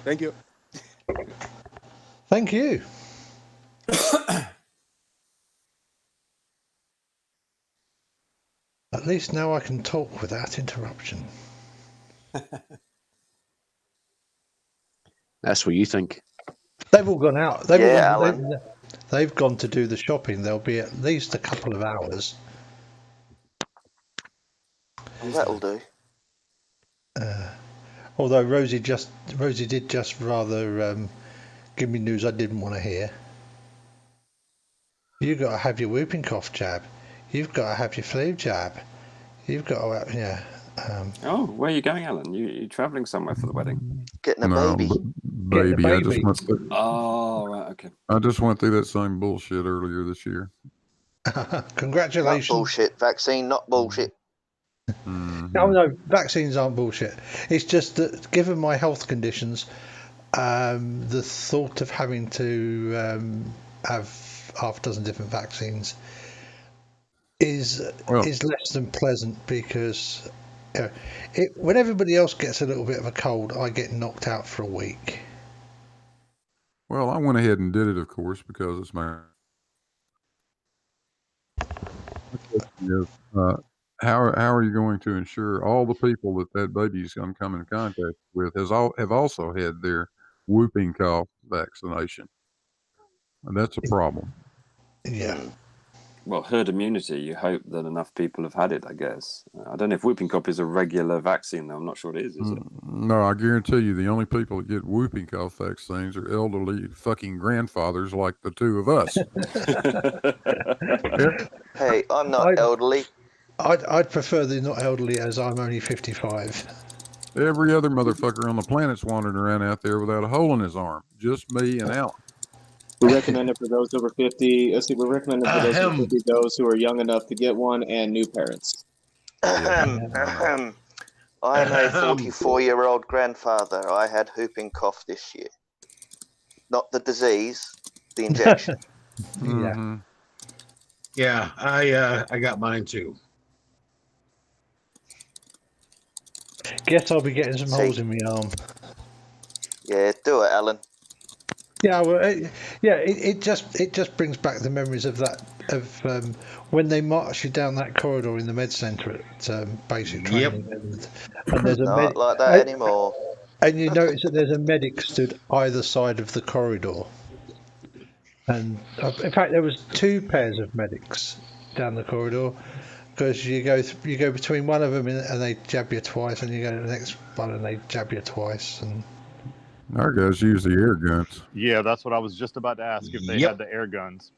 Thank you. Thank you. At least now I can talk without interruption. That's what you think. They've all gone out. Alan. They've gone to do the shopping. There'll be at least a couple of hours. Well, that'll do. Although Rosie did just rather give me news I didn't want to hear. You've got to have your whooping cough jab. You've got to have your flu jab. You've got to have, yeah. Oh, where are you going, Alan? You travelling somewhere for the wedding? Getting a baby. Getting a baby. Oh, right, okay. I just went through that same bullshit earlier this year. Congratulations. Not bullshit. Vaccine, not bullshit. Mm-hmm. Oh no, vaccines aren't bullshit. It's just that given my health conditions, the thought of having to have half a dozen different vaccines is less than pleasant because when everybody else gets a little bit of a cold, I get knocked out for a week. Well, I went ahead and did it, of course, because it's my. How are you going to ensure all the people that baby's going to come in contact with have also had their whooping cough vaccination? And that's a problem. Yeah. Well, herd immunity, you hope that enough people have had it, I guess. I don't know if whooping cough is a regular vaccine, though. I'm not sure it is it? No, I guarantee you the only people that get whooping cough vaccines are elderly fucking grandfathers like the two of us. Hey, I'm not elderly. I'd prefer they're not elderly as I'm only 55. Every other motherfucker on the planet's wandering around out there without a hole in his arm. Just me and Alan. We recommend it for those over 50. We recommend it for those over 50, those who are young enough to get one, and new parents. I'm a 44-year-old grandfather. I had whooping cough this year. Not the disease, the injection. Mm-hmm. Yeah, I got mine too. Guess I'll be getting some holes in my arm. Yeah, do it, Alan. Yeah, well, it just brings back the memories of that when they march you down that corridor in the med centre at basic training, and there's a not like that anymore. And you notice that there's a medic stood either side of the corridor, and in fact there was two pairs of medics down the corridor because you go between one of them and they jab you twice, and you go to the next one and they jab you twice, and. Our guys use the air guns. Yeah, that's what I was just about to ask, if they had the air guns.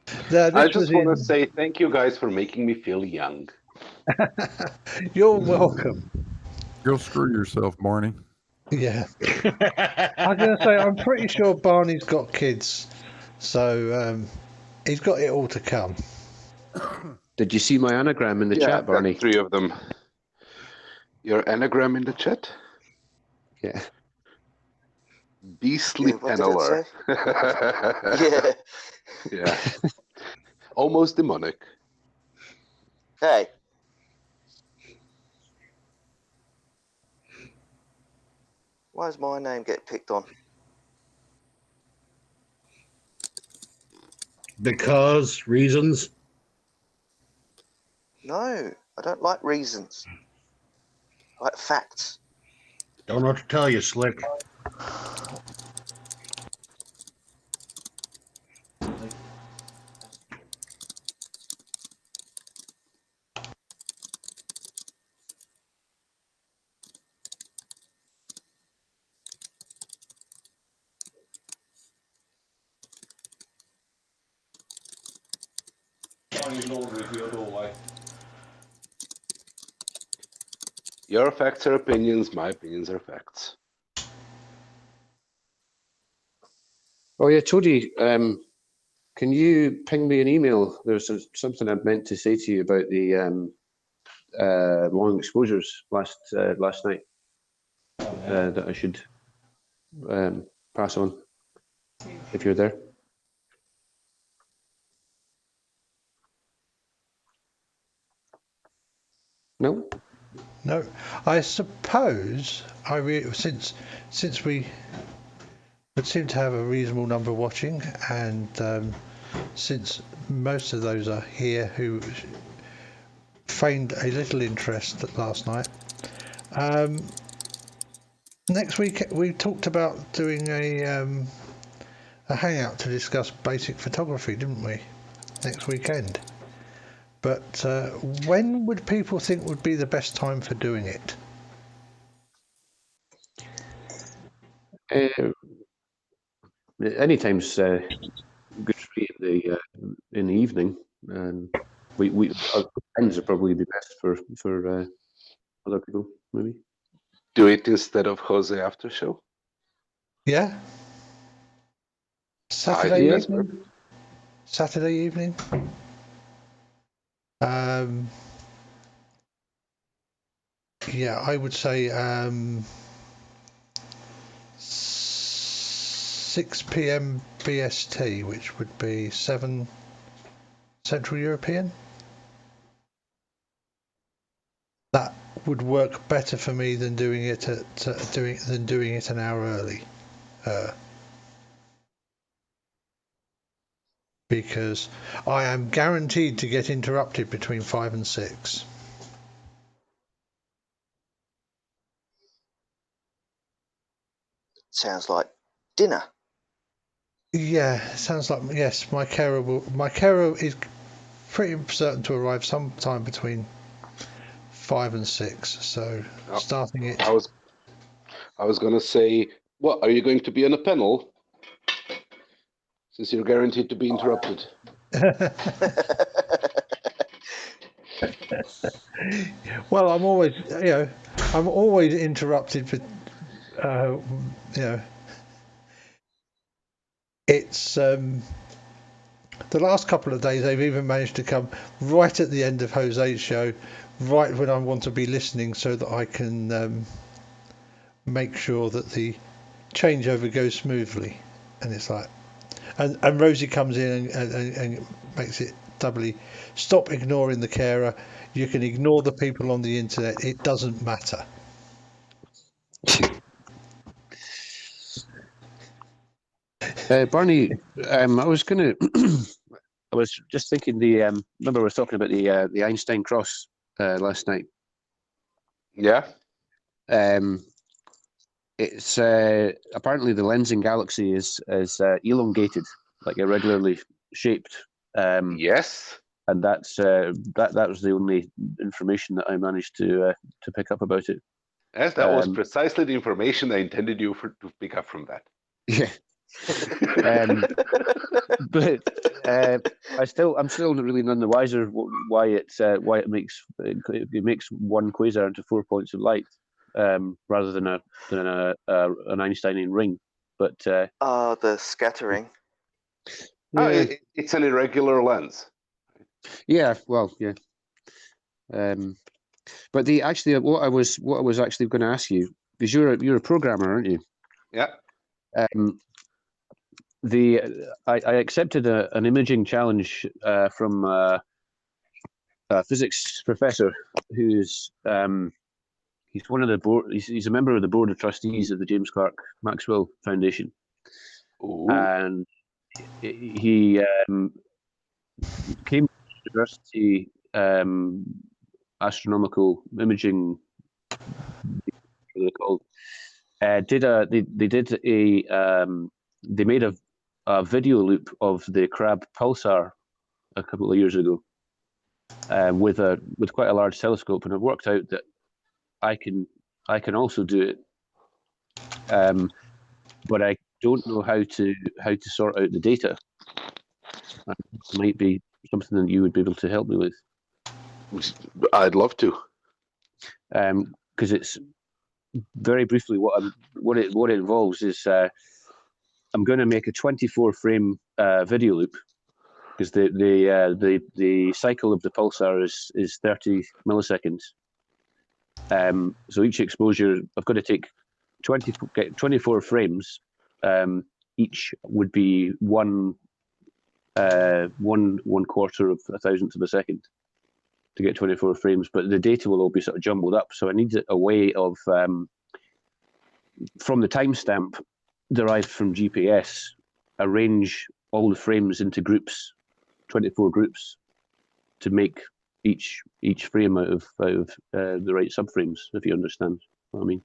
I just want to say thank you guys for making me feel young. You're welcome. Go screw yourself, Barney. Yeah. I'm going to say, I'm pretty sure Barney's got kids, so he's got it all to come. Did you see my anagram in the chat, Barney? 3 of them. Your anagram in the chat? Yeah. Beastly Peneler. Yeah. Yeah. Almost demonic. Hey. Why does my name get picked on? Because reasons? No, I don't like reasons. I like facts. Don't know what to tell you, Slick. Your facts are opinions, my opinions are facts. Oh yeah, Tody, can you ping me an email? There's something I meant to say to you about the long exposures last night that I should pass on if you're there. No? No, I suppose since we would seem to have a reasonable number watching, and since most of those are here who feigned a little interest last night, next week we talked about doing a hangout to discuss basic photography, didn't we? Next weekend. But when would people think would be the best time for doing it? Anytime's good for me in the evening. We our times would probably be best for other people, maybe. Do it instead of Jose after show. Yeah. Saturday evening. Saturday evening. Yeah, I would say 6 p.m. BST, which would be 7 Central European. That would work better for me than doing it an hour early, because I am guaranteed to get interrupted between 5 and 6. Sounds like dinner. Yeah, sounds like, yes. My carer is pretty certain to arrive sometime between 5 and 6. So starting it. I was going to say, what are you going to be on a panel? Since you're guaranteed to be interrupted. Well, I'm always interrupted for, it's the last couple of days they've even managed to come right at the end of Jose's show, right when I want to be listening, so that I can make sure that the changeover goes smoothly. And it's like, and Rosie comes in and makes it doubly. Stop ignoring the carer. You can ignore the people on the internet. It doesn't matter. Barney, I was gonna. I was just thinking. Remember we were talking about the Einstein cross last night. Yeah. It's apparently the lensing galaxy is elongated, like irregularly shaped. Yes. And that's that was the only information that I managed to pick up about it. Yes, that was precisely the information I intended you to pick up from that. Yeah. But I'm still really none the wiser why it makes one quasar into 4 points of light, rather than an Einsteinian ring. But the scattering. Yeah. It's an irregular lens. Yeah, well, yeah. But what I was actually going to ask you, because you're a programmer, aren't you? Yeah. I accepted an imaging challenge from a physics professor who's he's one of the board. He's a member of the board of trustees of the James Clerk Maxwell Foundation. Ooh. And he came to university astronomical imaging. What are they called? They made a video loop of the Crab pulsar a couple of years ago with quite a large telescope, and I've worked out that I can also do it, but I don't know how to sort out the data. It might be something that you would be able to help me with. I'd love to. Because it's very briefly what it involves is I'm going to make a 24 frame video loop, because the cycle of the pulsar is 30 milliseconds. So each exposure, I've got to take 24 frames. Each would be one quarter of a thousandth of a second. to get 24 frames, but the data will all be sort of jumbled up. So I need a way of, from the timestamp derived from GPS, arrange all the frames into groups, 24 groups, to make each frame out of the right subframes, if you understand what I mean.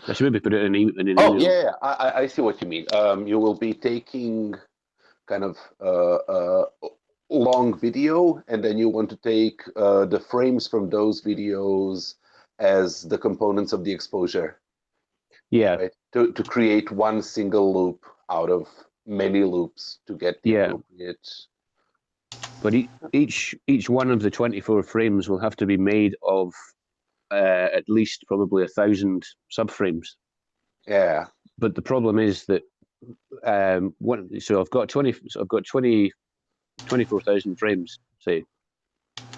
I should maybe put it in an email. Oh, yeah, I see what you mean. You will be taking kind of long video, and then you want to take the frames from those videos as the components of the exposure. Yeah. Right? To create one single loop out of many loops to get the appropriate. But each one of the 24 frames will have to be made of at least probably 1,000 subframes. Yeah. But the problem is that so I've got 24,000 frames, say.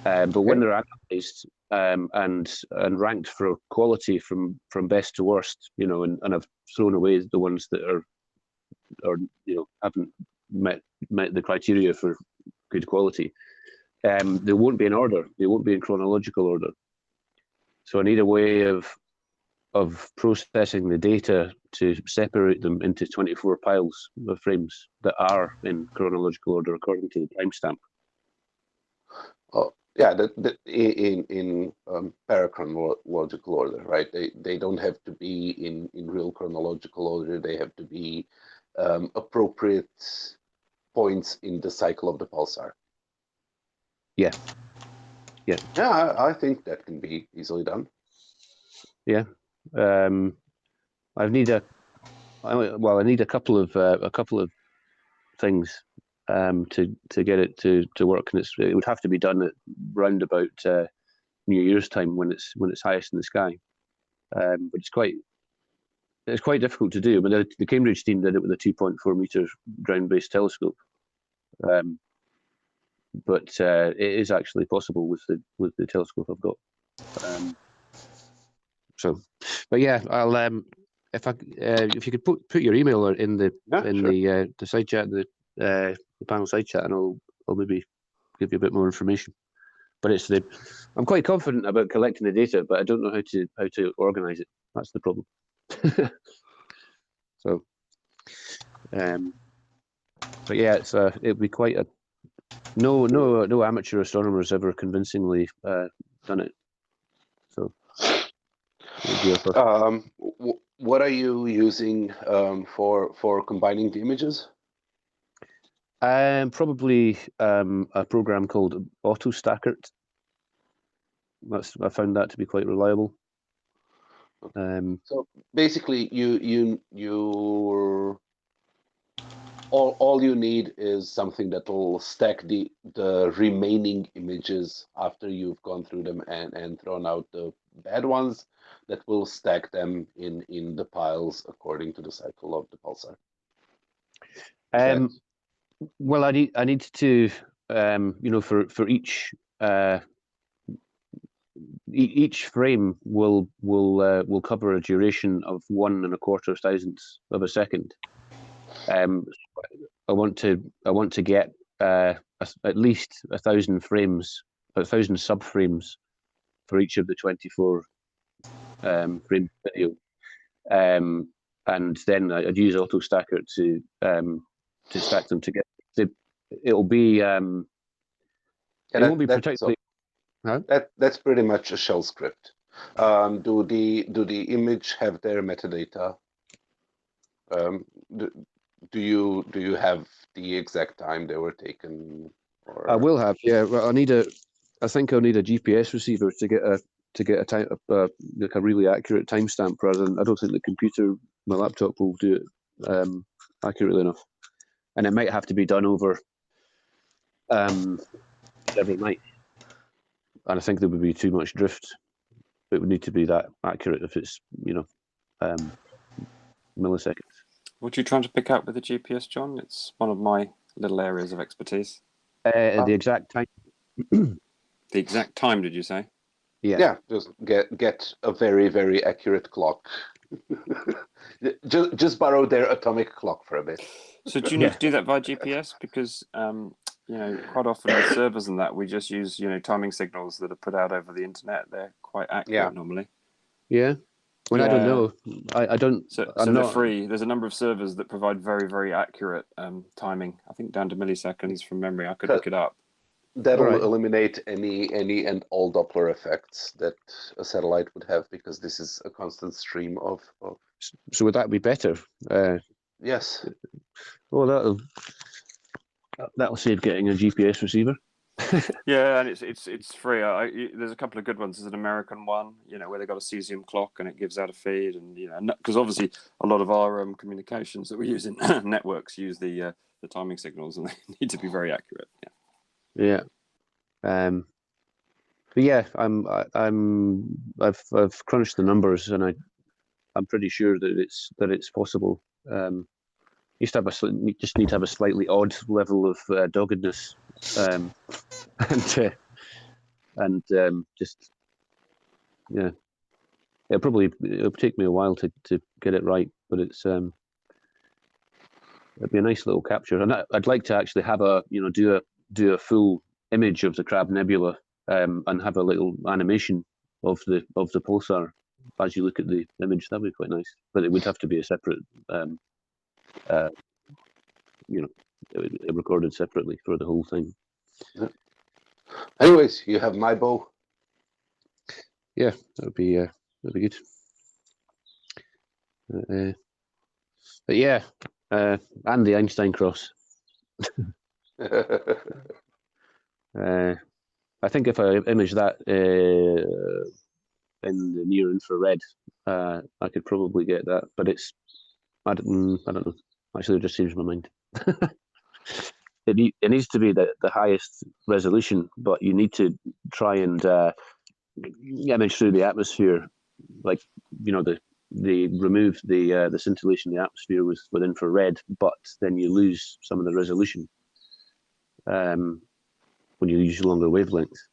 But when they're analysed and ranked for quality from best to worst, and I've thrown away the ones that are haven't met the criteria for good quality, they won't be in order. They won't be in chronological order. So I need a way of processing the data to separate them into 24 piles of frames that are in chronological order according to the timestamp. Oh, yeah, in parachronological order, right? They don't have to be in real chronological order. They have to be appropriate points in the cycle of the pulsar. Yeah. Yeah, I think that can be easily done. Yeah. I need a couple of things to get it to work, and it would have to be done at round about New Year's time when it's highest in the sky. But it's quite difficult to do. I mean, the Cambridge team did it with a 2.4 meter ground-based telescope, but it is actually possible with the telescope I've got. But yeah, I'll if you could put your email in the side chat, the panel side chat, and I'll maybe give you a bit more information. But I'm quite confident about collecting the data, but I don't know how to organize it. That's the problem. So, but yeah, it'd be quite a no amateur astronomers ever convincingly done it. So. What are you using for combining the images? Probably a program called AutoStackert. I found that to be quite reliable. So basically, all you need is something that will stack the remaining images after you've gone through them and thrown out the bad ones, that will stack them in the piles according to the cycle of the pulsar. Well, I need to for each frame will cover a duration of 1 1/4 thousandths of a second. I want to get at least 1,000 frames, 1,000 subframes for each of the 24 frame video, and then I'd use AutoStacker to stack them together. It'll be it won't be particularly. That's pretty much a shell script. Do the image have their metadata? Do you have the exact time they were taken? Or... I will have, yeah. Well, I think I'll need a GPS receiver to get a time like a really accurate timestamp. Rather than, I don't think my laptop will do it accurately enough, and it might have to be done over every night. And I think there would be too much drift. It would need to be that accurate if it's milliseconds. What are you trying to pick up with the GPS, John? It's one of my little areas of expertise. The exact time. The exact time, did you say? Yeah, just get a very, very accurate clock. just borrow their atomic clock for a bit. So do you need to do that via GPS? Because quite often with servers and that, we just use, timing signals that are put out over the internet. They're quite accurate normally. Yeah. Well, I don't know. I don't. So I'm they're not... free. There's a number of servers that provide very, very accurate timing. I think down to milliseconds from memory. I could look it up. That'll eliminate any and all Doppler effects that a satellite would have, because this is a constant stream of. So would that be better? Yes. Well, that'll save getting a GPS receiver. Yeah, and it's free. There's a couple of good ones. There's an American one, where they got a cesium clock and it gives out a feed, and because obviously a lot of our communications that we use in networks use the timing signals, and they need to be very accurate. Yeah. But yeah, I've crunched the numbers, and I'm pretty sure that it's possible. You just need to have a slightly odd level of doggedness, and just it'll take me a while to get it right, but it'd be a nice little capture, and I'd like to actually have do a full image of the Crab Nebula, and have a little animation of the pulsar as you look at the image. That'd be quite nice, but it would have to be a separate, recorded separately for the whole thing. Anyways, you have my bow. Yeah, that'd be good. But yeah, and the Einstein cross. I think if I image that in the near infrared, I could probably get that. But I don't know. Actually, I just changed my mind. It needs to be the highest resolution, but you need to try and image through the atmosphere, like they removed the scintillation in the atmosphere with infrared, but then you lose some of the resolution when you use longer wavelengths.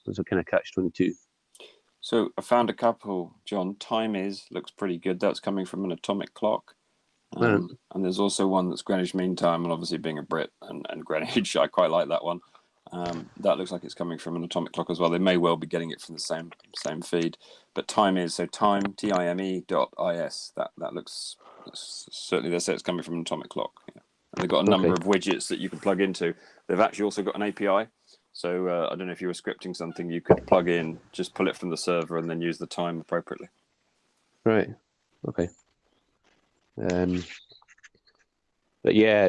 There's a kind of catch-22. So I found a couple, John. Looks pretty good. That's coming from an atomic clock. And there's also one that's Greenwich Mean Time, and obviously being a Brit and Greenwich, I quite like that one. That looks like it's coming from an atomic clock as well. They may well be getting it from the same feed. But time.is that looks certainly, they say it's coming from an atomic clock. Yeah. And they've got a number of widgets that you can plug into. They've actually also got an API. So I don't know if you were scripting something, you could plug in, just pull it from the server, and then use the time appropriately. Right. Okay. But yeah,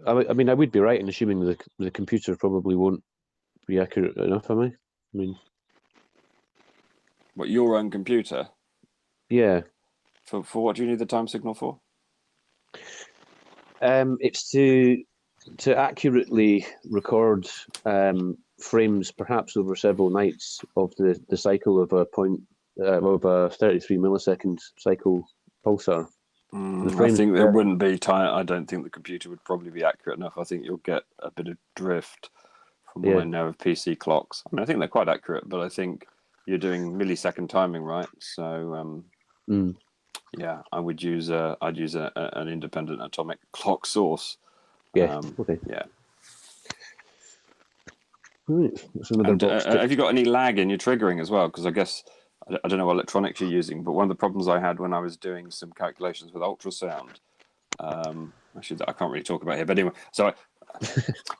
I would be right in assuming the computer probably won't be accurate enough. Am I? I mean, what, your own computer? Yeah. For what do you need the time signal for? It's to accurately record frames, perhaps over several nights, of the cycle of a 33 millisecond cycle pulsar. I think there wouldn't be time. I don't think the computer would probably be accurate enough. I think you'll get a bit of drift from what I know of PC clocks. I mean, I think they're quite accurate, but I think you're doing millisecond timing, right? So, yeah, I'd use an independent atomic clock source. Yeah. Okay. Yeah. Right. That's another box. Have you got any lag in your triggering as well? Because I guess I don't know what electronics you're using, but one of the problems I had when I was doing some calculations with ultrasound, actually that I can't really talk about here, but anyway, so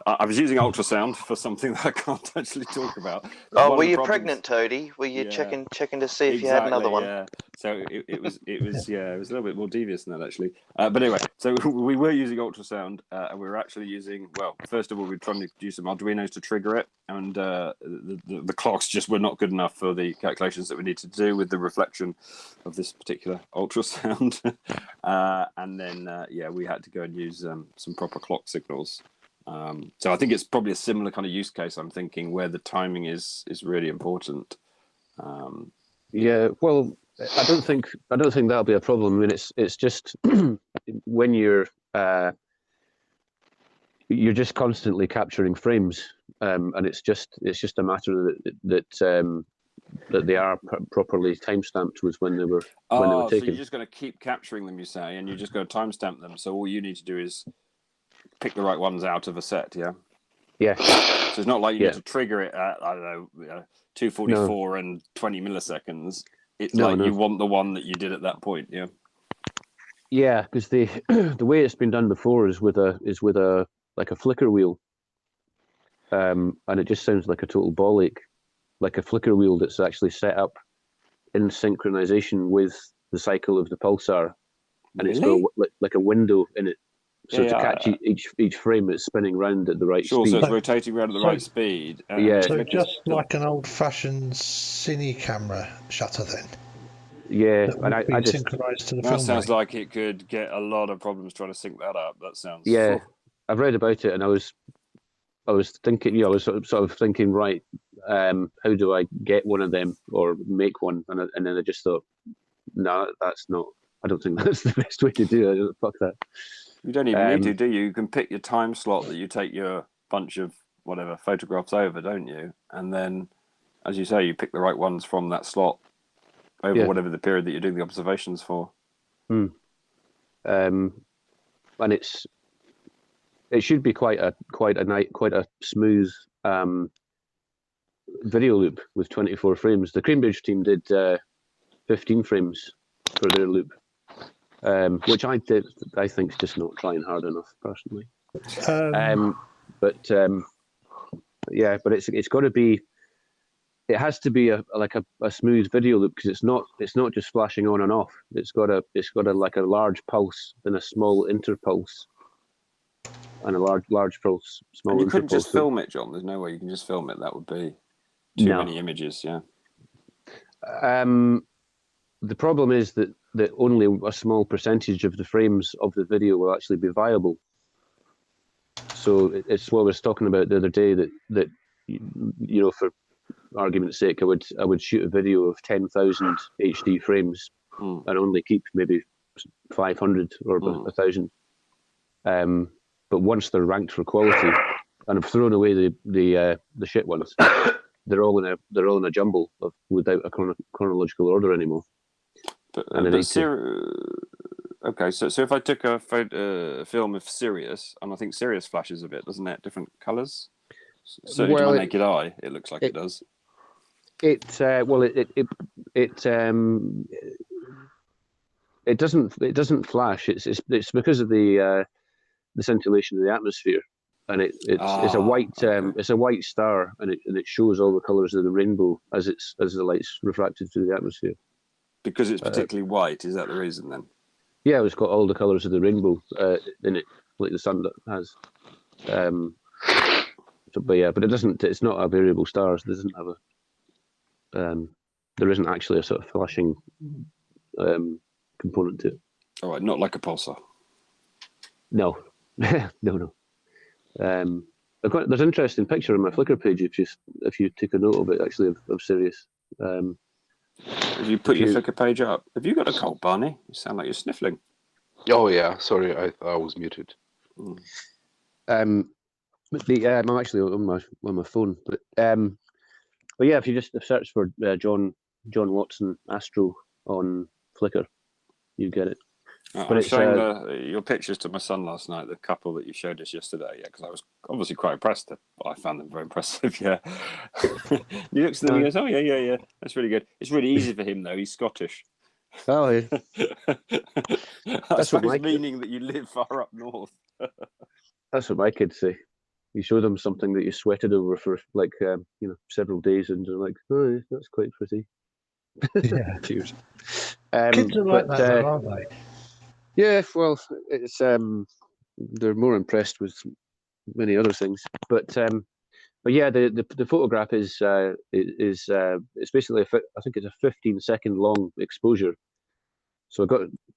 I was using ultrasound for something that I can't actually talk about. Oh, were you pregnant, Toady? Were you checking to see if you had another one? Yeah. So it was a little bit more devious than that actually. But anyway, so we were using ultrasound, and we were actually using, well, first of all, we were trying to use some Arduinos to trigger it, and the clocks just were not good enough for the calculations that we need to do with the reflection of this particular ultrasound. And then we had to go and use some proper clock signals. So I think it's probably a similar kind of use case, I'm thinking, where the timing is really important. Yeah, well, I don't think that'll be a problem. I mean, it's just when you're just constantly capturing frames, and it's just a matter that they are properly timestamped with when they were taken. So you're just going to keep capturing them, you say, and you're just going to timestamp them. So all you need to do is pick the right ones out of a set. Yeah. Yeah. So it's not like you Yeah. need to trigger it at, I don't know, 244 and 20 milliseconds. It's No, like no. you want the one that you did at that point. Yeah. Yeah, because the the way it's been done before is with a like a flicker wheel, and it just sounds like a total ball ache, like a flicker wheel that's actually set up in synchronization with the cycle of the pulsar, and it's got like a window in it. So to catch each frame, it's spinning round at the right Sure, speed. so it's rotating around at the right speed. Yeah. So just like an old-fashioned cine camera shutter, then. Yeah, That and would be I just synchronized to the that film sounds rate. like it could get a lot of problems trying to sync that up. That sounds. yeah, I've read about it, and I was thinking, I was sort of thinking, right, how do I get one of them or make one? And then I just thought, no, that's not. I don't think that's the best way to do it. Fuck that. You don't even need to, do you? You can pick your time slot that you take your bunch of whatever photographs over, don't you? And then, as you say, you pick the right ones from that slot over whatever the period that you're doing the observations for. And it should be quite a smooth video loop with 24 frames. The Cambridge team did 15 frames for their loop, which I think is just not trying hard enough personally. But it's got to be. It has to be a smooth video loop, because it's not just flashing on and off. It's got a like a large pulse and a small interpulse, and a large pulse, small. And you couldn't just film it, John. There's no way you can just film it. That would be too many images. Yeah. The problem is that only a small percentage of the frames of the video will actually be viable. So it's what I was talking about the other day, that for argument's sake, I would shoot a video of 10,000 HD frames and only keep maybe 500 or 1,000. But once they're ranked for quality, and I've thrown away the shit ones, they're all in a jumble without a chronological order anymore. Okay, so if I took a film of Sirius, and I think Sirius flashes a bit, doesn't it? Different colours. Certainly to my naked eye, it looks like it does. It doesn't flash. It's because of the scintillation of the atmosphere, and it's a white star, and it shows all the colours of the rainbow as the light's refracted through the atmosphere. Because it's particularly white, is that the reason then? Yeah, it's got all the colours of the rainbow in it, like the sun has. But it doesn't. It's not a variable star. So it doesn't have a. There isn't actually a sort of flashing component to it. All right, not like a pulsar. No, no. There's an interesting picture on my Flickr page if you take a note of it, actually, of Sirius. If you put your Flickr page up, have you got a cold, Barney? You sound like you're sniffling. Oh yeah, sorry, I thought I was muted. I'm actually on my phone, but yeah, if you just search for John Watson Astro on Flickr, you get it. I was showing your pictures to my son last night, the couple that you showed us yesterday, because I was obviously quite impressed. I found them very impressive, yeah. He looks at them and goes, oh, yeah, that's really good. It's really easy for him, though. He's Scottish. Oh, yeah. That's what meaning that you live far up north. That's what my kids say. You show them something that you sweated over for several days, and they're like, oh, that's quite pretty. Yeah. Cheers. Kids are like that, though, aren't they? Yeah, well, it's they're more impressed with many other things, but yeah, the photograph is it's basically I think it's a 15-second long exposure. So I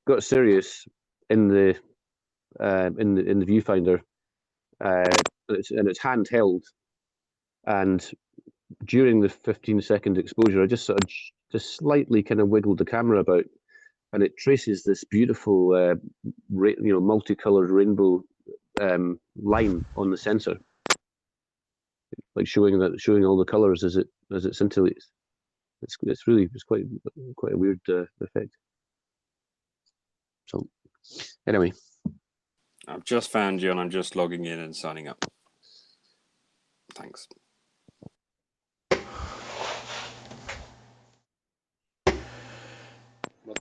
got Sirius in the viewfinder, and it's handheld, and during the 15-second exposure, I just sort of just slightly kind of wiggled the camera about, and it traces this beautiful, multicolored rainbow line on the sensor, like showing all the colors as it scintillates. It's quite a weird effect. So, anyway. I've just found you and I'm just logging in and signing up. Thanks.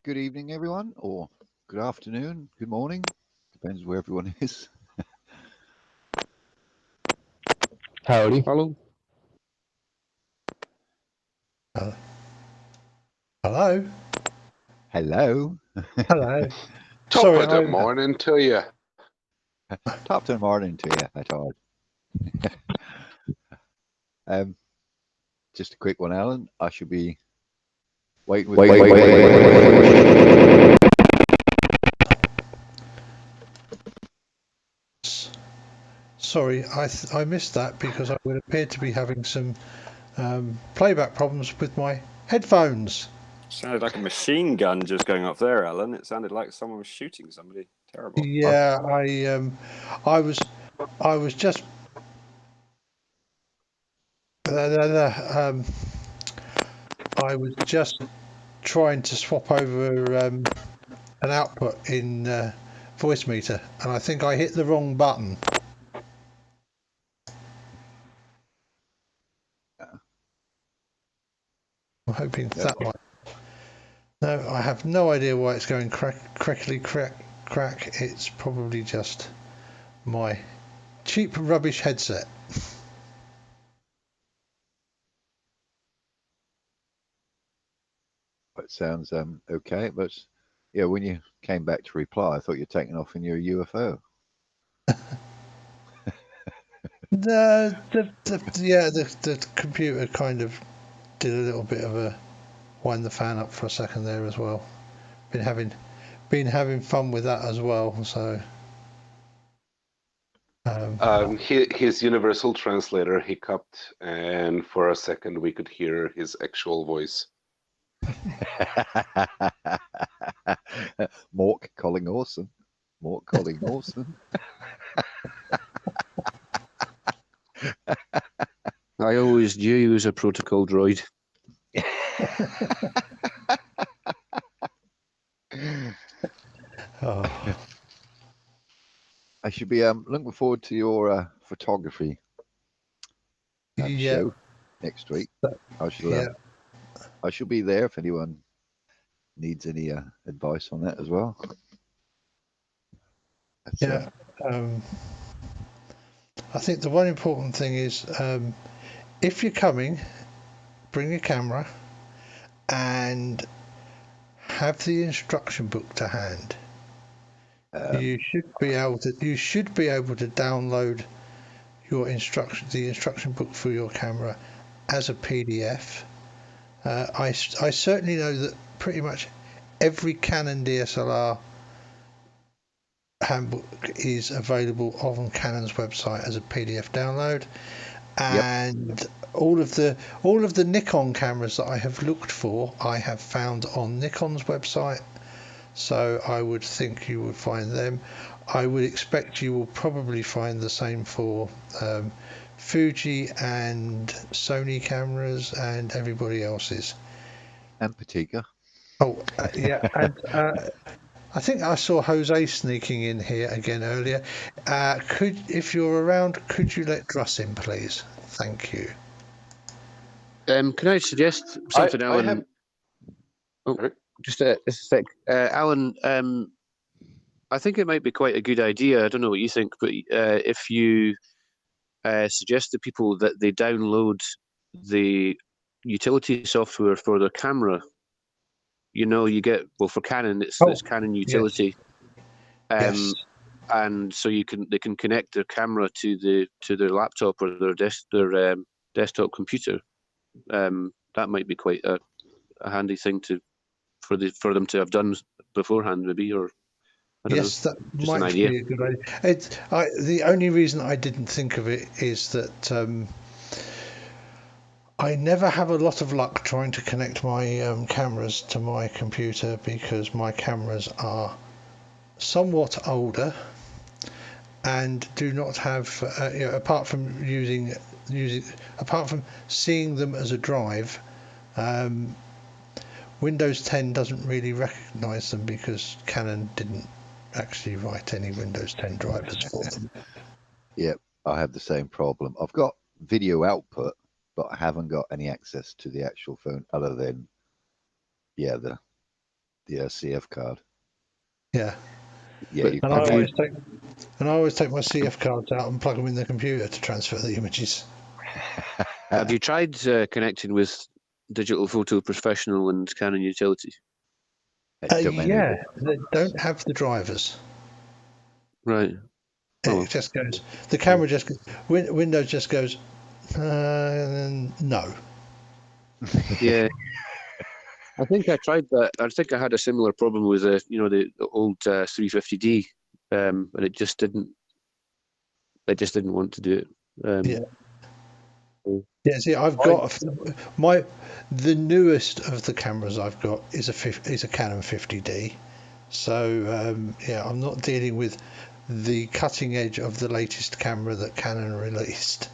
Good evening, everyone, or good afternoon, good morning. Depends where everyone is. Howdy. Hello. Hello. Hello. Hello. Top Sorry, of the morning to you. Top of the morning to you, I told. Just a quick one, Alan. I should be waiting with wait. Sorry, I missed that because I would appear to be having some playback problems with my headphones. Sounded like a machine gun just going off there, Alan. It sounded like someone was shooting somebody. Terrible. Yeah, I was just I was just trying to swap over an output in voice meter, and I think I hit the wrong button. I'm hoping that might. No, I have no idea why it's going crackly crack. It's probably just my cheap rubbish headset. It sounds okay, but yeah, when you came back to reply, I thought you'd taken off in your UFO. The computer kind of did a little bit of a wind the fan up for a second there as well. Been having fun with that as well. So His universal translator hiccuped, and for a second we could hear his actual voice. Mork calling awesome. Mork calling awesome. I always knew he was a protocol droid. Oh. I should be looking forward to your photography show next week. I shall be there if anyone needs any advice on that as well. I think the one important thing is if you're coming, bring your camera and have the instruction book to hand. You should be able to download the instruction book for your camera as a PDF. I certainly know that pretty much every Canon DSLR handbook is available on Canon's website as a PDF download, and all of the Nikon cameras that I have looked for, I have found on Nikon's website. So I would think you would find them. I would expect you will probably find the same for Fuji and Sony cameras and everybody else's. And Patika. Oh, yeah. And I think I saw Jose sneaking in here again earlier. If you're around, could you let Druss in, please? Thank you. Can I suggest something, Alan? Just a sec. Alan, I think it might be quite a good idea. I don't know what you think, but if you suggest to people that they download the utility software for their camera, you get, well, for Canon, it's Canon Utility. Yes. And so they can connect their camera to their laptop or their desktop computer. That might be quite a handy thing for them to have done beforehand, maybe, or I don't know. That Just might an idea. be a good idea. The only reason I didn't think of it is that I never have a lot of luck trying to connect my cameras to my computer because my cameras are somewhat older and do not have, apart from seeing them as a drive. Windows 10 doesn't really recognize them because Canon didn't actually write any Windows 10 drivers for them. Yep, I have the same problem. I've got video output, but I haven't got any access to the actual phone other than, yeah, the CF card. Yeah. Yeah, you And I can always take my CF cards out and plug them in the computer to transfer the images. Have you tried connecting with Digital Photo Professional and Canon Utility? Yeah, they don't have the drivers. Right. It just goes. The camera just. Windows just goes. No. Yeah. I think I tried that. I think I had a similar problem with the old 350D, and it just didn't. I just didn't want to do it. Yeah, see, I've got the newest of the cameras I've got is a Canon 50D, so yeah, I'm not dealing with the cutting edge of the latest camera that Canon released.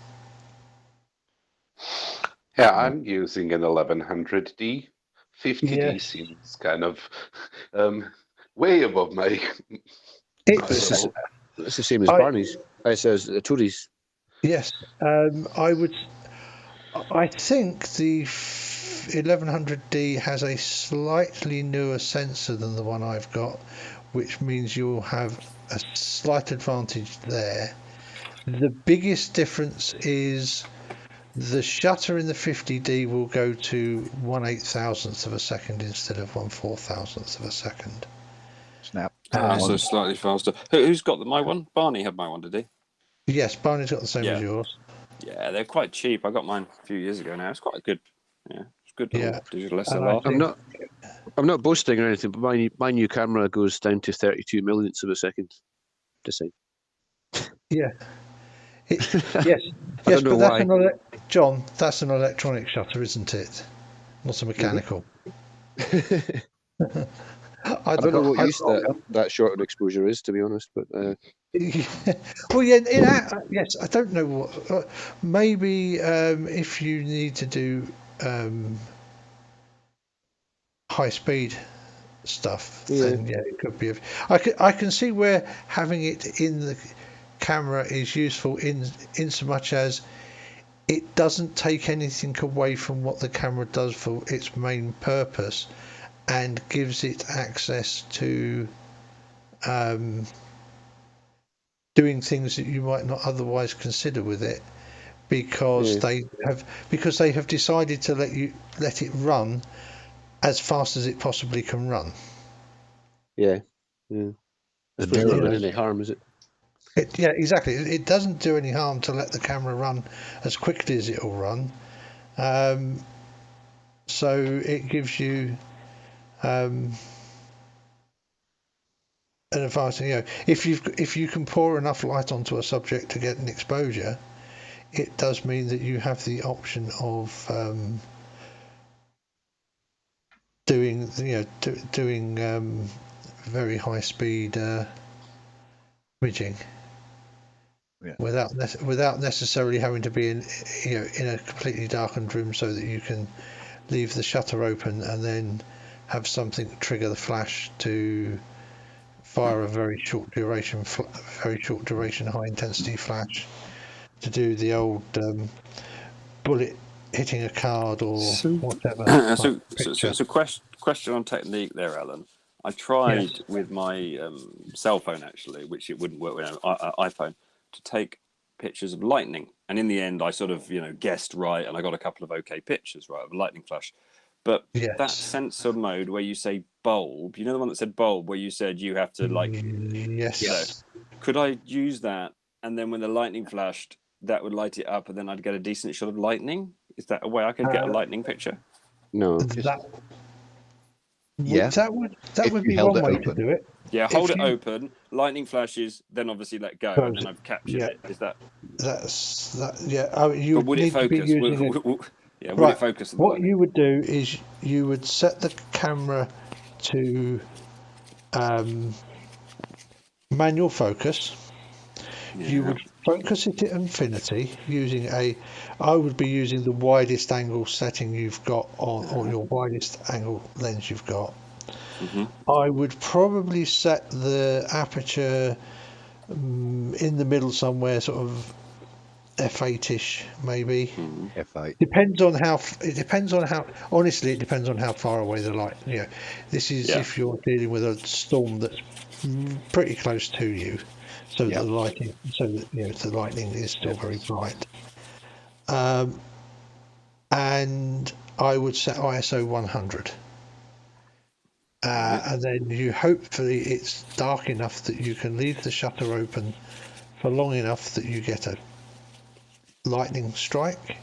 Yeah, I'm using an 1100D. 50D seems kind of way above my. It's the same as Barney's. It says Tories. Yes, I think the 1100D has a slightly newer sensor than the one I've got, which means you'll have a slight advantage there. The biggest difference is the shutter in the 50D will go to 1/8000th of a second instead of 1/4000th of a second. Snap. So slightly faster. Who's got my one? Barney had my one, did he? Yes, Barney's got the same as yours. Yeah, they're quite cheap. I got mine a few years ago now. It's quite a good. Yeah, it's good little digital SLR. I'm not boasting or anything, but my new camera goes down to 32 millionths of a second. Just saying. Yeah. Yes, don't know but why. John, that's an electronic shutter, isn't it? Not a mechanical. I don't know what use that short of exposure is, to be honest. But well, yeah, yes, I don't know what. Maybe if you need to do high speed stuff, then yeah, it could be. I can see where having it in the camera is useful in so much as it doesn't take anything away from what the camera does for its main purpose, and gives it access to doing things that you might not otherwise consider with it, because they have decided to let it run as fast as it possibly can run. Yeah. It's not doing any harm, is it? Yeah, exactly. It doesn't do any harm to let the camera run as quickly as it will run. So it gives you an advantage. If you can pour enough light onto a subject to get an exposure, it does mean that you have the option of doing very high speed imaging. Yeah. Without necessarily having to be in a completely darkened room, so that you can leave the shutter open and then have something trigger the flash to fire a very short duration high intensity flash to do the old bullet hitting a card or whatever. So question on technique there, Alan. I tried with my cell phone actually, which it wouldn't work with an iPhone, to take pictures of lightning, and in the end I sort of guessed right, and I got a couple of okay pictures right of a lightning flash. But that sensor mode where you say bulb, the one that said bulb, where you said you have to could I use that, and then when the lightning flashed, that would light it up, and then I'd get a decent shot of lightning? Is that a way I could get a lightning picture? No. That would be one way to do it. Yeah, hold it open, lightning flashes, then obviously let go, and then I've captured it. Is that? You would need to be using would it focus? What you would do is you would set the camera to manual focus. You would focus it at infinity I would be using the widest angle setting you've got on, or your widest angle lens you've got. I would probably set the aperture in the middle somewhere, sort of f8ish maybe. F8. Depends on how. It depends on how. Honestly, it depends on how far away the light. This is if you're dealing with a storm that's pretty close to you, so the lighting, so that the lightning is still very bright. And I would set ISO 100. And then hopefully it's dark enough that you can leave the shutter open for long enough that you get a lightning strike,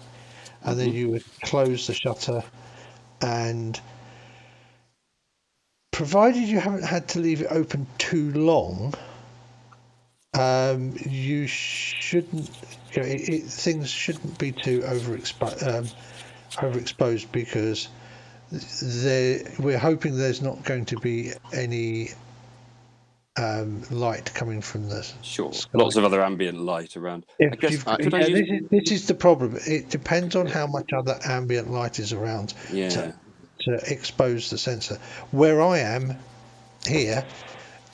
and then you would close the shutter, and provided you haven't had to leave it open too long, you shouldn't. Things shouldn't be too overexposed because we're hoping there's not going to be any light coming from the sky. Lots of other ambient light around. This is the problem. It depends on how much other ambient light is around to expose the sensor. Where I am here,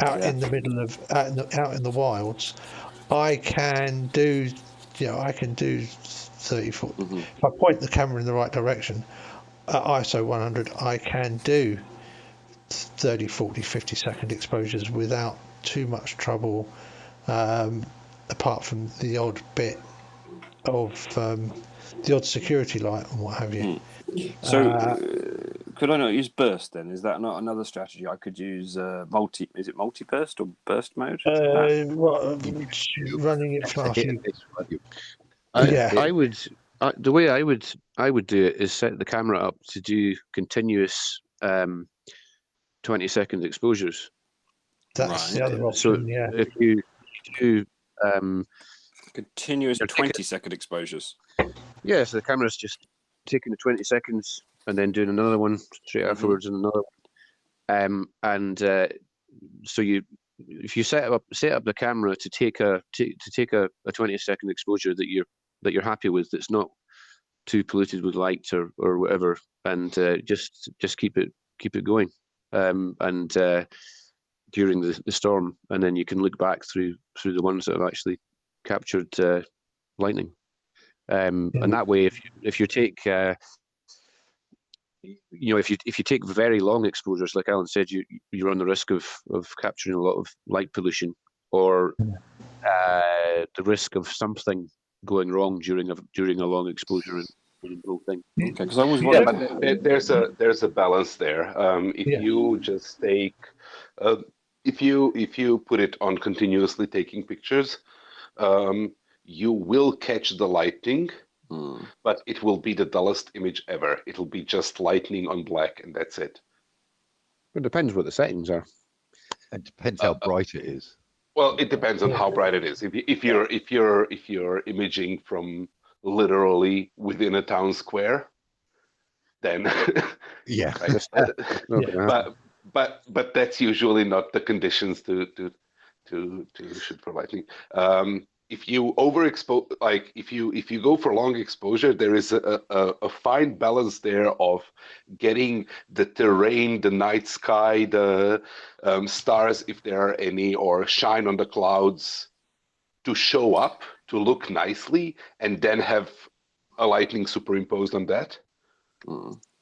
out in the middle of out in the wilds, I can do 30 foot. If I point the camera in the right direction at ISO 100, I can do 30, 40, 50 second exposures without too much trouble, apart from the odd bit of the odd security light and what have you. So could I not use burst then? Is that not another strategy? I could use is it multi-burst or burst mode? Running it fast. I would. The way I would do it is set the camera up to do continuous 20-second exposures. That's the other option. So if you do continuous 20-second exposures. Yeah, so the camera's just taking the 20 seconds and then doing another one straight afterwards and another one. So if you set up the camera to take a 20-second exposure that you're happy with, that's not too polluted with light or whatever, and just keep it going, during the storm, and then you can look back through the ones that have actually captured lightning. And that way, if you take if you take very long exposures, like Alan said, you run the risk of capturing a lot of light pollution, or the risk of something going wrong during a long exposure and the whole thing. Okay, because I was wondering. But there's a balance there. You just take if you put it on continuously taking pictures, you will catch the lightning, but it will be the dullest image ever. It'll be just lightning on black, and that's it. It depends what the settings are. It depends how bright it is. Well, it depends on how bright it is. If you're imaging from literally within a town square, then yeah. But that's usually not the conditions to shoot for lightning. If you overexpose, like if you go for long exposure, there is a fine balance there of getting the terrain, the night sky, the stars, if there are any, or shine on the clouds, to show up, to look nicely, and then have a lightning superimposed on that.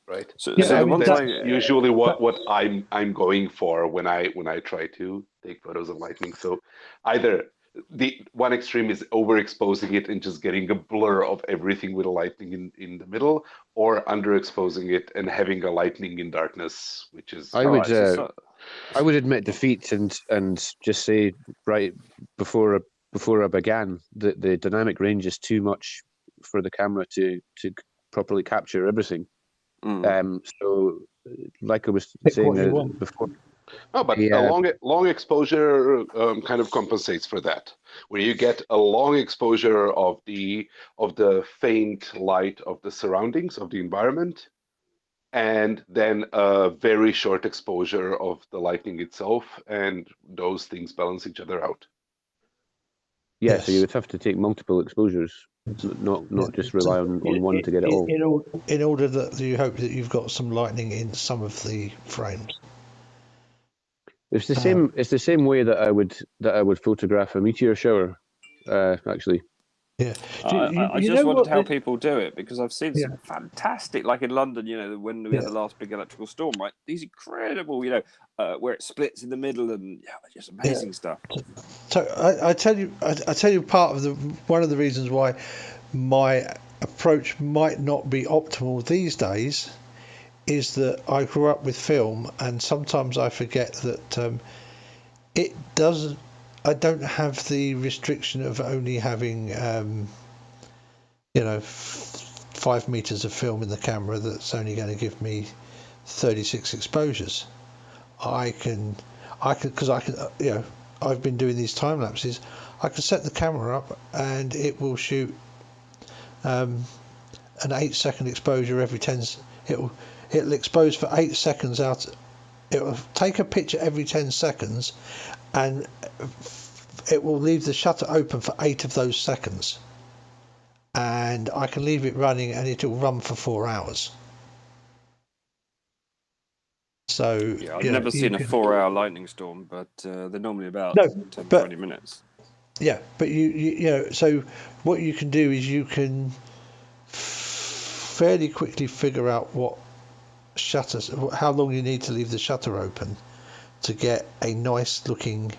Right. So that's usually what I'm going for when I try to take photos of lightning. So either the one extreme is overexposing it and just getting a blur of everything with a lightning in the middle, or underexposing it and having a lightning in darkness, which is I would admit defeat and just say right before I began that the dynamic range is too much for the camera to properly capture everything. So like I was saying before. Oh, but a long exposure kind of compensates for that. Where you get a long exposure of the faint light of the surroundings of the environment, and then a very short exposure of the lightning itself, and those things balance each other out. Yeah, yes. So you would have to take multiple exposures, not just rely on one to get it all. In order that you hope that you've got some lightning in some of the frames. It's the same. It's the same way that I would photograph a meteor shower. Actually. Yeah. I just wondered how people do it, because I've seen some fantastic, like in London, when we had the last big electrical storm, right? These incredible, where it splits in the middle, and just amazing stuff. So I tell you one of the reasons why my approach might not be optimal these days is that I grew up with film, and sometimes I forget that it doesn't. I don't have the restriction of only having 5 meters of film in the camera that's only going to give me 36 exposures. I can because I've been doing these time lapses. I can set the camera up and it will shoot an 8-second exposure every 10. It'll expose for 8 seconds out. It will take a picture every 10 seconds, and it will leave the shutter open for 8 of those seconds. And I can leave it running, and it'll run for 4 hours. So I've never seen a 4-hour lightning storm, but they're normally about 20 minutes. Yeah, but so what you can do is you can fairly quickly figure out what shutters, how long you need to leave the shutter open to get a nice looking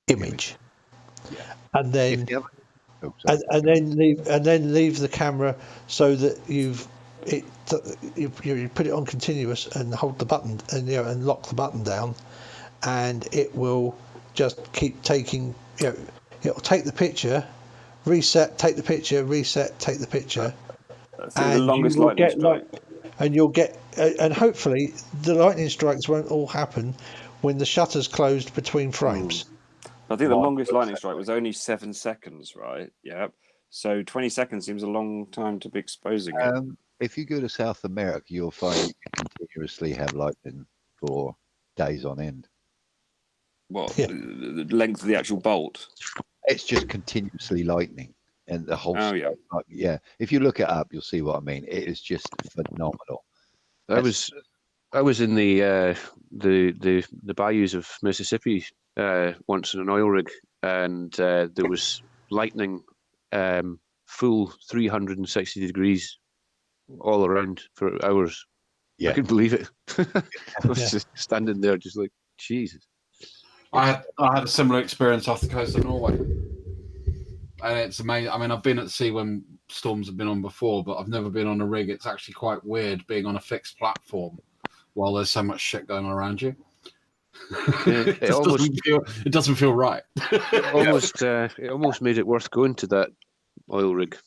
image, and then leave the camera so that you put it on continuous and hold the button and lock the button down, and it will just keep taking. It'll take the picture, reset, take the picture, reset, take the picture, and the longest lightning strike. And hopefully the lightning strikes won't all happen when the shutter's closed between frames. I think the longest lightning strike was only 7 seconds, right? Yeah. So 20 seconds seems a long time to be exposing it. If you go to South America, you'll find you can continuously have lightning for days on end. What? The length of the actual bolt? It's just continuously lightning. And the whole yeah. If you look it up, you'll see what I mean. It is just phenomenal. I was in the bayous of Mississippi once in an oil rig, and there was lightning full 360 degrees all around for hours. I couldn't believe it. I was just standing there just like, Jesus. I had a similar experience off the coast of Norway. And it's amazing. I mean, I've been at sea when storms have been on before, but I've never been on a rig. It's actually quite weird being on a fixed platform while there's so much shit going on around you. Yeah, it doesn't feel right. It almost made it worth going to that oil rig.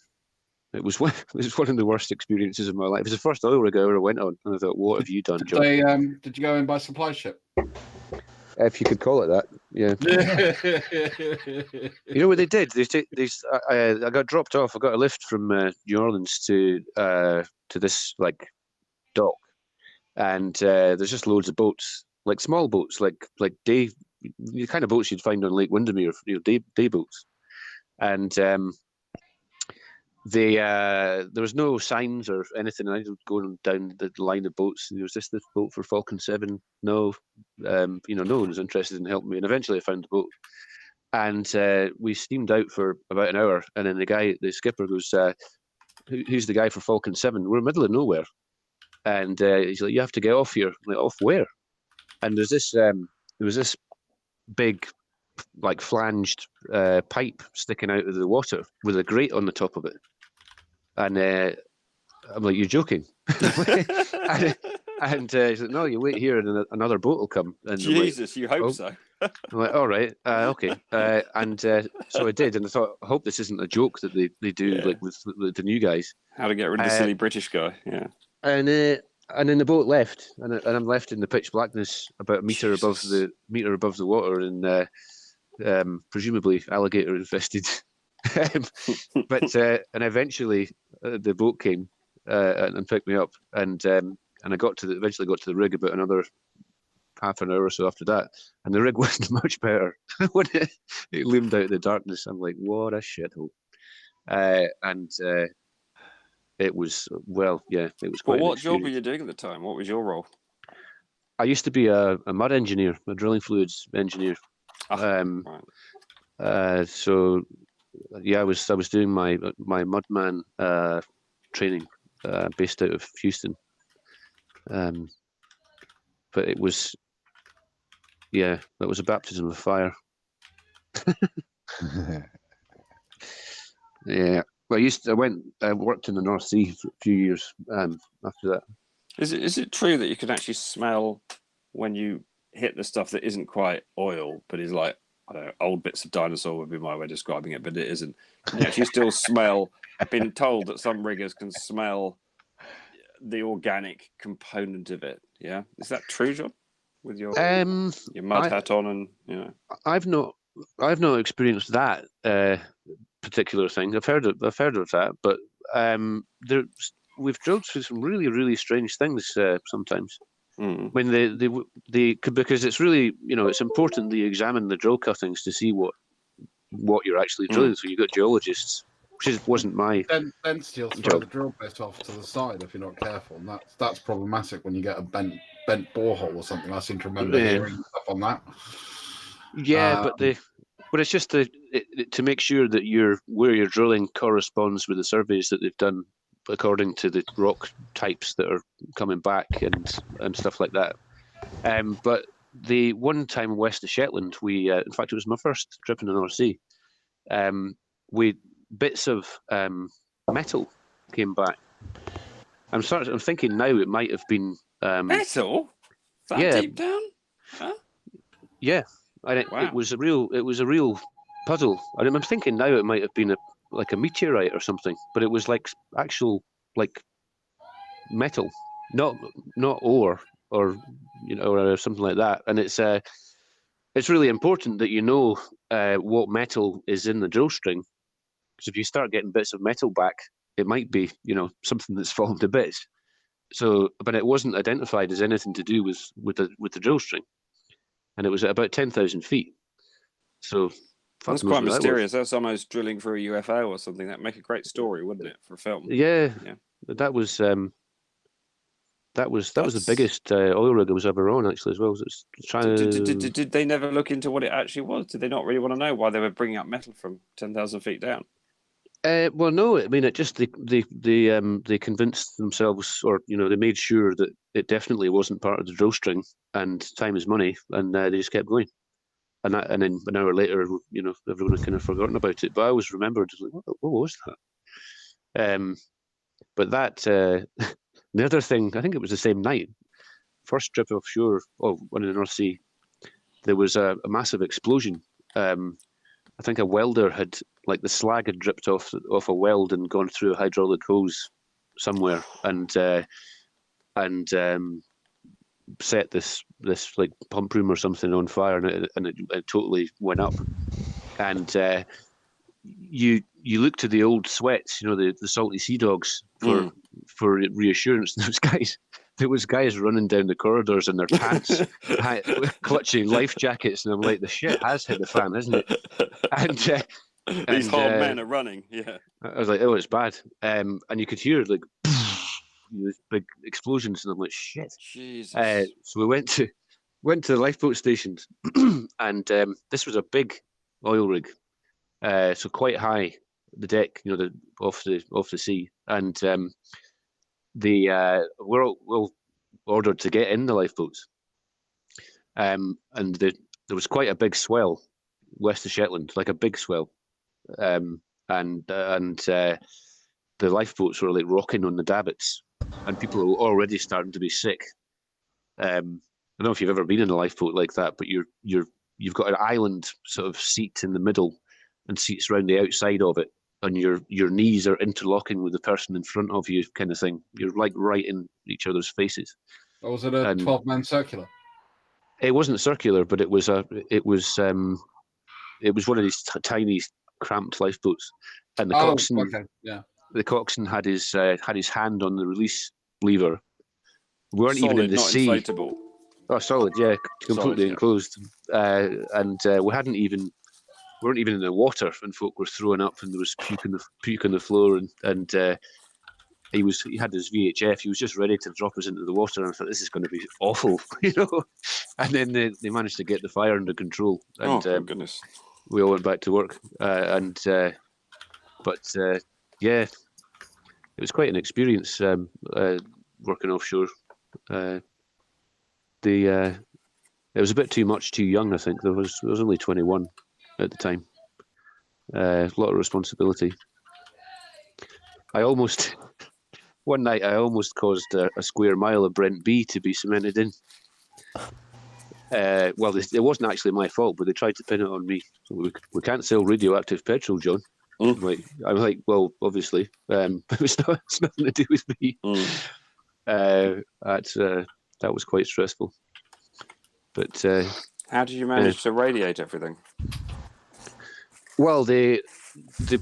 It was one of the worst experiences of my life. It was the first oil rig I ever went on, and I thought, "What have you done, John?" Did you go in by supply ship? If you could call it that, yeah. You know what they did? I got dropped off. I got a lift from New Orleans to this like dock, and there's just loads of boats, like small boats, like day, the kind of boats you'd find on Lake Windermere, day boats, and there was no signs or anything. I was going down the line of boats, and there was this boat for Falcon 7. No, no one was interested in helping me. And eventually I found the boat, and we steamed out for about an hour. And then the skipper goes, "Who's the guy for Falcon 7? We're in the middle of nowhere." And he's like, "You have to get off here." I'm like, "Off where?" And there was this big, like flanged pipe sticking out of the water with a grate on the top of it. And I'm like, "You're joking?" and he's like, "No, you wait here and another boat will come." And Jesus, like, you hope so. I'm like, "All right, okay." So I did, and I thought, I hope this isn't a joke that they do like with the new guys. How to get rid of the silly British guy, yeah. And then the boat left, and I'm left in the pitch blackness about a meter above the water, and presumably alligator infested. But eventually the boat came and picked me up, and I eventually got to the rig about another half an hour or so after that, and the rig wasn't much better. When it loomed out of the darkness, I'm like, what a shithole. And it was, well, yeah, it was quite. But what job were you doing at the time? What was your role? I used to be a mud engineer, a drilling fluids engineer. So yeah, I was doing my mudman training based out of Houston. But it was, yeah, that was a baptism of fire. Yeah. Well, I worked in the North Sea for a few years after that. Is it true that you can actually smell when you hit the stuff that isn't quite oil, but is like, I don't know, old bits of dinosaur would be my way of describing it, but it isn't. Can you actually still smell? I've been told that some riggers can smell the organic component of it. Yeah, is that true, John? With your mud hat on, and you know, I've not experienced that particular thing. I've heard of that, but we've drilled through some really strange things sometimes. When they because it's really, you know, it's important that you examine the drill cuttings to see what you're actually drilling. So you've got geologists, which wasn't my density will throw the drill bit off to the side if you're not careful, and that's problematic when you get a bent borehole or something. I seem to remember hearing stuff on that. Yeah, but it's just to make sure that where you're drilling corresponds with the surveys that they've done according to the rock types that are coming back and stuff like that. But the one time west of Shetland, we in fact it was my first trip in the North Sea. Bits of metal came back. I'm thinking now it might have been metal. That deep down? Huh? Yeah, it was a real puzzle. I'm thinking now it might have been like a meteorite or something, but it was like actual like metal, not ore or or something like that. And it's really important that you know what metal is in the drill string, because if you start getting bits of metal back, it might be something that's fallen to bits. So, but it wasn't identified as anything to do with the drill string, and it was at about 10,000 feet. So that's quite mysterious. That's almost drilling for a UFO or something. That'd make a great story, wouldn't it, for a film? Yeah. That was the biggest oil rig I was ever on, actually, as well. Did they never look into what it actually was? Did they not really want to know why they were bringing up metal from 10,000 feet down? Well, no. I mean, it just they convinced themselves, or they made sure that it definitely wasn't part of the drill string, and time is money, and they just kept going. And then an hour later, everyone had kind of forgotten about it. But I always remembered, like, what was that? But that the other thing, I think it was the same night, first trip offshore, one in the North Sea, there was a massive explosion. I think a welder had, like, the slag had dripped off a weld and gone through a hydraulic hose somewhere, and set this like pump room or something on fire, and it totally went up. And you look to the old sweats, the salty sea dogs for reassurance. There was guys running down the corridors in their pants, clutching life jackets, and I'm like, the shit has hit the fan, hasn't it? And these hard men are running. Yeah, I was like, oh, it's bad. And you could hear like these big explosions, and I'm like, shit. Jesus. So we went to the lifeboat stations, and this was a big oil rig, so quite high, the deck, off the sea, and we're all ordered to get in the lifeboats, and there was quite a big swell west of Shetland, like a big swell, and the lifeboats were like rocking on the davits, and people were already starting to be sick. I don't know if you've ever been in a lifeboat like that, but you've got an island sort of seat in the middle and seats around the outside of it, and your knees are interlocking with the person in front of you, kind of thing. You're like right in each other's faces. Or was it a 12-man circular? It wasn't circular, but it was one of these tiny, cramped lifeboats, and the coxswain. Okay. Yeah. The coxswain had his hand on the release lever. We weren't solid, even in the not sea. Inflatable. Oh, solid, yeah, completely Solid, enclosed. And we weren't even in the water, and folk were throwing up, and there was puke on the floor, and he had his VHF. He was just ready to drop us into the water, and I thought this is going to be awful, you know. And then they managed to get the fire under control, and thank goodness. we all went back to work. But yeah, it was quite an experience working offshore. It was a bit too much too young. I think I was only 21 at the time. A lot of responsibility. One night I almost caused a square mile of Brent B to be cemented in. Well, it wasn't actually my fault, but they tried to pin it on me. So we can't sell radioactive petrol, John. I'm like, well, obviously, it's nothing to do with me. That was quite stressful. But how did you manage to radiate everything? Well, the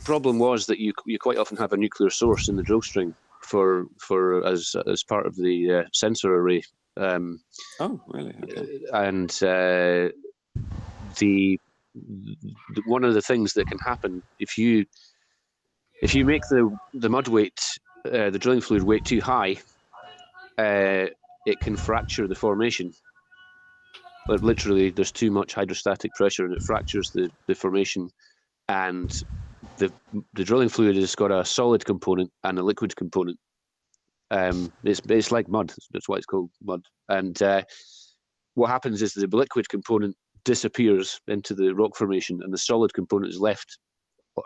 problem was that you quite often have a nuclear source in the drill string for as part of the sensor array. Oh, really? Okay. And one of the things that can happen if you make the mud weight, the drilling fluid weight too high, it can fracture the formation. But literally, there's too much hydrostatic pressure, and it fractures the formation. And the drilling fluid has got a solid component and a liquid component. It's like mud. That's why it's called mud. And what happens is the liquid component disappears into the rock formation, and the solid component is left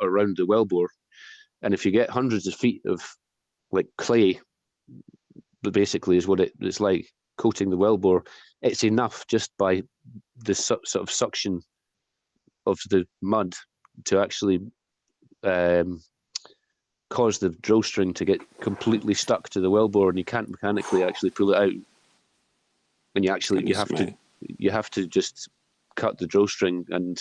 around the wellbore. And if you get hundreds of feet of like clay, basically is what it's like coating the wellbore, it's enough just by the sort of suction of the mud to actually cause the drill string to get completely stuck to the wellbore, and you can't mechanically actually pull it out. And you have to just cut the drill string and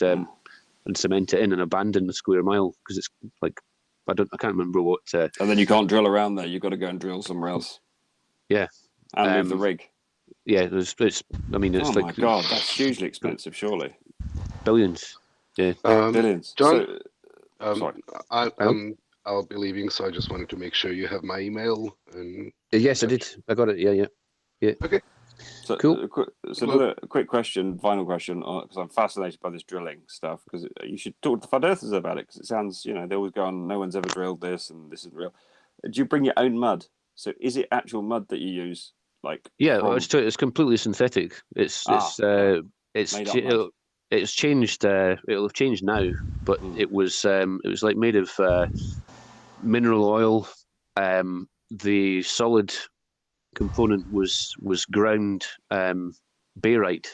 cement it in and abandon the square mile, because it's like I can't remember what. And then you can't drill around there. You've got to go and drill somewhere else. Yeah, and move the rig. Yeah, it's oh like, my god, that's hugely expensive, surely. Billions. Yeah, billions. John, sorry. I'll be leaving, so I just wanted to make sure you have my email. And yes, I did. I got it. Yeah. Okay. So, cool. So another quick final question, because I'm fascinated by this drilling stuff. Because you should talk to flat earthers about it, because it sounds, they always go on, no one's ever drilled this, and this isn't real. Do you bring your own mud? So is it actual mud that you use? It's completely synthetic. It's changed. It'll have changed now, but it was like made of mineral oil. The solid component was ground barite,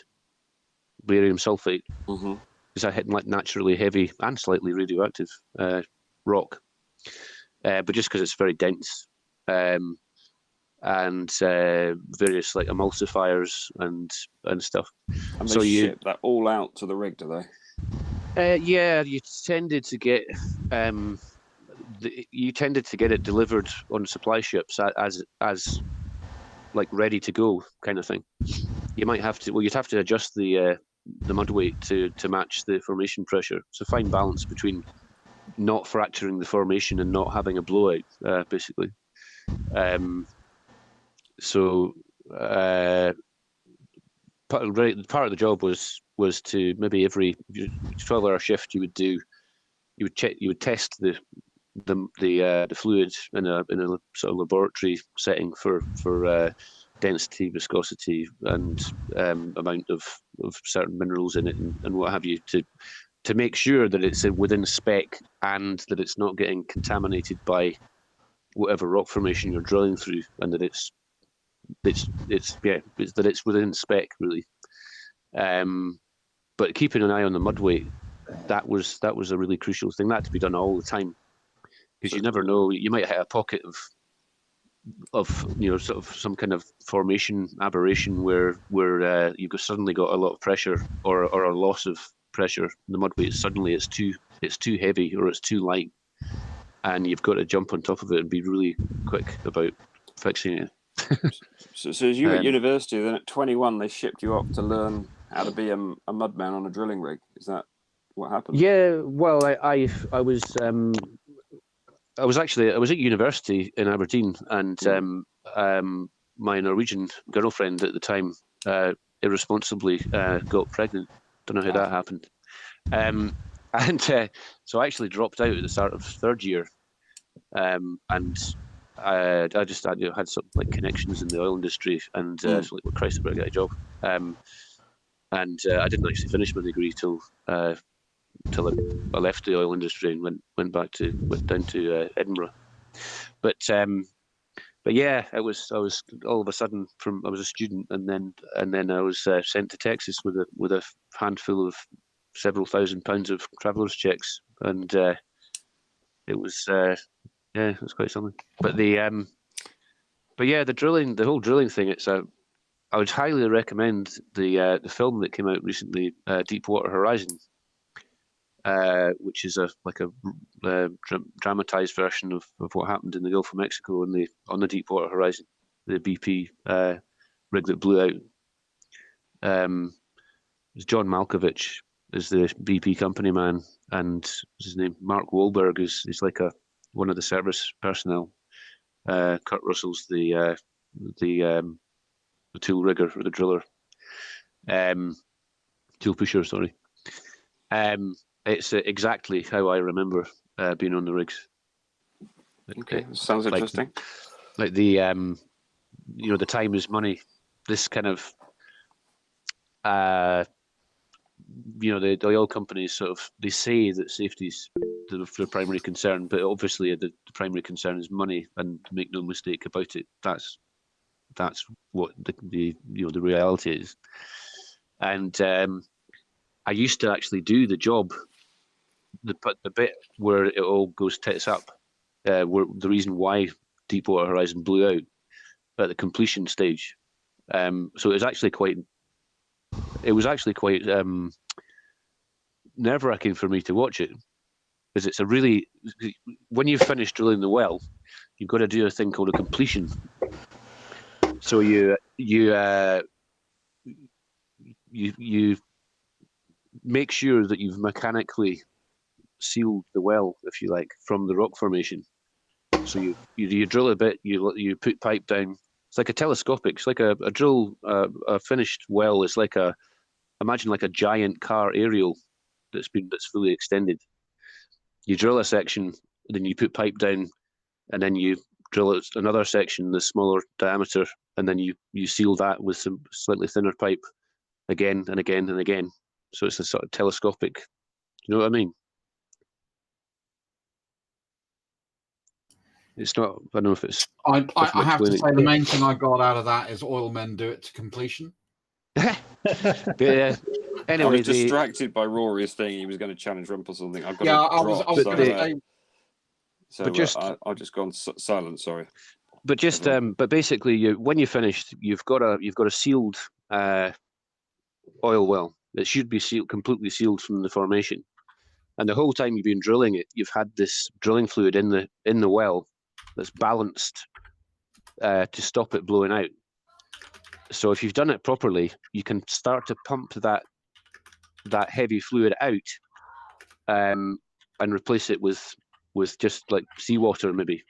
barium sulfate, because I had like naturally heavy and slightly radioactive rock, but just because it's very dense. And various like emulsifiers and stuff. And they ship that all out to the rig, do they? Yeah, you tended to get it delivered on supply ships as like ready to go kind of thing. You might have to. Well, you'd have to adjust the mud weight to match the formation pressure. It's a fine balance between not fracturing the formation and not having a blowout, basically. So part of the job was to maybe every 12-hour shift you would test the fluid in a sort of laboratory setting for density, viscosity, and amount of certain minerals in it and what have you, to make sure that it's within spec and that it's not getting contaminated by whatever rock formation you're drilling through, and that it's within spec, really. But keeping an eye on the mud weight, that was a really crucial thing. That had to be done all the time, because you never know. You might hit a pocket of sort of some kind of formation aberration where you've suddenly got a lot of pressure or a loss of pressure. The mud weight suddenly it's too heavy or it's too light, and you've got to jump on top of it and be really quick about fixing it. So as you were at university, then at 21 they shipped you off to learn how to be a mudman on a drilling rig. Is that what happened? Yeah, well, I was I was at university in Aberdeen, and my Norwegian girlfriend at the time irresponsibly got pregnant. Don't know how that happened. So I actually dropped out at the start of third year, and I just had some like connections in the oil industry, and so like, well, Christ, I better get a job. And I didn't actually finish my degree till I left the oil industry and went down to Edinburgh. But yeah, I was all of a sudden I was a student, and then I was sent to Texas with a handful of several £1,000s of traveller's checks, and it was quite something. But the whole drilling thing, I would highly recommend the film that came out recently, Deepwater Horizon, which is a dramatized version of what happened in the Gulf of Mexico on the Deepwater Horizon, the BP rig that blew out. It's John Malkovich is the BP company man, and what's his name, Mark Wahlberg is like one of the service personnel. Kurt Russell's the tool rigger or the driller, tool pusher. Sorry. It's exactly how I remember being on the rigs. Okay, sounds interesting. Like the the time is money. This kind of the oil companies sort of, they say that safety's the primary concern, but obviously the primary concern is money, and make no mistake about it, that's what the reality is. And I used to actually do the job, the bit where it all goes tits up, where the reason why Deepwater Horizon blew out at the completion stage. So it was actually quite nerve-wracking for me to watch it, because it's when you've finished drilling the well, you've got to do a thing called a completion. So you make sure that you've mechanically sealed the well, if you like, from the rock formation. So you drill a bit, you put pipe down. It's like a telescopic. It's like a drill. A finished well is imagine like a giant car aerial that's fully extended. You drill a section, then you put pipe down, and then you drill another section, the smaller diameter, and then you seal that with some slightly thinner pipe again and again and again. So it's a sort of telescopic. You know what I mean? It's not. I don't know if it's. I have to say the main thing I got out of that is oil men do it to completion. But yeah. Anyway, I was distracted by Rory's thing. He was going to challenge Rump or something. I've got I was going to say. So I'll just go on silent. Sorry. But but basically, when you're finished, you've got a sealed oil well. It should be completely sealed from the formation. And the whole time you've been drilling it, you've had this drilling fluid in the well that's balanced to stop it blowing out. So if you've done it properly, you can start to pump that heavy fluid out, and replace it with just like seawater maybe.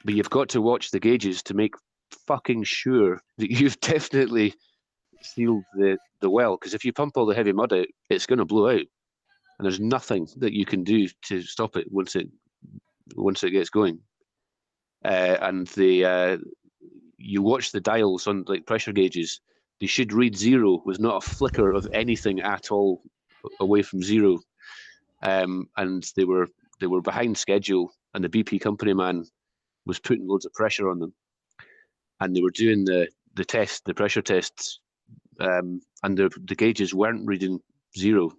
But you've got to watch the gauges to make fucking sure that you've definitely sealed the well, because if you pump all the heavy mud out, it's going to blow out, and there's nothing that you can do to stop it once it gets going. And you watch the dials on like pressure gauges; they should read 0 with not a flicker of anything at all away from 0. And they were behind schedule, and the BP company man was putting loads of pressure on them, and they were doing the pressure tests, and the gauges weren't reading 0.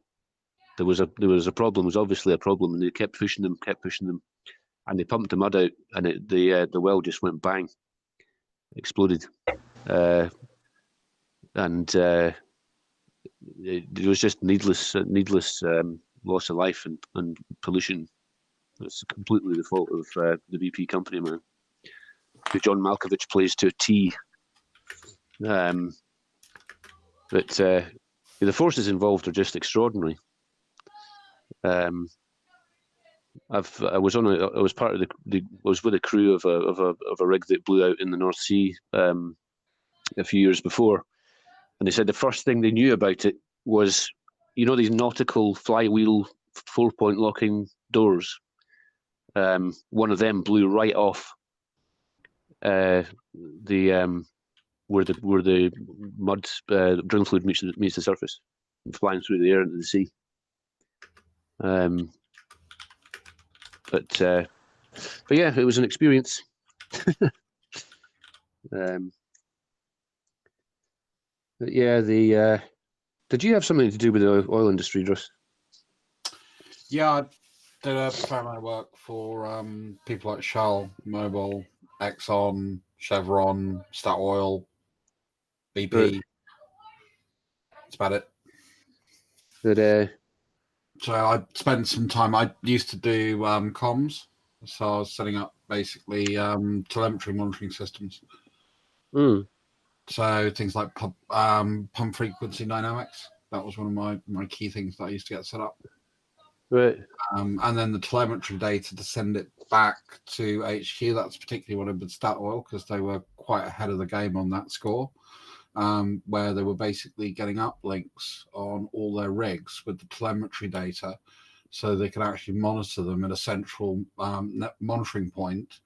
There was a problem. There was obviously a problem, and they kept pushing them, and they pumped the mud out, and the well just went bang, exploded, and it was just needless loss of life and pollution. It's completely the fault of the BP company man, who John Malkovich plays to a T. But the forces involved are just extraordinary. I was part of I was with a crew of a rig that blew out in the North Sea a few years before, and they said the first thing they knew about it was, these nautical flywheel 4-point locking doors. One of them blew right off where the mud drilling fluid meets the surface, flying through the air into the sea. But yeah, it was an experience. But yeah, did you have something to do with the oil industry, Druss? Yeah, I did a fair amount of work for people like Shell, Mobil, Exxon, Chevron, Statoil, BP. Right. That's about it. But so I spent some time. I used to do comms, so I was setting up basically telemetry monitoring systems. So things like pump frequency dynamics. That was one of my key things that I used to get set up. Right. And then the telemetry data to send it back to HQ. That's particularly what I did with Statoil, because they were quite ahead of the game on that score, where they were basically getting uplinks on all their rigs with the telemetry data, so they could actually monitor them at a central net monitoring point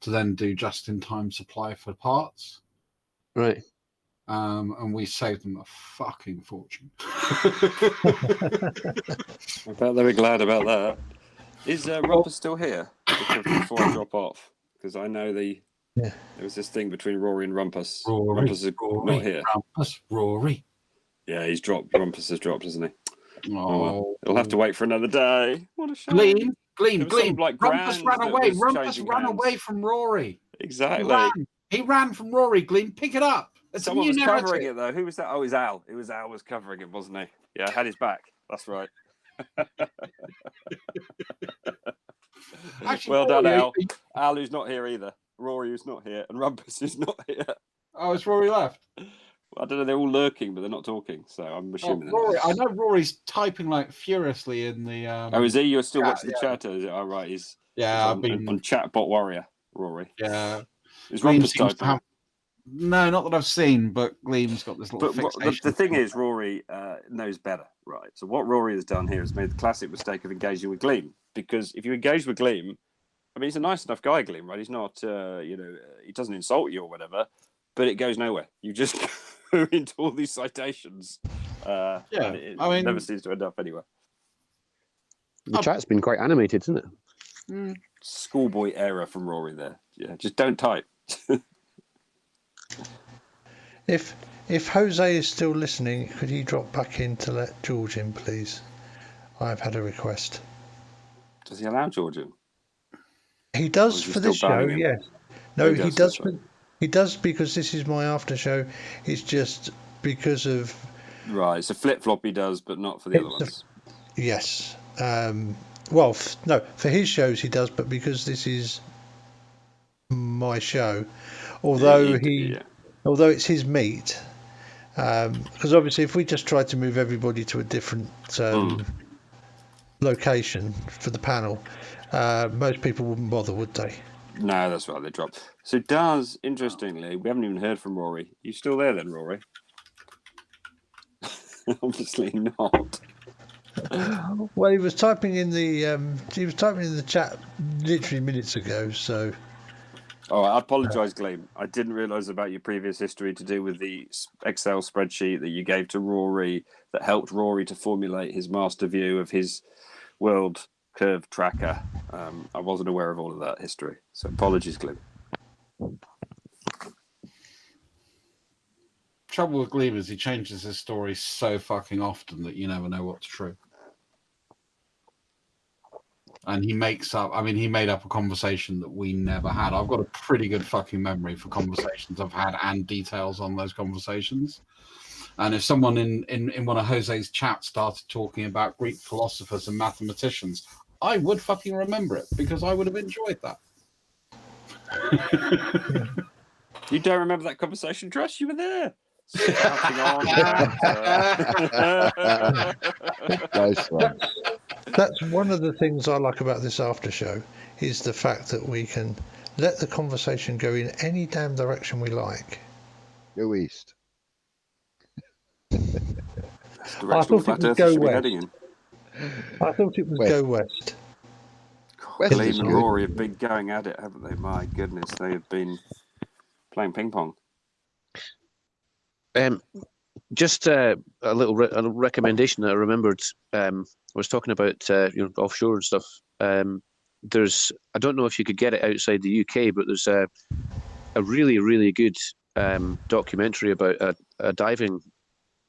to then do just-in-time supply for parts. Right. And we saved them a fucking fortune. I bet they were glad about that. Is Rumpus still here before I drop off? Because I know there was this thing between Rory and Rumpus. Rumpus is not here. Rory. Yeah, he's dropped. Rumpus has dropped, hasn't he? Oh, well. He'll have to wait for another day. What a shame. Gleam. Like Rumpus ran away. Rumpus ran away from Rory. Exactly. He ran from Rory. Gleam, pick it up. It's Someone was narrative. covering it though. Who was that? Oh, it was Al. It was Al was covering it, wasn't he? Yeah, I had his back. That's right. Actually, well done, Rory, Al. Al, who's not here either. Rory, who's not here, and Rumpus is not here. Oh, it's Rory left. Well, I don't know. They're all lurking, but they're not talking. So I'm assuming. Rory, I know Rory's typing like furiously in the. Oh, is he? You're still watching the chat? Is it? Oh, right. He's I've been on Chatbot Warrior. Rory. Yeah. Is Rumpus typing? No, not that I've seen, but Gleam's got this little fixation. The thing is, Rory knows better, right? So what Rory has done here is made the classic mistake of engaging with Gleam, because if you engage with Gleam, I mean, he's a nice enough guy, Gleam, right? He's not, he doesn't insult you or whatever, but it goes nowhere. You just go into all these citations. And it never seems to end up anywhere. The chat's been quite animated, isn't it? Schoolboy error from Rory there. Yeah, just don't type. If Jose is still listening, could he drop back in to let George in, please? I've had a request. Does he allow George in? He does for this show, yes. No, he does. He does because this is my after show. It's just because of. Right, so flip flop he does, but not for the other ones. Yes. Well, no, for his shows he does, but because this is my show, although although it's his meet, because obviously if we just tried to move everybody to a different location for the panel, most people wouldn't bother, would they? No, that's right, they dropped. So interestingly, we haven't even heard from Rory. You still there then, Rory? Obviously not. Well, he was typing in the chat literally minutes ago, so. Oh, I apologise, Gleam. I didn't realise about your previous history to do with the Excel spreadsheet that you gave to Rory that helped Rory to formulate his master view of his world curve tracker. I wasn't aware of all of that history, so apologies, Gleam. Trouble with Gleam is he changes his story so fucking often that you never know what's true. And he makes up, he made up a conversation that we never had. I've got a pretty good fucking memory for conversations I've had and details on those conversations. And if someone in one of Jose's chats started talking about Greek philosophers and mathematicians, I would fucking remember it because I would have enjoyed that. You don't remember that conversation, Dress? You were there. Nice one. That's one of the things I like about this after show is the fact that we can let the conversation go in any damn direction we like. Go east. That's the I direction all thought it flat was earthers go should be west. heading in. I thought it was West. go west. West Liam is and good. Rory have been going at it, haven't they? My goodness, they have been playing ping pong. Just a little recommendation that I remembered. I was talking about offshore and stuff. There's, I don't know if you could get it outside the UK, but there's a really, really good documentary about a diving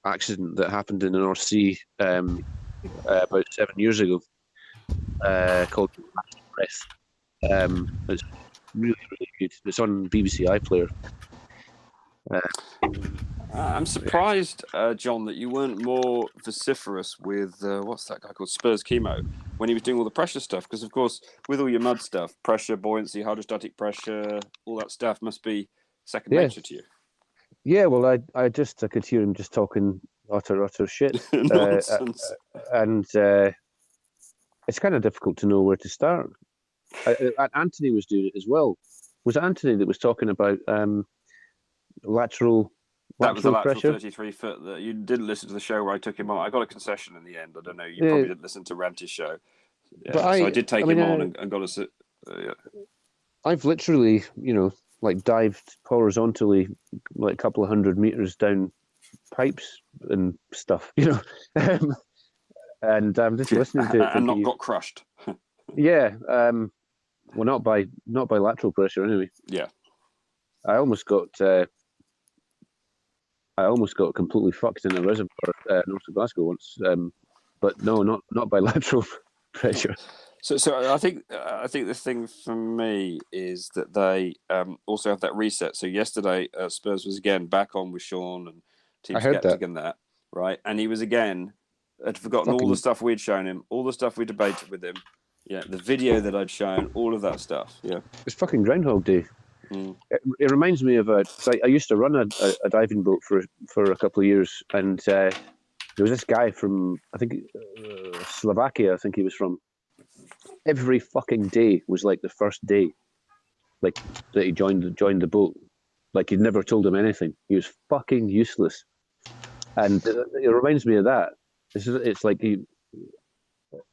accident that happened in the North Sea about 7 years ago, called Breath. It's really, really good. It's on BBC iPlayer. I'm surprised, John, that you weren't more vociferous with what's that guy called Spurs Chemo when he was doing all the pressure stuff. Because of course, with all your mud stuff, pressure, buoyancy, hydrostatic pressure, all that stuff must be second nature to you. Yeah, well, I could hear him just talking utter shit, Nonsense. and it's kind of difficult to know where to start. Anthony was doing it as well. Was it Anthony that was talking about lateral? That was the lateral pressure? 33 foot. That you didn't listen to the show where I took him on. I got a concession in the end. I don't know. You probably didn't listen to Ranty's show. Yeah, But so I did take him on and got a. Yeah. I've literally, like dived horizontally, like a couple of 100 meters down pipes and stuff, and I'm just listening to it and not got crushed. Yeah, well, not by lateral pressure anyway. Yeah, I almost got completely fucked in a reservoir north of Glasgow once, but no, not by lateral pressure. So I think the thing for me is that they also have that reset. So yesterday, Spurs was again back on with Sean and Team Skeptic and that, right? And he was again had forgotten all the stuff we'd shown him, all the stuff we debated with him. Yeah, the video that I'd shown, all of that stuff. Yeah, it's fucking Groundhog Day. Mm. It reminds me of I used to run a diving boat for a couple of years, and there was this guy from, I think, Slovakia. I think he was from. Every fucking day was like the first day, like that he joined the boat. Like he'd never told him anything. He was fucking useless, and it reminds me of that. It's like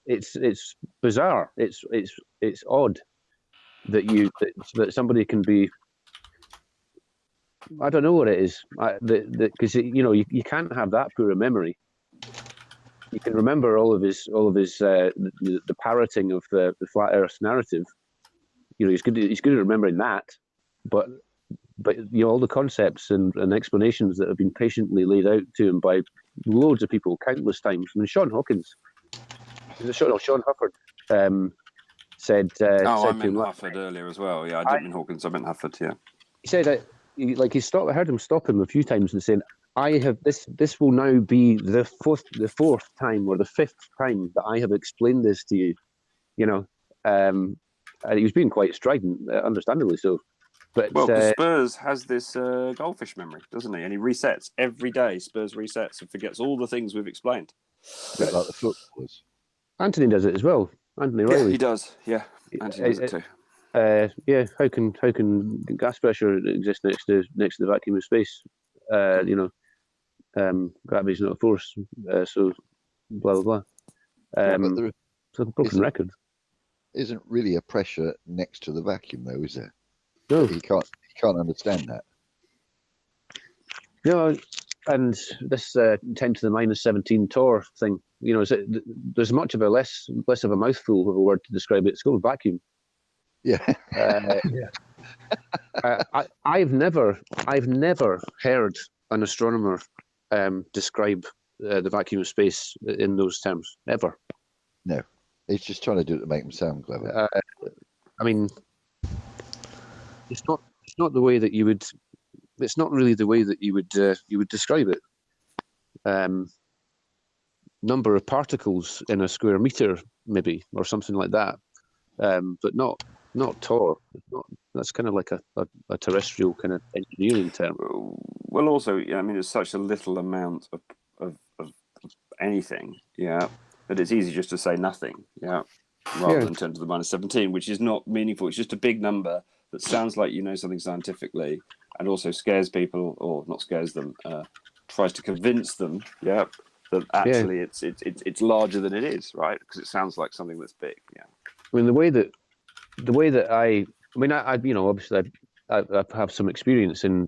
it's bizarre. It's odd that somebody can be. I don't know what it is. Because you can't have that poor a memory. You can remember all of his the parroting of the flat Earth narrative. He's good at remembering that, but all the concepts and explanations that have been patiently laid out to him by loads of people countless times. I mean, Sean Hufford said. I meant Hufford earlier as well. Yeah, I didn't mean Hawkins. I meant Hufford. Yeah. He said that I heard him stop him a few times and saying, "I have this will now be the fourth time or the fifth time that I have explained this to you." And he was being quite strident, understandably so. But Spurs has this goldfish memory, doesn't he? And he resets every day. Spurs resets and forgets all the things we've explained. A bit like the footballers. Anthony does it as well. Anthony Riley. Yeah, he does. Yeah, Anthony does it too. How can gas pressure exist next to the vacuum of space? Gravity's not a force, so blah blah blah. But it's a broken record. Isn't really a pressure next to the vacuum, though, is there? No, he can't understand that. And this 10 to the minus 17 torr thing, there's much of a less of a mouthful of a word to describe it. It's called vacuum. Yeah. I've never heard an astronomer describe the vacuum of space in those terms ever. No, he's just trying to do it to make him sound clever. I mean, it's not the way that you would. It's not really the way that you would describe it. Number of particles in a square meter, maybe, or something like that. But not torr. That's kind of like a terrestrial kind of engineering term. Well, also, I mean, it's such a little amount of anything. Yeah, that it's easy just to say nothing, rather than turn to the -17, which is not meaningful. It's just a big number that sounds like you know something scientifically, and also scares people, or not scares them, tries to convince them, that actually it's larger than it is, right? Because it sounds like something that's big. Yeah. I mean, the way that I obviously I have some experience in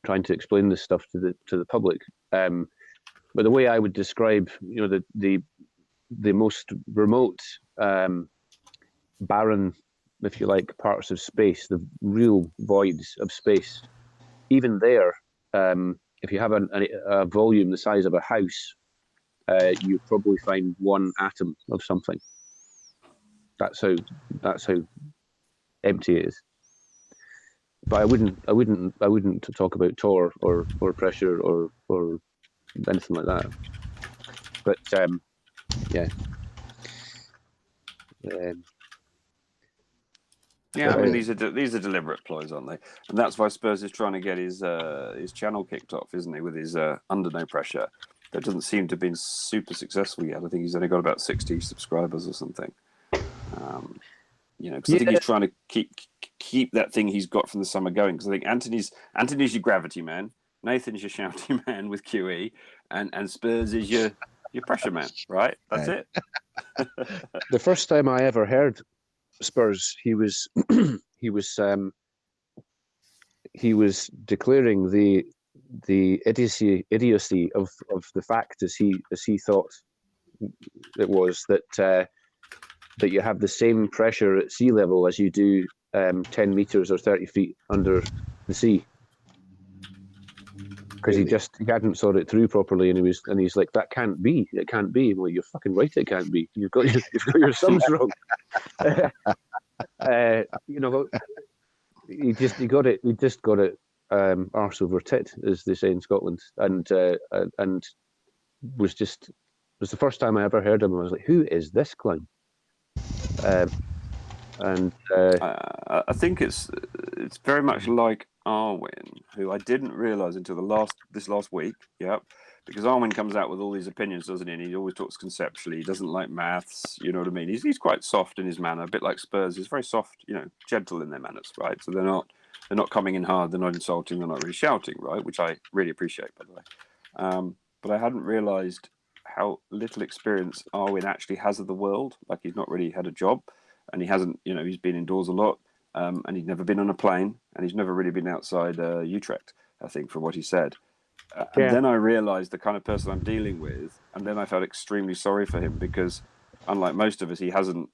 trying to explain this stuff to the public. But the way I would describe, the most remote, barren, if you like, parts of space, the real voids of space, even there, if you have a volume the size of a house, you probably find one atom of something. That's how empty it is. But I wouldn't talk about torr or pressure or anything like that. But yeah. Yeah, I mean these are deliberate ploys, aren't they? And that's why Spurs is trying to get his channel kicked off, isn't he? With his Under No Pressure. That doesn't seem to have been super successful yet. I think he's only got about 60 subscribers or something. Because I think he's trying to keep that thing he's got from the summer going. Because I think Anthony's your gravity man, Nathan's your shouty man with QE, and Spurs is your pressure man, right? That's it. The first time I ever heard Spurs, he was declaring the idiocy of the fact as he thought it was that you have the same pressure at sea level as you do 10 meters or 30 feet under the sea, because he hadn't thought it through properly, and he's like, it can't be. Well, you're fucking right, it can't be. You've got your sums wrong. He just got it arse over tit, as they say in Scotland, and was the first time I ever heard him. I was like, who is this clown? I think it's very much like Arwen, who I didn't realise until this last week. Because Arwen comes out with all these opinions, doesn't he? And he always talks conceptually. He doesn't like maths. You know what I mean? He's quite soft in his manner, a bit like Spurs. He's very soft, gentle in their manners, right? So they're not coming in hard. They're not insulting. They're not really shouting, right? Which I really appreciate, by the way. But I hadn't realised how little experience Arwen actually has of the world. Like, he's not really had a job, and he hasn't. He's been indoors a lot, and he's never been on a plane, and he's never really been outside Utrecht, I think, from what he said. And then I realised the kind of person I'm dealing with, and then I felt extremely sorry for him, because unlike most of us, he hasn't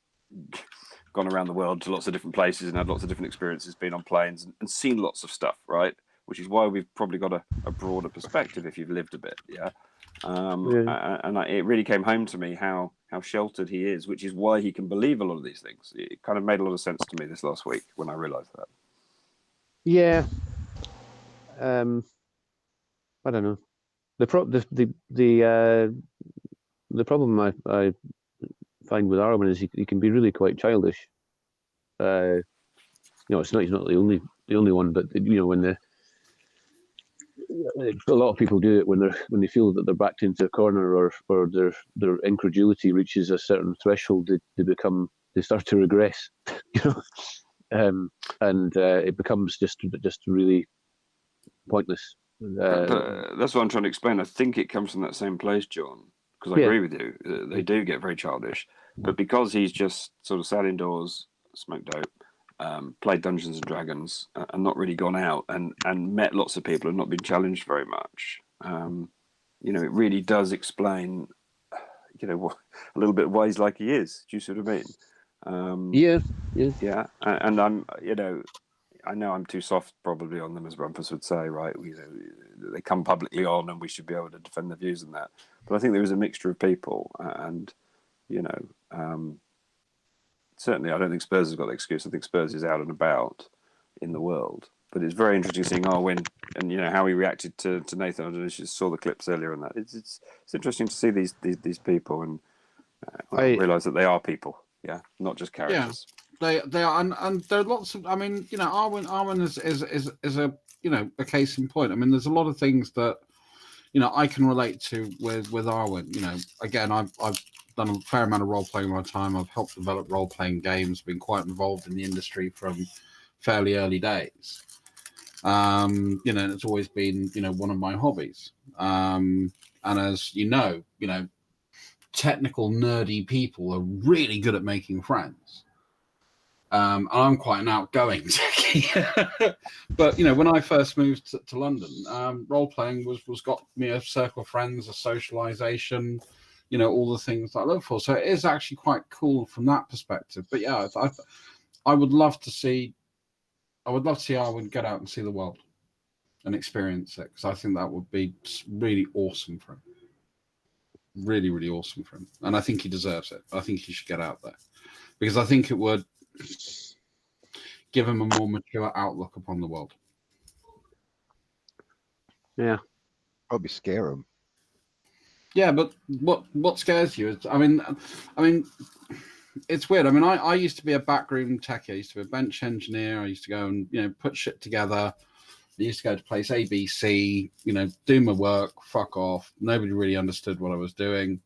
gone around the world to lots of different places and had lots of different experiences, been on planes and seen lots of stuff, right? Which is why we've probably got a broader perspective if you've lived a bit, it really came home to me how sheltered he is, which is why he can believe a lot of these things. It kind of made a lot of sense to me this last week when I realised that. Yeah. I don't know. The problem I find with Arwen is he can be really quite childish. He's not the only one, but when a lot of people do it when they feel that they're backed into a corner, or their incredulity reaches a certain threshold, they start to regress, and it becomes just really pointless. But that's what I'm trying to explain. I think it comes from that same place, John, because I agree with you. They do get very childish, but because he's just sort of sat indoors, smoked dope, played Dungeons and Dragons, and not really gone out and met lots of people and not been challenged very much. It really does explain, a little bit why he's like he is. Do you see what I mean? Yeah. And I'm, I know I'm too soft probably on them, as Rumpus would say, right? They come publicly on, and we should be able to defend their views in that. But I think there is a mixture of people, and certainly I don't think Spurs has got the excuse. I think Spurs is out and about in the world. But it's very interesting seeing Arwen and how he reacted to Nathan. I don't know if you saw the clips earlier on that. It's interesting to see these people, and I realise that they are people, not just characters. Yeah. They are, and there are lots of. I mean, Arwen is a a case in point. I mean, there's a lot of things that I can relate to with Arwen. Again, I've done a fair amount of role playing in my time. I've helped develop role playing games. Been quite involved in the industry from fairly early days. And it's always been one of my hobbies. And as you know, technical nerdy people are really good at making friends. And I'm quite an outgoing techie. But when I first moved to London, role playing was got me a circle of friends, a socialization, all the things that I look for. So it is actually quite cool from that perspective. But yeah, I would love to see. I would love to see how I would get out and see the world and experience it, because I think that would be really awesome for him. Really, really awesome for him. And I think he deserves it. I think he should get out there, because I think it would give him a more mature outlook upon the world. Yeah. Probably scare him. Yeah, but what scares you is, I mean, it's weird. I mean, I used to be a backroom techie. I used to be a bench engineer. I used to go and put shit together. I used to go to place A, B, C, do my work, fuck off. Nobody really understood what I was doing,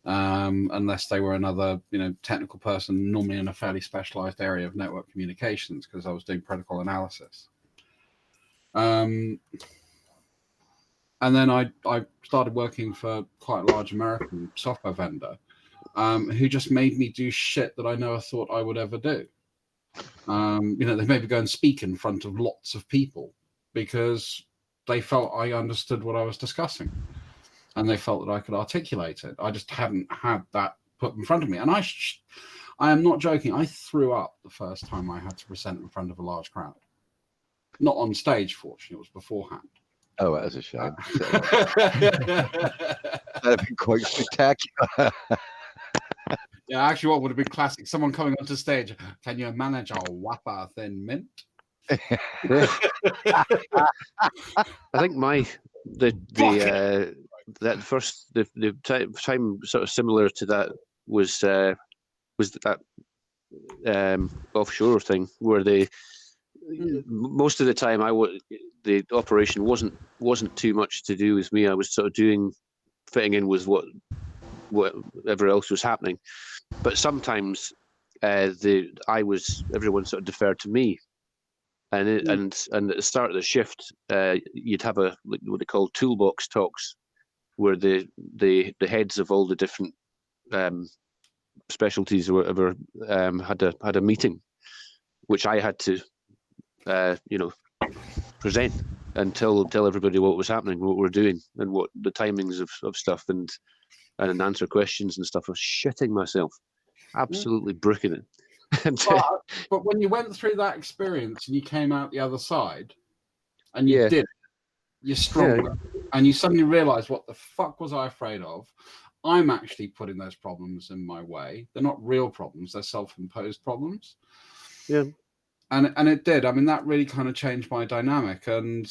unless they were another technical person, normally in a fairly specialized area of network communications, because I was doing protocol analysis. And then I started working for quite a large American software vendor, who just made me do shit that I never thought I would ever do. They made me go and speak in front of lots of people because they felt I understood what I was discussing, and they felt that I could articulate it. I just hadn't had that put in front of me. And I am not joking. I threw up the first time I had to present in front of a large crowd. Not on stage, fortunately. It was beforehand. Oh, that was a shame. That'd be quite spectacular. Yeah, actually, what would have been classic? Someone coming onto stage. Can you manage a whopper thin mint? I think that first the time sort of similar to that was that offshore thing where most of the time the operation wasn't too much to do with me. I was sort of fitting in with whatever else was happening, but sometimes everyone sort of deferred to me, and at the start of the shift, you'd have what they call toolbox talks, where the heads of all the different specialties or whatever had a meeting, which I had to present and tell everybody what was happening, what we're doing, and what the timings of stuff, and answer questions and stuff. I was shitting myself, absolutely bricking it. But when you went through that experience and you came out the other side, and you did, you're stronger, and you suddenly realise, what the fuck was I afraid of? I'm actually putting those problems in my way. They're not real problems; they're self-imposed problems. Yeah. And it did. I mean, that really kind of changed my dynamic. And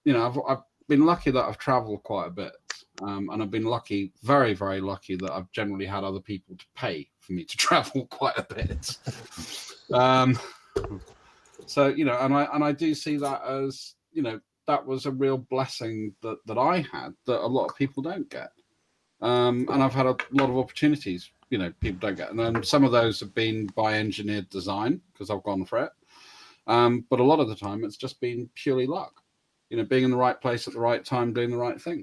I've been lucky that I've travelled quite a bit, and I've been lucky, very, very lucky, that I've generally had other people to pay for me to travel quite a bit. So and I do see that as that was a real blessing that I had that a lot of people don't get. And I've had a lot of opportunities people don't get, and then some of those have been by engineered design because I've gone for it. But a lot of the time it's just been purely luck, being in the right place at the right time, doing the right thing,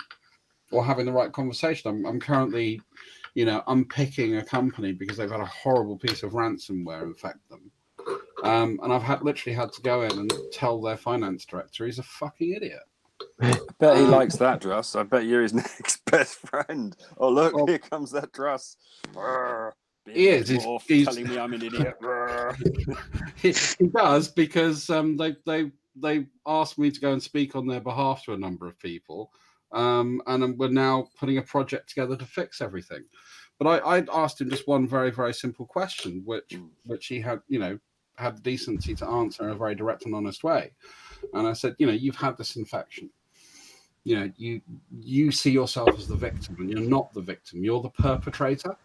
or having the right conversation. I'm currently, unpicking a company because they've had a horrible piece of ransomware infect them. And I've literally had to go in and tell their finance director he's a fucking idiot. I bet he likes that, Druss. I bet you're his next best friend. Oh, look, here comes that Druss. He is. He's telling me I'm an idiot. he does, because they asked me to go and speak on their behalf to a number of people, and we're now putting a project together to fix everything. But I asked him just one very, very simple question, which he had had the decency to answer in a very direct and honest way. And I said, you've had this infection. You see yourself as the victim, and you're not the victim. You're the perpetrator.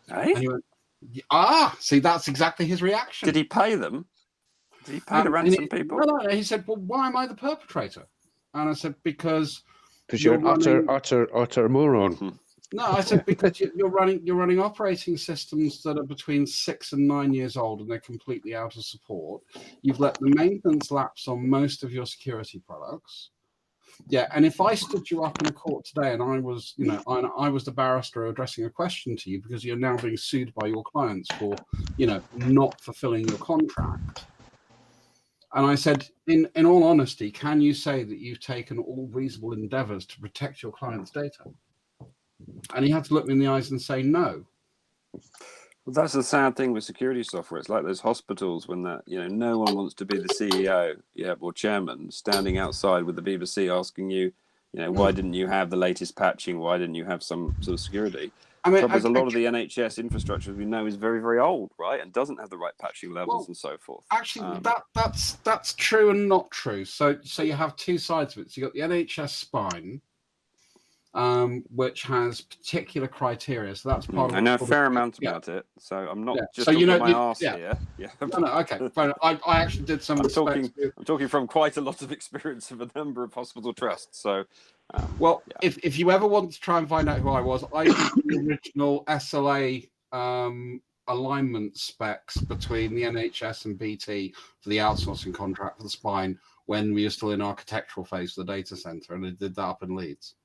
Hey? And he went, see, that's exactly his reaction. Did he pay them? Did he pay to ransom people? No. He said, well, why am I the perpetrator? And I said, because you're an utter moron. No, I said because you're running operating systems that are between 6 and 9 years old, and they're completely out of support. You've let the maintenance lapse on most of your security products. Yeah, and if I stood you up in a court today, and I was, I was the barrister addressing a question to you because you're now being sued by your clients for, not fulfilling your contract. And I said, in all honesty, can you say that you've taken all reasonable endeavours to protect your client's data? And he had to look me in the eyes and say no. Well, that's the sad thing with security software. It's like those hospitals when no one wants to be the CEO, or chairman, standing outside with the BBC asking you, why didn't you have the latest patching? Why didn't you have some sort of security? I mean, a lot of the NHS infrastructure, as we know, is very, very old, right, and doesn't have the right patching levels and so forth. Actually, that's true and not true. So you have two sides of it. So you got the NHS spine, which has particular criteria. So that's part of. I know a fair amount about it, so I'm not just talking my arse here. Yeah. No, okay. I actually did some. I'm talking from quite a lot of experience of a number of hospital trusts. So, if you ever want to try and find out who I was, I did the original SLA alignment specs between the NHS and BT for the outsourcing contract for the spine when we were still in architectural phase of the data center, and I did that up in Leeds.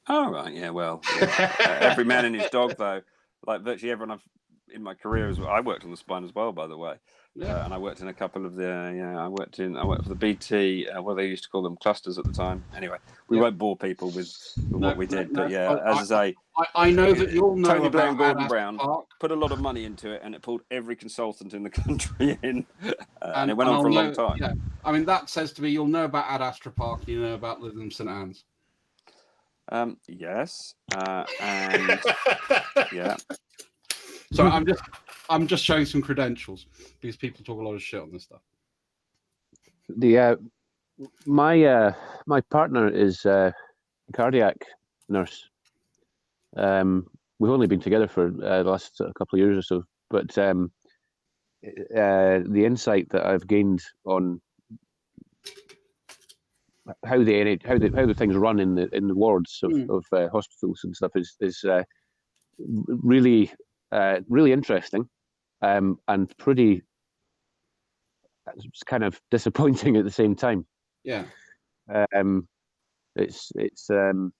Oh, right. Yeah, well, every man and his dog, though. Like virtually everyone in my career as well. I worked on the spine as well, by the way. Yeah. And I worked in a couple of I worked for the BT, they used to call them clusters at the time. Anyway, we won't bore people with what we did. But as I say, I know that you'll know Tony Blair and about Gordon Brown put a lot of money into it, and it pulled every consultant in the country in. And it went on for a long time. Yeah. I mean, that says to me, you'll know about Ad Astra Park, you know about Lytham St Anne's. Yes, and yeah. So I'm just showing some credentials because people talk a lot of shit on this stuff. My partner is a cardiac nurse. We've only been together for the last couple of years or so, but the insight that I've gained on how the things run in the wards of hospitals and stuff is really interesting, and pretty kind of disappointing at the same time. Yeah. It's a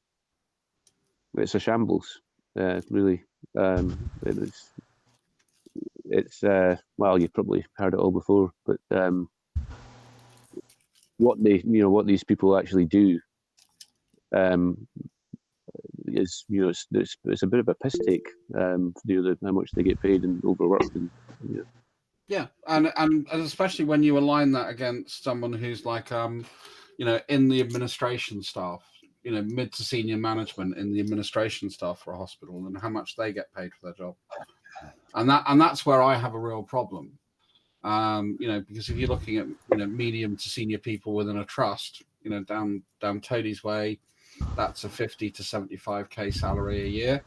shambles, really. It's well, you've probably heard it all before, but what these people actually do is it's a bit of a piss take, how much they get paid and overworked and Yeah, and especially when you align that against someone who's like in the administration staff, mid to senior management in the administration staff for a hospital, and how much they get paid for their job, and that's where I have a real problem. Because if you're looking at medium to senior people within a trust, down Tony's way, that's a 50 to 75k salary a year.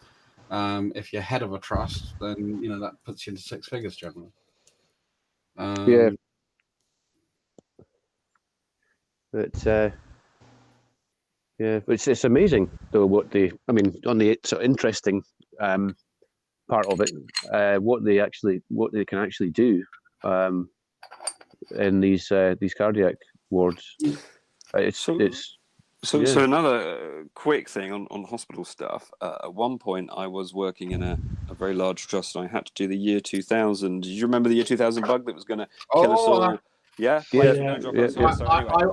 If you're head of a trust, then that puts you into six figures generally. But it's amazing though on the sort of interesting part of it, what they can actually do in these cardiac wards. So another quick thing on hospital stuff. At one point, I was working in a very large trust, and I had to do the year 2000. Did you remember the year 2000 bug that was going to kill us all? Yeah.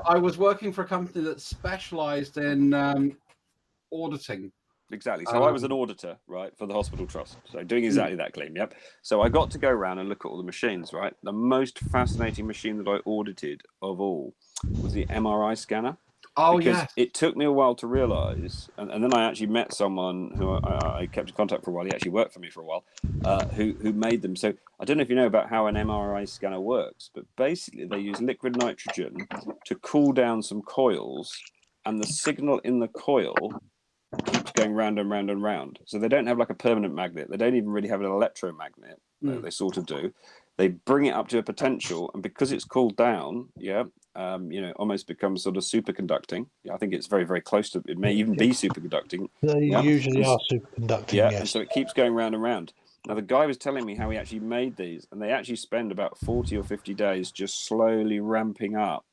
I was working for a company that specialised in auditing. Exactly. So I was an auditor, right, for the hospital trust. So doing exactly that claim. Yep. So I got to go around and look at all the machines, right? The most fascinating machine that I audited of all was the MRI scanner. Oh, because yes. It took me a while to realise, and then I actually met someone who I kept in contact for a while. He actually worked for me for a while, who made them. So I don't know if you know about how an MRI scanner works, but basically they use liquid nitrogen to cool down some coils, and the signal in the coil keeps going round and round and round. So they don't have like a permanent magnet. They don't even really have an electromagnet. They sort of do. they bring it up to a potential, and because it's cooled down, almost becomes sort of superconducting. Yeah, I think it's very, very close to. It may even be superconducting. They Yeah. usually are superconducting. Yeah, yes. and so it keeps going round and round. Now the guy was telling me how he actually made these, and they actually spend about 40 or 50 days just slowly ramping up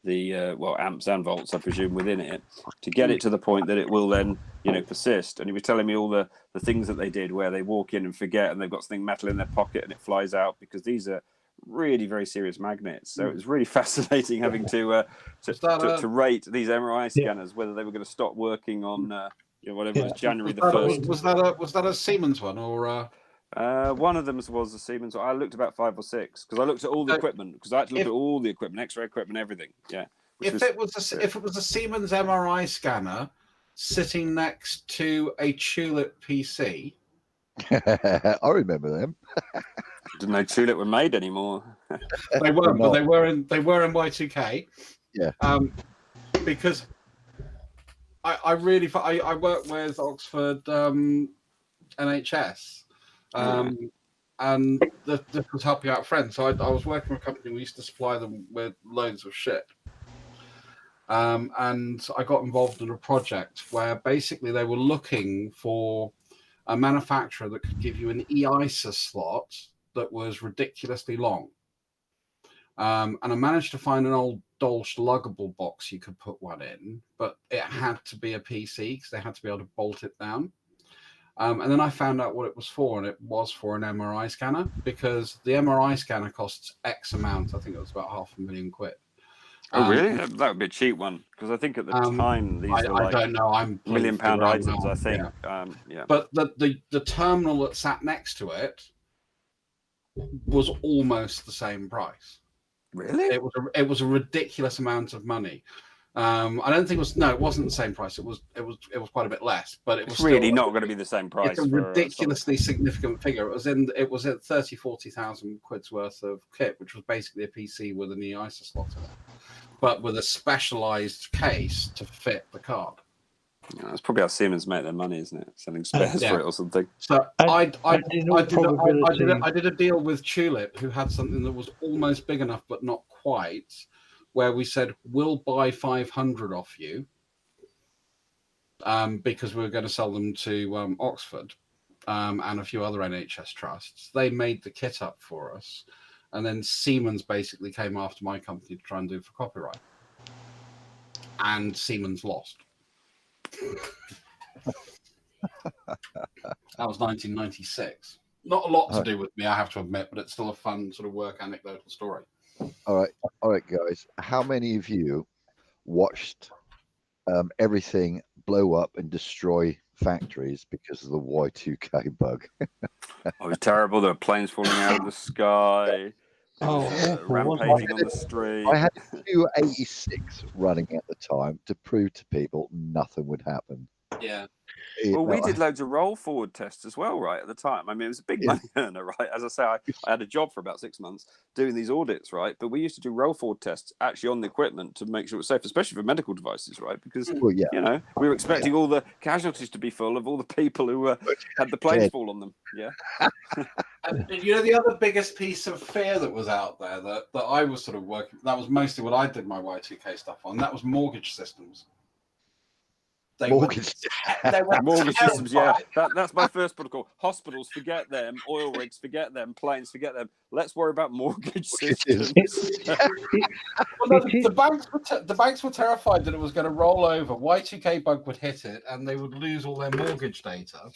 the amps and volts, I presume, within it to get it to the point that it will then persist. And he was telling me all the things that they did, where they walk in and forget, and they've got something metal in their pocket and it flies out, because these are really very serious magnets. So it was really fascinating having to rate these MRI scanners, whether they were going to stop working on whatever it was, January the 1st. Was that a Siemens one or? One of them was a Siemens. I looked about 5 or 6 because I looked at all the equipment, because I had to look at all the equipment, X-ray equipment, everything. Yeah. If it was a Siemens MRI scanner sitting next to a Tulip PC, I remember them. Didn't know Tulip were made anymore. They weren't, but they were in Y2K. Yeah. Because I work with Oxford NHS. And this was helping out friends. So I was working with a company. We used to supply them with loads of shit. And I got involved in a project where basically they were looking for a manufacturer that could give you an EISA slot that was ridiculously long. And I managed to find an old Dolch luggable box you could put one in, but it had to be a PC because they had to be able to bolt it down. And then I found out what it was for, and it was for an MRI scanner, because the MRI scanner costs X amount. I think it was about £500,000. Oh, really? That would be a cheap one, because I think at the time these were like, I don't know. I'm £1 million items, I think. Yeah. But the terminal that sat next to it was almost the same price. Really? It was a ridiculous amount of money. I don't think it wasn't the same price. It was quite a bit less, but it was really still, not going to be the same price. It's a ridiculously significant figure. It was at 40,000 quid's worth of kit, which was basically a PC with an EISA slot in it, but with a specialized case to fit the card. Yeah, that's probably how Siemens make their money, isn't it? Selling spares for it or something. So I did a deal with Tulip, who had something that was almost big enough but not quite, where we said, we'll buy 500 off you, because we were going to sell them to Oxford and a few other NHS trusts. They made the kit up for us, and then Siemens basically came after my company to try and do it for copyright. And Siemens lost. That was 1996. Not a lot to do with me, I have to admit, but it's still a fun sort of work anecdotal story. All right, guys. How many of you watched everything blow up and destroy factories because of the Y2K bug? It was terrible. There were planes falling out of the sky. Rampaging on the street. I had 286 running at the time to prove to people nothing would happen. Yeah. Well, we did loads of roll forward tests as well, right, at the time. I mean, it was a big money earner, right? As I say, I had a job for about 6 months doing these audits, right? But we used to do roll forward tests actually on the equipment to make sure it was safe, especially for medical devices, right? Because, we were expecting all the casualties to be full of all the people who had the planes fall on them. Yeah. And the other biggest piece of fear that was out there that I was sort of working, that was mostly what I did my Y2K stuff on, that was mortgage systems. Mortgage systems, yeah. That's my first protocol. Hospitals, forget them. Oil rigs, forget them. Planes, forget them. Let's worry about mortgage systems. The banks were terrified that it was going to roll over. Y2K bug would hit it, and they would lose all their mortgage data.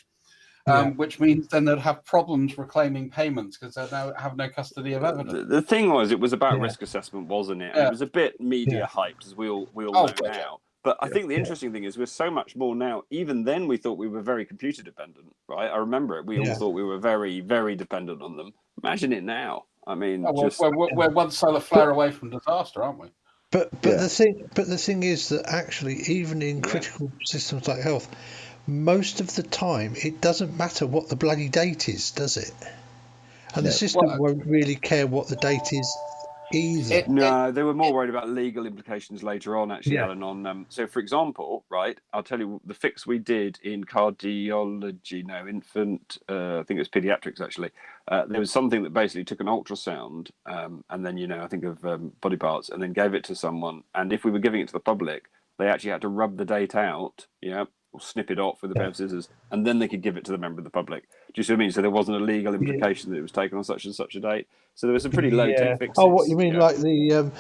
Which means then they'd have problems reclaiming payments because they have no custody of evidence. The thing was, it was about risk assessment, wasn't it? And it was a bit media hyped, as we all know now. But I think the interesting thing is we're so much more now. Even then, we thought we were very computer dependent, right? I remember it. We all thought we were very, very dependent on them. Imagine it now. I mean, we're one solar flare away from disaster, aren't we? But the thing is that actually, even in critical systems like health, most of the time it doesn't matter what the bloody date is, does it? And the system won't really care what the date is. either. No, they were more worried about legal implications later on, actually, Yeah. Alan. On so, for example, right, I'll tell you the fix we did in cardiology, no, infant, I think it was pediatrics actually. There was something that basically took an ultrasound, and then I think of body parts, and then gave it to someone. And if we were giving it to the public, they actually had to rub the date out, or snip it off with a pair of scissors, and then they could give it to the member of the public. Do you see what I mean? So there wasn't a legal implication that it was taken on such and such a date. So there were some pretty low tech fixes. Oh, what you mean, like the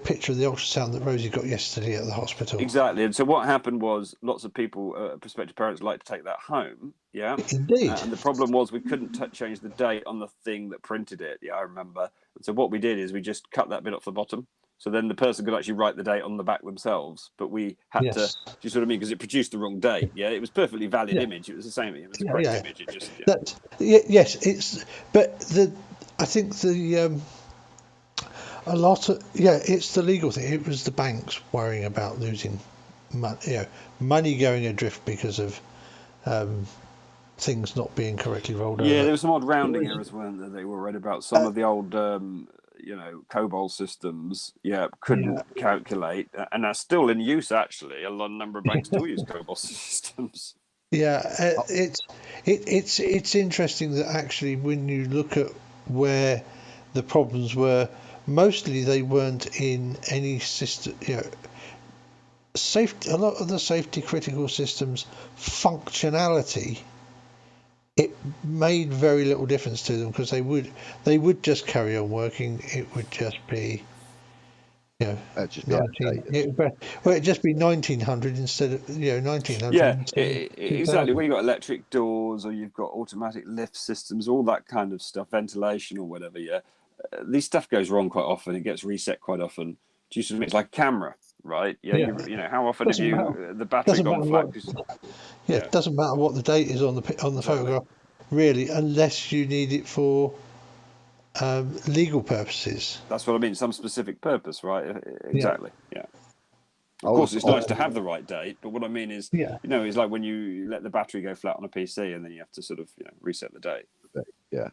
picture of the ultrasound that Rosie got yesterday at the hospital? Exactly. And so what happened was lots of people, prospective parents, like to take that home. Yeah. Indeed. And the problem was we couldn't change the date on the thing that printed it. Yeah, I remember. And so what we did is we just cut that bit off the bottom. So then the person could actually write the date on the back themselves, but we had to. Do you see what I mean? Because it produced the wrong date. Yeah, it was perfectly valid image. It was the same. It was a correct image. It just. Yes, it's. But I think a lot of it's the legal thing. It was the banks worrying about losing money going adrift because of things not being correctly rolled over. Yeah, there was some odd rounding errors, weren't there? They were worried about some of the old. COBOL systems, couldn't calculate, and that's still in use. Actually, a number of banks still use COBOL systems. Yeah, it's interesting that actually when you look at where the problems were, mostly they weren't in any system. Safety. A lot of the safety critical systems functionality. It made very little difference to them because they would just carry on working. It would just be, just 19, it'd just be 1900 instead of 1900. Yeah, exactly. When you've got electric doors or you've got automatic lift systems, all that kind of stuff, ventilation or whatever. Yeah, these stuff goes wrong quite often. It gets reset quite often. Do you see what I mean? It's like a camera, right? Yeah. How often have the battery gone flat? It doesn't matter what the date is on the photograph, really, unless you need it for legal purposes. That's what I mean. Some specific purpose, right? Exactly. Yeah. Of course, it's nice to have the right date, but what I mean is, it's like when you let the battery go flat on a PC and then you have to sort of reset the date. Yeah,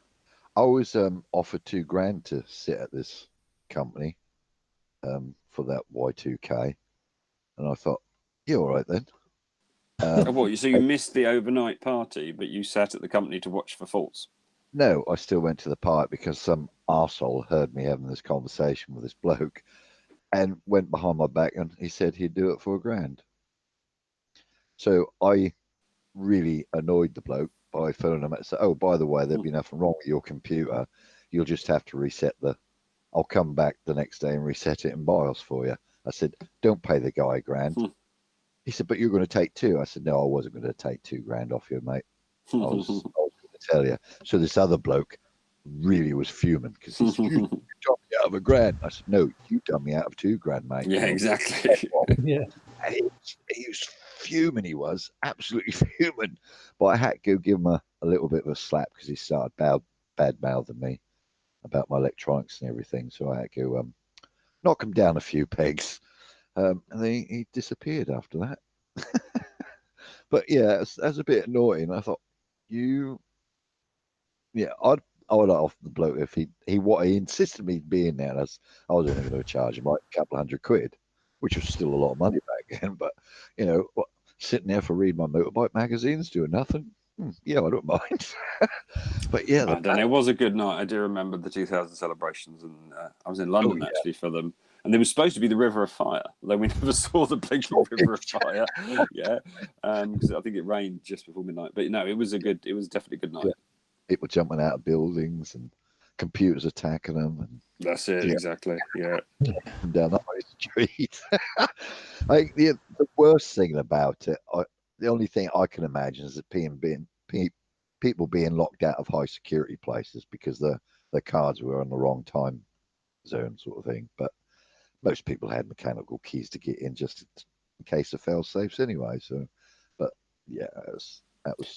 I was offered $2,000 to sit at this company for that Y2K, and I thought, yeah, all right then. So you missed the overnight party, but you sat at the company to watch for faults? No, I still went to the party because some arsehole heard me having this conversation with this bloke and went behind my back and he said he'd do it for $1,000. So I really annoyed the bloke by phoning him and said, oh, by the way, there'd be nothing wrong with your computer. You'll just have to reset I'll come back the next day and reset it in BIOS for you. I said, don't pay the guy $1,000. He said, but you're going to take $2,000. I said, no, I wasn't going to take $2,000 off you, mate. I was going to tell you. So this other bloke really was fuming because he said, you done me out of $1,000. I said, no, you done me out of $2,000, mate. Yeah, exactly. And he was fuming. He was absolutely fuming. But I had to go give him a little bit of a slap because he started bad mouthing me about my electronics and everything. So I had to go knock him down a few pegs. And then he disappeared after that. But yeah, that's a bit annoying. I thought I'd off the bloke if he insisted me being there. I was only going to charge him like a couple £100, which was still a lot of money back then. But sitting there for reading my motorbike magazines, doing nothing. Yeah, I don't mind. But yeah, it was a good night. I do remember the 2000 celebrations, and I was in London actually for them. And they were supposed to be the River of Fire, though we never saw the blinking River of Fire. Yeah, because I think it rained just before midnight. But no, it was definitely a good night. Yeah. People jumping out of buildings and computers attacking them. And, that's it, exactly. Yeah. Down the high street. The worst thing about it, the only thing I can imagine is that people being locked out of high security places because their cards were on the wrong time zone, sort of thing. But most people had mechanical keys to get in just in case of fail safes anyway. So, but yeah,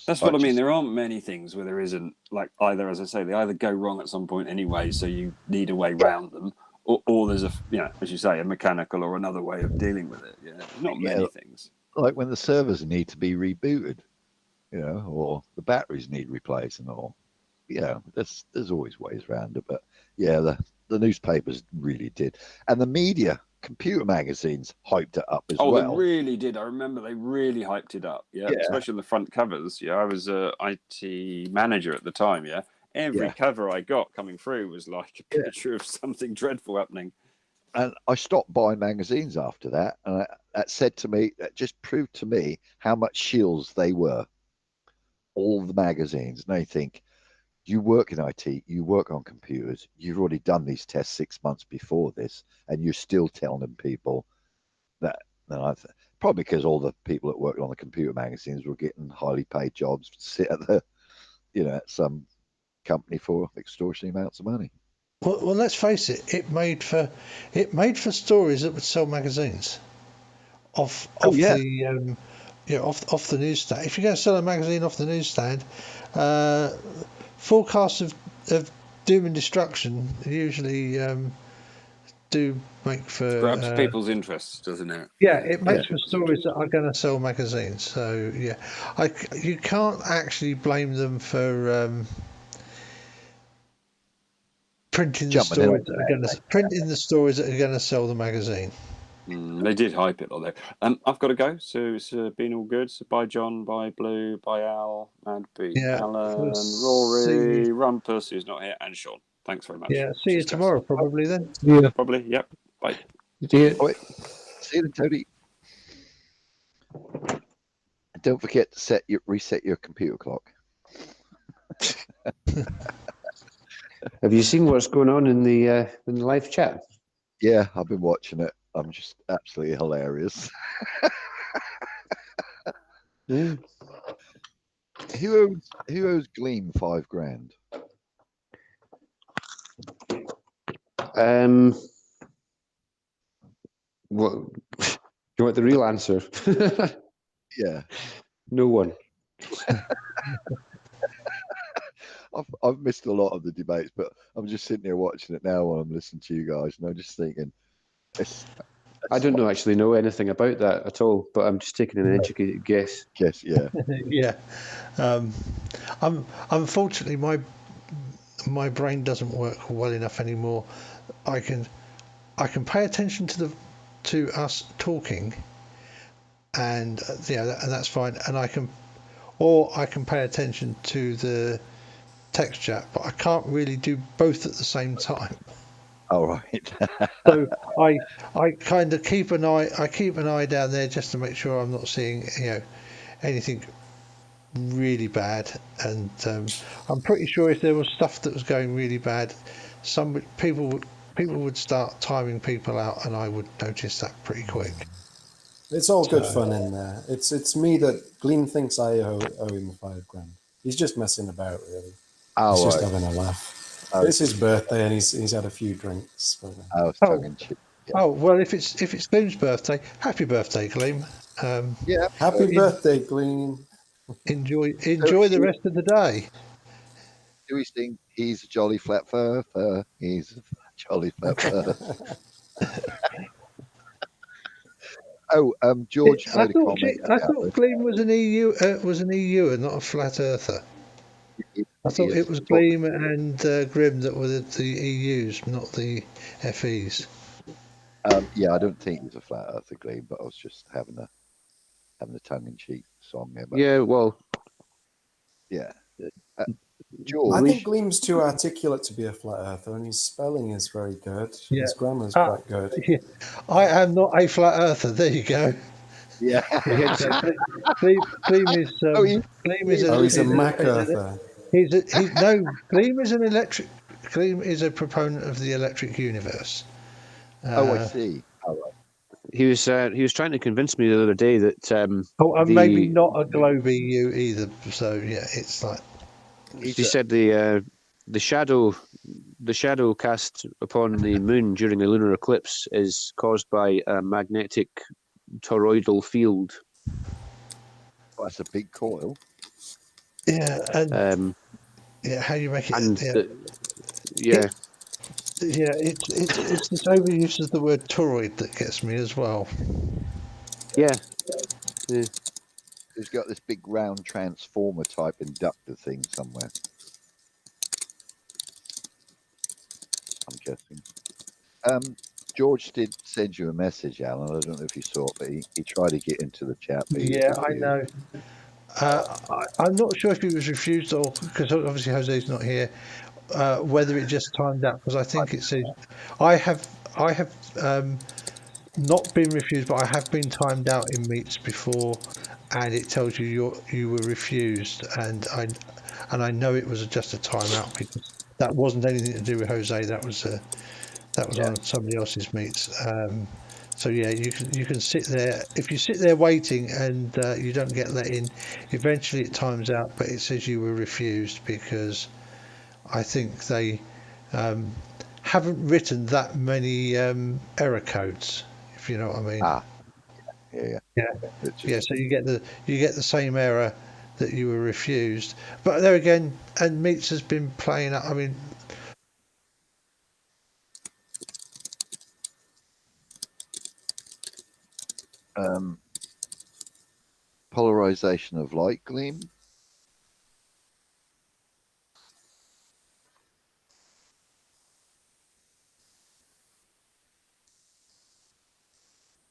that's what I mean. There aren't many things where there isn't, like, either, as I say, they either go wrong at some point anyway, so you need a way around them, or there's as you say, a mechanical or another way of dealing with it. Yeah, not many things. Like when the servers need to be rebooted, or the batteries need replacing, or yeah, there's always ways around it, but yeah, the newspapers really did, and the media, computer magazines hyped it up as Oh, well. they really did. I remember they really hyped it up. Yeah, Yeah. especially on the front covers. Yeah, I was a IT manager at the time. Yeah, every Yeah. cover I got coming through was like a picture of something dreadful happening. And I stopped buying magazines after that, and that just proved to me how much shields they were. All the magazines, and they think, you work in IT, you work on computers, you've already done these tests 6 months before this, and you're still telling people that. Probably because all the people that worked on the computer magazines were getting highly paid jobs to sit at at some company for extortionate amounts of money. Well, let's face it. It made for stories that would sell magazines off the off the newsstand. If you're going to sell a magazine off the newsstand, forecasts of doom and destruction usually do make for Grabs people's interests, doesn't it? Yeah, it makes for stories that are going to sell magazines. So yeah, you can't actually blame them for printing the stories that are going to sell the magazine. They did hype it, although. I've got to go. So it's been all good. So bye, John. Bye, Blue. Bye, Al. Mad Beat. Yeah, Alan. see Rory. Rumpus, who's not here, and Sean. Thanks very much. Yeah, see you tomorrow, probably then. Yeah, probably. Yep. Bye. See you. See you then, Tony. And don't forget to reset your computer clock. Have you seen what's going on in the live chat? Yeah, I've been watching it. I'm just absolutely hilarious. Yeah. Who owes Gleam $5,000? What? Do you want the real answer? Yeah. No one. I've missed a lot of the debates, but I'm just sitting here watching it now while I'm listening to you guys, and I'm just thinking, I don't actually know anything about that at all, but I'm just taking an educated guess. Guess, yeah. Yeah. Unfortunately, my brain doesn't work well enough anymore. I can pay attention to us talking, and and that's fine. And I can pay attention to the text chat, but I can't really do both at the same time. All right. So I kind of keep an eye down there just to make sure I'm not seeing anything really bad. And I'm pretty sure if there was stuff that was going really bad, some people would start timing people out, and I would notice that pretty quick. It's all good fun in there. It's me that Gleam thinks I owe him $5,000. He's just messing about, really. He's just having a laugh. It's his birthday, and he's had a few drinks. Well, if it's Gleam's birthday, happy birthday, Gleam. Happy birthday, Gleam. Enjoy the rest of the day. Do we think he's a jolly flat fur? He's a jolly flat fur. George made a comment. I thought Gleam was an EU and not a flat earther. I thought it was Gleam and Grim that were the EUs, not the FEs. Yeah, I don't think he's a flat earther, Gleam, but I was just having a tongue-in-cheek song there. But, yeah, well, yeah. George, I think Gleam's too articulate to be a flat earther, and his spelling is very good. Yeah. His grammar's quite good. Yeah. I am not a flat earther. There you go. Yeah. Gleam is a Mac earther. Gleam is an electric. Gleam is a proponent of the electric universe. I see. All right. He was trying to convince me the other day that. Maybe not a globe EU either. So yeah, it's like. He said the shadow cast upon the moon during a lunar eclipse is caused by a magnetic toroidal field. Oh, that's a big coil. Yeah, and how you make it? And it's this overuse of the word toroid that gets me as well. Yeah. Who's got this big round transformer type inductor thing somewhere? interesting. George did send you a message, Alan. I don't know if you saw it, but he tried to get into the chat. But Yeah, I know. I'm not sure if it was refused or because obviously Jose's not here. Whether it just timed out because I think it says I have not been refused, but I have been timed out in meets before, and it tells you you were refused, and I know it was just a timeout because that wasn't anything to do with Jose. That was on somebody else's meets. So yeah, you can sit there if you sit there waiting and you don't get let in. Eventually it times out, but it says you were refused because I think they haven't written that many error codes, if you know what I mean. Yeah. So you get the same error that you were refused, but there again, and Meets has been playing up. I mean, polarization of light gleam.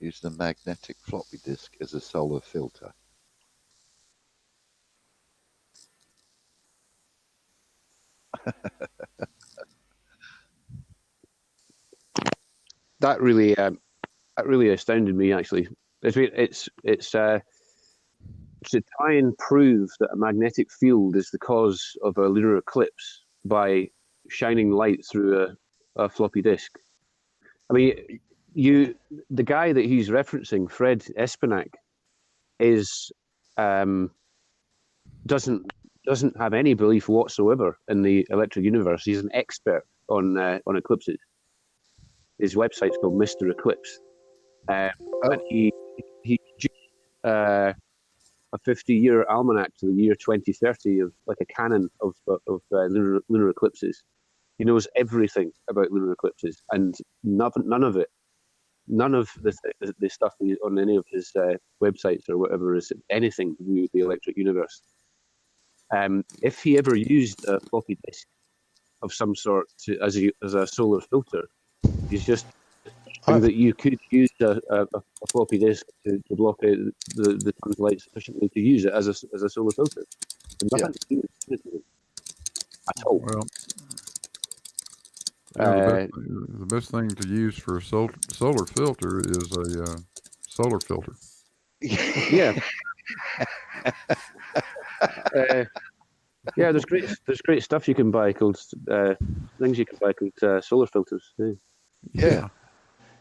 Use the magnetic floppy disk as a solar filter. That really astounded me. Actually, it's to try and prove that a magnetic field is the cause of a lunar eclipse by shining light through a floppy disk. I mean, the guy that he's referencing, Fred Espenak, is doesn't have any belief whatsoever in the electric universe. He's an expert on eclipses. His website's called Mr. Eclipse, and he a 50-year almanac to the year 2030 of like a canon of lunar eclipses. He knows everything about lunar eclipses, and none of the stuff on any of his websites or whatever is anything to do with the electric universe. If he ever used a floppy disk of some sort as a solar filter, he's just that you could use a floppy disk to block out the sun's light sufficiently to use it as a solar filter. Nothing to do with it at all. Well, the best thing to use for a solar filter is a solar filter. Yeah. Yeah, there's great stuff you can buy called things you can buy called solar filters. Yeah.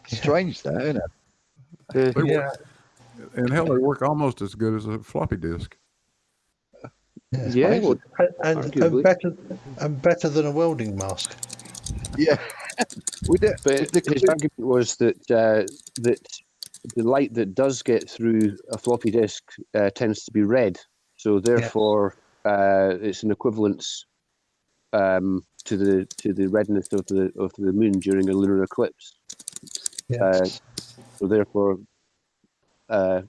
Strange that, isn't it? They work, and hell, they work almost as good as a floppy disk. Yeah, and better than a welding mask. Yeah, but his argument was that that the light that does get through a floppy disk tends to be red, so therefore it's an equivalence to the redness of the moon during a lunar eclipse. So therefore,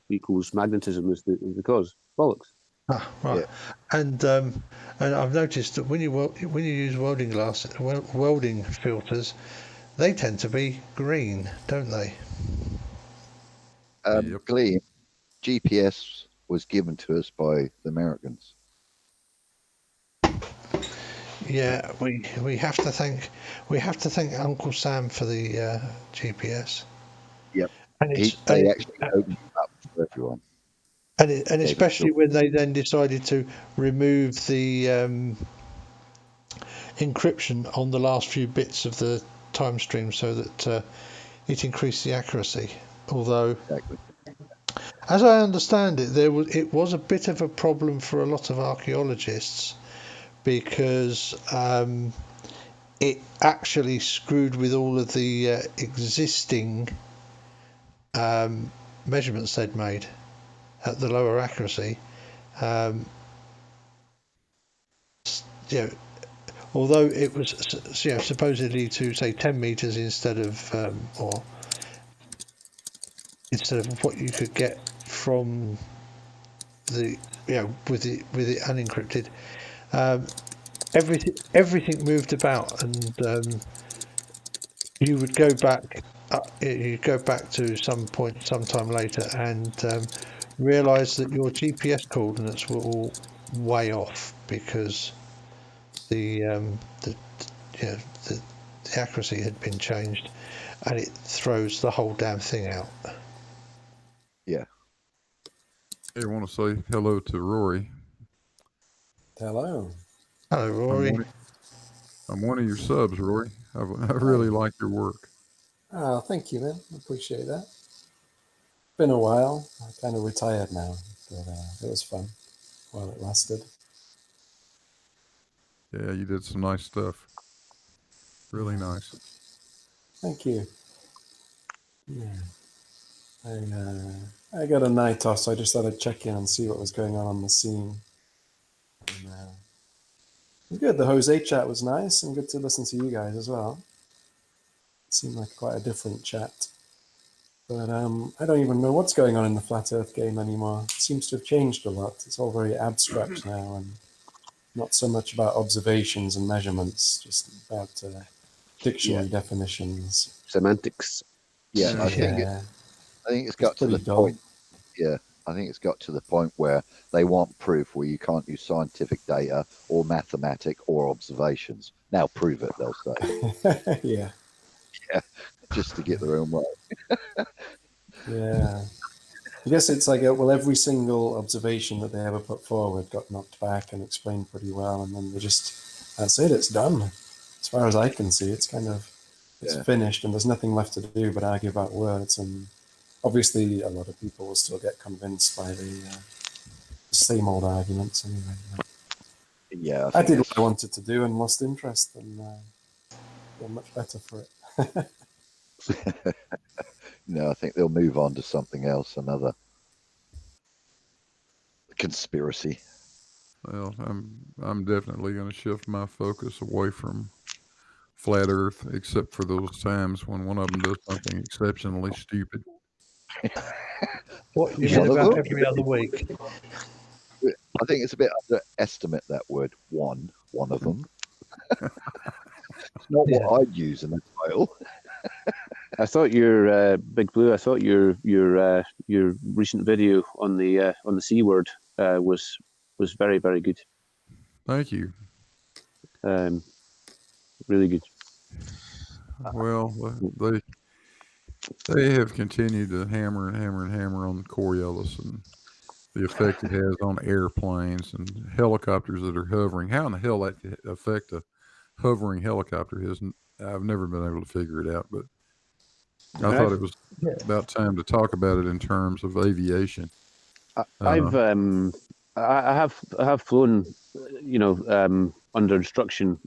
equals magnetism is the cause. Bollocks. Ah, right. Yeah. And I've noticed that when you use welding filters, they tend to be green, don't they? Glee, GPS was given to us by the Americans. Yeah, we have to thank Uncle Sam for the GPS. Yep, and they actually opened it up for everyone. And especially when they then decided to remove the encryption on the last few bits of the time stream so that it increased the accuracy. Although, as I understand it, it was a bit of a problem for a lot of archaeologists because it actually screwed with all of the existing measurements they'd made at the lower accuracy. Although it was supposedly to say 10 meters instead of what you could get from the with it unencrypted, everything moved about, and you would go back. You go back to some point, sometime later, and realise that your GPS coordinates were all way off because the yeah, the, the accuracy had been changed, and it throws the whole damn thing out. Yeah. Hey, I want to say hello to Rory. Hello. Hello, Rory. I'm one of your subs, Rory. I really like your work. Oh, thank you, man. I appreciate that. Been a while. I'm kind of retired now, but it was fun while it lasted. Yeah, you did some nice stuff. Really nice. Thank you. Yeah. I got a night off, so I just thought I'd check in and see what was going on the scene. And, it was good. The Jose chat was nice and good to listen to you guys as well. It seemed like quite a different chat. But I don't even know what's going on in the Flat Earth game anymore. It seems to have changed a lot. It's all very abstract now and not so much about observations and measurements, just about dictionary definitions. Semantics. Yeah, I think it's got to the point. Yeah, I think it's got to the point where they want proof where you can't use scientific data or mathematic or observations. Now prove it, they'll say. Yeah. Yeah, just to get their own way. Yeah. I guess it's like, well, every single observation that they ever put forward got knocked back and explained pretty well, and then that's it, it's done. As far as I can see, it's kind of, it's finished, and there's nothing left to do but argue about words, and obviously a lot of people will still get convinced by the same old arguments anyway. Yeah. I did what I wanted to do and lost interest, and feel much better for it. No, I think they'll move on to something else, another conspiracy. Well, I'm definitely going to shift my focus away from flat Earth, except for those times when one of them does something exceptionally stupid. What you mean about every other week? I think it's a bit underestimate that word. One of them. It's not what I'd use in a title. I thought your Big Blue. I thought your recent video on the C word was very, very good. Thank you. Really good. Well, they have continued to hammer and hammer and hammer on Coriolis and the effect it has on airplanes and helicopters that are hovering. How in the hell that affect a hovering helicopter is, I've never been able to figure it out, but I thought it was about time to talk about it in terms of aviation. I have flown, under instruction,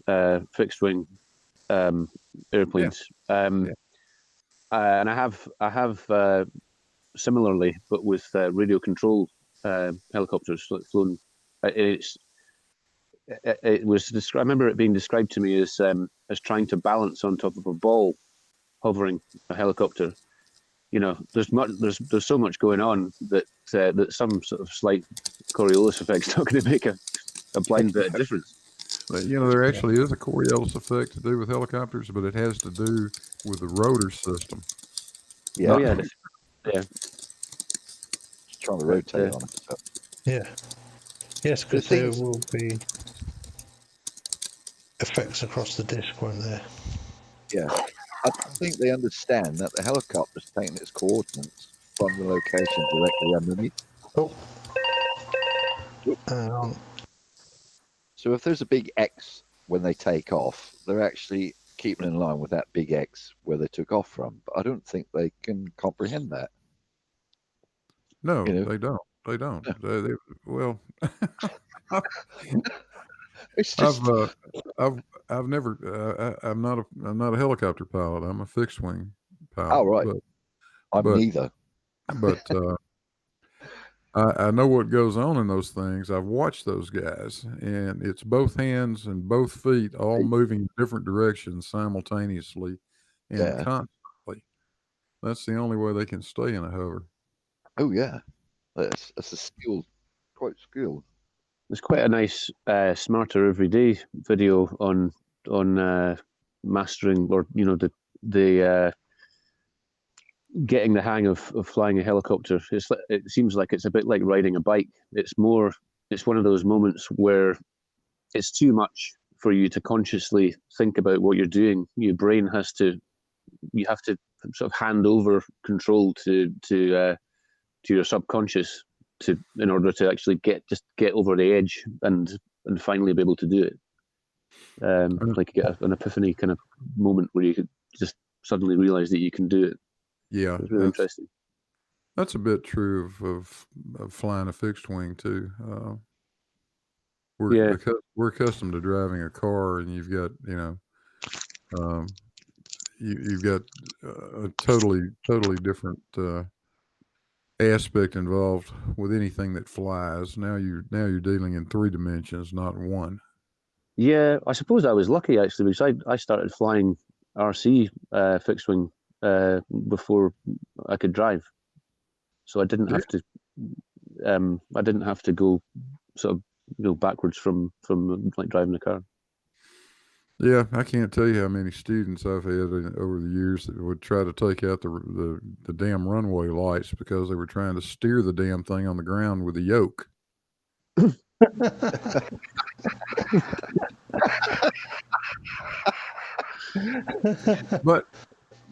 fixed wing airplanes, and I have similarly, but with radio control helicopters, like flown. It was I remember it being described to me as trying to balance on top of a ball, hovering a helicopter. There's so much going on that some sort of slight Coriolis effect's not going to make a blind bit of difference. There actually is a Coriolis effect to do with helicopters, but it has to do with the rotor system. Yeah. Yeah. Trying to rotate on it. So. Yeah. Yes, because there will be effects across the disc, won't there? Yeah. I think they understand that the helicopter's taking its coordinates from the location directly underneath. So if there's a big X when they take off, they're actually keeping in line with that big X where they took off from. But I don't think they can comprehend that. No, they don't. They don't. Yeah. Well, it's just I've never. I'm not a helicopter pilot. I'm a fixed wing pilot. Oh right. I'm neither. But I know what goes on in those things. I've watched those guys, and it's both hands and both feet all moving in different directions simultaneously and constantly. That's the only way they can stay in a hover. Oh yeah, that's a skill, quite skilled. There's quite a nice Smarter Everyday video on mastering, or getting the hang of flying a helicopter. It seems like it's a bit like riding a bike. It's one of those moments where it's too much for you to consciously think about what you're doing. Your brain you have to sort of hand over control to your subconscious in order to actually get over the edge and finally be able to do it. Like you get an epiphany kind of moment where you could just suddenly realize that you can do it. Yeah, it's really interesting. That's a bit true of flying a fixed wing too. Because we're accustomed to driving a car, and you've got you've got a totally different aspect involved with anything that flies. Now you're dealing in 3 dimensions, not 1. Yeah, I suppose I was lucky actually, because I started flying RC fixed wing before I could drive, so I didn't have to. I didn't have to go sort of backwards from like driving a car. Yeah, I can't tell you how many students I've had over the years that would try to take out the damn runway lights because they were trying to steer the damn thing on the ground with a yoke. But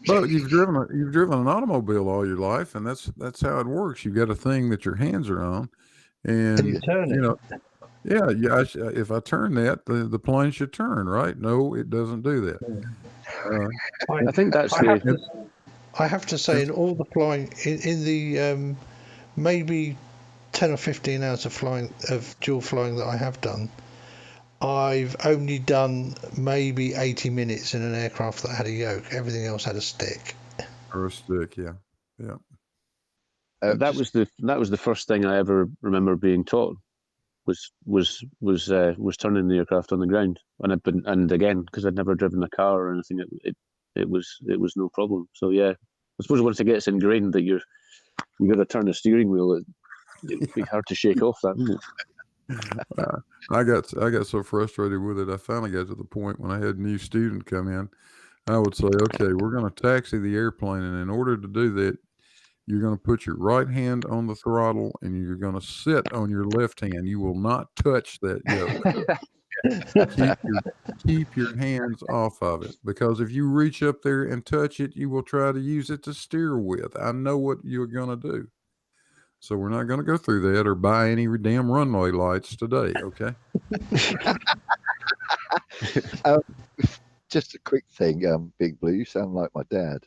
you've driven an automobile all your life, and that's how it works. You've got a thing that your hands are on, and you turn it. Yeah. If I turn that, the plane should turn, right? No, it doesn't do that. I think that's I have to say, in all the flying, in the maybe 10 or 15 hours of dual flying that I have done, I've only done maybe 80 minutes in an aircraft that had a yoke. Everything else had a stick. Or a stick, yeah. That was the first thing I ever remember being taught. Was turning the aircraft on the ground, and again, because I'd never driven a car or anything, it was no problem. So yeah, I suppose once it gets ingrained that you got to turn the steering wheel, it'd be hard to shake off that, wouldn't it? I got so frustrated with it. I finally got to the point when I had a new student come in, I would say, okay, we're going to taxi the airplane, and in order to do that, you're going to put your right hand on the throttle and you're going to sit on your left hand. You will not touch that yoke. keep your hands off of it, because if you reach up there and touch it, you will try to use it to steer with. I know what you're going to do. So we're not going to go through that or buy any damn runway lights today, okay? Just a quick thing, Big Blue, you sound like my dad.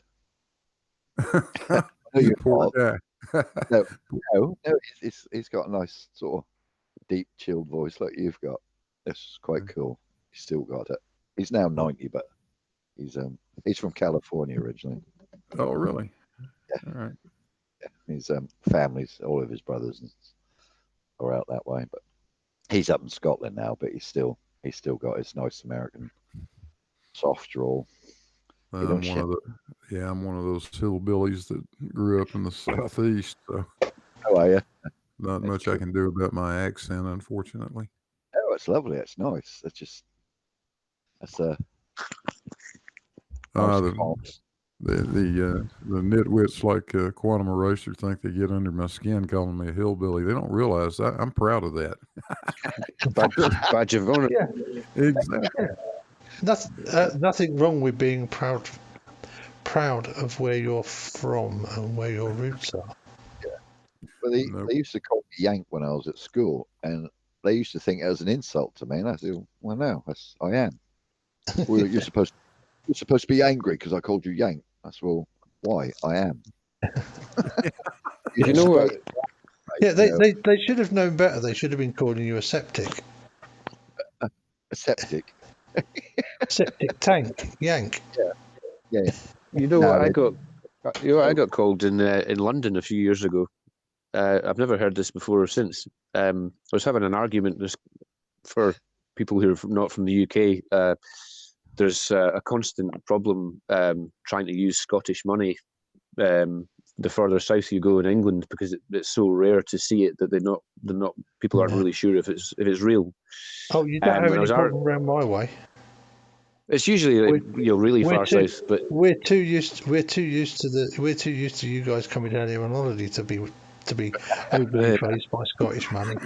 You poor guy. No, he's got a nice sort of deep, chilled voice like you've got. It's quite cool. He's still got it. He's now 90, but he's from California originally. Oh, really? Yeah. All right. Yeah. His family's, all of his brothers are out that way, but he's up in Scotland now. But he's still got his nice American soft drawl. I'm one of those hillbillies that grew up in the Southeast. So how are you? Not much I can do about my accent, unfortunately. Oh, it's lovely. It's nice. The nitwits like Quantum Eraser think they get under my skin calling me a hillbilly. They don't realize I'm proud of that. Badge of honor. Yeah, exactly. Nothing wrong with being proud of where you're from and where your roots are. Yeah. Well, they used to call me Yank when I was at school, and they used to think it was an insult to me. And I said, "Well, no, I am." Well, you're supposed to be angry because I called you Yank. I said, "Well, why? I am." You know what? Yeah, they should have known better. They should have been calling you a septic. A septic. Septic tank, Yank. Yeah. You know what I got? I got called in London a few years ago. I've never heard this before or since. I was having an argument for people who are not from the UK. There's a constant problem trying to use Scottish money the further south you go in England, because it's so rare to see it that they're not people aren't really sure if it's real. Oh, you don't have any problem around my way. It's usually really far south, but we're too used to you guys coming down here on holiday to be overly phased by Scottish money.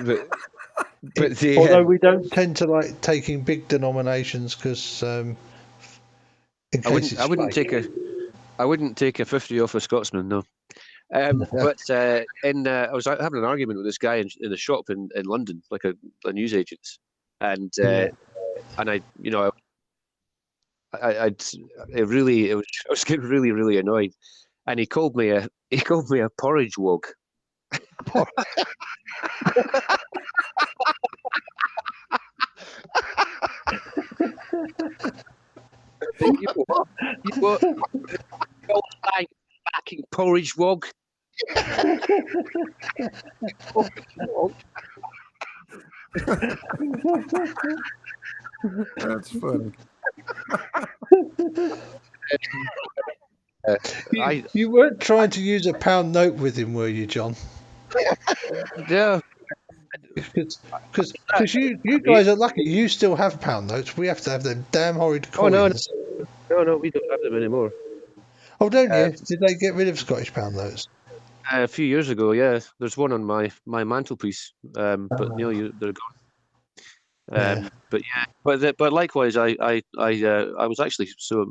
But although we don't tend to like taking big denominations because in case I wouldn't take a 50 off a Scotsman, no. But I was having an argument with this guy in a shop in London, like a newsagent's, and I was getting really annoyed, and he called me a porridge wog. You what? Fucking porridge wog. That's funny. You weren't trying to use a pound note with him, were you, John? Yeah. Because you guys are lucky. You still have pound notes. We have to have them damn horrid coins. No, we don't have them anymore. Oh, don't you? Did they get rid of Scottish pound notes? A few years ago, yeah. There's one on my mantelpiece, but they're gone. But likewise, I was actually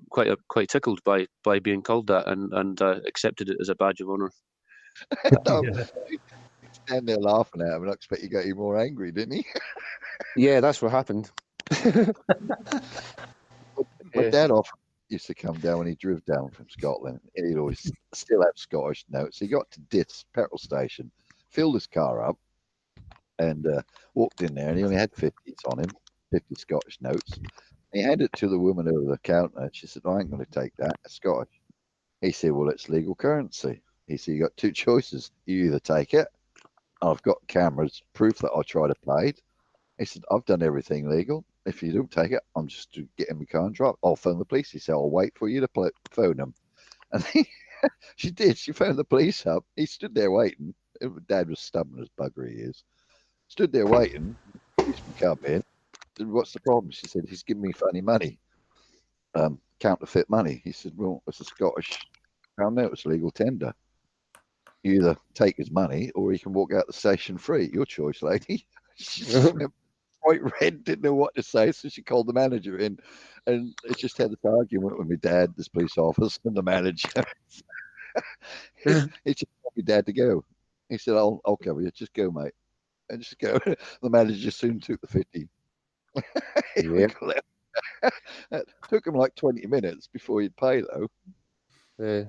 quite tickled by being called that and accepted it as a badge of honour. Stand there laughing at him, and I expect he got you more angry, didn't he? Yeah, that's what happened. My dad often used to come down when he drove down from Scotland. He'd always still have Scottish notes. He got to Diss petrol station, filled his car up, and walked in there, and he only had 50s on him, 50 Scottish notes. He handed it to the woman over the counter, and she said, "I ain't going to take that. It's Scottish." He said, "Well, it's legal currency." He said, "You got two choices. You either take it, I've got cameras, proof that I tried to pay it." He said, "I've done everything legal. If you don't take it, I'm just to get in my car and drive. I'll phone the police." He said, "I'll wait for you to phone them." And she did. She phoned the police up. He stood there waiting. Dad was stubborn as bugger he is. Stood there waiting. Policeman come in. Said, "What's the problem?" She said, "He's giving me funny money, counterfeit money." He said, "Well, it's a Scottish pound note. It's legal tender. You either take his money or you can walk out the station free. Your choice, lady." She just went quite red, didn't know what to say, so she called the manager in, and it just had this argument with my dad, this police officer, and the manager. He just told my dad to go. He said, "I'll cover you. Just go, mate." And just go. The manager soon took the 50. It took him like 20 minutes before he'd pay, though. Yeah.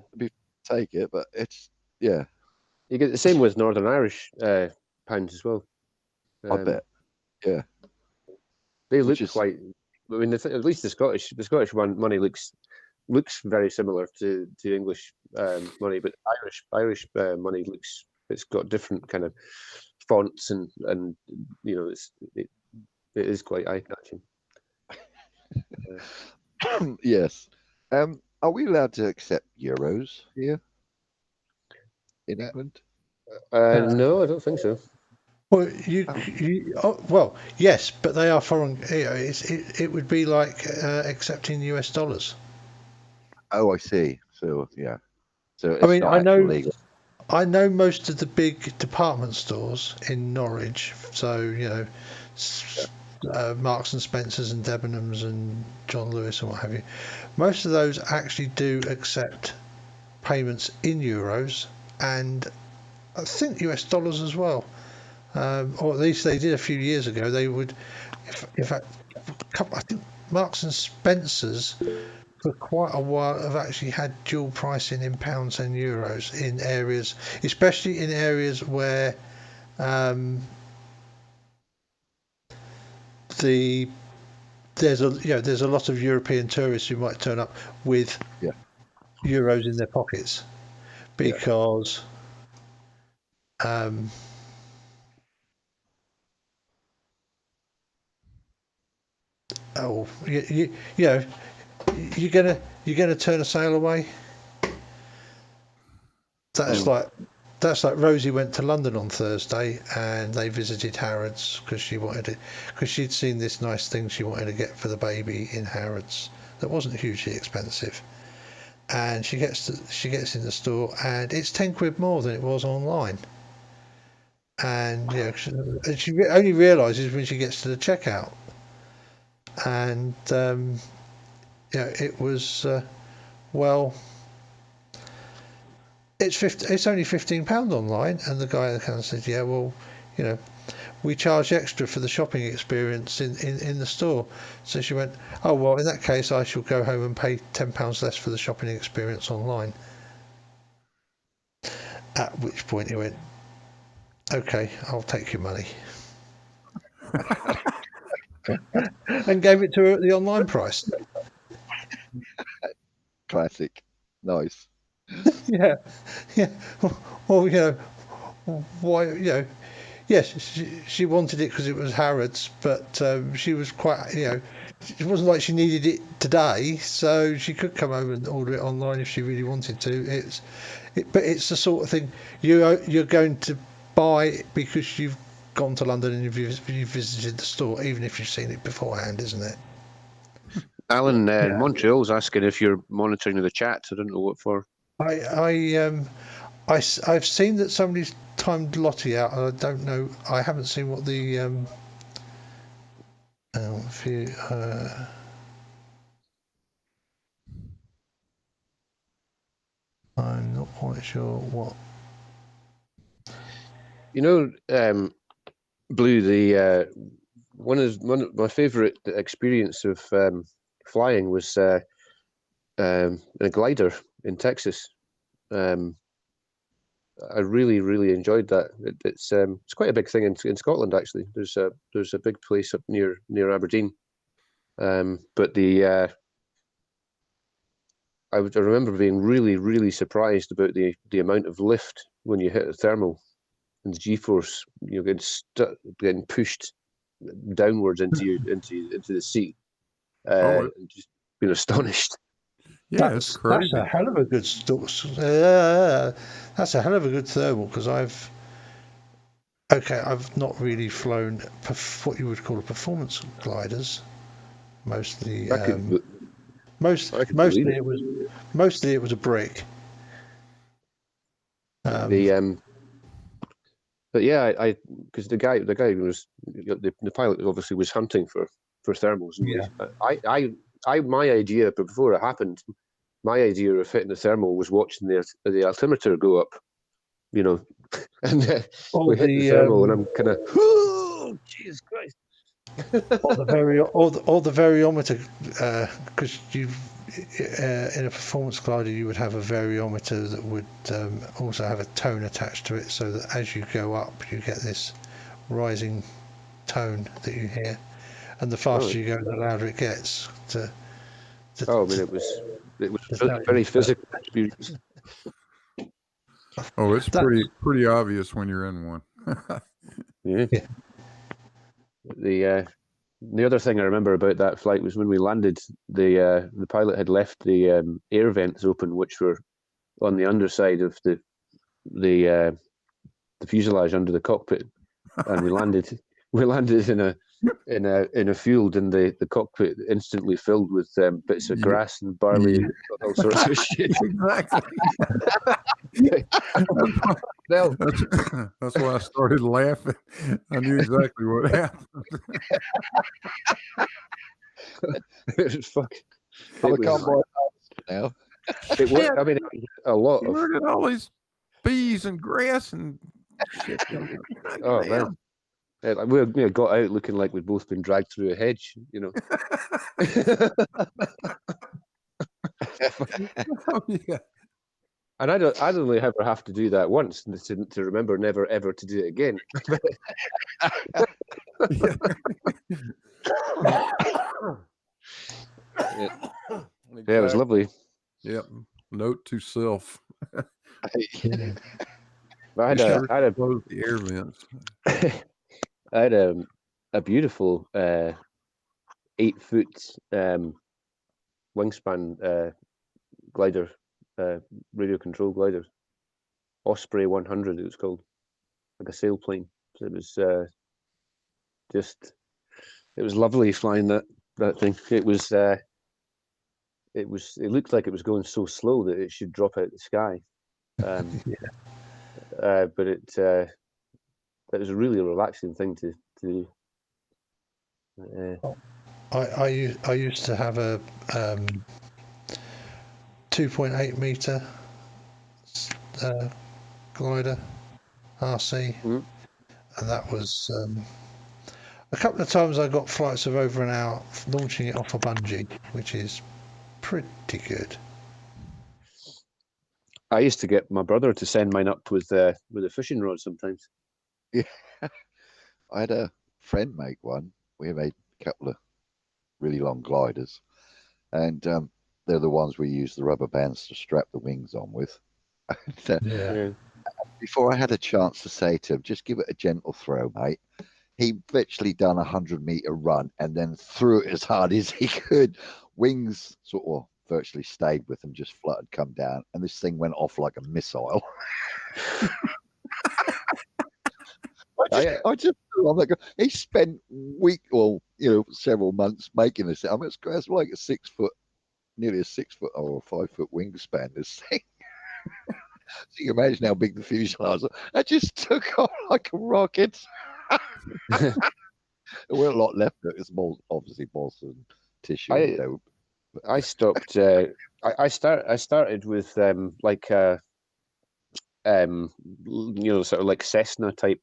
Take it, but it's, yeah. You get the same with Northern Irish pounds as well. I bet. Yeah. They look quite. I mean, at least the Scottish money looks very similar to English money, but Irish money looks. It's got different kind of fonts and it is quite eye-catching. Yes. Are we allowed to accept euros here in England? No, I don't think so. Well, well, yes, but they are foreign. It would be like accepting US dollars. Oh, I see. So yeah. So it's I mean, not legal. I know most of the big department stores in Norwich. So Marks and Spencers and Debenhams and John Lewis and what have you. Most of those actually do accept payments in euros and I think US dollars as well. Or at least they did a few years ago. They would, in fact, I think Marks and Spencers for quite a while have actually had dual pricing in pounds and euros in areas, especially in areas where there's a lot of European tourists who might turn up with euros in their pockets because. You're gonna turn a sail away. That's like Rosie went to London on Thursday and they visited Harrods because she'd seen this nice thing she wanted to get for the baby in Harrods that wasn't hugely expensive. And she gets in the store, and it's £10 more than it was online. And she only realises when she gets to the checkout. And it was well, it's only £15 online. And the guy at the counter said, yeah, well, we charge extra for the shopping experience in the store. So she went, oh, well, in that case, I shall go home and pay £10 less for the shopping experience online. At which point he went, okay, I'll take your money. And gave it to her at the online price. Classic. Nice. Yeah. Well, why, yes, she wanted it because it was Harrods, but she was quite, it wasn't like she needed it today, so she could come home and order it online if she really wanted to. But it's the sort of thing you're going to buy because you've gone to London and you've visited the store, even if you've seen it beforehand, isn't it? Alan, Montreal's asking if you're monitoring the chat. I don't know what for. I've seen that somebody's timed Lottie out, and I don't know. I haven't seen what the I'm not quite sure what. Blue, the one of my favourite experience of flying was a glider in Texas. I really, really enjoyed that. It's quite a big thing in Scotland, actually. There's a big place up near Aberdeen. But I remember being really, really surprised about the amount of lift when you hit a thermal, and the G-force, getting pushed downwards into the seat. And just being astonished. Yeah, it's crazy. That's a hell of a good that's a hell of a good thermal, because I've not really flown what you would call a performance gliders. Mostly, mostly it was a brick. But yeah, because the guy was the pilot obviously was hunting for thermals. And my idea, but before it happened, my idea of hitting the thermal was watching the altimeter go up, and we hit the thermal, and I'm kind of, oh, Jesus Christ. or the variometer, because in a performance glider you would have a variometer that would also have a tone attached to it, so that as you go up you get this rising tone that you hear, and the faster you go the louder it gets. It was very physical experience. Oh, it's pretty obvious when you're in one. Yeah. The other thing I remember about that flight was when we landed, the pilot had left the air vents open, which were on the underside of the fuselage under the cockpit, and we landed in a field, and the cockpit instantly filled with bits of grass and barley and all sorts of shit. Exactly. No. That's why I started laughing. I knew exactly what happened. Fuck. I'm a cowboy now. It was, I mean, a lot of. Look at all these bees and grass and shit. Oh man. We got out looking like we'd both been dragged through a hedge, Oh, yeah. And I'd only ever have to do that once to remember never ever to do it again. Yeah, it was lovely. Yep. Note to self. I had close the air vents. I had a beautiful 8-foot wingspan glider, radio control glider, Osprey 100. It was called, like a sailplane. So it was it was lovely flying that thing. It was it looked like it was going so slow that it should drop out the sky. But it was a really relaxing thing to do. I used to have a 2.8 meter glider RC, and that was a couple of times I got flights of over an hour launching it off a bungee, which is pretty good. I used to get my brother to send mine up with a fishing rod sometimes. Yeah, I had a friend make one. We made a couple of really long gliders, and they're the ones we use the rubber bands to strap the wings on with. Yeah. Before I had a chance to say to him, just give it a gentle throw, mate, he virtually done 100-meter run and then threw it as hard as he could. Wings sort of virtually stayed with him, just fluttered, come down, and this thing went off like a missile. I just I'm like, he spent several months making this. I mean, it's like nearly a 6 foot or 5 foot wingspan. This thing. So you imagine how big the fuselage was. That just took off like a rocket. There weren't a lot left of it. It's obviously balsa and tissue and dope. I stopped. I started with sort of like Cessna type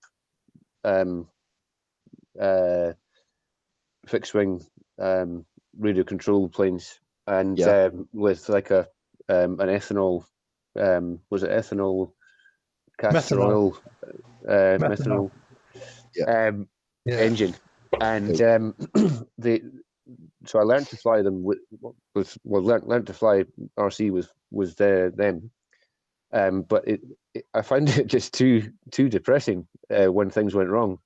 fixed wing radio control planes, and with like an ethanol. Was it ethanol? Castor oil, methanol engine, and so I learned to fly them learned to fly RC with them, but I found it just too depressing when things went wrong.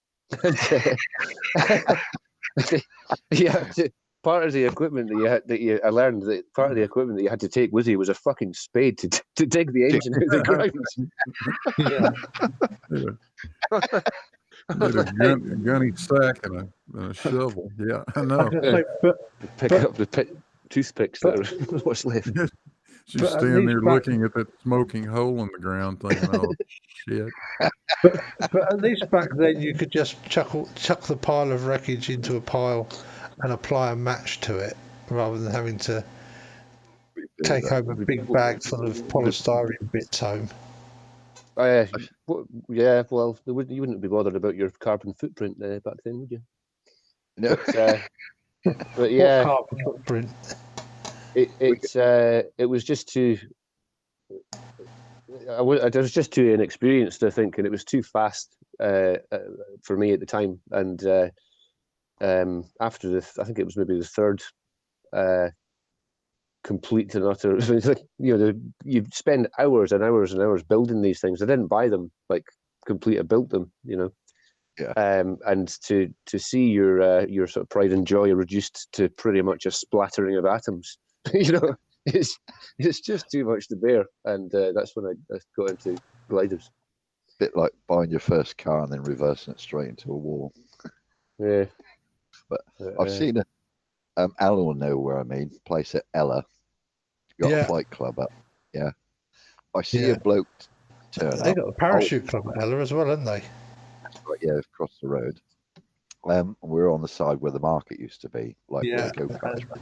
Part of the equipment I learned that part of the equipment that you had to take with you was a fucking spade to dig the engine out of the ground. Need a gunny sack and a shovel. Yeah, I know. Pick up the toothpicks that are what's left. Just stand there looking at that smoking hole in the ground, thinking, "Oh shit." But at least back then you could just chuck the pile of wreckage into a pile and apply a match to it, rather than having to take home a big bag full of polystyrene bits home. Well, you wouldn't be bothered about your carbon footprint back then, would you? No. But yeah, what carbon footprint? It was just too. I was just too inexperienced, I think, and it was too fast for me at the time. And after I think it was maybe the third complete and utter. You spend hours and hours and hours building these things. I didn't buy them like complete. I built them, Yeah. And to see your sort of pride and joy reduced to pretty much a splattering of atoms, it's just too much to bear. And that's when I got into gliders. Bit like buying your first car and then reversing it straight into a wall. Yeah. But I've seen Alan will know where I mean. Place at Ella. Got a flight club up. Yeah. I see a bloke turn up. They got a parachute club at Ella as well, haven't they? Right, yeah, across the road. We're on the side where the market used to be, like where the go-karts were.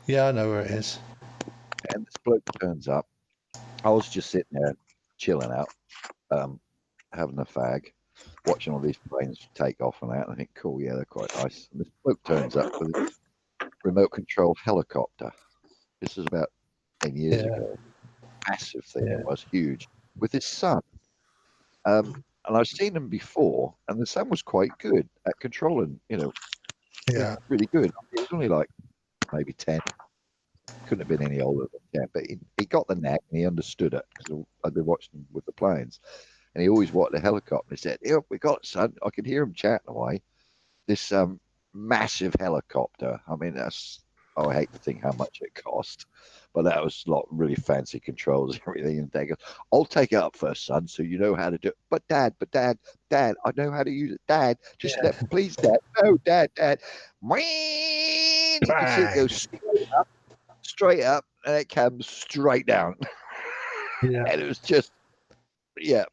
Yeah, I know where it is. And this bloke turns up. I was just sitting there chilling out, having a fag, watching all these planes take off and that. And I think, cool, yeah, they're quite nice. And this bloke turns up with a remote control helicopter. This is about 10 years ago. Massive thing. It was huge. With his son. And I've seen him before, and the son was quite good at controlling, really good. He was only like maybe 10. Couldn't have been any older than 10, but he got the knack and he understood it because I'd been watching him with the planes. And he always wanted a helicopter. He said, "Yeah, we got it, son." I could hear him chatting away. This massive helicopter. I mean, I hate to think how much it cost, but that was like really fancy controls and everything. And Dad goes, "I'll take it up first, son, so you know how to do it." But Dad, I know how to use it. Dad, just please, Dad. No, Dad. You can see it go straight up and it came straight down. Yeah. And it was just,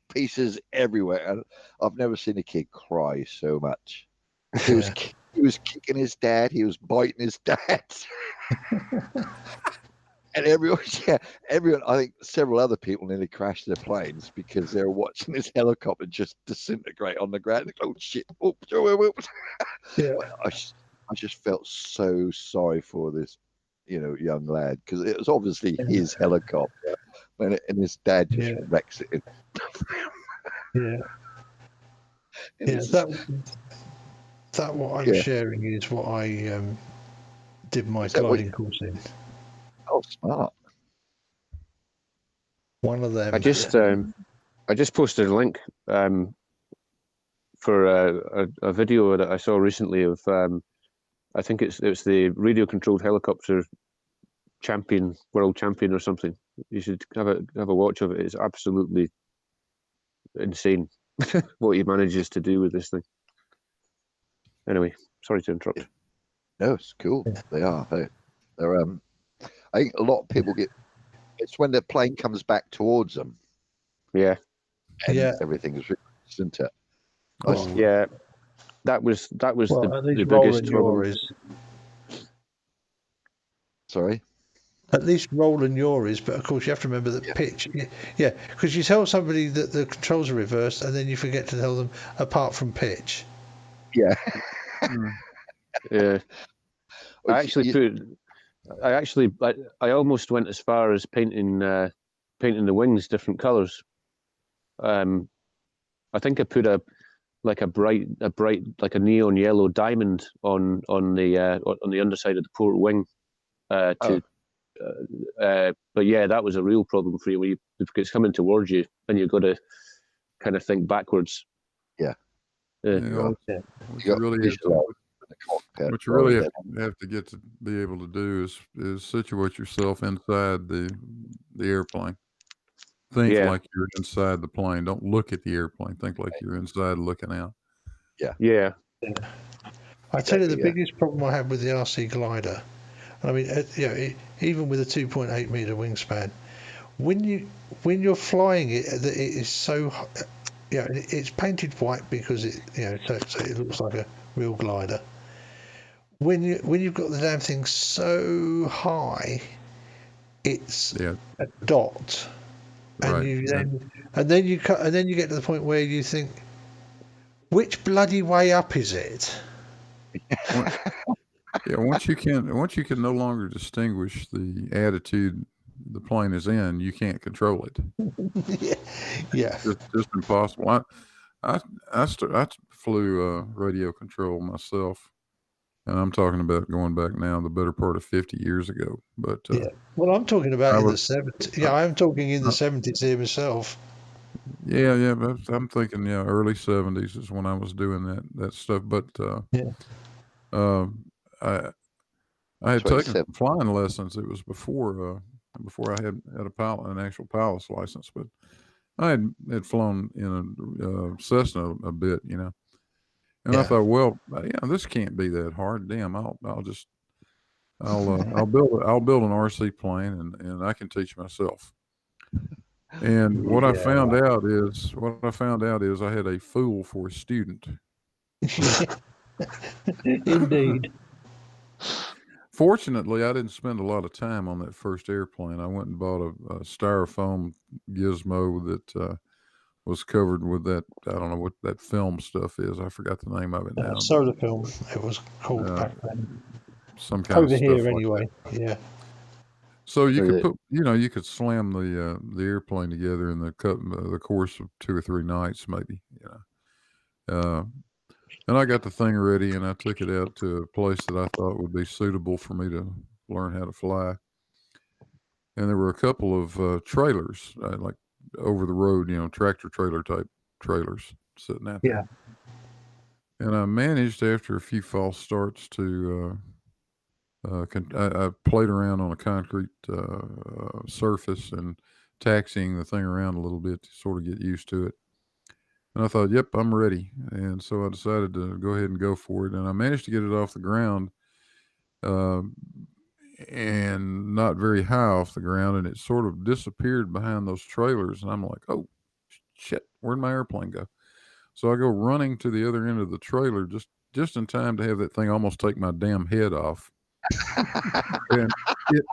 pieces everywhere. And I've never seen a kid cry so much. He was kicking his dad. He was biting his dad. And everyone, I think several other people nearly crashed their planes because they were watching this helicopter just disintegrate on the ground. Like, oh shit! Oops. Yeah. I just felt so sorry for this, young lad, because it was obviously his helicopter, and his dad just wrecks it. Yeah. That what I'm sharing is what I did my gliding course in. Oh, smart. One of them. I just posted a link for a video that I saw recently of I think it's the radio controlled helicopter world champion or something. You should have a watch of it. It's absolutely insane what he manages to do with this thing. Anyway, sorry to interrupt. No, it's cool. They are. They're I think a lot of people it's when the plane comes back towards them. Yeah. And everything is isn't it? Yeah. That was the biggest problem. Sorry? At least rolling your is, but of course you have to remember that pitch. Yeah, because you tell somebody that the controls are reversed and then you forget to tell them apart from pitch. Yeah. Yeah. I almost went as far as painting the wings different colours. I think I put a bright like a neon yellow diamond on the underside of the port wing. But yeah, that was a real problem for you when it's coming towards you and you've got to kind of think backwards. Yeah. What you really have to get to be able to do is situate yourself inside the airplane. Think like you're inside the plane. Don't look at the airplane. Think like you're inside looking out. Yeah. I tell you, the biggest problem I had with the RC glider, I mean, even with a 2.8 meter wingspan, when you're flying it, it is so, it's painted white because so it looks like a real glider. When you've got the damn thing so high, it's a dot, and then you get to the point where you think, which bloody way up is it? Once you can no longer distinguish the attitude the plane is in, you can't control it. Yeah. It's just impossible. I flew radio control myself, and I'm talking about going back now the better part of 50 years ago. But well, I'm talking about in the 70s. Yeah, I'm talking in the 70s here myself. Yeah, but I'm thinking early 70s is when I was doing that stuff. But I had taken flying lessons. It was before I had an actual pilot's license, but I had flown in a Cessna a bit, and I thought, well, this can't be that hard. Damn, I'll build an RC plane and I can teach myself. And what I found out is I had a fool for a student. Indeed. Fortunately, I didn't spend a lot of time on that first airplane. I went and bought a styrofoam gizmo that was covered with that. I don't know what that film stuff is. I forgot the name of it now. Solar film. It was called back then. Some kind over of stuff here like anyway. that. Yeah. So you could put, you could slam the airplane together in the course of 2 or 3 nights, maybe. And I got the thing ready, and I took it out to a place that I thought would be suitable for me to learn how to fly. And there were a couple of trailers, like over the road, tractor trailer type trailers sitting out there. And I managed, after a few false starts, to I played around on a concrete surface and taxiing the thing around a little bit to sort of get used to it. And I thought, yep, I'm ready. And so I decided to go ahead and go for it. And I managed to get it off the ground. and not very high off the ground, and it sort of disappeared behind those trailers. And I'm like, oh shit, where'd my airplane go? So I go running to the other end of the trailer just in time to have that thing almost take my damn head off. And it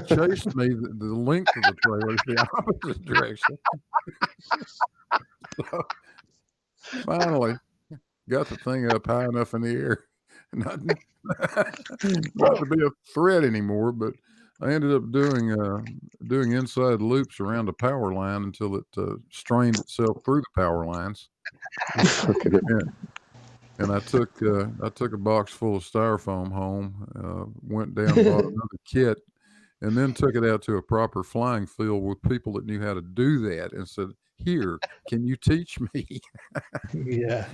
chased me the length of the trailer the opposite direction. So finally got the thing up high enough in the air, not to be a threat anymore, but I ended up doing inside loops around a power line until it strained itself through the power lines. And I took a box full of styrofoam home, went down, bought another kit, and then took it out to a proper flying field with people that knew how to do that, and said, "Here, can you teach me?" Yeah.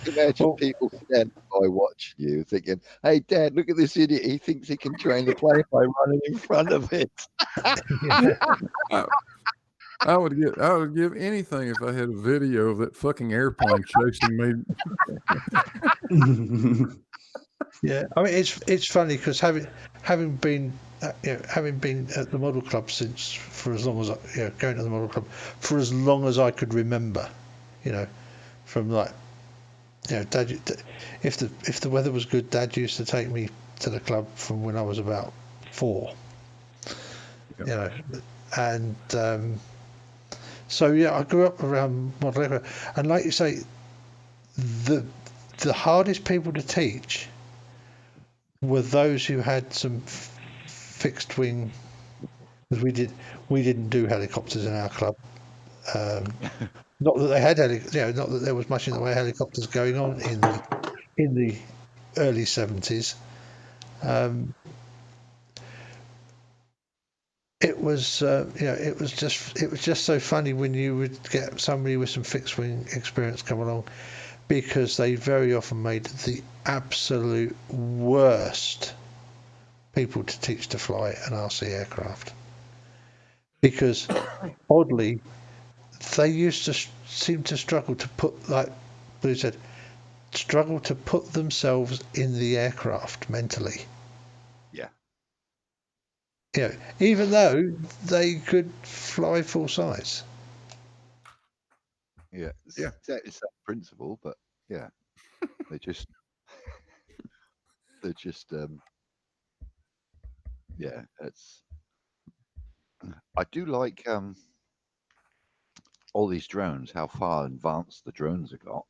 Imagine people standing by watching you, thinking, "Hey, Dad, look at this idiot. He thinks he can train the plane by running in front of it." I would give anything if I had a video of that fucking airplane chasing me. Yeah, I mean it's funny because having been at the model club for as long as going to the model club for as long as I could remember, from Dad, if the weather was good, Dad used to take me to the club from when I was about 4. Yep. And so I grew up around model aircraft, and like you say, the hardest people to teach were those who had some fixed wing. Because we didn't do helicopters in our club. Not that they had not that there was much in the way of helicopters going on in the early 70s. It was it was just so funny when you would get somebody with some fixed wing experience come along, because they very often made the absolute worst people to teach to fly an RC aircraft, because oddly they used to seem to struggle to put, like Blue said, struggle to put themselves in the aircraft mentally. Even though they could fly full size. Yeah, it's exactly the same principle, but yeah, they're just it's. I do like all these drones, how far advanced the drones have got.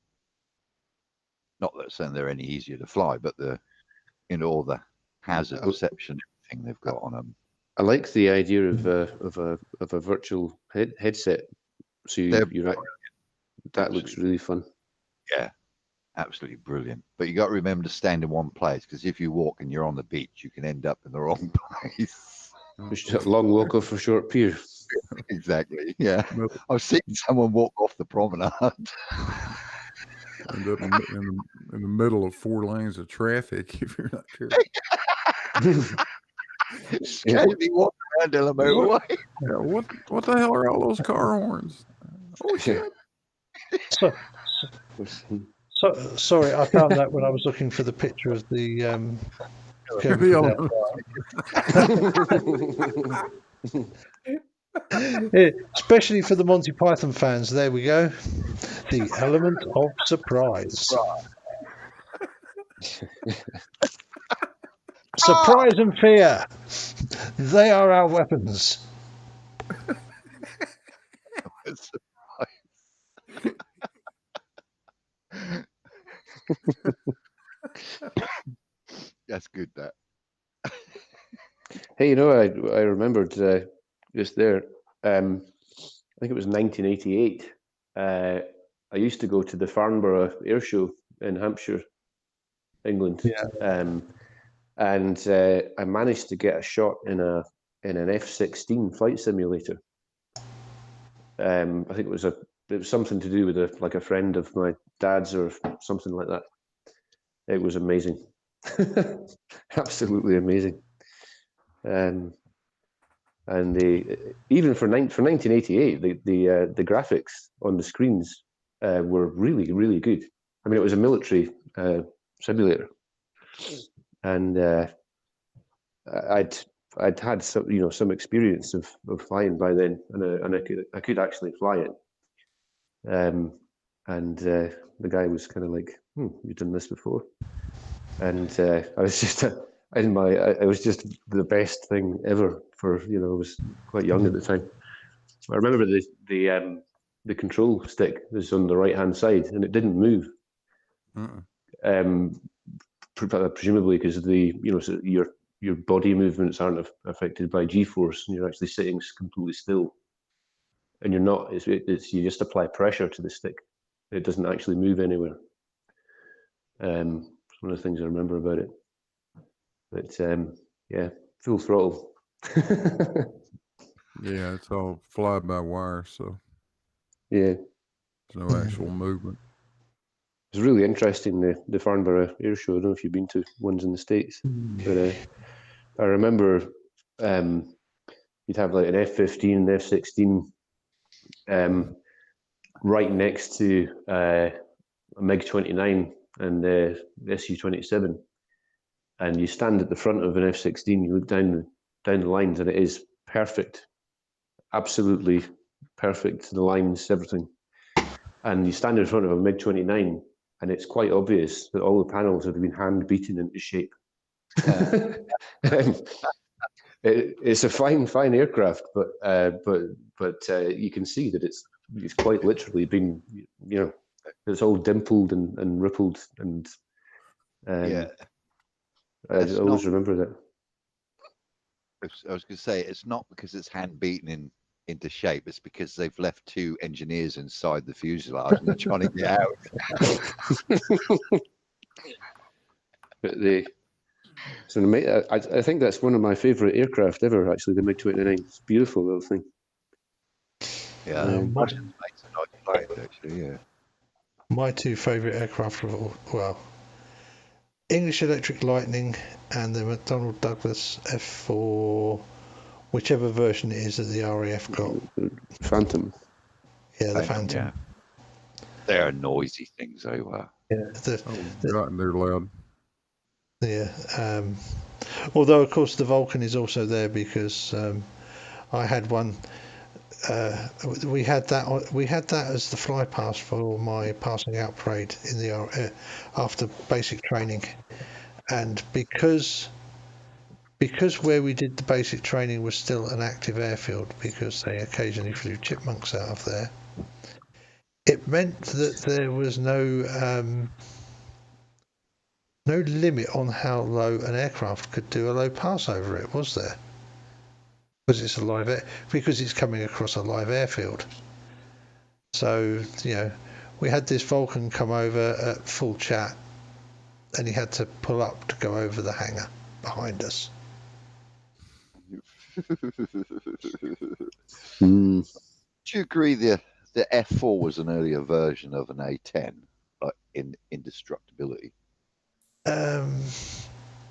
Not that saying they're any easier to fly, but all the hazard perception, everything they've got on them. I like the idea of a virtual headset. So that looks really fun. Yeah, absolutely brilliant. But you got to remember to stand in one place, because if you walk and you're on the beach, you can end up in the wrong place. Long walk off a short pier. Exactly. Yeah, I've seen someone walk off the promenade. End up in the middle of 4 lanes of traffic if you're not careful. Jamie walking around down the motorway. What the hell are all those car horns? Oh shit! So sorry, I found that when I was looking for the picture of the. Especially for the Monty Python fans, there we go. The element of surprise. Surprise and fear. They are our weapons. That's good, that. Hey, I remembered just there. I think it was 1988. I used to go to the Farnborough Air Show in Hampshire, England. Yeah. And I managed to get a shot in an F-16 flight simulator. I think it was something to do with a friend of my dad's or something like that. It was amazing, absolutely amazing. And even for 1988, the graphics on the screens were really, really good. I mean, it was a military simulator, and I'd had some experience of flying by then, and I could actually fly it. And the guy was kind of like, "You've done this before," and I was just it was just the best thing ever for I was quite young at the time. I remember the control stick was on the right hand side and it didn't move. Presumably because so your body movements aren't affected by G-force, and you're actually sitting completely still, and you're not. It's you just apply pressure to the stick. It doesn't actually move anywhere. It's one of the things I remember about it. But yeah, full throttle. Yeah, it's all fly by wire, so yeah, there's no actual movement. It was really interesting, the Farnborough Air Show. I don't know if you've been to ones in the States, but I remember you'd have like an F-15 and F-16 right next to a MiG-29 and the Su-27, and you stand at the front of an F-16, you look down the lines, and it is perfect, absolutely perfect, the lines, everything. And you stand in front of a MiG-29, and it's quite obvious that all the panels have been hand beaten into shape. It's a fine aircraft, but you can see that it's quite literally been, it's all dimpled and rippled, and I always remember that. I was going to say, it's not because it's hand beaten into shape, it's because they've left two engineers inside the fuselage and they're trying to get out. But I think that's one of my favourite aircraft ever, actually, the MiG-29. It's a beautiful little thing. Yeah, my two favourite aircraft were, English Electric Lightning and the McDonnell Douglas F4, whichever version it is that the RAF got. Phantom. Yeah, the Phantom. Yeah. They're noisy things, they were. Yeah, they're loud. Yeah. Although, of course, the Vulcan is also there because I had one. We had that as the fly pass for my passing out parade in the after basic training, and because where we did the basic training was still an active airfield, because they occasionally flew chipmunks out of there, it meant that there was no limit on how low an aircraft could do a low pass over it, was there? Because it's coming across a live airfield. So, we had this Vulcan come over at full chat, and he had to pull up to go over the hangar behind us. Do you agree the F4 was an earlier version of an A10, like in indestructibility?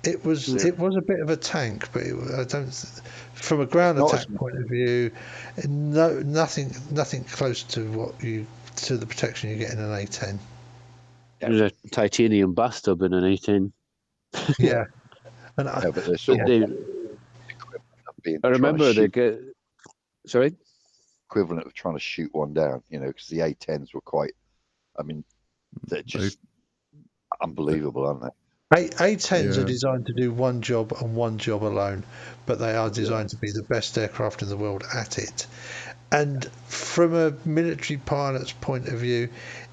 It was a bit of a tank, but from a ground attack point of view, nothing close to the protection you get in an A10. There's a titanium bathtub in an A10. Yeah, and I remember sorry, equivalent of trying to shoot one down, because the A10s were quite. I mean, they're just unbelievable, aren't they? A10s are designed to do one job and one job alone, but they are designed to be the best aircraft in the world at it. And from a military pilot's point of view,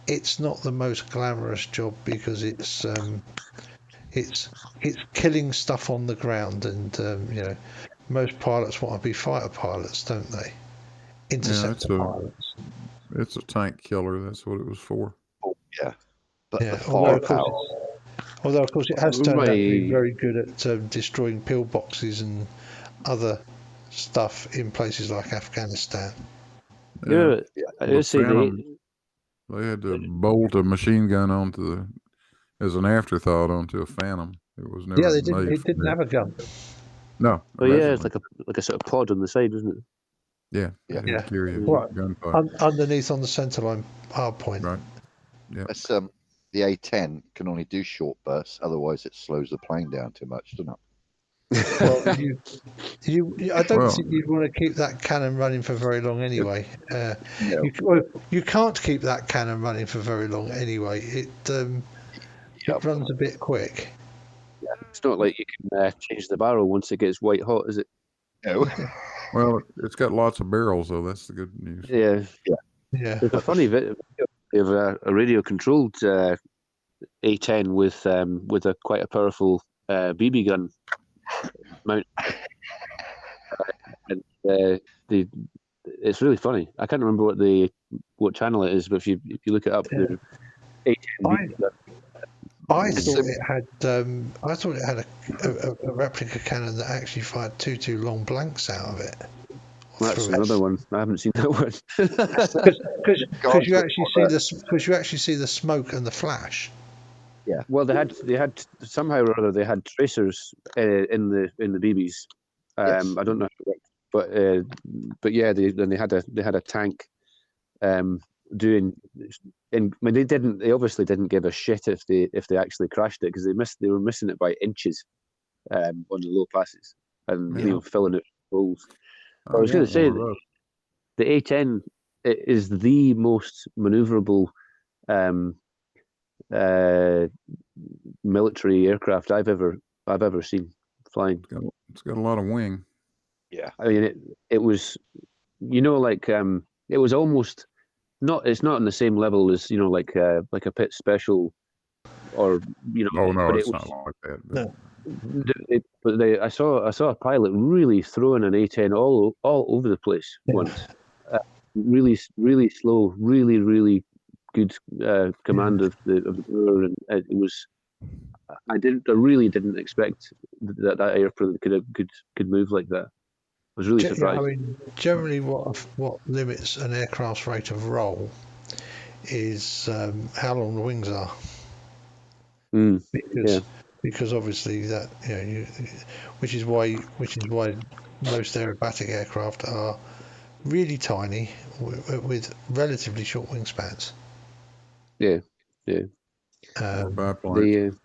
it's not the most glamorous job, because it's killing stuff on the ground, and most pilots want to be fighter pilots, don't they? Interceptor pilots. It's a tank killer. That's what it was for. Oh, yeah. But yeah, although of course it has turned out to be very good at destroying pillboxes and other stuff in places like Afghanistan. Yeah, they had to bolt a machine gun as an afterthought onto a Phantom. It was never. Yeah, it didn't have a gun. No. Oh yeah, it's like a sort of pod on the side, isn't it? Yeah. Carry a Right. gun pod. Underneath on the centerline hard point. Right. Yeah. the A10 can only do short bursts, otherwise it slows the plane down too much, doesn't it? Well, I don't think you'd want to keep that cannon running for very long anyway. No. You can't keep that cannon running for very long anyway. It runs a bit quick. It's not like you can change the barrel once it gets white hot, is it? No. Well, it's got lots of barrels, though. That's the good news. Yeah. Yeah. There's a funny video of a radio-controlled A10 with quite a powerful BB gun mount, and it's really funny. I can't remember what channel it is, but if you look it up, the A10 I thought it had a replica cannon that actually fired two long blanks out of it. That's another one. I haven't seen that one. Because you actually see the smoke and the flash. Yeah. Well, they had somehow or other they had tracers in the BBs. Yes. I don't know how it worked, but yeah, they had a tank doing. They obviously didn't give a shit if they actually crashed it, because they were missing it by inches on the low passes and filling it holes. I was going to say that the A10 is the most maneuverable military aircraft I've ever seen flying. It's got a lot of wing. Yeah, I mean it was, like it was almost not. It's not on the same level as like a Pitt Special, or Oh no, but it's it not was, like that. But I saw a pilot really throwing an A10 all over the place once. Really slow, really good command of the power, and it was. I really didn't expect that airplane could move like that. I was really surprised. I mean, generally, what limits an aircraft's rate of roll is how long the wings are. Because obviously that which is why most aerobatic aircraft are really tiny with relatively short wingspans. Yeah. or biplane.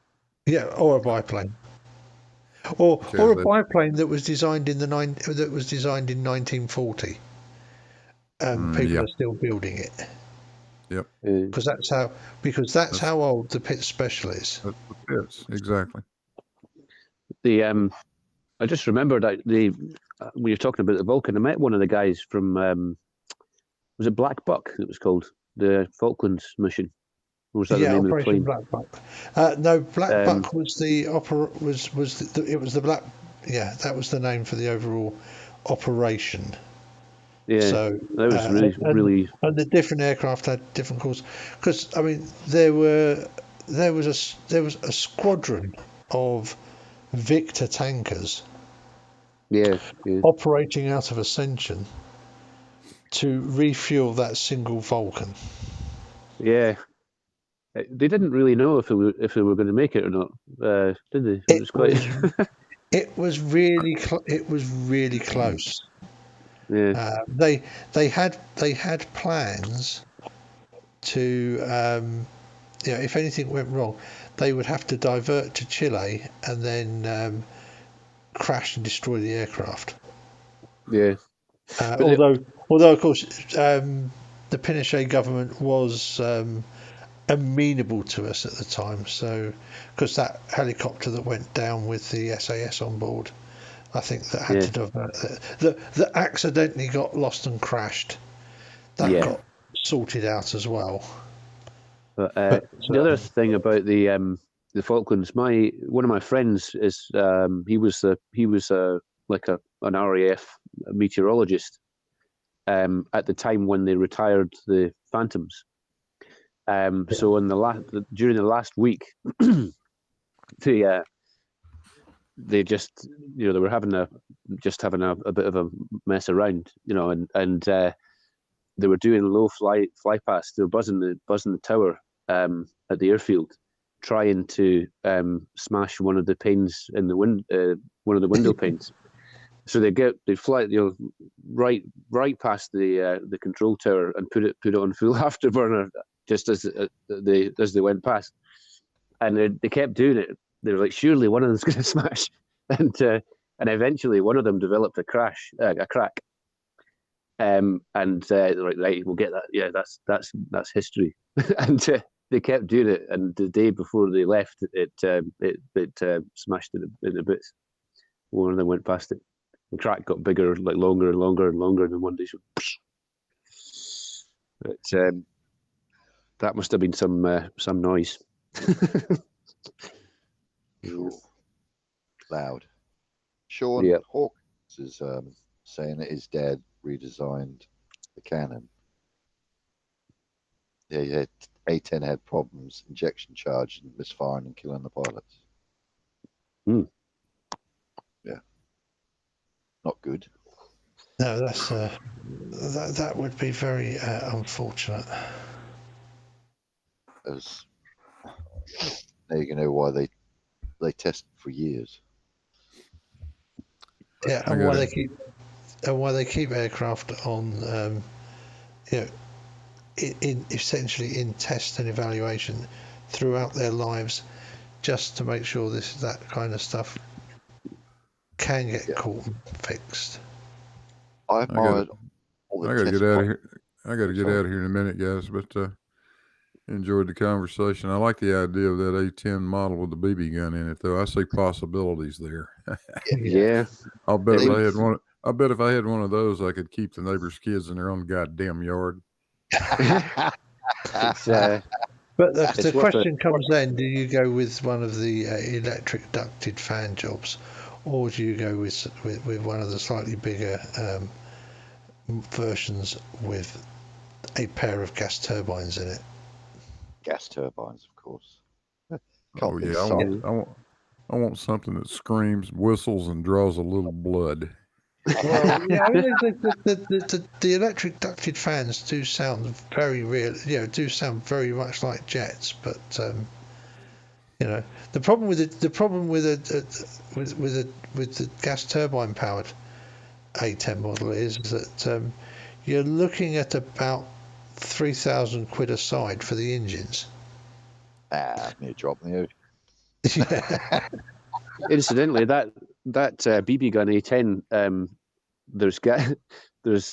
Or a biplane, or a biplane that was designed in 1940. People are still building it. Yep. Because that's how old the Pitt Special is. That's the Pitts, exactly. I just remembered that when you're talking about the Vulcan, I met one of the guys from was it Black Buck? It was called the Falklands mission. Or was that the name of the plane? Black Buck. No, Black Buck was the it was the Black. Yeah, that was the name for the overall operation. Yeah, so that was really. And the different aircraft had different calls, because I mean there was a squadron of Victor tankers. Yeah. Operating out of Ascension to refuel that single Vulcan. Yeah. They didn't really know if they were going to make it or not, did they? It was really close. Yeah. They had plans to if anything went wrong, they would have to divert to Chile and then crash and destroy the aircraft. Yeah. Although of course the Pinochet government was amenable to us at the time, so because that helicopter that went down with the SAS on board, I think that had to divert that accidentally got lost and crashed, that got sorted out as well. But the other thing about the Falklands, one of my friends is he was like an RAF meteorologist at the time when they retired the Phantoms. So during the last week, they just they were having a bit of a mess around, and they were doing low fly past. They were buzzing the tower at the airfield, trying to smash one of the panes in the one of the window panes. So they fly right past the control tower and put it on full afterburner. just as they went past, and they kept doing it. They were like, surely one of them's going to smash, and eventually one of them developed a crack. And they're like, right, we'll get that. Yeah, that's history. And they kept doing it. And the day before they left, it smashed in the bits. One of them went past it. The crack got bigger, like longer and longer and longer. And then one day, but that must have been some noise. Loud. Sean Hawkins is saying that his dad redesigned the cannon. Yeah, A-10 had problems, injection charge, and misfiring and killing the pilots. Yeah, not good. No, that's that would be very unfortunate. Now you know why they test for years. Yeah, and why they keep aircraft on, essentially in test and evaluation throughout their lives, just to make sure that kind of stuff can get caught and fixed. I gotta get out of here. I got to get out of here in a minute, guys. But enjoyed the conversation. I like the idea of that A10 model with the BB gun in it, though. I see possibilities there. Yeah. I'll bet if I had one. I bet if I had one of those, I could keep the neighbors' kids in their own goddamn yard. But the question comes then: do you go with one of the electric ducted fan jobs, or do you go with one of the slightly bigger versions with a pair of gas turbines in it? Gas turbines, of course. Oh yeah, I want something that screams, whistles, and draws a little blood. Well, yeah, I mean, the electric ducted fans do sound very real. Do sound very much like jets, but the problem with the gas turbine powered A10 model is that you're looking at about £3,000 a side for the engines. Me drop the Yeah. Incidentally, that BB gun A10, there's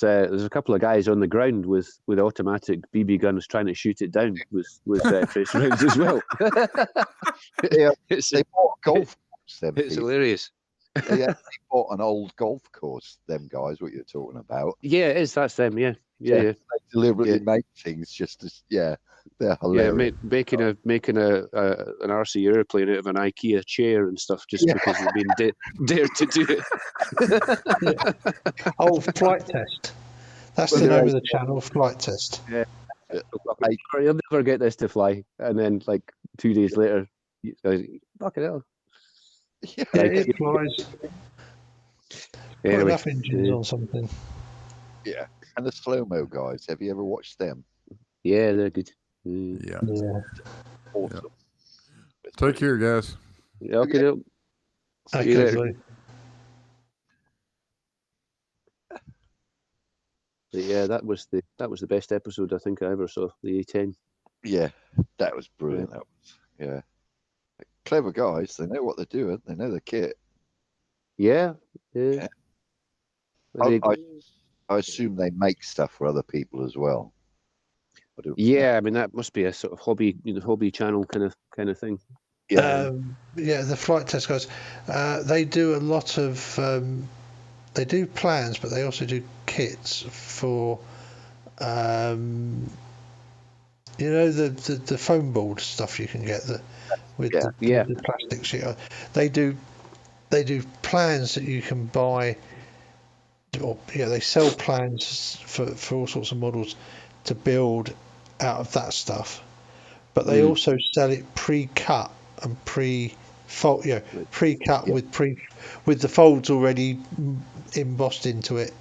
a couple of guys on the ground with automatic BB guns trying to shoot it down with trace rounds as well. They bought a golf course. It's hilarious. They bought an old golf course. Them guys, what you're talking about? Yeah, it is. That's them. Yeah. They deliberately make things just as they're hilarious. Yeah, making an RC airplane out of an IKEA chair and stuff just because they've been dared to do it. Oh, flight test. That's the name of the channel, flight test. Yeah. You'll never get this to fly, and then like 2 days later, fucking hell. Yeah, it flies. Put Anyway, enough engines on something. Yeah, and the slow-mo guys. Have you ever watched them? Yeah, they're good. Yeah. Awesome. Yeah. Take care, guys. Yeah, okay. See you later. But yeah, that was the best episode I think I ever saw. The A10. Yeah, that was brilliant. That was clever guys. They know what they're doing. They know the kit. Yeah. I assume they make stuff for other people as well. Yeah, I mean that must be a sort of hobby channel kind of thing. The flight test guys, they do a lot of they do plans, but they also do kits for the foam board stuff you can get with the plastic sheet. They do plans that you can buy. Or they sell plans for all sorts of models to build out of that stuff, but they also sell it pre-cut and pre-fold. Pre-cut with the folds already embossed into it.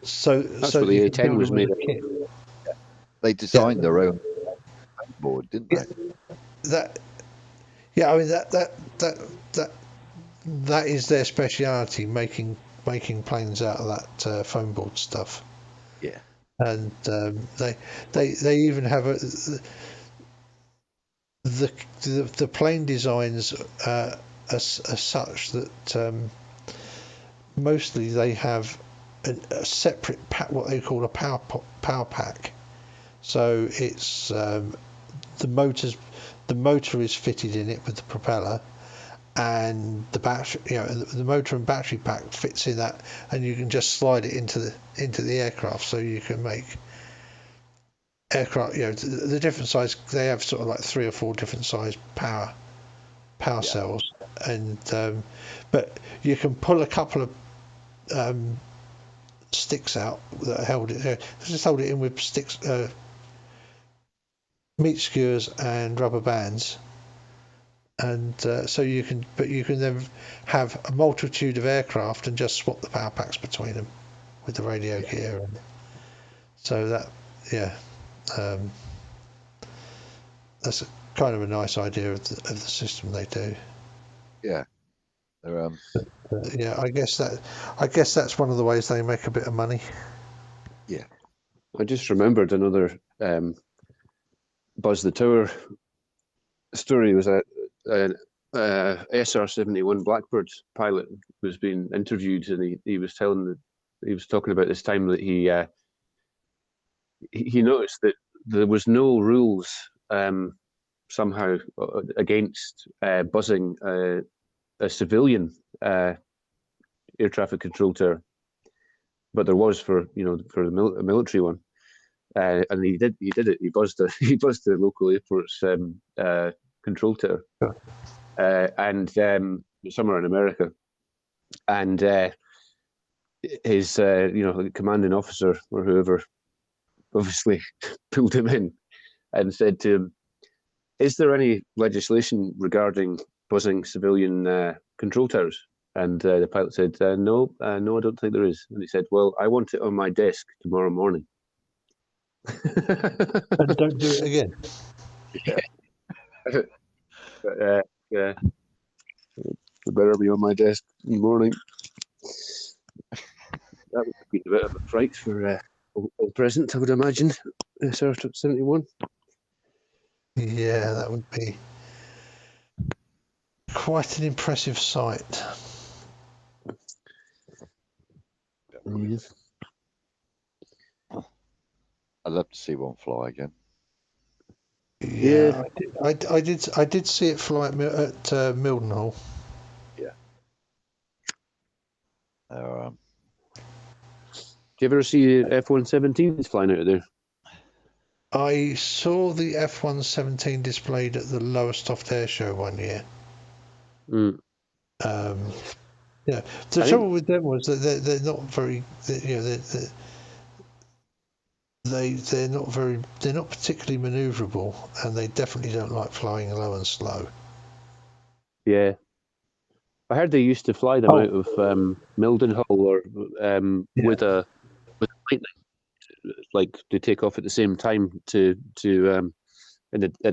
So that's what the A10 was made of. They designed their own board, didn't they? I mean that is their speciality, making planes out of that foam board stuff. Yeah. and they even have the plane designs are such that mostly they have a separate what they call a power pack. So it's the motor is fitted in it with the propeller, and the battery, the motor and battery pack fits in that, and you can just slide it into the aircraft, so you can make aircraft. The different size. They have sort of like 3 or 4 different size power cells, and but you can pull a couple of sticks out that held it. Just hold it in with sticks, meat skewers, and rubber bands. And so you can then have a multitude of aircraft and just swap the power packs between them with the radio gear. And so that, that's kind of a nice idea of the system they do. Yeah. I guess that's one of the ways they make a bit of money. Yeah. I just remembered another Buzz the Tower story. Was a SR-71 Blackbird pilot was being interviewed, and he was talking about this time that he noticed that there was no rules somehow against buzzing a civilian air traffic control tower, but there was for a military one, and he did it. He buzzed the local airport's control tower, and somewhere in America, and his commanding officer or whoever obviously pulled him in and said to him, "Is there any legislation regarding buzzing civilian control towers?" And the pilot said, "No, I don't think there is." And he said, "Well, I want it on my desk tomorrow morning." And don't do it again. Yeah. It better be on my desk in the morning. That would be a bit of a fright for old President, I would imagine. SR-71. Yeah, that would be quite an impressive sight. I'd love to see one fly again. Yeah, I did see it fly at Mildenhall. Yeah. Do you ever see F-117s flying out of there? I saw the F-117 displayed at the Lowestoft Air Show one year. Mm. The trouble with them was that they're not very, they're not particularly manoeuvrable, and they definitely don't like flying low and slow. Yeah, I heard they used to fly them out of Mildenhall or with a lightning, like to take off at the same time at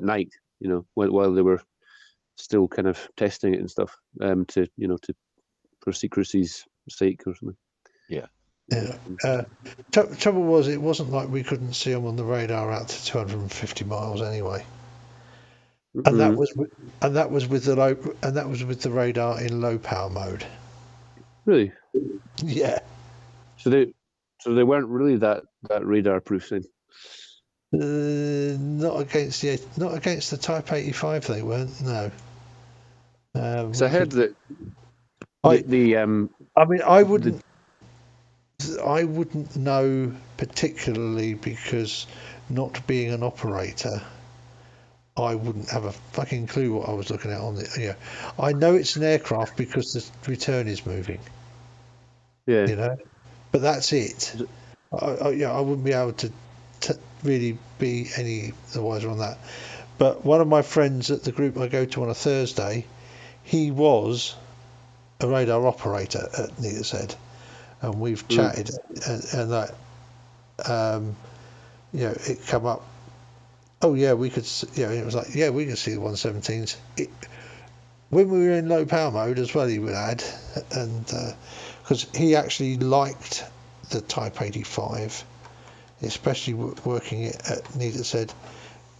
night, while they were still kind of testing it and stuff, for secrecy's sake or something. Yeah. Trouble was, it wasn't like we couldn't see them on the radar out to 250 miles anyway. And that was with the radar in low power mode. Really? Yeah. So they weren't really that radar proof then. Not against the Type 85. They weren't. No. So I heard that. I wouldn't know particularly, because not being an operator, I wouldn't have a fucking clue what I was looking at on the. I know it's an aircraft because the return is moving. Yeah. But that's it. I wouldn't be able to really be any the wiser on that. But one of my friends at the group I go to on a Thursday, he was a radar operator at Neath's Head, and we've chatted, and that, it come up. Oh yeah, we could. It was like, yeah, we could see the 117s. When we were in low power mode as well, he would add, and because he actually liked the Type 85. especially working at Needed said,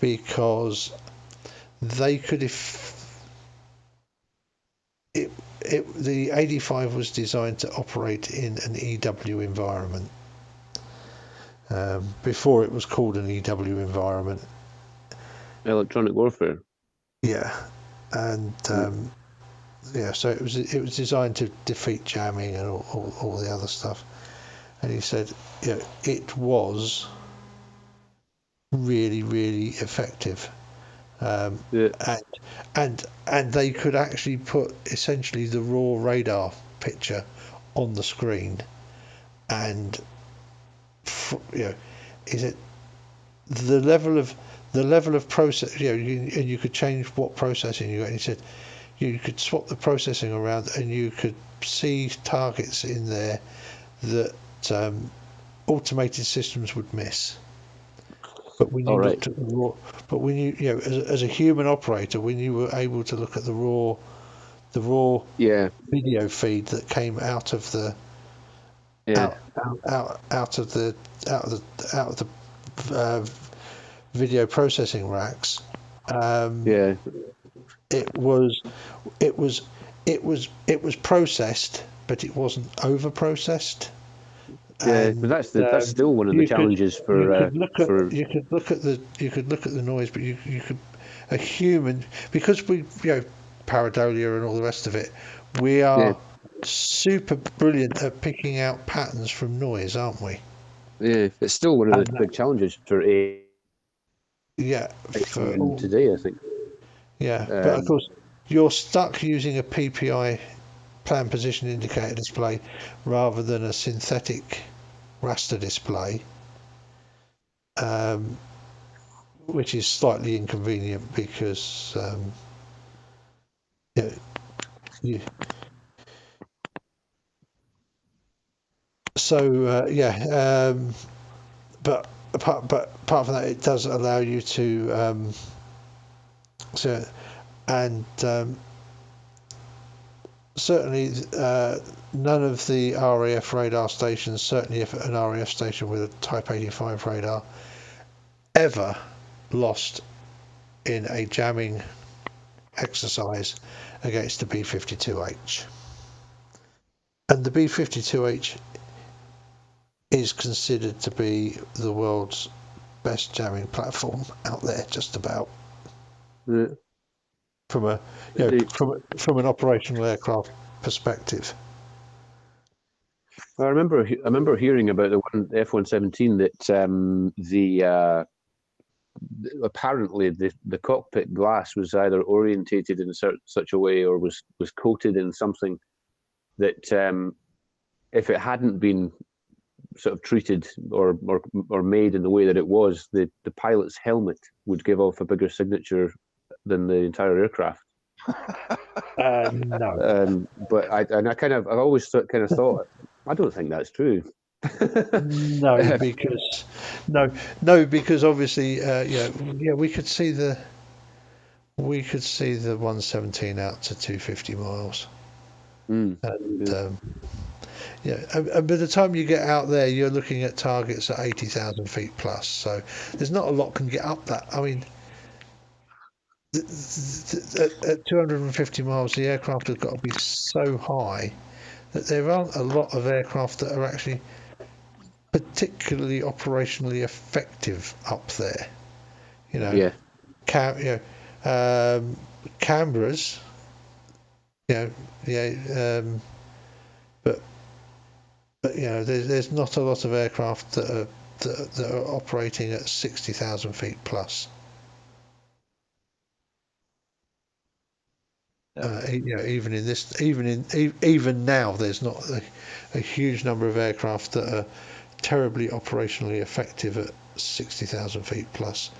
because they could, if the 85 was designed to operate in an EW environment. Before it was called an EW environment. Electronic warfare. Yeah, and so it was designed to defeat jamming and all the other stuff. And he said, it was really, really effective. And they could actually put essentially the raw radar picture on the screen, and is it the level of process? And you could change what processing you got. And he said you could swap the processing around, and you could see targets in there that automated systems would miss. But when you looked at the raw, but when you as a human operator, when you were able to look at the raw video feed that came out of the out of the video processing racks, it was processed, but it wasn't over processed. Yeah, but that's still one of the challenges you could look at the noise, but you could a human, because we pareidolia and all the rest of it, we are super brilliant at picking out patterns from noise, aren't we? Yeah, it's still one of the big challenges for today, I think. Yeah, but of course you're stuck using a PPI, plan position indicator display, rather than a synthetic raster display, which is slightly inconvenient because but apart from that, it does allow you to certainly none of the RAF radar stations, certainly if an RAF station with a Type 85 radar, ever lost in a jamming exercise against the B-52H. And the B-52H is considered to be the world's best jamming platform out there, just about. Yeah. From an operational aircraft perspective. I remember hearing about the one F-117 that apparently the cockpit glass was either orientated in such a way or was coated in something that if it hadn't been sort of treated or made in the way that it was, the pilot's helmet would give off a bigger signature than the entire aircraft. No. But I've always thought I don't think that's true. No, because obviously, we could see the 117 out to 250 miles. And by the time you get out there, you're looking at targets at 80,000 feet plus. So there's not a lot can get up that. I mean, at 250 miles, the aircraft has got to be so high that there aren't a lot of aircraft that are actually particularly operationally effective up there. Canberra's, but there's not a lot of aircraft that are operating at 60,000 feet plus. Even now, there's not a huge number of aircraft that are terribly operationally effective at 60,000 feet plus,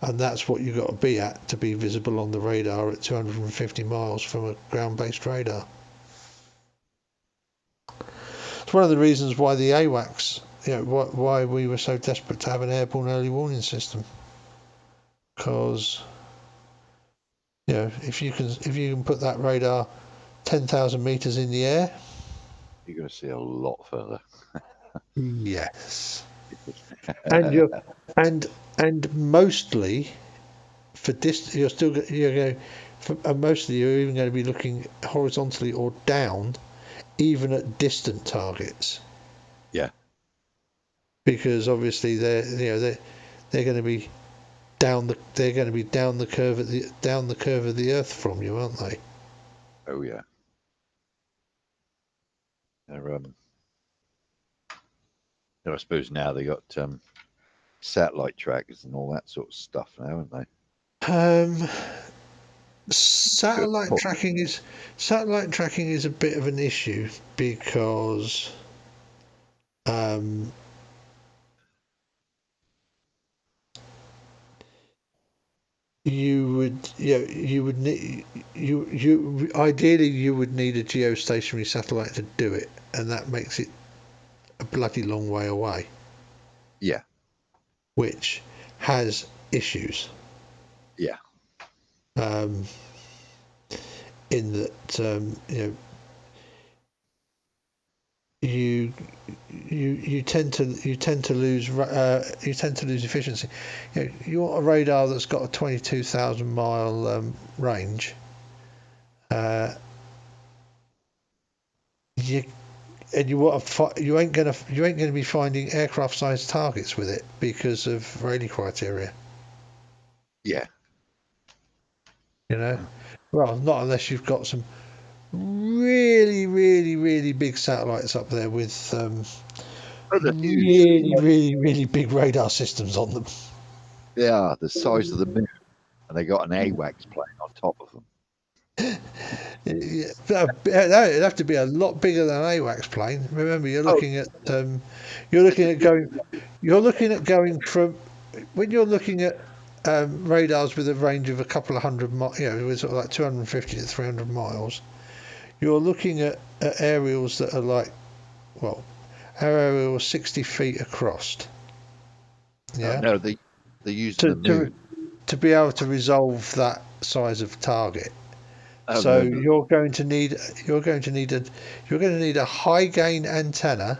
and that's what you've got to be at to be visible on the radar at 250 miles from a ground-based radar. It's one of the reasons why the AWACS, why we were so desperate to have an airborne early warning system, because if you can put that radar 10,000 meters in the air, you're going to see a lot further. Yes. and you're and mostly for you're still going. And mostly you're even going to be looking horizontally or down, even at distant targets. Yeah. Because obviously they're going to be down the curve of the Earth from you, aren't they? Oh yeah. They're, I suppose now they got satellite trackers and all that sort of stuff now, haven't they? Satellite tracking is a bit of an issue because you would need ideally you would need a geostationary satellite to do it, and that makes it a bloody long way away. Yeah. Which has issues. Yeah. In that you tend to lose efficiency. You want a radar that's got a 22,000 mile range. You ain't gonna be finding aircraft sized targets with it because of Rayleigh criteria. Yeah. Well, not unless you've got some really, really, really big satellites up there with really, really, really big radar systems on them. Yeah, the size of the moon, and they got an AWACS plane on top of them. Yeah, it'd have to be a lot bigger than an AWACS plane. Remember, you're looking at going from when you're looking at radars with a range of a couple of hundred miles, with sort of like 250 to 300 miles. You're looking at aerials that are like, well, our aerial was 60 feet across. Yeah. No, they use the moon to be able to resolve that size of target. Oh, so no. you're going to need a high gain antenna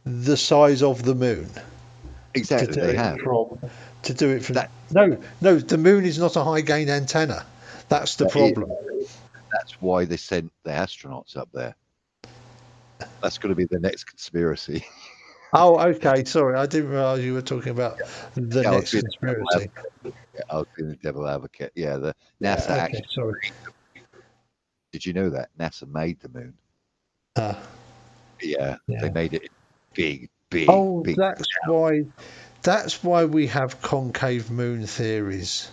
the size of the moon. Exactly, they have. To do it from that. No, the moon is not a high gain antenna. That's the problem. That's why they sent the astronauts up there. That's going to be the next conspiracy. Oh, okay. Sorry, I didn't realize you were talking about the next conspiracy. I was being the devil advocate. Yeah, the NASA actually. Sorry. Did you know that NASA made the moon? Yeah, they made it big. Oh, big. That's why we have concave moon theories.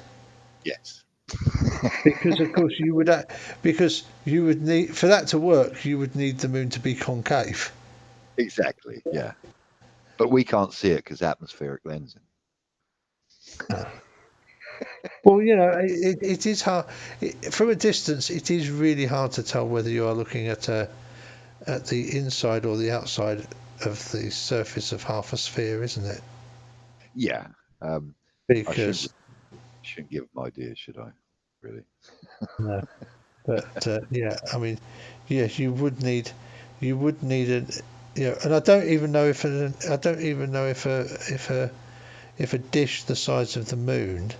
Yes. Because of course you would need for that to work. You would need the moon to be concave. Exactly. Yeah. But we can't see it because atmospheric lensing. Well, it is hard from a distance. It is really hard to tell whether you are looking at the inside or the outside of the surface of half a sphere, isn't it? Yeah. Because I shouldn't give them ideas, should I? Really? No. But yeah, I mean, yes, you would need and I don't even know if a dish the size of the moon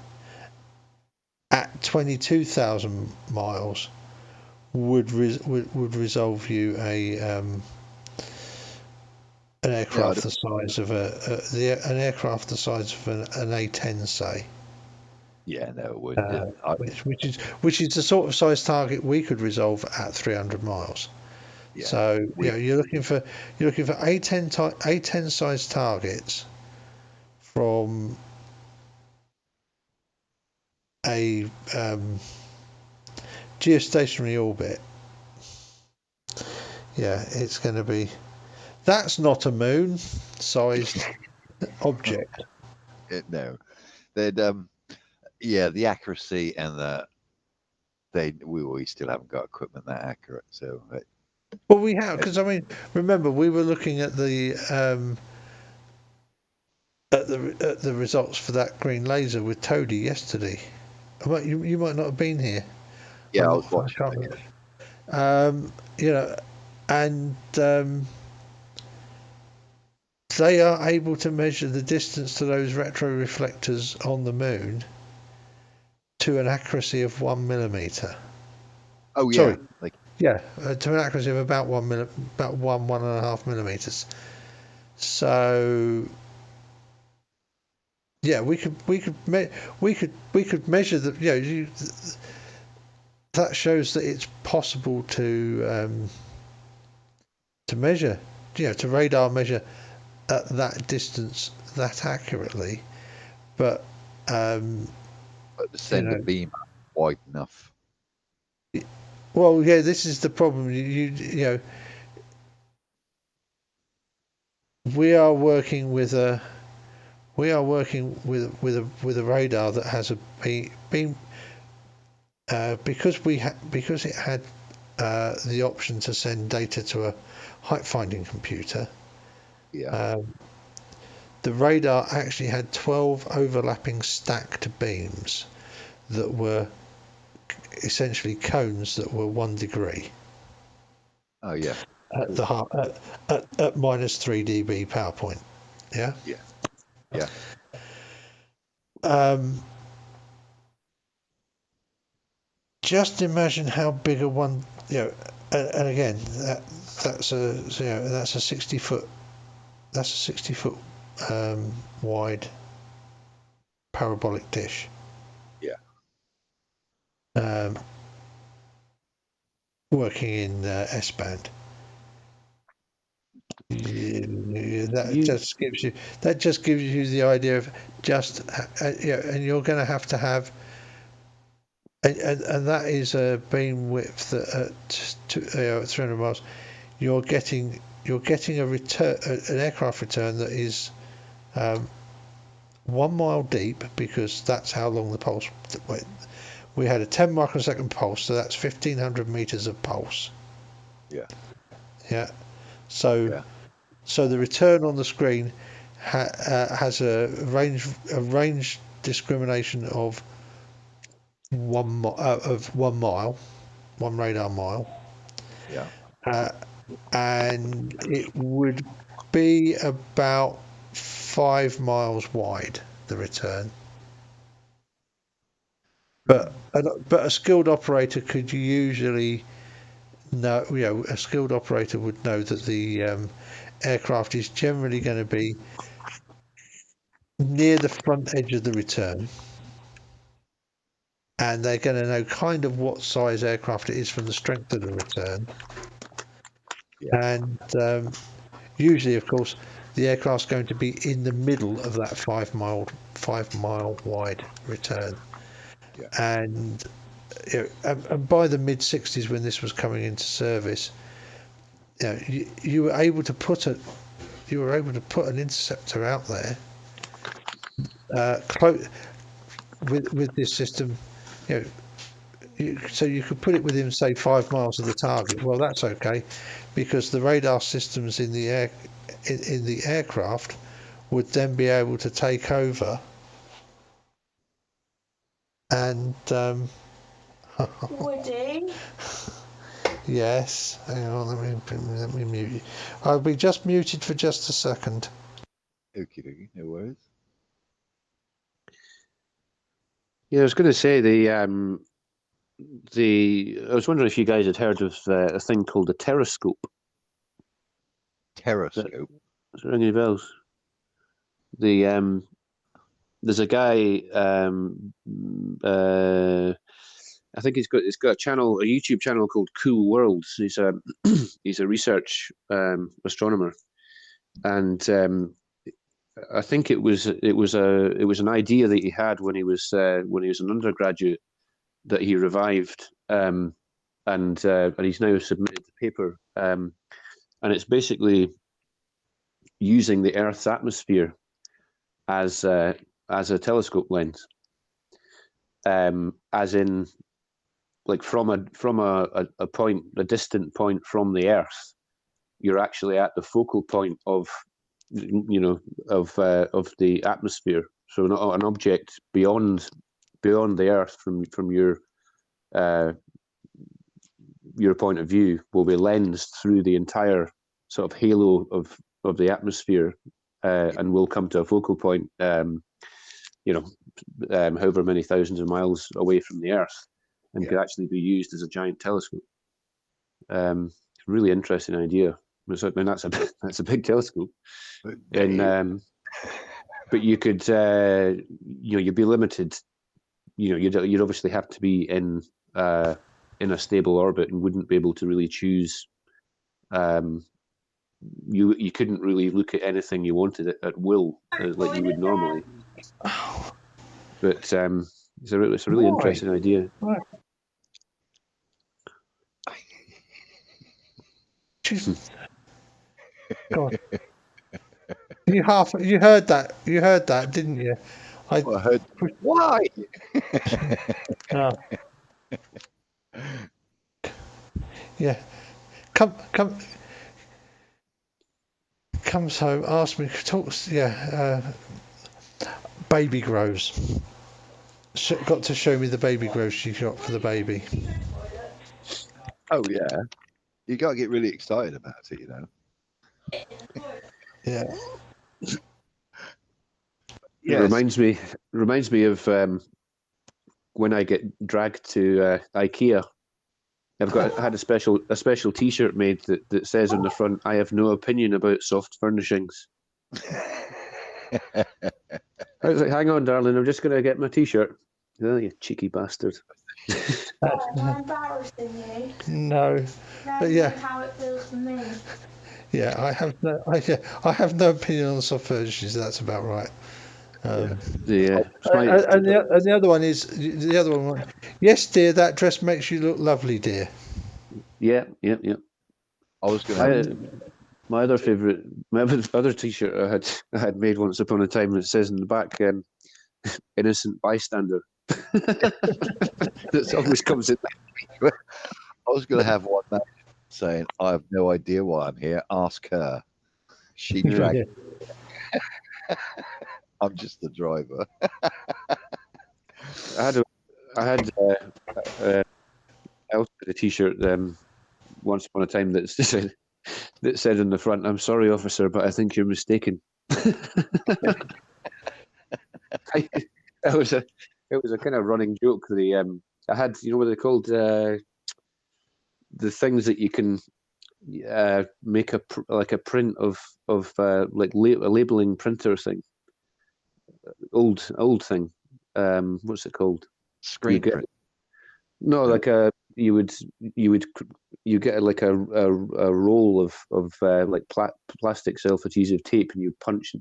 at 22,000 miles would resolve you an aircraft the size of an aircraft the size of an A10, say. Yeah, no, it wouldn't. Which is the sort of size target we could resolve at 300 miles. Yeah, so you're looking for A10 size targets from a geostationary orbit. Yeah, it's going to be. That's not a moon-sized object. No, they'd the accuracy and we still haven't got equipment that accurate. So. Well, we have because I mean, remember we were looking at the results for that green laser with Toady yesterday. You might not have been here. Yeah, I was watching. And they are able to measure the distance to those retroreflectors on the moon to an accuracy of 1 millimeter. Oh yeah, Sorry, yeah, to an accuracy of about 1.5 millimeters. So yeah, we could measure the, that shows that it's possible to measure, to radar measure at that distance that accurately, but to send a beam wide enough. Well, yeah, this is the problem. You know, we are working with a radar that has a beam because it had the option to send data to a height finding computer. Yeah. The radar actually had 12 overlapping stacked beams that were essentially cones that were 1 degree. Oh yeah. At the at minus 3 dB power point. Yeah. Yeah. Yeah. Just imagine how big a one, and again, that's a 60 foot, wide parabolic dish. Yeah. Working in S band. That just gives you the idea of just, and you're going to have. And that is a beam width at 300 miles. You're getting a return, an aircraft return that is 1 mile deep, because that's how long the pulse went. We had a 10 microsecond pulse, so that's 1,500 meters of pulse. Yeah. Yeah. So the return on the screen has a range discrimination of 1 mile, 1 radar mile. Yeah. And it would be about 5 miles wide, the return. But a skilled operator could usually know, a skilled operator would know that the aircraft is generally going to be near the front edge of the return, and they're going to know kind of what size aircraft it is from the strength of the return. Yeah. And usually, of course, the aircraft's going to be in the middle of that 5 mile wide return. Yeah. And by the mid 60s, when this was coming into service, you were able to put an interceptor out there with this system, so you could put it within, say, 5 miles of the target. Well, that's okay, because the radar systems in the aircraft would then be able to take over and Woody? Yes, hang on, let me mute you. I'll be just muted for just a second. Okie dokie, no worries. Yeah, I was going to say I was wondering if you guys had heard of a thing called a terrascope. Terrascope? Does it ring any bells? There's a guy. I think he's got a channel, a YouTube channel called Cool Worlds. He's a he's a research astronomer, and I think it was an idea that he had when he was an undergraduate that he revived, and he's now submitted the paper, and it's basically using the Earth's atmosphere as a telescope lens, as in, like, from a distant point from the Earth, you're actually at the focal point of the atmosphere. So an object beyond the Earth from your point of view will be lensed through the entire sort of halo of the atmosphere and will come to a focal point, however many thousands of miles away from the Earth, and could actually be used as a giant telescope. Really interesting idea. I mean, that's a big telescope, and but you could, you'd be limited. You'd obviously have to be in a stable orbit and wouldn't be able to really choose. You couldn't really look at anything you wanted at will, like you would normally. But it's a really interesting idea. Right. God. You heard that, didn't you? I heard why. Oh. Yeah, comes home, asks me, talks. Yeah, baby grows. Got to show me the baby grows she got for the baby. Oh yeah, you got to get really excited about it, you know. Yeah. It reminds me of when I get dragged to IKEA. I had a special T-shirt made that says on the front, "I have no opinion about soft furnishings." I was like, "Hang on, darling, I'm just going to get my T-shirt." Oh, you cheeky bastard! I'm embarrassing you. No, but yeah. How it feels for me. Yeah, I have no opinion on soft furnishings. That's about right. And the other one is the other one. Yes, dear, that dress makes you look lovely, dear. Yeah. I was my other favourite, my other T-shirt I had made once upon a time. It says in the back, "Innocent bystander." That always comes in. I was going to have one saying, "I have no idea why I'm here. Ask her. She dragged me." I'm just the driver. I had a T-shirt once upon a time that said on the front, "I'm sorry, officer, but I think you're mistaken." It was a kind of running joke. I had, what they're called, the things that you can make a print of like a labeling printer thing. Old thing. What's it called? Screen print. No, like you get like a roll of like plastic self-adhesive tape, and you punch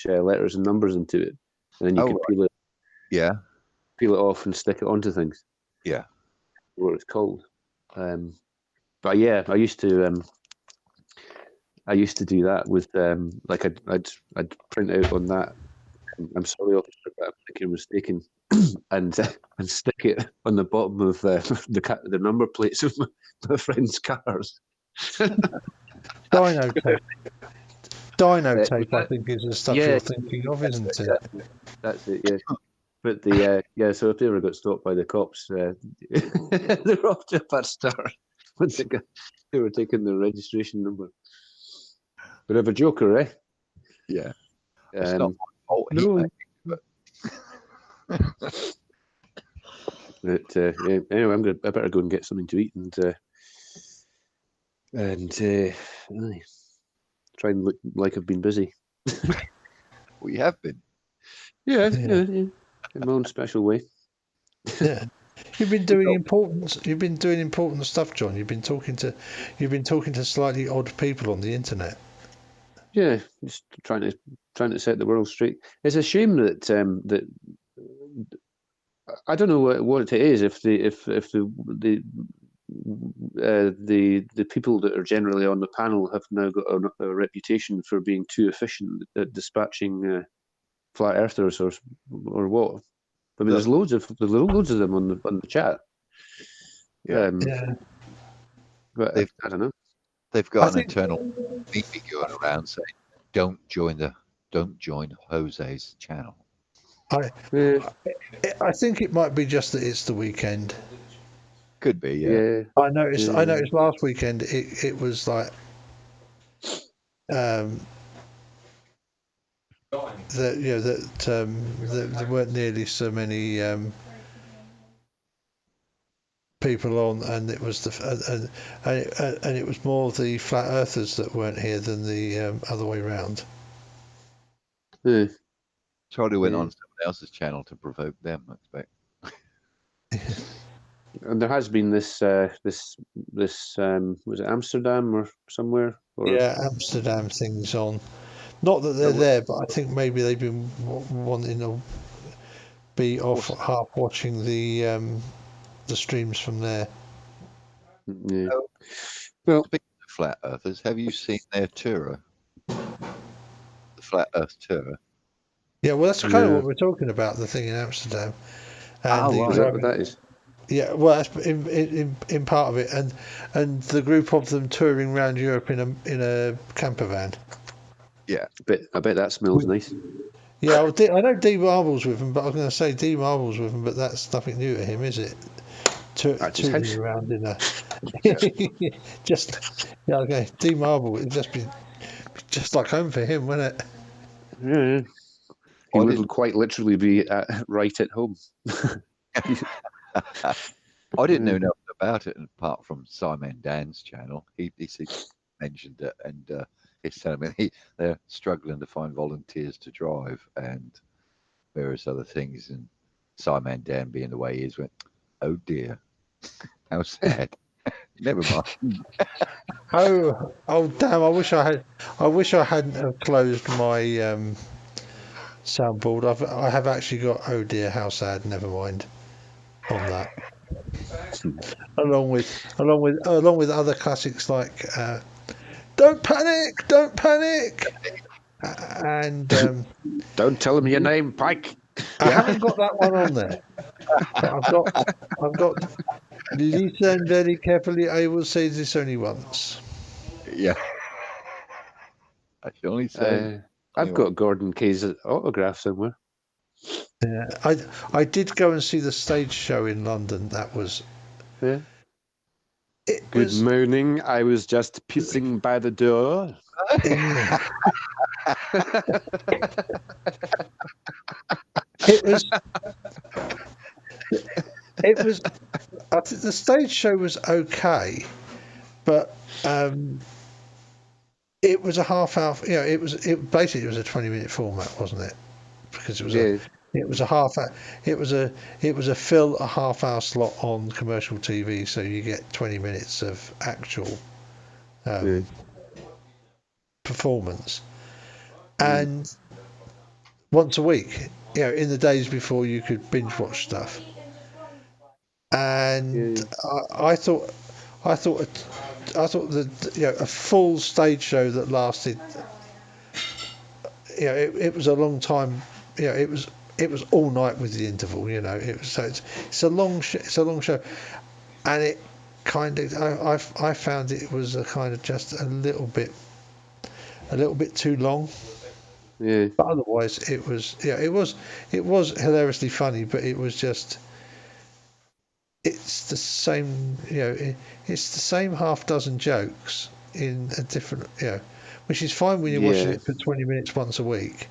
letters and numbers into it, and then you can peel it. Yeah. Peel it off and stick it onto things. Yeah. What it's called. But yeah, I used to do that with like I'd print out on that, "I'm sorry, officer, but I think you're mistaken," and stick it on the bottom of the number plates of my friends' cars. Dino tape. Dino tape, I think, is the stuff you're thinking of, isn't it? That's it. Yeah. But so if they ever got stopped by the cops, they were off to a bad start when they were taking the registration number. Bit of a joker, eh? Yeah. It's not my fault. But anyway, I better go and get something to eat and try and look like I've been busy. Well, you have been. Yeah. In my own special way. Yeah. You've been doing important stuff, John. You've been talking to slightly odd people on the internet. Yeah, just trying to set the world straight. It's a shame that that I don't know what it is. If the people that are generally on the panel have now got a reputation for being too efficient at dispatching flat earthers or what. I mean, there's loads of them on the chat. Yeah. But I don't know. They've got an internal meeting going around saying, "Don't join Jose's channel." I think it might be just that it's the weekend. Could be, yeah. I noticed last weekend it was like that there weren't nearly so many people on, and it was and it was more the flat earthers that weren't here than the other way round. Charlie went on someone else's channel to provoke them, I expect. And there has been this was it Amsterdam or somewhere? Or... Yeah, Amsterdam things on. Not that they're there, but I think maybe they've been wanting to be off half watching the streams from there. Yeah. Well, speaking of flat earthers, have you seen their tourer? The flat Earth tourer. Yeah, well, that's kind of what we're talking about. The thing in Amsterdam, and right. Is that what that is? Yeah, well, that's in part of it, and the group of them touring around Europe in a camper van. Yeah, I bet that smells nice. Yeah, I know D Marbles with him, but I was going to say D Marbles with him, but that's nothing new to him, is it? Touring around in a okay. D Marble, it'd just be just like home for him, wouldn't it? Yeah. He would quite literally be right at home. I didn't know nothing about it apart from Simon Dan's channel. He mentioned it, and he's telling me they're struggling to find volunteers to drive and various other things. And Simon Dan, being the way he is, went, "Oh dear, how sad." Never mind. Oh damn! I wish I hadn't have closed my soundboard. I have actually got "Oh dear, how sad." Never mind on that. along with other classics like "Don't Panic, Don't Panic," and "Don't Tell Them Your Name, Pike." I haven't got that one on there. But I've got listen very carefully. I will say this only once. Yeah. I should only say. I've got Gordon Kay's autograph somewhere. Yeah, I did go and see the stage show in London. That was. Yeah. Good morning. I was just pissing by the door. It was. I think the stage show was okay, but it was a half hour. You know, it was a 20-minute format, wasn't it? Because it was it was a half hour. It was a fill a half hour slot on commercial TV, so you get 20 minutes of actual performance, and once a week. You know, in the days before you could binge watch stuff, and I thought that a full stage show that lasted. It was a long time. It was all night with the interval. It's a long show, and it kind of I found it was a kind of just a little bit too long. Yeah. But otherwise, it was hilariously funny, but it was just. It's the same, it's the same half dozen jokes in a different, which is fine when you're watching it for 20 minutes once a week,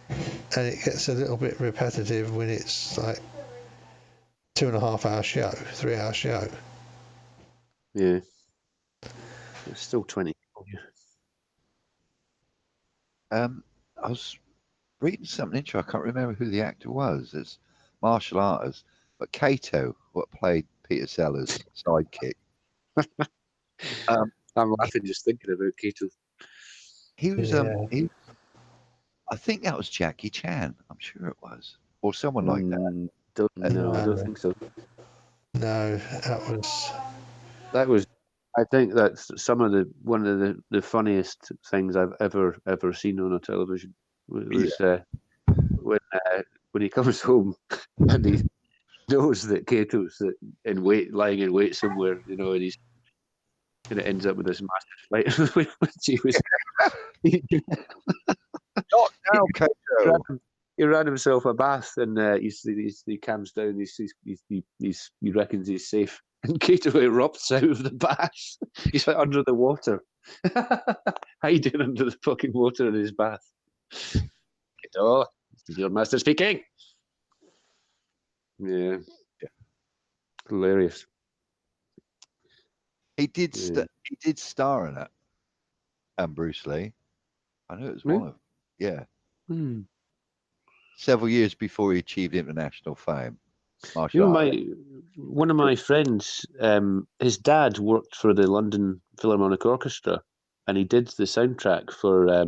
and it gets a little bit repetitive when it's like 2.5 hour show, 3 hour show. Yeah, it's still 20. I was reading something interesting. I can't remember who the actor was. It's martial artist, but Kato, what played Peter Sellers' sidekick. I'm laughing just thinking about Kato. He was I think that was Jackie Chan. I'm sure it was, or someone like that. I don't think so. No, that was. I think that's one of the funniest things I've ever seen on a television. Was when he comes home and he knows that Kato's lying in wait somewhere, and he's kind of ends up with this massive fight. Which he was. Not now, Kato. He ran himself a bath, and he calms down. He reckons he's safe, and Kato erupts out of the bath. He's like under the water, hiding under the fucking water in his bath. Oh, this is your master speaking. Yeah. Hilarious. He did. He did star in it. And Bruce Lee. I know it was one of. Yeah. Several years before he achieved international fame. Martial arts. One of my friends, his dad worked for the London Philharmonic Orchestra, and he did the soundtrack for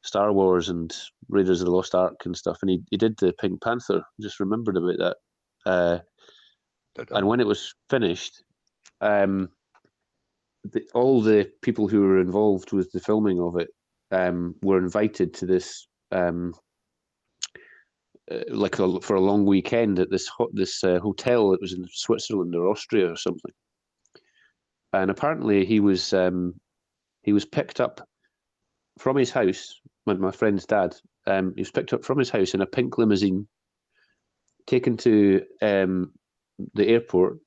Star Wars and Raiders of the Lost Ark and stuff. And he did the Pink Panther. Just remembered about that. And when it was finished, all the people who were involved with the filming of it were invited to this. For a long weekend at this hotel that was in Switzerland or Austria or something, and apparently he was picked up from his house. My friend's dad, he was picked up from his house in a pink limousine, taken to the airport,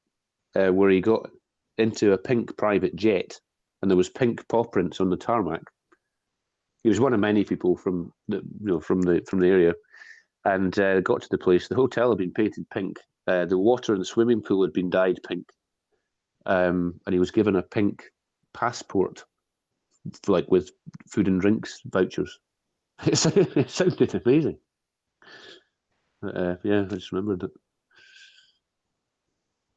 where he got into a pink private jet, and there was pink paw prints on the tarmac. He was one of many people from the area. And got to the place. The hotel had been painted pink. The water in the swimming pool had been dyed pink. And he was given a pink passport, with food and drinks vouchers. It sounded amazing. Yeah, I just remembered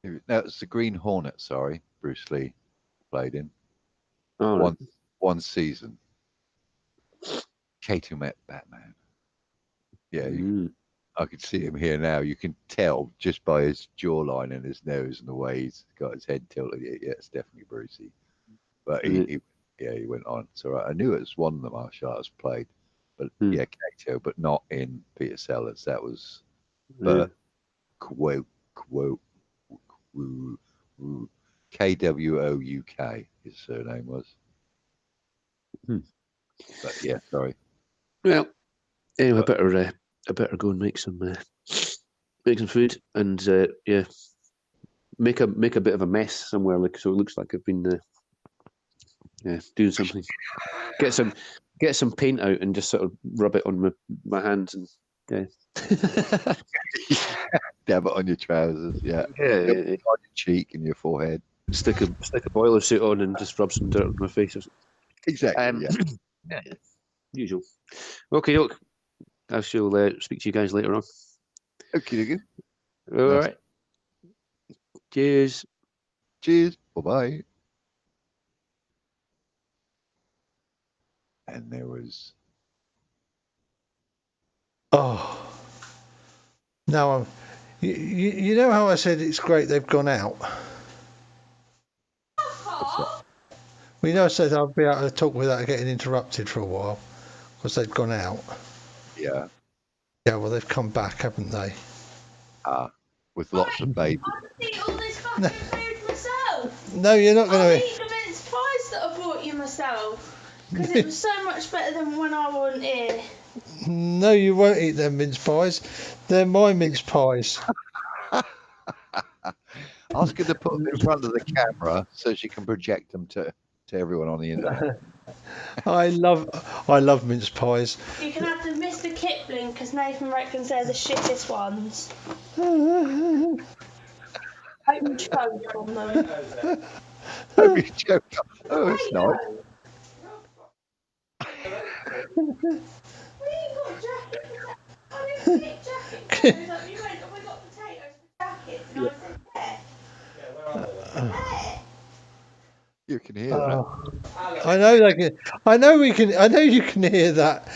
it. No, it's the Green Hornet. Sorry, Bruce Lee played in. Oh, one season. Kato met Batman. Yeah, I can see him here now. You can tell just by his jawline and his nose and the way he's got his head tilted. Yeah, it's definitely Brucey. But he went on. So I knew it was one of the martial arts played, but Kato, but not in Peter Sellers. That was Kwouk. KWOUK. His surname was. But yeah, sorry. Well, anyway, I better go and make some food and make a bit of a mess somewhere, so it looks like I've been doing something. Get some paint out and just sort of rub it on my hands and dab it on your trousers. Yeah. On your cheek and your forehead. Stick a boiler suit on and just rub some dirt on my face. Exactly. Usual. Okay, look. I shall speak to you guys later on. Okay. All right. Cheers. Bye-bye. And there was... Oh. Now, you know how I said it's great they've gone out? We know I said I'll be able to talk without getting interrupted for a while because they've gone out. Yeah. Yeah, well, they've come back, haven't they? With lots of babies. I eat all this fucking food myself. No, you're not going I'll to. eat the mince pies that I brought you myself because it was so much better than when I wasn't here. No, you won't eat them mince pies. They're my mince pies. Ask her to put them in front of the camera so she can project them to everyone on the internet. I love mince pies. You can have the Mr. Kipling because Nathan reckons they're the shittest ones. Hope you choke on them. Hope you choke. Oh, it's nice. You went, have we got potatoes for jackets? And I said, yeah. You can hear that. I know they can. I know we can. I know you can hear that.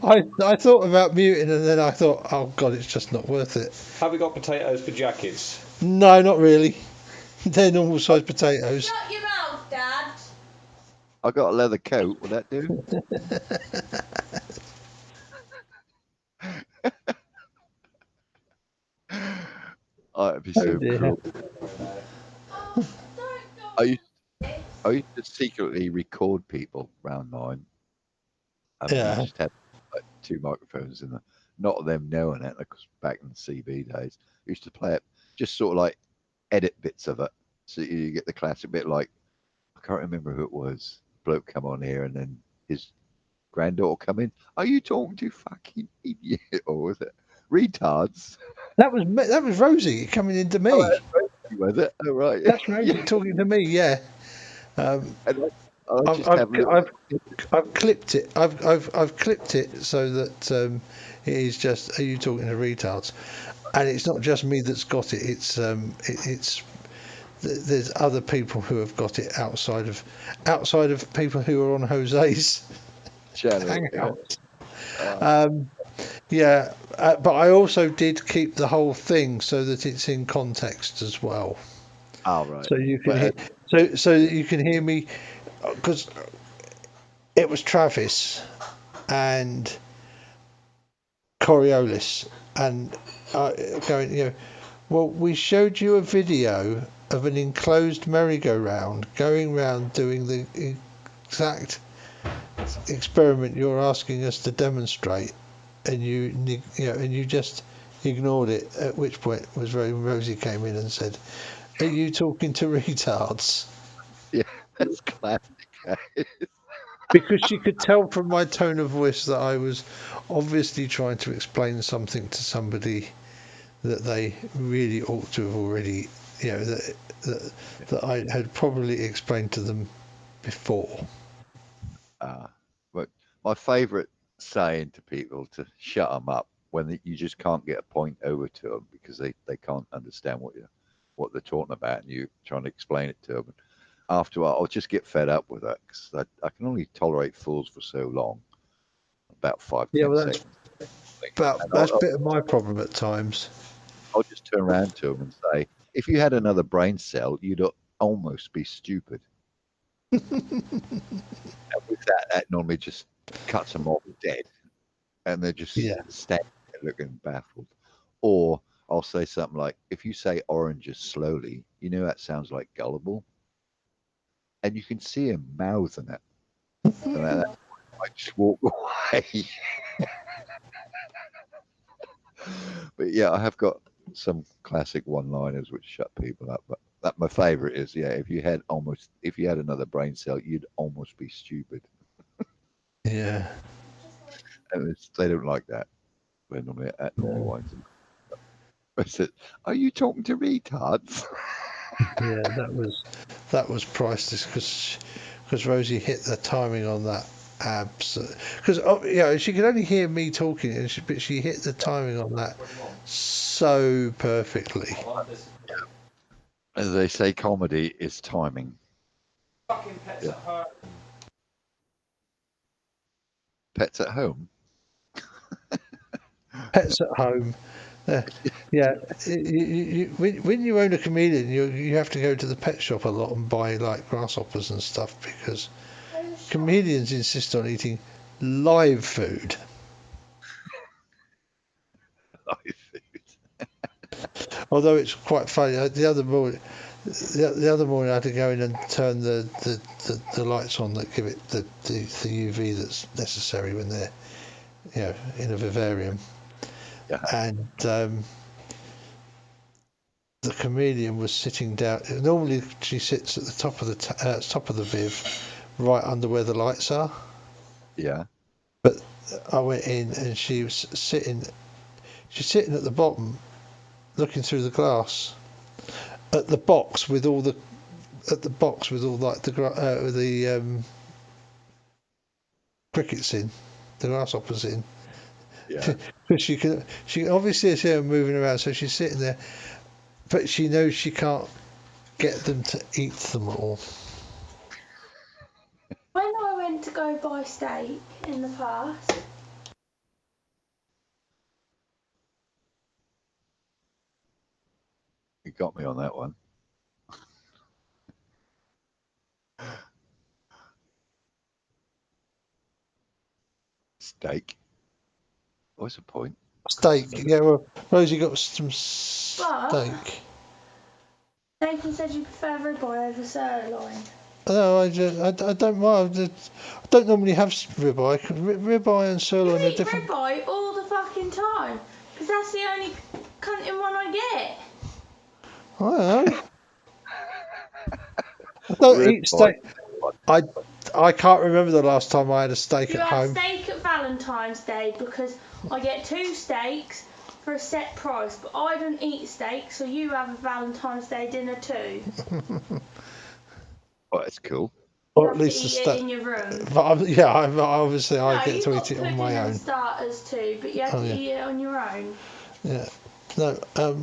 I thought about muting, and then I thought, oh god, it's just not worth it. Have we got potatoes for jackets? No, not really. They're normal sized potatoes. Shut your mouth, Dad. I got a leather coat. Will that do? It'd be so cool. I used to secretly record people round mine. I just had like 2 microphones in there. Not them knowing it, because back in the CB days, I used to play it, just sort of like edit bits of it. So you get the classic bit like, I can't remember who it was. Bloke come on here and then his granddaughter come in. Are you talking to fucking idiot, or was it retards? That was Rosie coming into me. Oh, was it? Oh, right. That's Rosie talking to me. Yeah. And I just I've have little... I've clipped it. I've clipped it so that it is just. Are you talking to retards? And it's not just me that's got it. It's there's other people who have got it outside of people who are on Jose's hangout. Yeah, but I also did keep the whole thing so that it's in context as well. Oh, right. So you can hear, so that you can hear me, because it was Travis and Coriolis and going, well, we showed you a video of an enclosed merry-go-round going round doing the exact experiment you're asking us to demonstrate, and you just ignored it. At which point was Rosie came in and said, "Are you talking to retards?" Yeah, that's classic. Because she could tell from my tone of voice that I was obviously trying to explain something to somebody that they really ought to have already, that I had probably explained to them before. But my favourite saying to people to shut them up when you just can't get a point over to them because they can't understand what they're talking about, and you're trying to explain it to them. After a while, I'll just get fed up with that because I can only tolerate fools for so long, about 5-10 seconds. That's a bit of my problem at times. I'll just turn around to them and say, if you had another brain cell, you'd almost be stupid. And with that normally just cuts them off dead. And they're just standing there looking baffled. Or I'll say something like, if you say oranges slowly, that sounds like gullible. And you can see him mouthing it. And I just walk away. But yeah, I have got some classic one-liners which shut people up. But my favourite is, if you had another brain cell, you'd almost be stupid. Yeah. And they don't like that. They're normally at normal ones. I said, "Are you talking to retards?" Yeah, that was priceless because Rosie hit the timing on that because she could only hear me talking, but she hit the timing on that so perfectly. As they say, comedy is timing. Fucking pets at home. Pets at home. Pets at home. Yeah, when you own a chameleon, you have to go to the pet shop a lot and buy like grasshoppers and stuff because chameleons insist on eating live food. Live food. Although it's quite funny. The other morning, I had to go in and turn the lights on that give it the UV that's necessary when they're in a vivarium. Yeah. And the chameleon was sitting down. Normally she sits at the top of the viv, right under where the lights are. Yeah. But I went in and she was sitting. She's sitting at the bottom, looking through the glass at the box with all like the crickets in, the grasshoppers in. Yeah. she can obviously see her moving around, so she's sitting there, but she knows she can't get them to eat them all. When I went to go buy steak in the past, You got me on that one. Steak. What's the point? Steak. Yeah, well, Rosie got some steak. Nathan said you prefer ribeye over sirloin. No, I don't mind. I don't normally have ribeye. Ribeye and sirloin You are eat different. ribeye all the fucking time, because that's the only cunting one I get. I don't know. I don't eat steak. I can't remember the last time I had a steak You at have home. steak at Valentine's Day because I get 2 steaks for a set price, but I don't eat steak, so you have a Valentine's Day dinner too. Oh, that's cool. You Or have at least to the eat it in your room. But obviously I No, get you've to got eat it on pudding my and own. starters too, but you have Oh, to yeah. eat it on your own. Yeah. No. So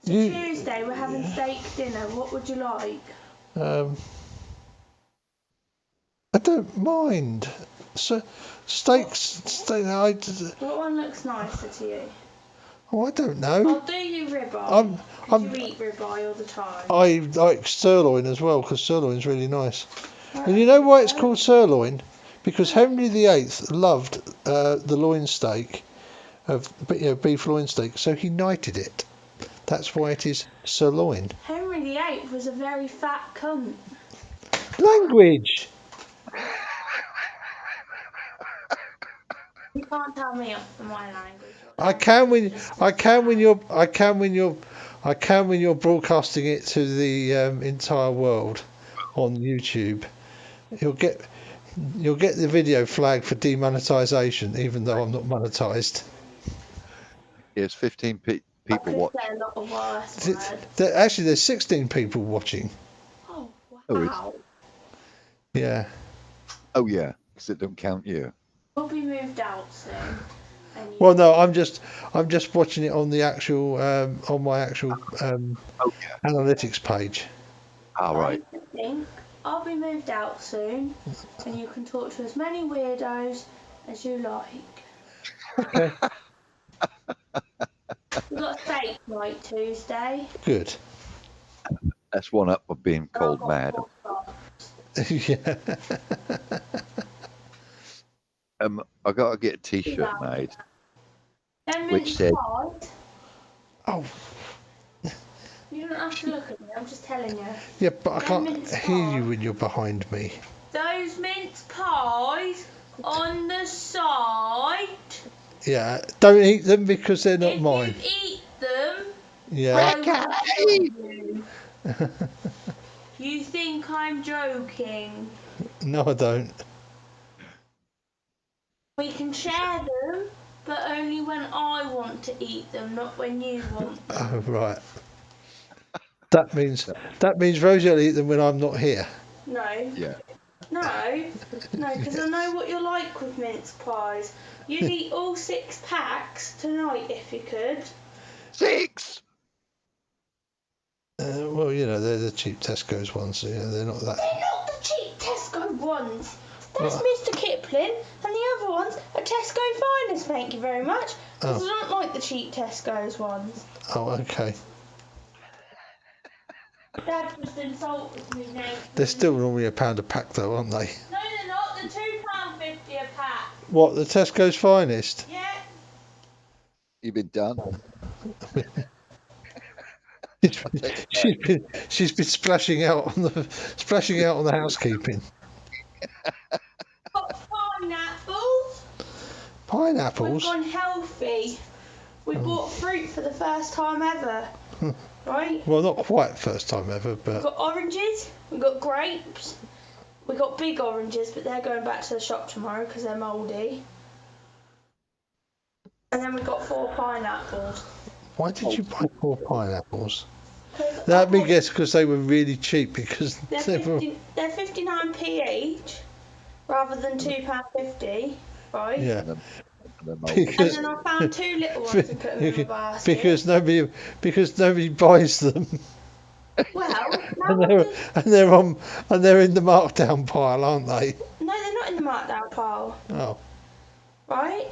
Tuesday we're having steak dinner. What would you like? I don't mind. So steaks. What one looks nicer to you? Oh, I don't know. I'll do you ribeye. You eat ribeye all the time. I like sirloin as well because sirloin's really nice. And you know why it's called sirloin? Because Henry VIII loved the loin steak of beef loin steak, so he knighted it. That's why it is sirloin. Henry VIII was a very fat cunt. Language. You can't tell me off for my language. I can when you're broadcasting it to the entire world on YouTube. You'll get the video flag for demonetization, even though I'm not monetized. There's 15 people watching. A lot of worse words. Actually, there's 16 people watching. Oh Oh, wow! Yeah. Oh yeah, because it don't count you. We'll be moved out soon. Well, no, I'm just watching it on the actual on my actual analytics page. All right. I think I'll be moved out soon, and you can talk to as many weirdos as you like. Okay. We've got steak night Tuesday. Good. That's one up for being called mad. Yeah. I gotta get a T-shirt made, which said, "Oh." You don't have to look at me. I'm just telling you. Yeah, but I can't hear you when you're behind me. Those mince pies on the side. Yeah, don't eat them because they're not mine. If you eat them, Yeah. I will kill you. You think I'm joking? No, I don't. We can share them, but only when I want to eat them, not when you want them. Oh, right. That means Rosie will eat them when I'm not here. No. Yeah. No, because I know what you're like with mince pies. You'd eat all 6 packs tonight if you could. 6? Well, they're the cheap Tesco's ones. So, they're not that. They're not the cheap Tesco ones. That's What? Mr. Kipling, and the other ones are Tesco Finest, thank you very much. Because I don't like the cheap Tesco's ones. Oh, okay. Dad just insulted me now. They're still normally £1 a pack, though, aren't they? No, they're not. They're £2.50 a pack. What, the Tesco's Finest? Yeah. You've been done. She's been splashing out on the housekeeping. Got pineapples. Pineapples? We've gone healthy. We bought fruit for the first time ever. Right? Well, not quite first time ever, but... We've got oranges, we've got grapes, we've got big oranges, but they're going back to the shop tomorrow because they're mouldy. And then we've got 4 pineapples. Why did you buy 4 pineapples? Let me guess, because they were really cheap, because they're 59p each, rather than £2.50, right? Yeah. And then I found 2 little ones and put them in my basket. because nobody buys them. Well, and they're in the markdown pile, aren't they? No, they're not in the markdown pile. Oh. Right?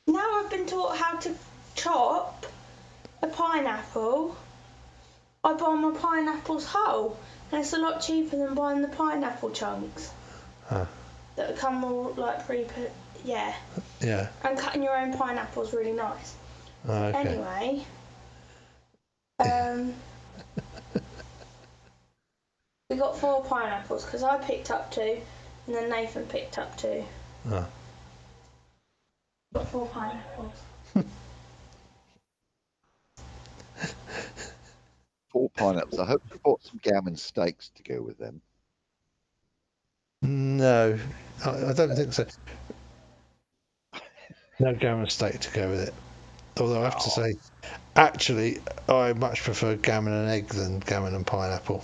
Now I've been taught how to chop a pineapple. I buy my pineapples whole, and it's a lot cheaper than buying the pineapple chunks. Huh. That come all like pre-put. Yeah. Yeah. And cutting your own pineapple is really nice. Okay. Anyway. We got 4 pineapples because I picked up 2 and then Nathan picked up 2. Oh. Got 4 pineapples. 4 pineapples. I hope you bought some gammon steaks to go with them. No, I don't think so. No gammon steak to go with it. Although I have to say, actually, I much prefer gammon and egg than gammon and pineapple.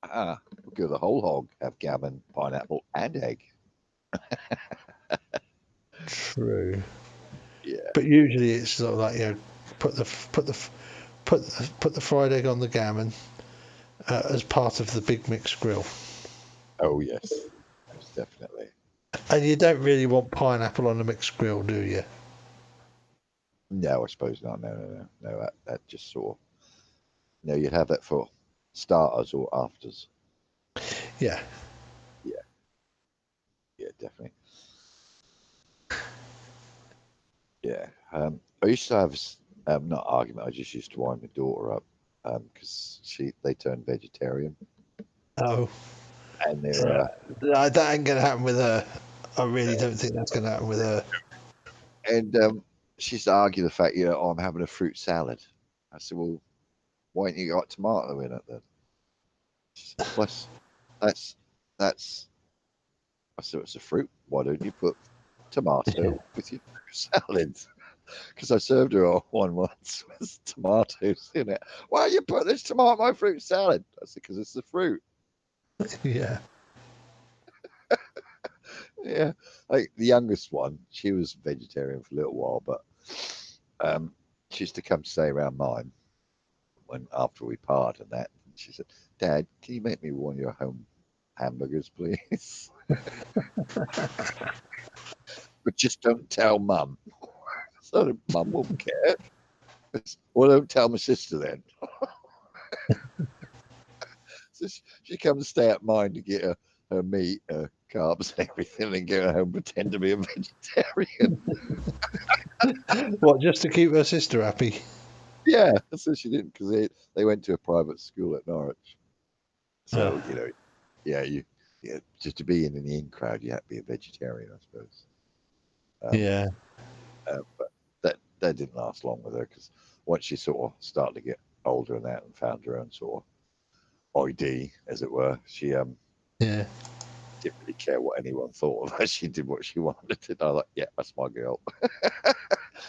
We'll go the whole hog. Have gammon, pineapple, and egg. True. Yeah. But usually it's sort of like, put the fried egg on the gammon as part of the big mixed grill. Oh yes, most definitely. And you don't really want pineapple on a mixed grill, do you? No, I suppose not. No. That just sort of. No, you'd have that for starters or afters. Yeah. Yeah, definitely. Yeah. I used to have not argument. I just used to wind my daughter up because they turned vegetarian. Oh. And they're that ain't gonna happen with her. I really don't think that's gonna happen with her. And she used to argue the fact, I'm having a fruit salad. I said, well, why don't you got tomato in it then? She said, plus, that's. I said, it's a fruit. Why don't you put tomato with your fruit salad? Because I served her one once with tomatoes in it. Why you put this tomato in my fruit salad? I said, because it's the fruit. Yeah. Yeah. Like the youngest one, she was vegetarian for a little while, but she used to come stay around mine after we parted and that. And she said, Dad, can you make me one of your home hamburgers, please? But just don't tell Mum. So Mum won't care. Well, don't tell my sister then. So she comes stay at mine to get her meat, carbs, and everything, and go home pretend to be a vegetarian. What, just to keep her sister happy? Yeah, so she didn't, because they went to a private school at Norwich. So just to be in the in crowd, you have to be a vegetarian, I suppose. Yeah. But that didn't last long with her, because once she sort of started to get older and that, and found her own sort of ID, as it were, she didn't really care what anyone thought of her. She did what she wanted. And I was like, yeah, that's my girl.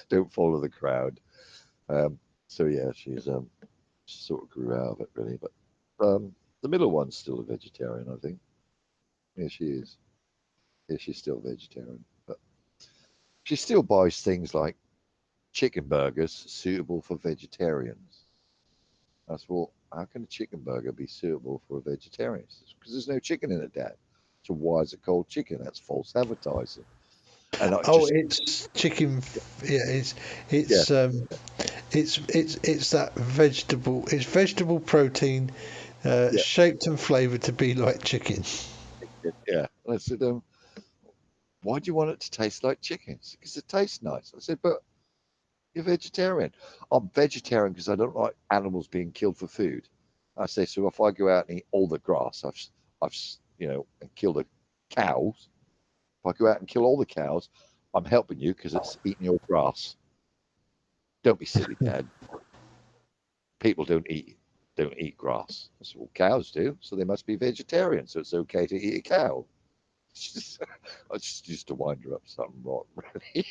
Don't follow the crowd. So yeah, she sort of grew out of it really. But the middle one's still a vegetarian, I think. Yeah, she is. Yeah, she's still a vegetarian, but she still buys things like chicken burgers suitable for vegetarians. I said, well, how can a chicken burger be suitable for a vegetarian? Because there's no chicken in it, Dad. So why is it called chicken? That's false advertising. And it's chicken. Yeah, it's that vegetable. It's vegetable protein, shaped and flavored to be like chicken. Yeah. And I said, why do you want it to taste like chicken? Because it tastes nice. I said, but you're vegetarian. I'm vegetarian because I don't like animals being killed for food. I say, so if I go out and eat all the grass, I've and kill the cows. If I go out and kill all the cows, I'm helping you because it's eating your grass. Don't be silly, Dad. People don't eat grass. I said, well, cows do, so they must be vegetarian. So it's okay to eat a cow. I just used to wind her up something wrong, really.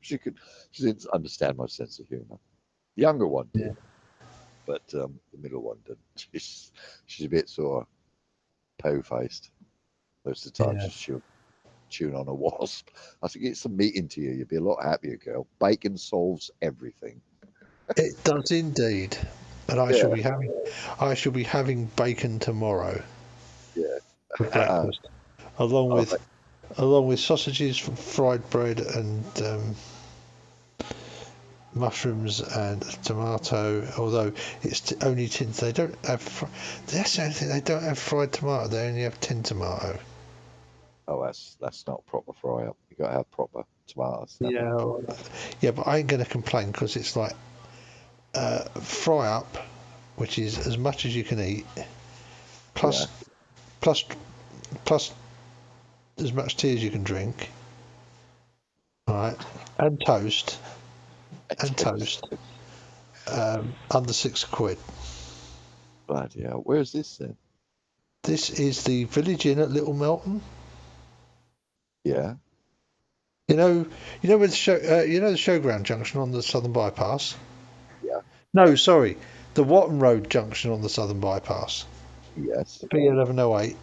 She didn't understand my sense of humor. The younger one did, but the middle one didn't. She's a bit sort of po-faced. Most of the time, she's chewing on a wasp. I think get some meat into you. You'd be a lot happier, girl. Bacon solves everything. It does indeed, and I shall be having bacon tomorrow. Yeah. For breakfast, along with sausages, fried bread, and mushrooms and tomato. Although it's only tin, they don't have. That's the only thing, they don't have fried tomato. They only have tin tomato. Oh, that's not proper fry up. You got to have proper tomatoes. Yeah, but I ain't going to complain because it's like fry up, which is as much as you can eat, plus as much tea as you can drink. All right, and toast. Under £6. Bloody hell. Where's this then? This is the Village Inn at Little Melton. Yeah. You know where the show, the Showground Junction on the Southern Bypass. Yeah. No, sorry, the Watton Road Junction on the Southern Bypass. Yes. B1108.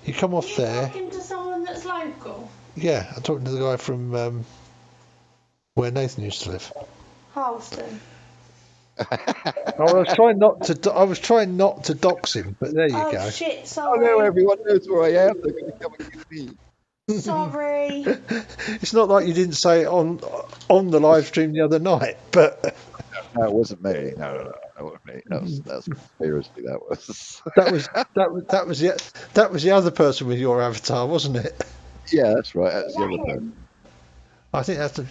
You come off there. Talking to someone that's local. Yeah, I'm talking to the guy from where Nathan used to live. Halston. I was trying not to. I was trying not to dox him, but there you Oh go. shit! Oh Sorry. no, everyone knows where I am. They're going to come and get me. Sorry. It's not like you didn't say it on the live stream the other night, but No, it wasn't me. No, that wasn't me. That's conspiracy. That was. that was the other person with your avatar, wasn't it? Yeah, that's right. That's the other person. I think that's the.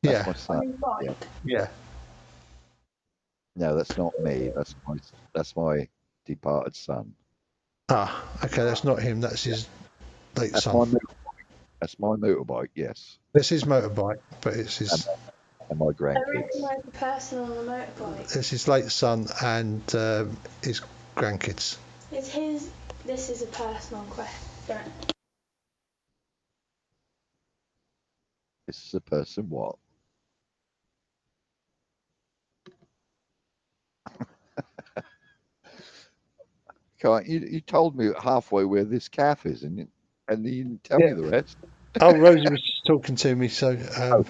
That's Yeah. my son. Yeah. Yeah. No, that's not me. That's my departed son. Ah, okay, that's not him. That's his late That's son. my motorbike. That's my motorbike. Yes. That's his motorbike, but it's his. And my I grandkids. recognise the person on the motorbike. It's his late son and his grandkids. It's his. This is a personal question. This is a person what? Can't you told me halfway where this calf is, and you didn't tell me the rest. Oh, Rosie was just talking to me, so.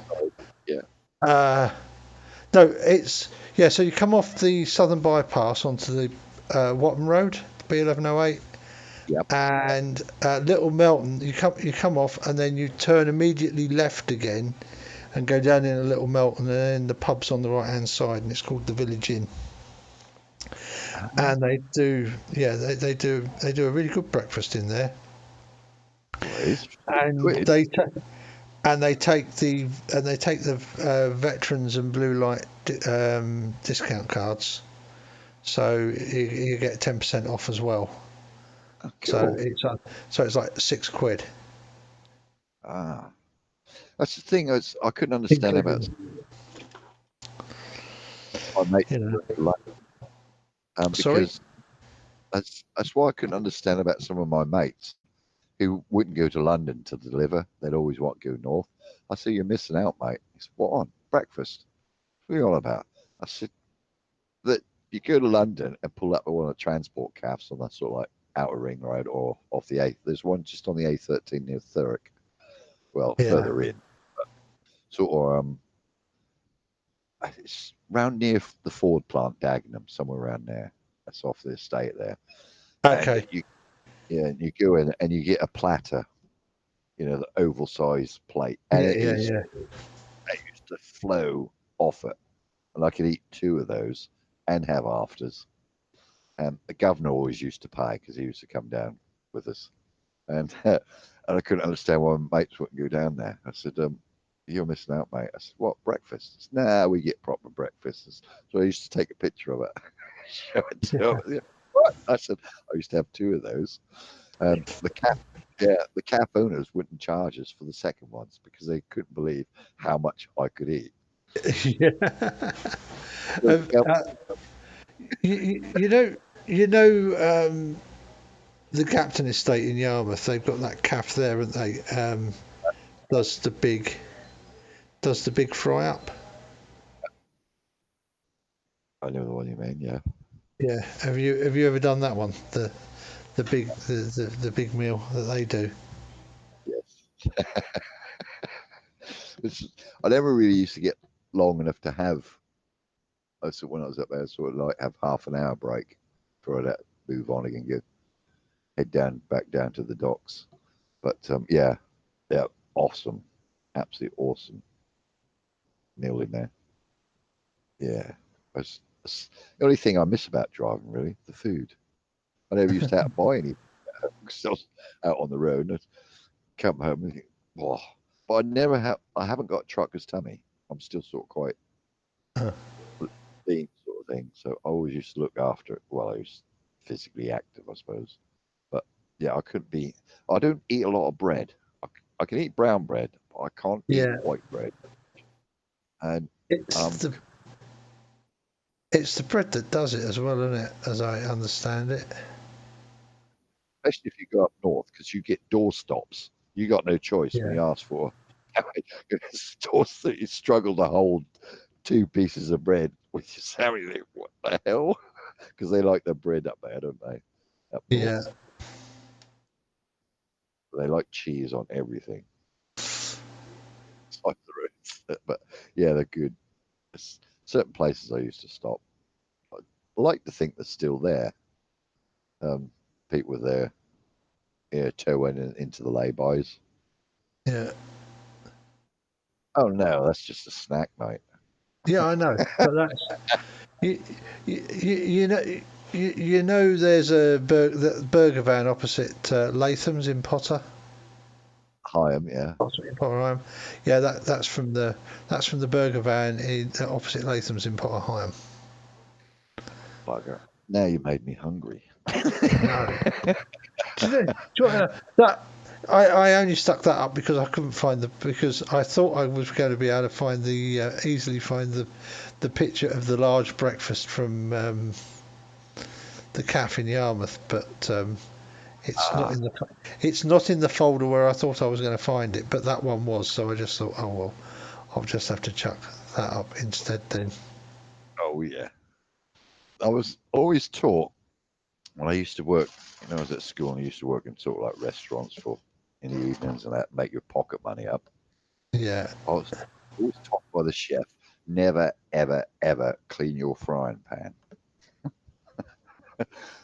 Yeah. No, it's So you come off the Southern Bypass onto the Watton Road, B1108. Yep. And Little Melton, you come off, and then you turn immediately left again, and go down in a Little Melton, and then the pub's on the right hand side, and it's called the Village Inn. And they do a really good breakfast in there. And they take the veterans and blue light discount cards, so you get 10% off as well. Oh, cool. So it's like £6. Ah, that's the thing. I couldn't understand about my mate. Because that's why I couldn't understand about some of my mates who wouldn't go to London to deliver. They'd always want to go north. I said, "You're missing out, mate." He said, "What on? Breakfast? What are you on about?" I said, "That you go to London and pull up at one of the transport cabs on that sort of like outer ring road or off the A. There's one just on the A13 near Thurrock. Well, further in, sort of it's round near the Ford plant, Dagenham, somewhere around there. That's off the estate there. Okay. And you go in and you get a platter, the oval size plate, and it used to flow off it, and I could eat 2 of those and have afters. And the governor always used to pay because he used to come down with us, and I couldn't understand why my mates wouldn't go down there. I said, "You're missing out, mate." I said, "What breakfast?" He said, "Nah, we get proper breakfast." So I used to take a picture of it, show it to him. What? I said, "I used to have 2 of those." The calf owners wouldn't charge us for the second ones because they couldn't believe how much I could eat. The Captain Estate in Yarmouth. They've got that calf there, haven't they? Does the big fry up? I know the one you mean. Yeah. Yeah. Have you ever done that one? The big meal that they do. Yes. I never really used to get long enough to have. When I was up there, sort of like have half an hour break for that, move on again, head back down to the docks. But yeah, awesome, absolutely awesome meal in there. Yeah, that's the only thing I miss about driving, really, the food. I never used to have to buy any because I was out on the road and I'd come home and think, "Wow." But I haven't got a trucker's tummy. I'm still sort of quite lean sort of thing. So I always used to look after it while I was physically active, I suppose. But yeah, I don't eat a lot of bread. I can eat brown bread, but I can't eat white bread. And it's the bread that does it as well, isn't it? As I understand it. especially if you go up north, because you get door stops. You got no choice when you ask for. Stores that you struggle to hold 2 pieces of bread, which is how you think, what the hell? Because they like their bread up there, don't they? Up north. Yeah. They like cheese on everything. It's like the roots. But yeah, they're good. There's certain places I used to stop. I like to think they're still there. People with their toe into the lay-bys. Yeah. Oh no, that's just a snack, mate. Yeah, I know. But that's you know. You know, there's a burger van opposite Latham's in Potter. Higham, yeah. Potter Higham. Yeah, that's from the burger van opposite Latham's in Potter Higham. Bugger. Now you made me hungry. No. That I only stuck that up because I couldn't find because I thought I was going to be able to find easily find the picture of the large breakfast from the calf in Yarmouth, but it's not in the folder where I thought I was going to find it, but that one was, so I just thought, oh well, I'll just have to chuck that up instead then. Oh yeah. I was always taught when I used to work, I was at school and I used to work in sort of like restaurants in the evenings and that, make your pocket money up. Yeah. I was always taught by the chef, never, ever, ever clean your frying pan.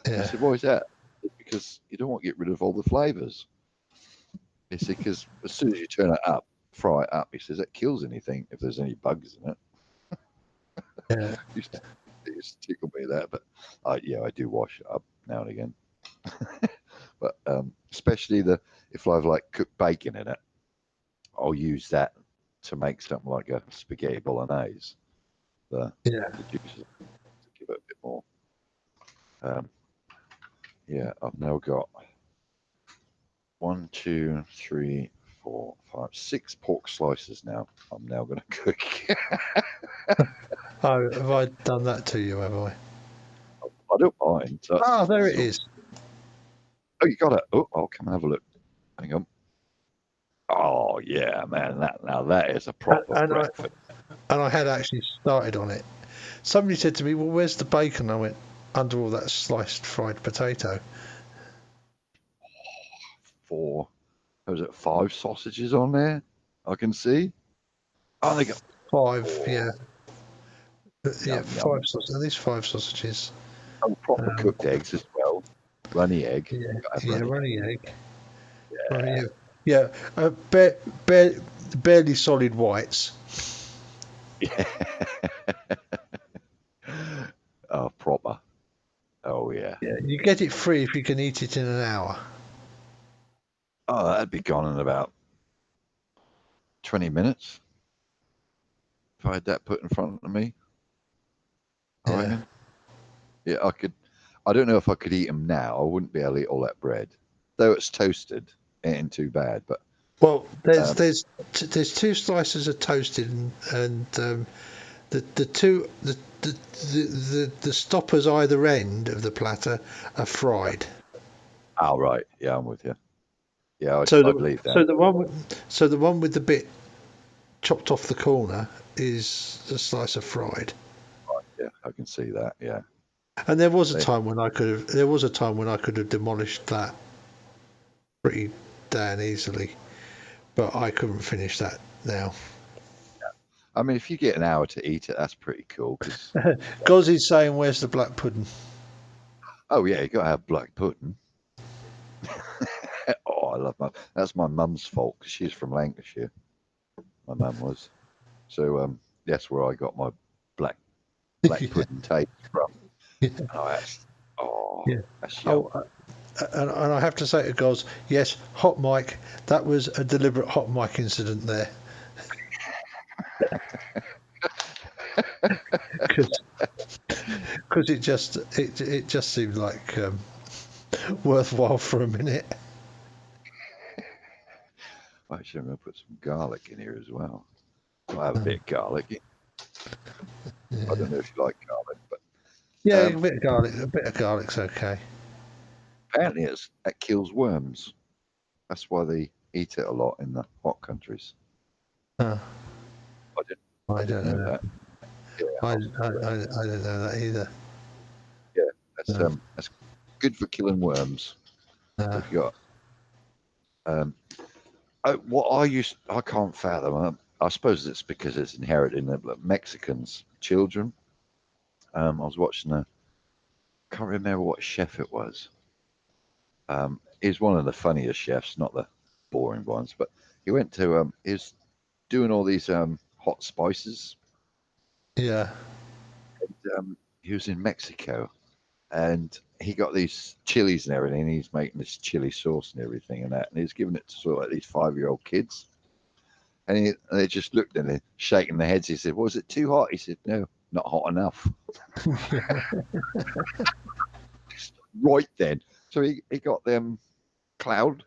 Yeah. I said, why is that? Because you don't want to get rid of all the flavours. He said, because as soon as you turn it up, fry it up, he says, that kills anything if there's any bugs in it. Yeah. It used to tickle me that, but I do wash it up now and again. But especially if I've like cooked bacon in it, I'll use that to make something like a spaghetti bolognese. The juices to give it a bit more. I've now got 1, 2, 3, 4, 5, 6 pork slices now. I'm now going to cook. Oh, have I done that to you? Have I? I don't mind. There it is. Oh, you got it. Oh, I'll come and have a look. Hang on. Oh yeah, man. That is a proper breakfast. And I had actually started on it. Somebody said to me, "Well, where's the bacon?" I went, "Under all that sliced fried potato." 4, was it 5 sausages on there? I can see. Oh, they got 5, yeah. Yeah, Yum, 5 yum. sausages. At least 5 sausages. Oh, proper cooked eggs as well. Runny egg. Yeah, runny egg. Yeah. Runny egg. Yeah, barely solid whites. Yeah. Oh, proper. Oh, yeah. Yeah, you get it free if you can eat it in an hour. Oh, that'd be gone in about 20 minutes. If I had that put in front of me. I reckon. Yeah, I could. I don't know if I could eat them now. I wouldn't be able to eat all that bread. Though it's toasted, it ain't too bad. But well, there's 2 slices of toasted and the stoppers either end of the platter are fried. Oh right, yeah, I'm with you. Yeah, I believe that. So the one with the bit chopped off the corner is a slice of fried. Right, yeah, I can see that. Yeah. And there was a time when I could have demolished that pretty damn easily, but I couldn't finish that now. I mean, if you get an hour to eat it, that's pretty cool. Gozzy's saying, "Where's the black pudding?" Oh yeah, you got to have black pudding. Oh, I love that's my mum's fault because she's from Lancashire. My mum was, so that's where I got my black pudding taste from. That's yum. And I have to say to Goz, yes, hot mic. That was a deliberate hot mic incident there. Because it just seemed like worthwhile for a minute. Actually, I'm going to put some garlic in here as well. I'll have a bit of garlic. Yeah. I don't know if you like garlic, but yeah, a bit of garlic. A bit of garlic's okay. Apparently, it kills worms. That's why they eat it a lot in the hot countries. Huh. I didn't know that. Yeah, I don't know that either. Yeah, that's good for killing worms. If you got what I can't fathom. I suppose it's because it's inherited in the Mexicans, children. I was watching can't remember what chef it was. He's one of the funniest chefs, not the boring ones, but he went to he's doing all these hot spices. Yeah. And, he was in Mexico, and he got these chilies and everything. And he's making this chili sauce and everything and that, and he's giving it to sort of like these 5-year-old kids. And they just looked at him, shaking their heads. He said, "Was it too hot?" He said, "No, not hot enough." Right then, so he got them cloud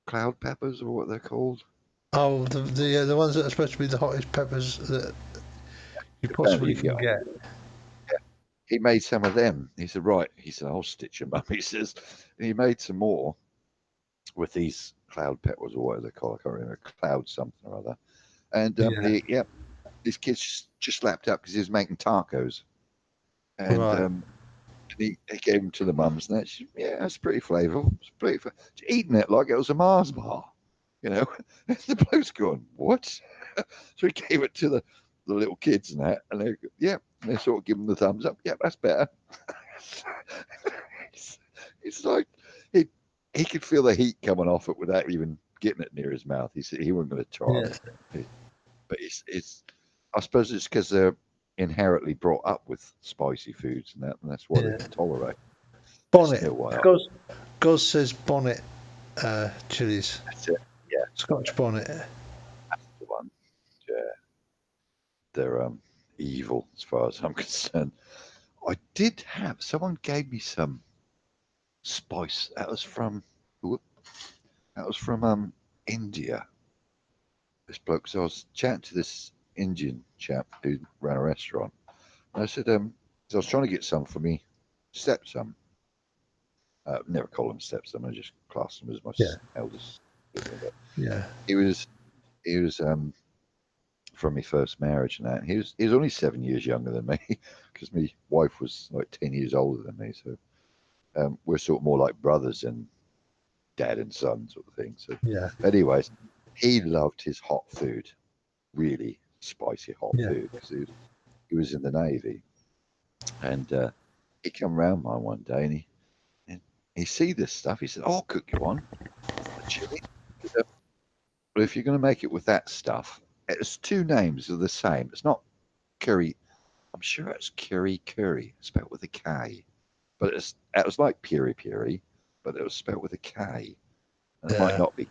peppers, or what they're called. Oh, the ones that are supposed to be the hottest peppers that you possibly can get. Yeah. He made some of them. He said, "Right." He said, "I'll stitch them up." He says, and he made some more with these cloud peppers, or whatever they're called. I can't remember, cloud something or other. And these kids just lapped up because he was making tacos, and he gave them to the mums, and that's pretty flavorful. It's pretty eating it like it was a Mars bar, you know. And the bloke's going, "What?" So he gave it to the little kids and that, and they sort of give him the thumbs up. Yeah, that's better. It's like he could feel the heat coming off it without even getting it near his mouth. He said he wasn't going to try it. But it's I suppose it's because they're inherently brought up with spicy foods and that's why they can tolerate. Bonnet. No Goz says bonnet chilies. That's it. Yeah. Scotch bonnet. That's the one. Yeah. They're evil as far as I'm concerned. I did have someone gave me some spice. That was from India. This bloke. So I was chatting to this Indian chap who ran a restaurant. And I said, so I was trying to get some for me stepson. Never call him stepson. I just class him as my eldest. Yeah. He was from my first marriage and that. He was only 7 years younger than me because my wife was like 10 years older than me. So we're sort of more like brothers and dad and son sort of thing. So anyways, he loved his hot food, really spicy hot food because he was in the Navy. And he come round mine one day and he see this stuff. He said, "I'll cook you one, a chili." But if you're going to make it with that stuff, it's two names are the same. It's not curry. I'm sure it's curry, spelled with a K. But it was like piri, but it was spelled with a K. And it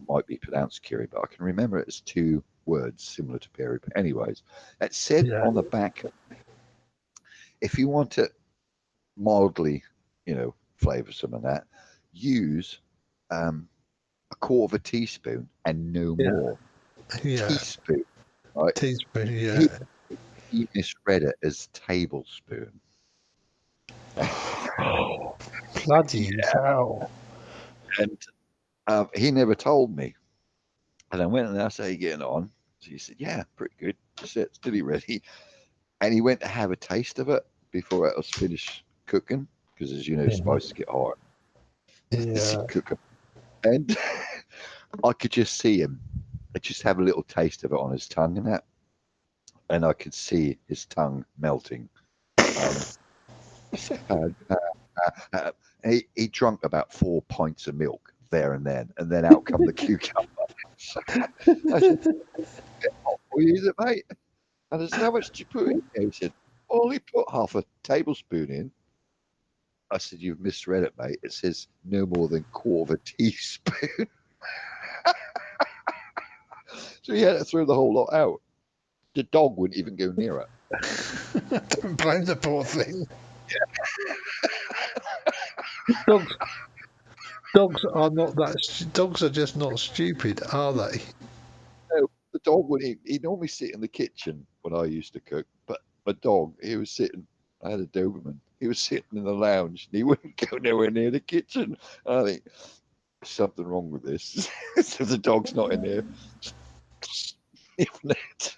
might be pronounced curry, but I can remember it as two words similar to piri. Anyways, it said on the back, if you want it mildly, flavoursome and that, use a quarter of a teaspoon and no more. Teaspoon, right? Teaspoon, yeah. He misread it as tablespoon. Bloody hell! And he never told me. And I went and I said, "How you getting on?" So he said, "Yeah, pretty good." I said, "It's nearly ready." And he went to have a taste of it before it was finished cooking, because as you know, spices get hot. Yeah. And I could just see him. I just have a little taste of it on his tongue and that. And I could see his tongue melting. He drank about 4 pints of milk there and then out come the cucumber. I said, "What is it, mate?" And I said, "How much did you put in?" He said, "Only put half a tablespoon in." I said, "You've misread it, mate. It says no more than quarter of a teaspoon." So he had to throw the whole lot out. The dog wouldn't even go near it. Don't blame the poor thing. Dogs are not that. Dogs are just not stupid, are they? No, the dog would. He normally sit in the kitchen when I used to cook, but my dog, he was sitting I had a Doberman. He was sitting in the lounge and he wouldn't go nowhere near the kitchen. I think something wrong with this. If the dog's not in there, sniffing it.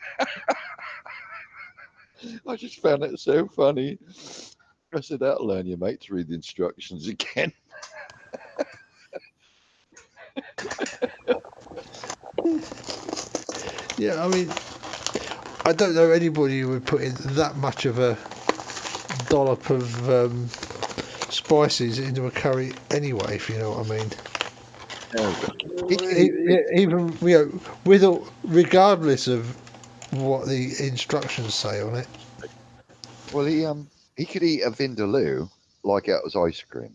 I just found it so funny. I said, that'll learn you, mate, to read the instructions again. Yeah, I mean, I don't know anybody who would put in that much of a dollop of spices into a curry anyway, if you know what I mean. Even with regardless of what the instructions say on it. Well, he could eat a vindaloo like it was ice cream.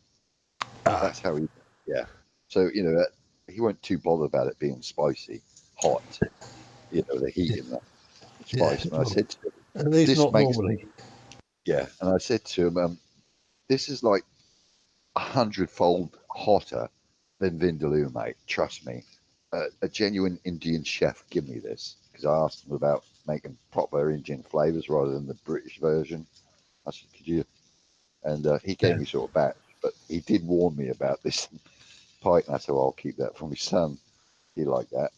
That's how he, yeah. So he wasn't too bothered about it being spicy, hot. The heat in the spice. And I said to him, at least not normally. Yeah, and I said to him, this is like 100-fold hotter than vindaloo, mate. Trust me. A genuine Indian chef give me this, because I asked him about making proper Indian flavors rather than the British version. I said, could you? And he gave me sort of batch, but he did warn me about this pike, and I said, well, I'll keep that for my son. He liked that.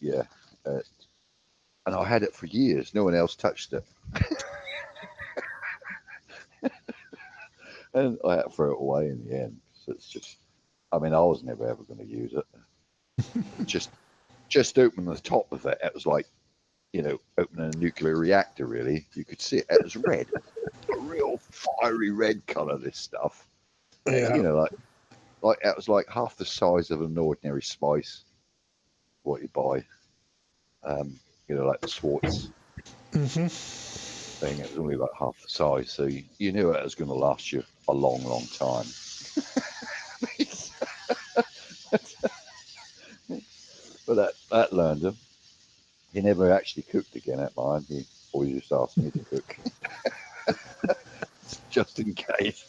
Yeah. And I had it for years. No one else touched it. And I had to throw it away in the end. So it's just, I mean, I was never ever going to use it. just open the top of it. It was like, opening a nuclear reactor, really. You could see it. It was red. A real fiery red colour, this stuff. Yeah. Like it was like half the size of an ordinary spice, what you buy. Like the Swartz thing. It was only like half the size, so you knew it was going to last you a long, long time. But that learned him. He never actually cooked again at mine. He always used to ask me to cook, just in case.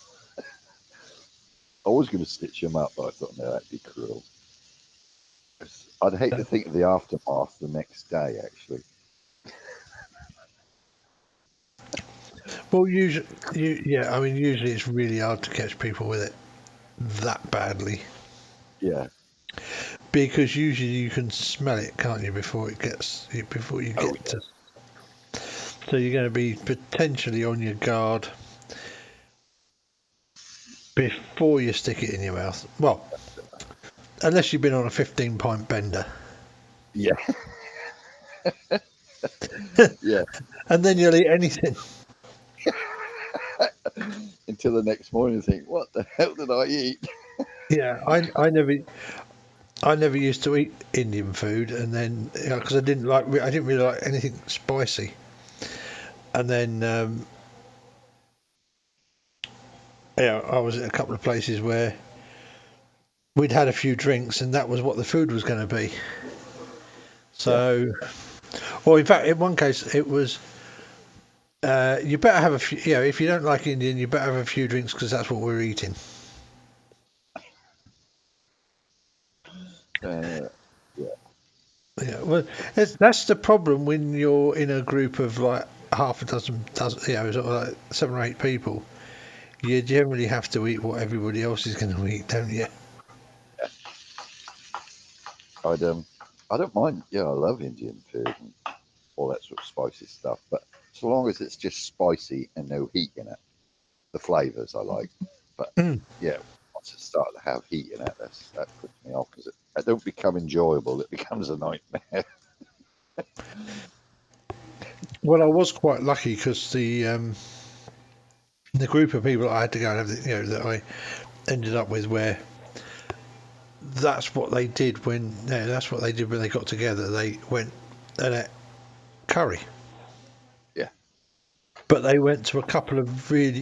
I was going to stitch him up, but I thought, no, that'd be cruel. I'd hate to think of the aftermath the next day, actually. Well, usually it's really hard to catch people with it that badly. Yeah. Because usually you can smell it, can't you, before you get to. So you're going to be potentially on your guard before you stick it in your mouth. Well, unless you've been on a 15-pint bender. Yeah. Yeah. And then you'll eat anything. Until the next morning, you think, what the hell did I eat? Yeah, I never used to eat Indian food, and then because I didn't really like anything spicy, and then I was at a couple of places where we'd had a few drinks, and that was what the food was going to be. So, well, in fact, in one case, it was you better have a few. If you don't like Indian, you better have a few drinks because that's what we're eating. Yeah, well, that's the problem when you're in a group of like half a dozen, sort of like 7 or 8 people. You generally have to eat what everybody else is going to eat, don't you? I don't mind. Yeah, I love Indian food and all that sort of spicy stuff. But so long as it's just spicy and no heat in it, the flavors I like. But yeah, once it starts to have heat in it, that puts me off because it don't become enjoyable. It becomes a nightmare. Well, I was quite lucky because the group of people I had to go and have, that I ended up with, where that's what they did when they got together. They went and ate curry. Yeah. But they went to a couple of really,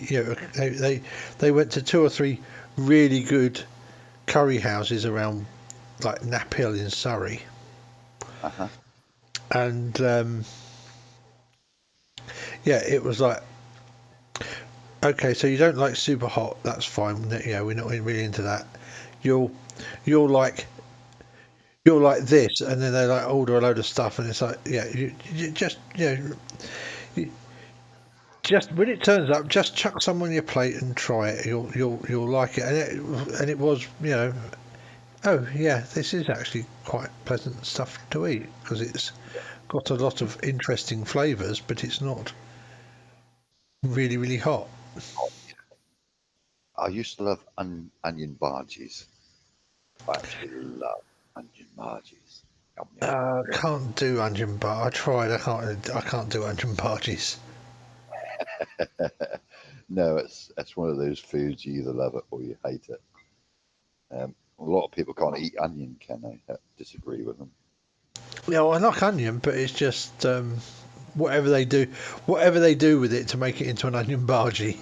they went to 2 or 3 really good curry houses around like Knapp Hill in Surrey. And it was like, okay, so you don't like super hot, that's fine. We're not really into that. You'll like this, and then they like order a load of stuff, and it's like, you just Just when it turns up, just chuck some on your plate and try it. You'll like it. And it was, you know, oh yeah, this is actually quite pleasant stuff to eat because it's got a lot of interesting flavours, but it's not really hot. I used to love onion bhajis. I actually love onion bhajis. Yum, yum. Can't do onion bar. I tried. I can't do onion bhajis. No, it's one of those foods you either love it or you hate it. A lot of people can't eat onion, can they? I disagree with them. Yeah, well, I like onion, but it's just whatever they do with it to make it into an onion bhaji.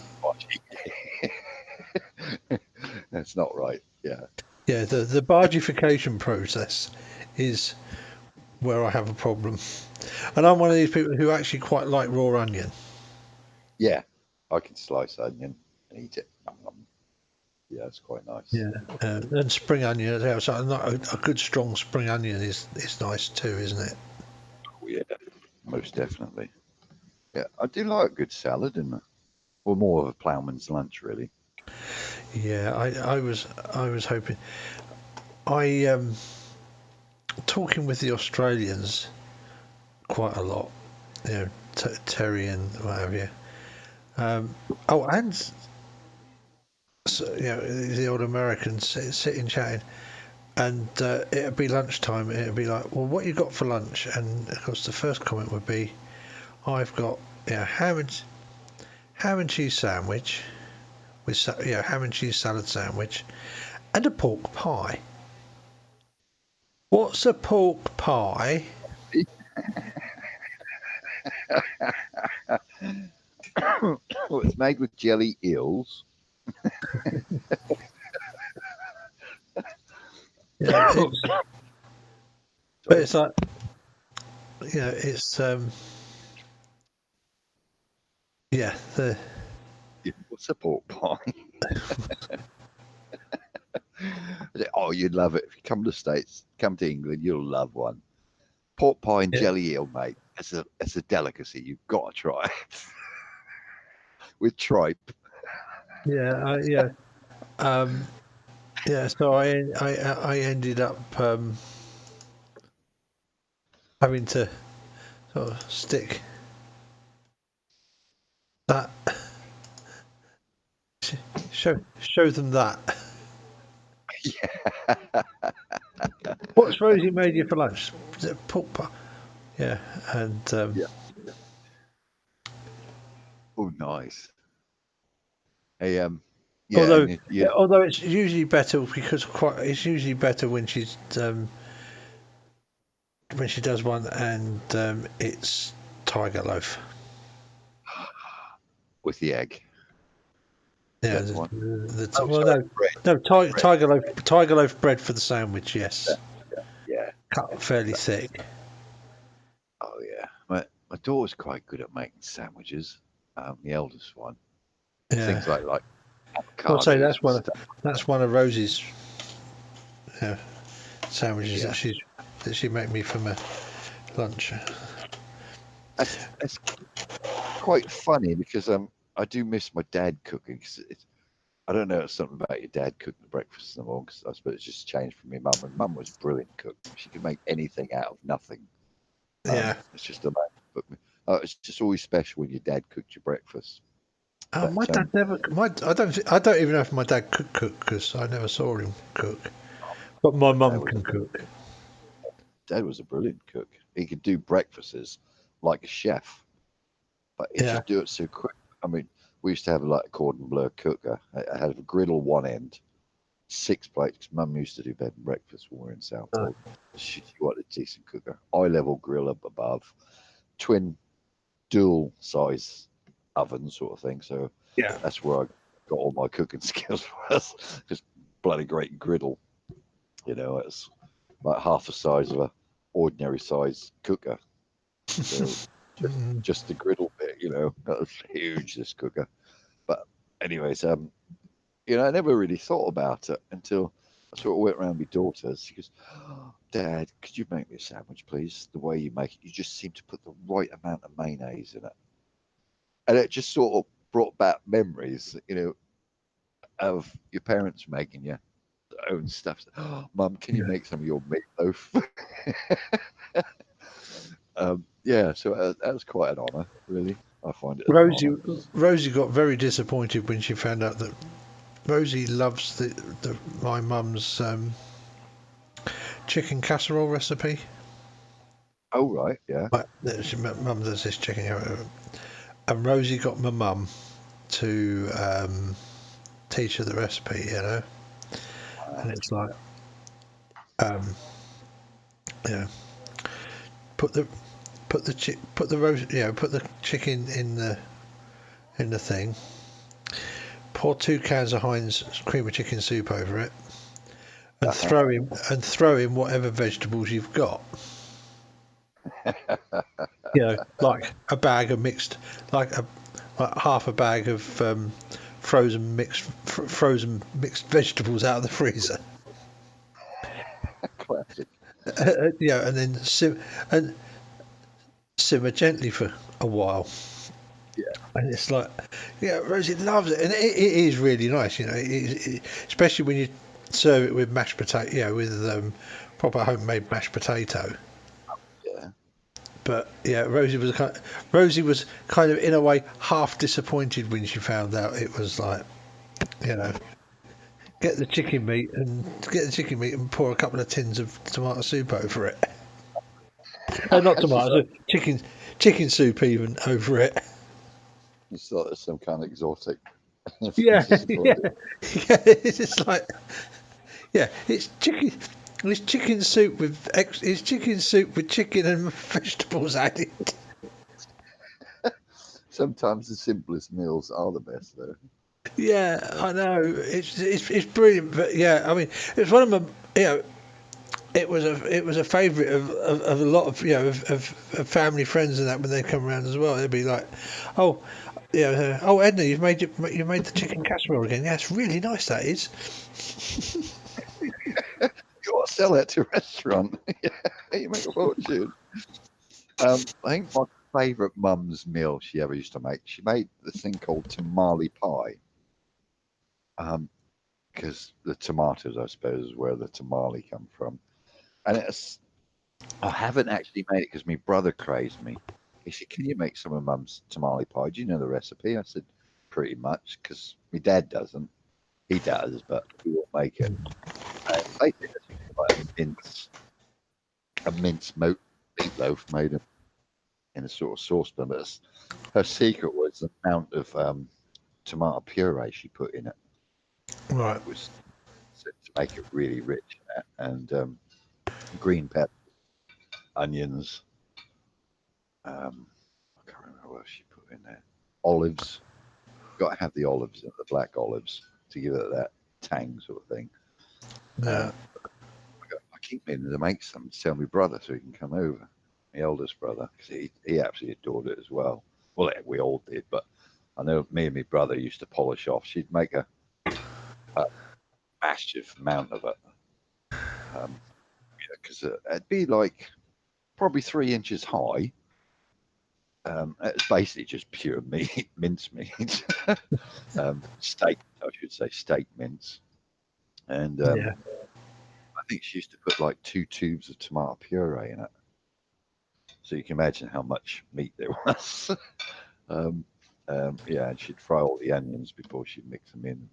That's not right. Yeah. Yeah, the bhajification process is where I have a problem, and I'm one of these people who actually quite like raw onion. Yeah, I can slice onion and eat it. Yeah, it's quite nice. Yeah, and spring onion. Yeah, so a good strong spring onion is nice too, isn't it? Oh, yeah, most definitely. Yeah, I do like a good salad, or more of a ploughman's lunch, really. Yeah, I was hoping. Talking with the Australians quite a lot, you know, Terry and what have you. And so, you know, the old Americans sitting chatting, and it'd be lunchtime. It'd be like, well, what you got for lunch? And of course, the first comment would be, I've got ham and cheese sandwich with ham and cheese salad sandwich, and a pork pie. What's a pork pie? Well, it's made with jelly eels. Yeah, but it's like, you know, it's yeah, what's a pork pie? Oh, you'd love it if you come to the States, come to England, you'll love one. Pork pie and jelly eel, mate. It's a delicacy. You've got to try it with tripe. yeah, yeah. So I ended up having to sort of stick that show them that. Yeah. What's Rosie made you for lunch? Is it pork pie? Yeah, and yeah. Oh, nice. Hey, yeah. Although it's usually better because it's usually better when she does one and it's tiger loaf with the egg. Yeah, tiger loaf bread for the sandwich. Yes. Yeah. Cut fairly thick. Oh yeah, my daughter's quite good at making sandwiches. The eldest one. Yeah. Things like I'll say that's one of Rosie's sandwiches that she made me for my lunch. That's quite funny because I do miss my dad cooking. I don't know, it's something about your dad cooking breakfast in the morning. Because I suppose it's just changed from your mum. And mum was a brilliant cook. She could make anything out of nothing. Yeah, it's just amazing. But it's just always special when your dad cooked your breakfast. My dad never. I don't even know if my dad could cook because I never saw him cook. But my mum can cook. Dad was a brilliant cook. He could do breakfasts like a chef, but he just do it so quick. I mean, we used to have like a cordon bleu cooker. I had a griddle one end, 6 plates. Mum used to do bed and breakfast when we were in Southport. She wanted a decent cooker. Eye level grill up above, twin dual size oven sort of thing. So that's where I got all my cooking skills was. Just bloody great griddle. You know, it's like half the size of a ordinary size cooker. So just the griddle bit, you know, that was huge, this cooker. But anyways, you know, I never really thought about it until I sort of went around my daughters. She goes, oh, Dad, could you make me a sandwich, please? The way you make it, you just seem to put the right amount of mayonnaise in it. and it just sort of brought back memories, of your parents making your own stuff. Oh, Mum, can you make some of your meatloaf? Yeah, so that was quite an honour, really. I find it. Rosie got very disappointed when she found out that Rosie loves my mum's chicken casserole recipe. Oh right, yeah. Mum does this chicken, and Rosie got my mum to teach her the recipe, and it's like, put the chicken in the thing. Pour 2 cans of Heinz cream of chicken soup over it, and throw in whatever vegetables you've got. Like a bag of mixed, like half a bag of frozen mixed vegetables out of the freezer. Classic. And then simmer gently for a while. Yeah, and it's like, Rosie loves it, and it is really nice, especially when you serve it with mashed potato, with proper homemade mashed potato. Yeah. But Rosie was kind of in a way half disappointed when she found out it was like, get the chicken meat and pour a couple of tins of tomato soup over it. Not tomato, chicken soup even over it. It's thought it's some kind of exotic. Yeah, it's just like, it's chicken. It's chicken soup with chicken and vegetables added. Sometimes the simplest meals are the best, though. Yeah, I know. It's brilliant, but I mean, it's one of my it was a favourite of a lot of of family friends and that when they come around as well. They'd be like, oh Edna, you've made the chicken casserole again. Yeah, it's really nice. That is. You ought to sell that to a restaurant. You make a fortune. I think my favourite mum's meal she ever used to make. She made this thing called tamale pie. Because the tomatoes, I suppose, is where the tamale come from. And I haven't actually made it because my brother crazed me. He said, "Can you make some of Mum's tamale pie? Do you know the recipe?" I said, "Pretty much," because my dad doesn't. He does, but he won't make it. They did a minced meatloaf made in a sort of saucepan. But her secret was the amount of tomato puree she put in it. Right. It was to make it really rich, and green pepper, onions. I can't remember what she put in there. Olives. Got to have the olives, the black olives, to give it that tang sort of thing. Yeah. I keep meaning to make some to tell my brother so he can come over, my eldest brother, because he absolutely adored it as well. Well, we all did, but I know me and my brother used to polish off. She'd make a massive amount of it. Because it'd be like probably 3 inches high. It's basically just pure meat, mince meat, steak, I should say, steak mince. And I think she used to put like 2 tubes of tomato puree in it. So you can imagine how much meat there was. And she'd fry all the onions before she'd mix them in, and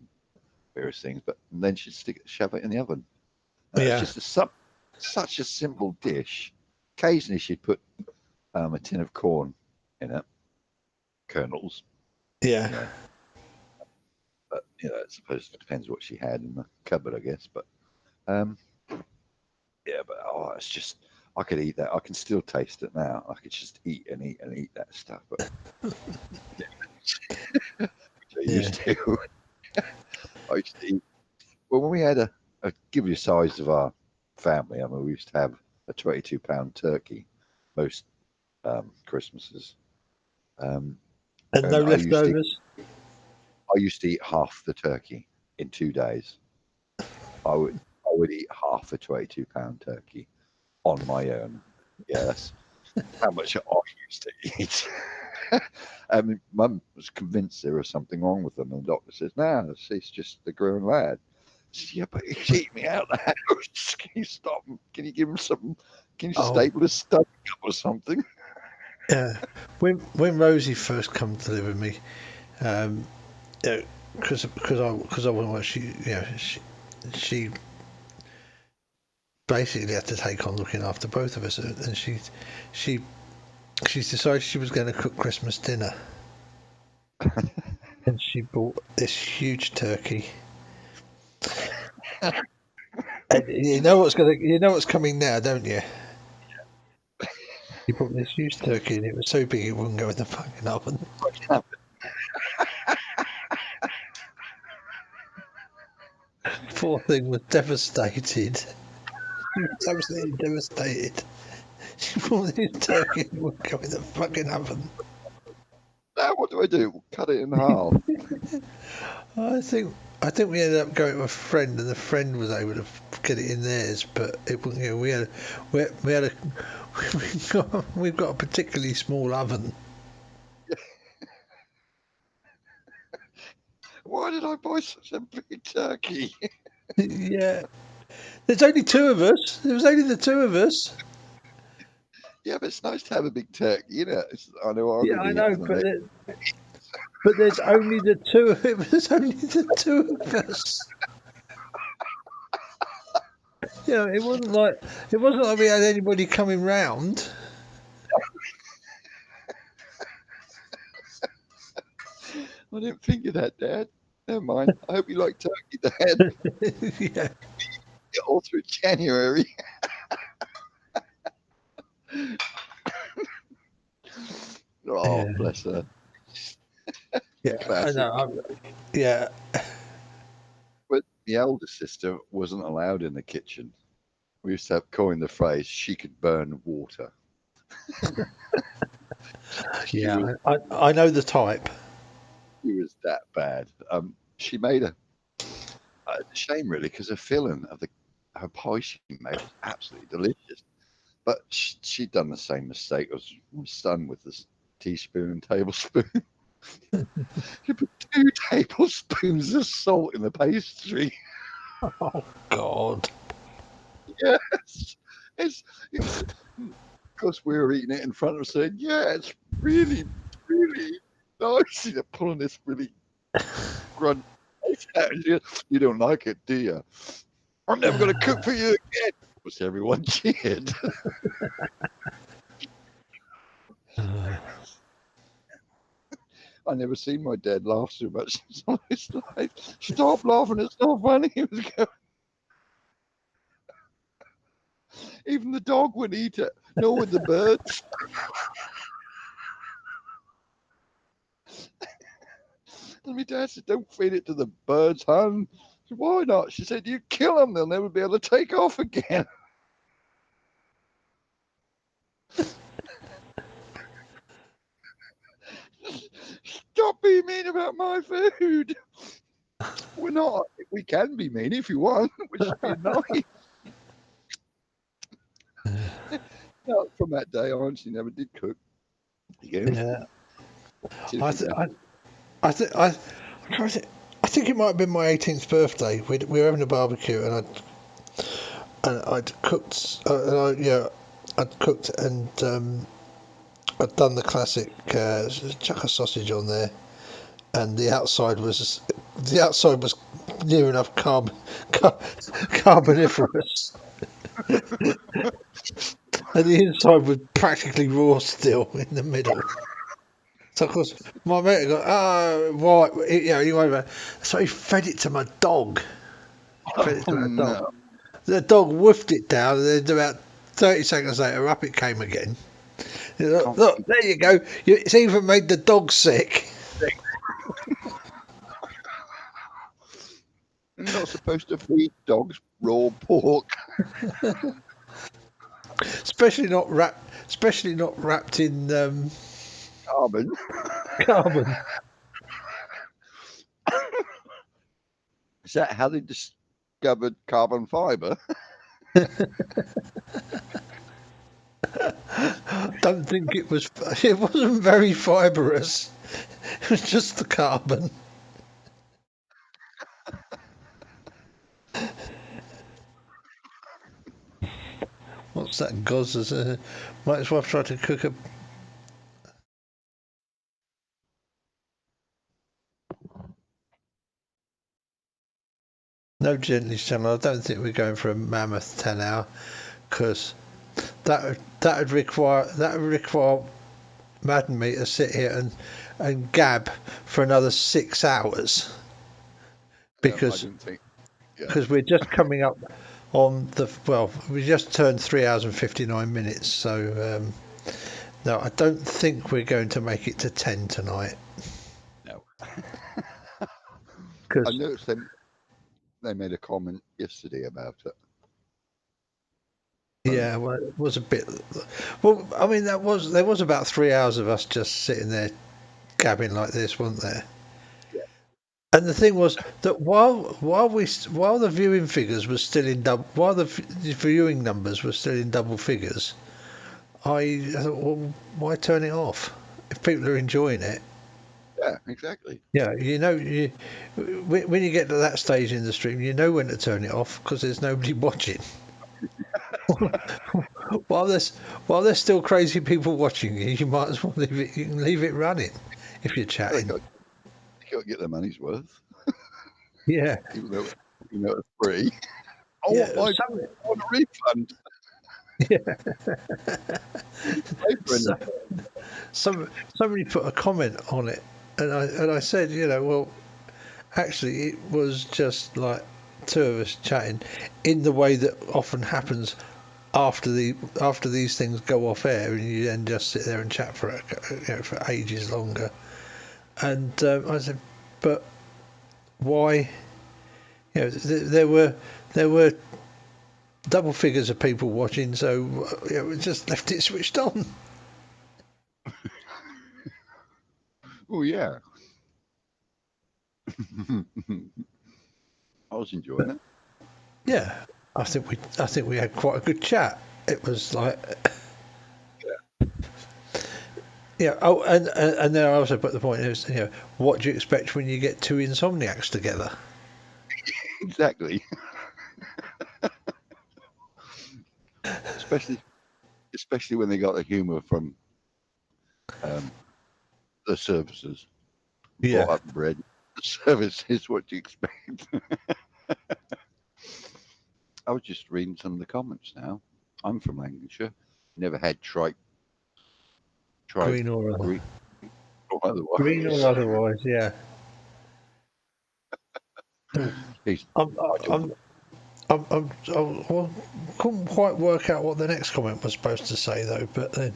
various things. But then she'd shove it in the oven. It's just such a simple dish. Occasionally she'd put a tin of corn in it, kernels. Yeah. But I suppose it depends what she had in the cupboard, I guess. But it's just, I could eat that. I can still taste it now. I could just eat and eat and eat that stuff. But which I used to. I used to eat. Well, when we had a give you a size of our family. I mean, we used to have a 22-pound turkey most Christmases. And no leftovers? I used to eat half the turkey in 2 days. I would eat half a 22-pound turkey on my own. Yeah, that's how much I used to eat. And Mum was convinced there was something wrong with them, and the doctor says, "No, it's just the growing lad." She said, "Yeah, but he's eating me out of the house. Can you stop him? Can you give him something? Can you staple his stomach up or something?" Yeah, when Rosie first come to live with me, because I well, she basically had to take on looking after both of us, and she decided she was going to cook Christmas dinner, and she bought this huge turkey. And you know what's coming now, don't you? He bought this huge turkey, and it was so big it wouldn't go in the fucking oven. Poor thing was devastated. He was absolutely devastated. She bought this turkey and it wouldn't go in the fucking oven. Now what do? Cut it in half. I think we ended up going to a friend, and the friend was able to get it in theirs, but it wasn't. You know, we've got a particularly small oven. Why did I buy such a big turkey? Yeah, there's only two of us. There was only the two of us. Yeah, but it's nice to have a big turkey, you know. I know I'm Yeah, going I to know, eat but there's only the two. It was only the two of us. You know, it wasn't like we had anybody coming round. I didn't think of that, Dad. Never mind. I hope you like turkey, Dad. Yeah. All through January. Oh, Yeah. bless her. Yeah, Classic. I know. Yeah. But the elder sister wasn't allowed in the kitchen. We used to have coined the phrase, she could burn water. Yeah, I know the type. She was that bad. She made a shame, really, because her filling of her pie she made was absolutely delicious. But she'd done the same mistake as my son with this teaspoon and tablespoon. She put 2 tablespoons of salt in the pastry. Oh, God. Yes. It's because we were eating it in front of us saying, yeah, it's really, really nice. You know, pulling this really grunt. You don't like it, do you? I'm never going to cook for you again. Was everyone cheered? I never seen my dad laugh so much in his life. Stop laughing, it's not funny. He was going. Even the dog would eat it. No, with the birds. And my dad said, don't feed it to the birds, hon. I said, why not? She said, you kill them, they'll never be able to take off again. Stop being mean about my food. We're not. We can be mean if you want. We're just being nice. No, from that day on, she never did cook again. Yeah. I think it might have been my 18th birthday. We were having a barbecue, and I'd cooked. I'd cooked, and I'd done the classic chuck a sausage on there, and the outside was near enough carboniferous, and the inside was practically raw still in the middle. So of course my mate got right, you know, so he fed it to my dog. No. The dog woofed it down, and then about 30 seconds later, up it came again. Look, there you go. It's even made the dog sick. You're not supposed to feed dogs raw pork. Especially not wrapped in Carbon. Carbon. Is that how they discovered carbon fiber? Don't think it was. It wasn't very fibrous. It was just the carbon. What's that? Goz? Might as well try to cook a. No, gently, channel. I don't think we're going for a mammoth 10-hour, because that would require Madden me to sit here and gab for another 6 hours, because we're just coming up on we just turned 3 hours and 59 minutes. So no, I don't think we're going to make it to 10 tonight. No. I noticed they made a comment yesterday about it. Yeah, well, it was a bit. Well, I mean, there was about 3 hours of us just sitting there gabbing like this, wasn't there? Yeah. And the thing was that while the viewing figures were still in while the viewing numbers were still in double figures, I thought, well, why turn it off if people are enjoying it? Yeah, exactly. Yeah, when you get to that stage in the stream, you know when to turn it off because there's nobody watching. while there's still crazy people watching you, you might as well leave it. You can leave it running if you're chatting. They got to get their money's worth. Yeah. Even though it's free. Oh, Yeah, I want a refund. Somebody put a comment on it, and I said, well, actually, it was just like two of us chatting in the way that often happens after these things go off air, and you then just sit there and chat for for ages longer. And I said, but why? There were double figures of people watching, so we just left it switched on. Oh yeah. I was enjoying it. Yeah, I think we had quite a good chat. It was like, yeah. Oh, and then I also put the point is, what do you expect when you get two insomniacs together? Exactly. Especially when they got the humour from the services. Yeah. Brought up bread. The services, what do you expect? I was just reading some of the comments now. I'm from Lancashire. Never had tripe. Green or otherwise. Otherwise. Green or otherwise, yeah. I couldn't quite work out what the next comment was supposed to say though, but then.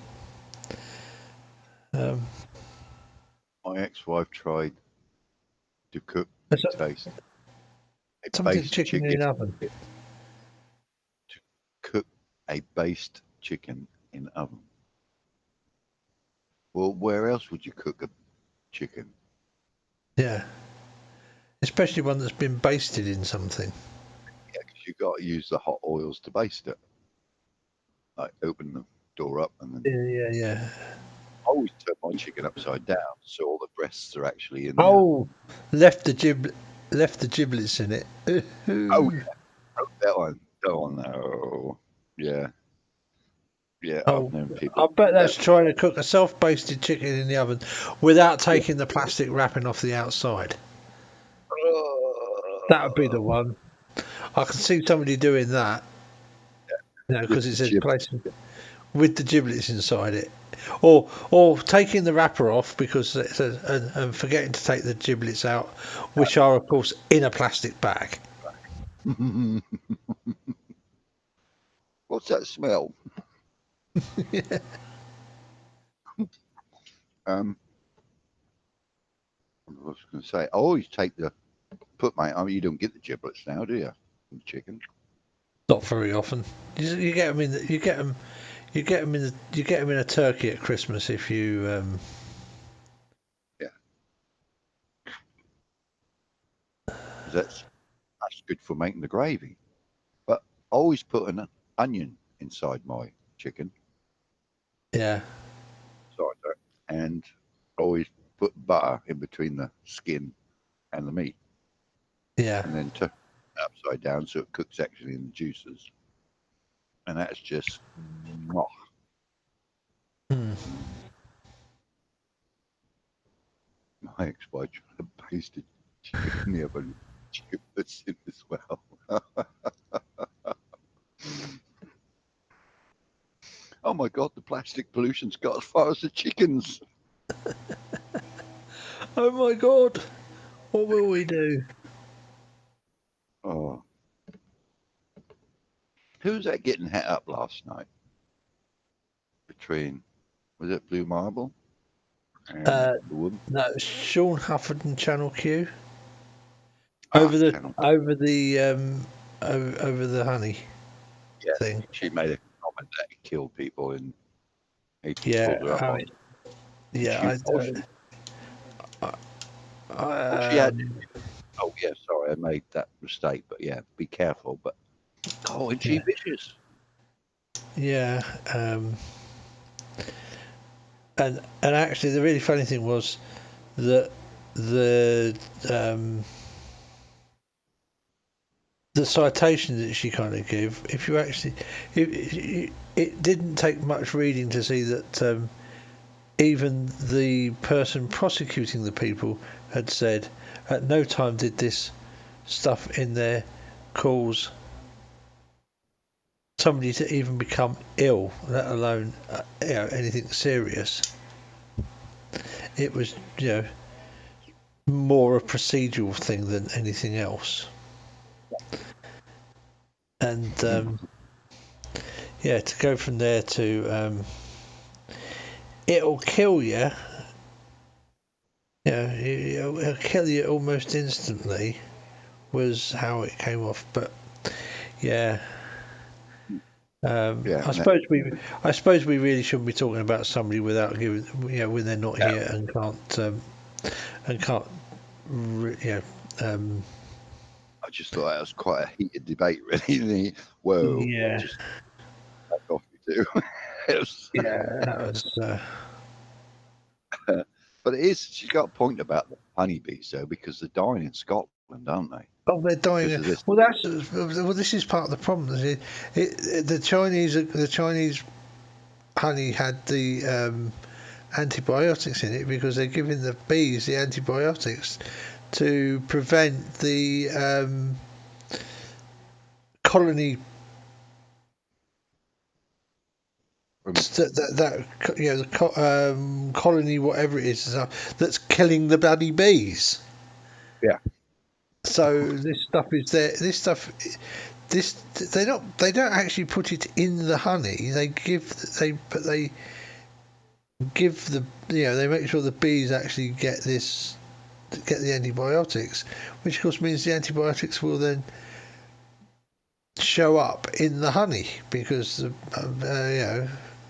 My ex-wife tried to cook taste Something chicken in an oven. To cook a based chicken in oven. Well, where else would you cook a chicken? Yeah. Especially one that's been basted in something. Yeah, because you've got to use the hot oils to baste it. Like open the door up and then. Yeah. I always turn my chicken upside down so all the breasts are actually in there. Oh, left the giblets in it. Oh, yeah. That one. Oh no. Yeah. Yeah, I've known people. I bet that's trying to cook a self-basted chicken in the oven without taking the plastic wrapping off the outside. That would be the one. I can see somebody doing that. Because it says place with the giblets inside it, or taking the wrapper off because it says, and forgetting to take the giblets out, which are of course in a plastic bag. What's that smell? Yeah. I was going to say, I always you don't get the giblets now, do you? From chicken. Not very often. You get them in a turkey at Christmas if you. Yeah. That's good for making the gravy. But I always put an onion inside my chicken. Yeah. Cider, and always put butter in between the skin and the meat. Yeah. And then turn it upside down so it cooks actually in the juices. And that's just mwah. My ex-wife tried to paste a chicken in the oven. Chicken was in as well. Oh my God, the plastic pollution's got as far as the chickens. Oh my God, what will we do? Oh. Who was that getting het up last night? Between, was it Blue Marble and the woman? No, Sean Hufford and Channel Q. Channel Over the honey thing. She made a comment that it killed people and he Yeah, pulled her up on it. yeah, She had. Oh yeah, sorry, I made that mistake. But yeah, be careful. But oh, and she vicious. Yeah, and actually, the really funny thing was that the citation that she kind of gave, if you actually, it didn't take much reading to see that even the person prosecuting the people had said at no time did this stuff in there cause somebody to even become ill, let alone anything serious. It was, more a procedural thing than anything else. And to go from there to it'll kill you. It'll kill you almost instantly. Was how it came off, but yeah. I suppose we really shouldn't be talking about somebody without giving, when they're not here and can't. I just thought that was quite a heated debate, really. Whoa. Yeah. Just back off you too. That was. But it is. She's got a point about the honeybees, though, because they're dying in Scotland, aren't they? Oh, they're dying. Well, this is part of the problem. The Chinese honey had the antibiotics in it because they're giving the bees the antibiotics to prevent the colony colony, whatever it is, that's killing the bloody bees. Yeah. So this stuff is there. They don't actually put it in the honey. They make sure the bees actually get the antibiotics, which of course means the antibiotics will then show up in the honey because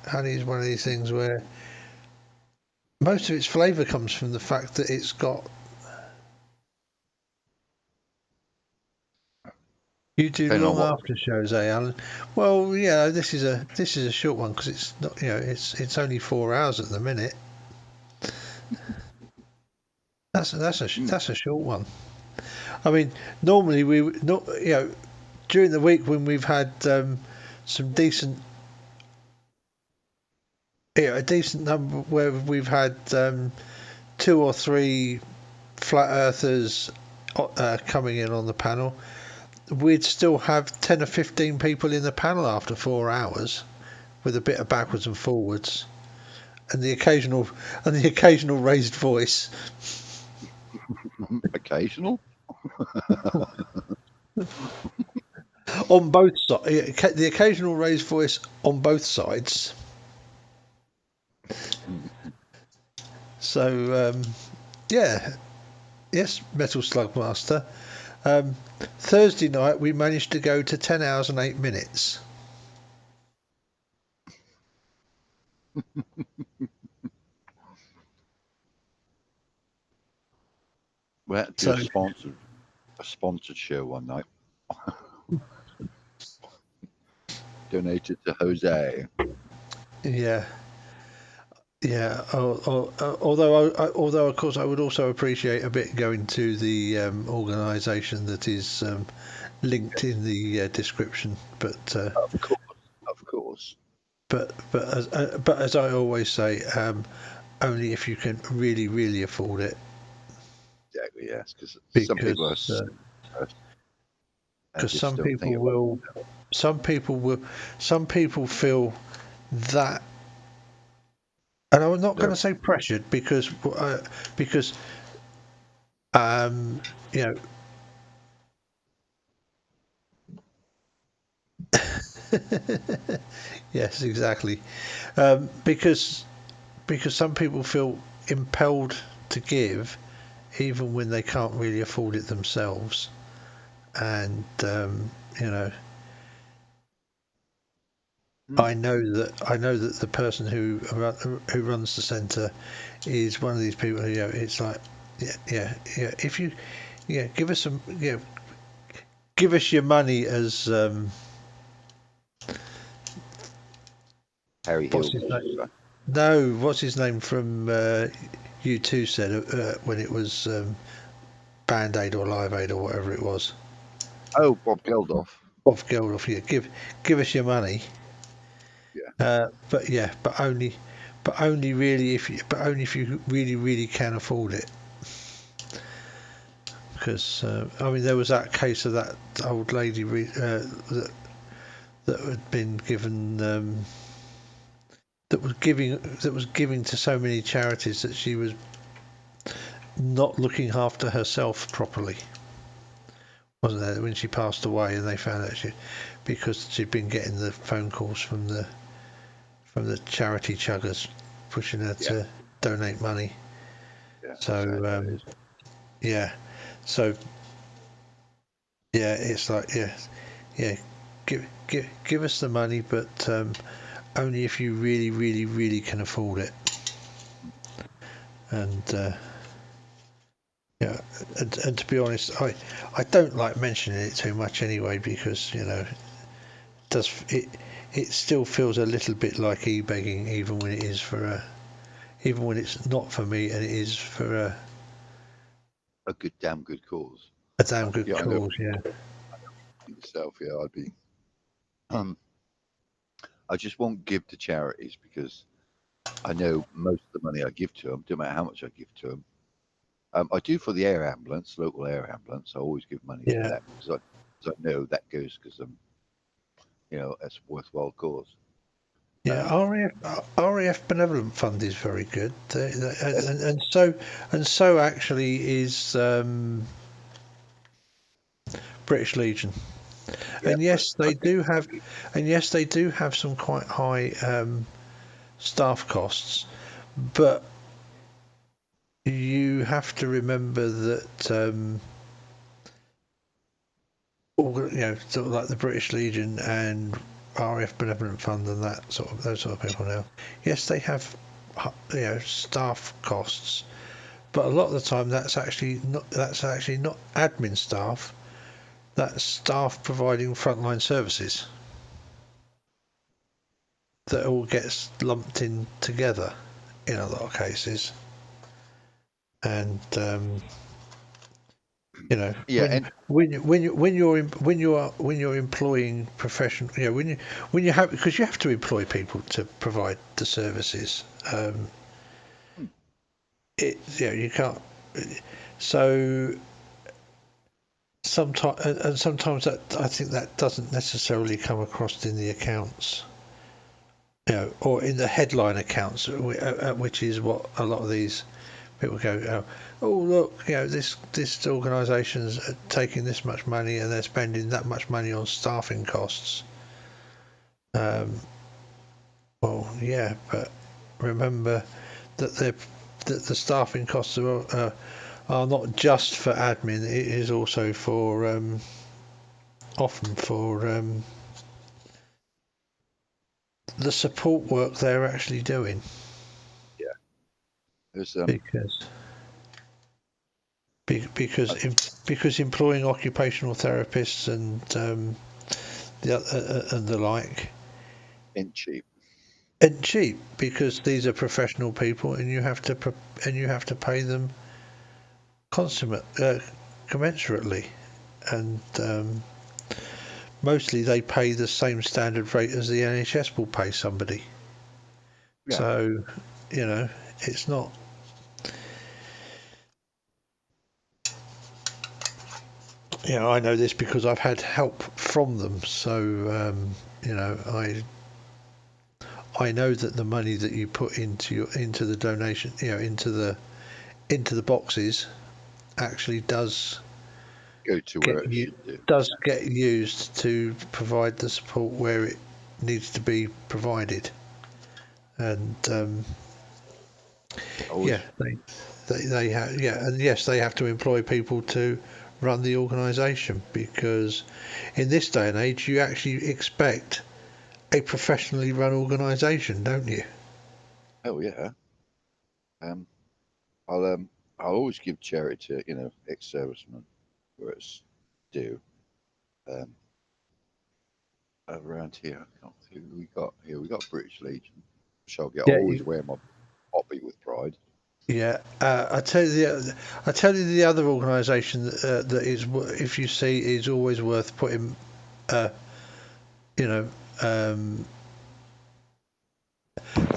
honey is one of these things where most of its flavour comes from the fact that it's got. You do long after shows, Alan? Well, yeah, this is a short one because it's not, it's only 4 hours at the minute. That's a short one. I mean, normally during the week when we've had some decent, a decent number where we've had 2 or 3 flat earthers coming in on the panel, we'd still have 10 or 15 people in the panel after 4 hours, with a bit of backwards and forwards, and the occasional raised voice. Occasional. On both sides, the occasional raised voice on both sides. So, yes, Metal Slug Master. Thursday night we managed to go to 10 hours and 8 minutes. We had to do a sponsored show one night. Donated to Jose. Yeah. Yeah, although of course I would also appreciate a bit going to the organisation that is linked in the description. But of course. But as I always say, only if you can really afford it. Exactly. Yes, because some Because people are. some people feel that, and I'm not going to say pressured because you know. Yes, exactly. Because some people feel impelled to give, even when they can't really afford it themselves, and you know. I know that the person who runs the centre is one of these people who, you know, it's like, yeah. If you, give us some, give us your money as Harry what's Hill. his name? No, what's his name from U2 said when it was Band Aid or Live Aid or whatever it was. Oh, Bob Geldof. Bob Geldof, yeah. Give us your money. Yeah. But only really if you really can afford it. Because I mean, there was that case of that old lady that had been given that was giving to so many charities that she was not looking after herself properly, wasn't there? When she passed away, and they found out because she'd been getting the phone calls from the charity chuggers pushing her to donate money. Yeah. So it's like give us the money, but only if you really can afford it. And and to be honest, I don't like mentioning it too much anyway, because it still feels a little bit like e-begging, even when it is even when it's not for me and it is for a damn good cause. A damn good cause, yeah. Myself, yeah, I'd be. I just won't give to charities because I know most of the money I give to them, no matter how much I give to them. I do for the air ambulance, local air ambulance. I always give money to that because I know that goes because it's a worthwhile cause. Yeah, RAF Benevolent Fund is very good, and so actually is British Legion. And yes, they do have some quite high staff costs, but you have to remember that sort of like the British Legion and RAF Benevolent Fund and those sort of people now. Yes, they have staff costs, but a lot of the time that's actually not admin staff. That's staff providing frontline services that all gets lumped in together in a lot of cases. And when you're employing professional, when you have, because you have to employ people to provide the services. You can't. So sometimes that, I think that doesn't necessarily come across in the accounts, or in the headline accounts, which is what a lot of these people go, oh look, this organisation's taking this much money and they're spending that much money on staffing costs. Well, yeah, but remember that the staffing costs are not just for admin. It is also for often for the support work they're actually doing. Yeah, there's because employing occupational therapists and the like ain't cheap. and cheap, because these are professional people, and you have to pay them commensurately, and mostly they pay the same standard rate as the NHS will pay somebody. Yeah. So, it's not. I know this because I've had help from them. So, I know that the money that you put into the donation, into the boxes, actually does go to where it should do. Does get used to provide the support where it needs to be provided, and they have, and yes, they have to employ people to run the organisation, because in this day and age you actually expect a professionally run organisation, don't you? Oh yeah. I'll always give charity to ex-servicemen where it's due. Around here, I can't see who we got here. We got British Legion, which I'll always wear my hobby with pride. Yeah, I tell you the other organisation that is, if you see, is always worth putting, and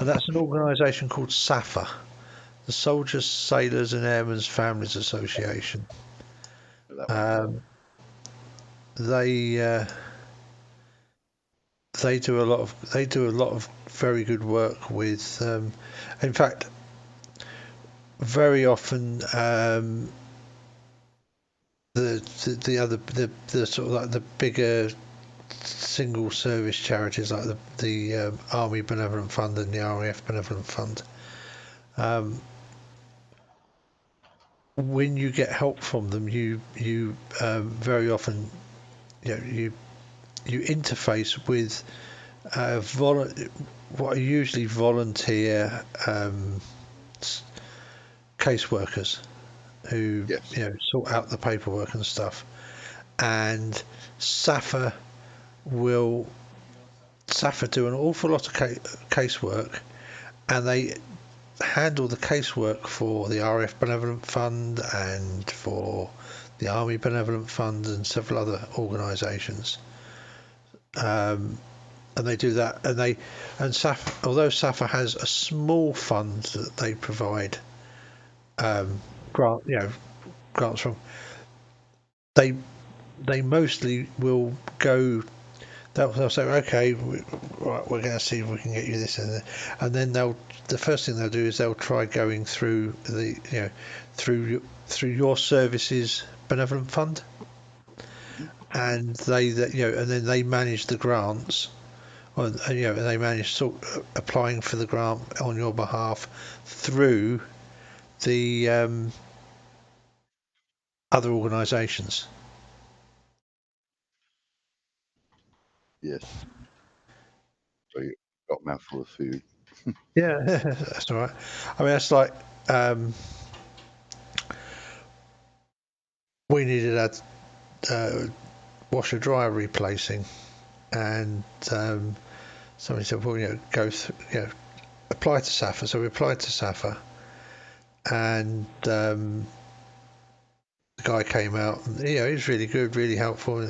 that's an organisation called SAFA, the Soldiers, Sailors and Airmen's Families Association. They do a lot of very good work with. In fact, very often the sort of like the bigger single service charities like the Army Benevolent Fund and the RAF Benevolent Fund. When you get help from them, you very often you interface with what are usually volunteer caseworkers who sort out the paperwork and stuff, and SAFA do an awful lot of casework, and they handle the casework for the RF Benevolent Fund and for the Army Benevolent Fund and several other organisations. And they do that, and SAFA, although SAFA has a small fund that they provide grants from, they mostly will go. They'll say, okay, right, we're going to see if we can get you this, and then the first thing they'll do is they'll try going through through your services benevolent fund, and then they manage the grants, and they manage applying for the grant on your behalf through the other organisations. Yes. So you got a mouthful of food. Yeah, that's all right. I mean, that's like we needed a washer dryer replacing, and somebody said, well, go through, apply to SAFA. So we applied to SAFA, and the guy came out, and he was really good, really helpful,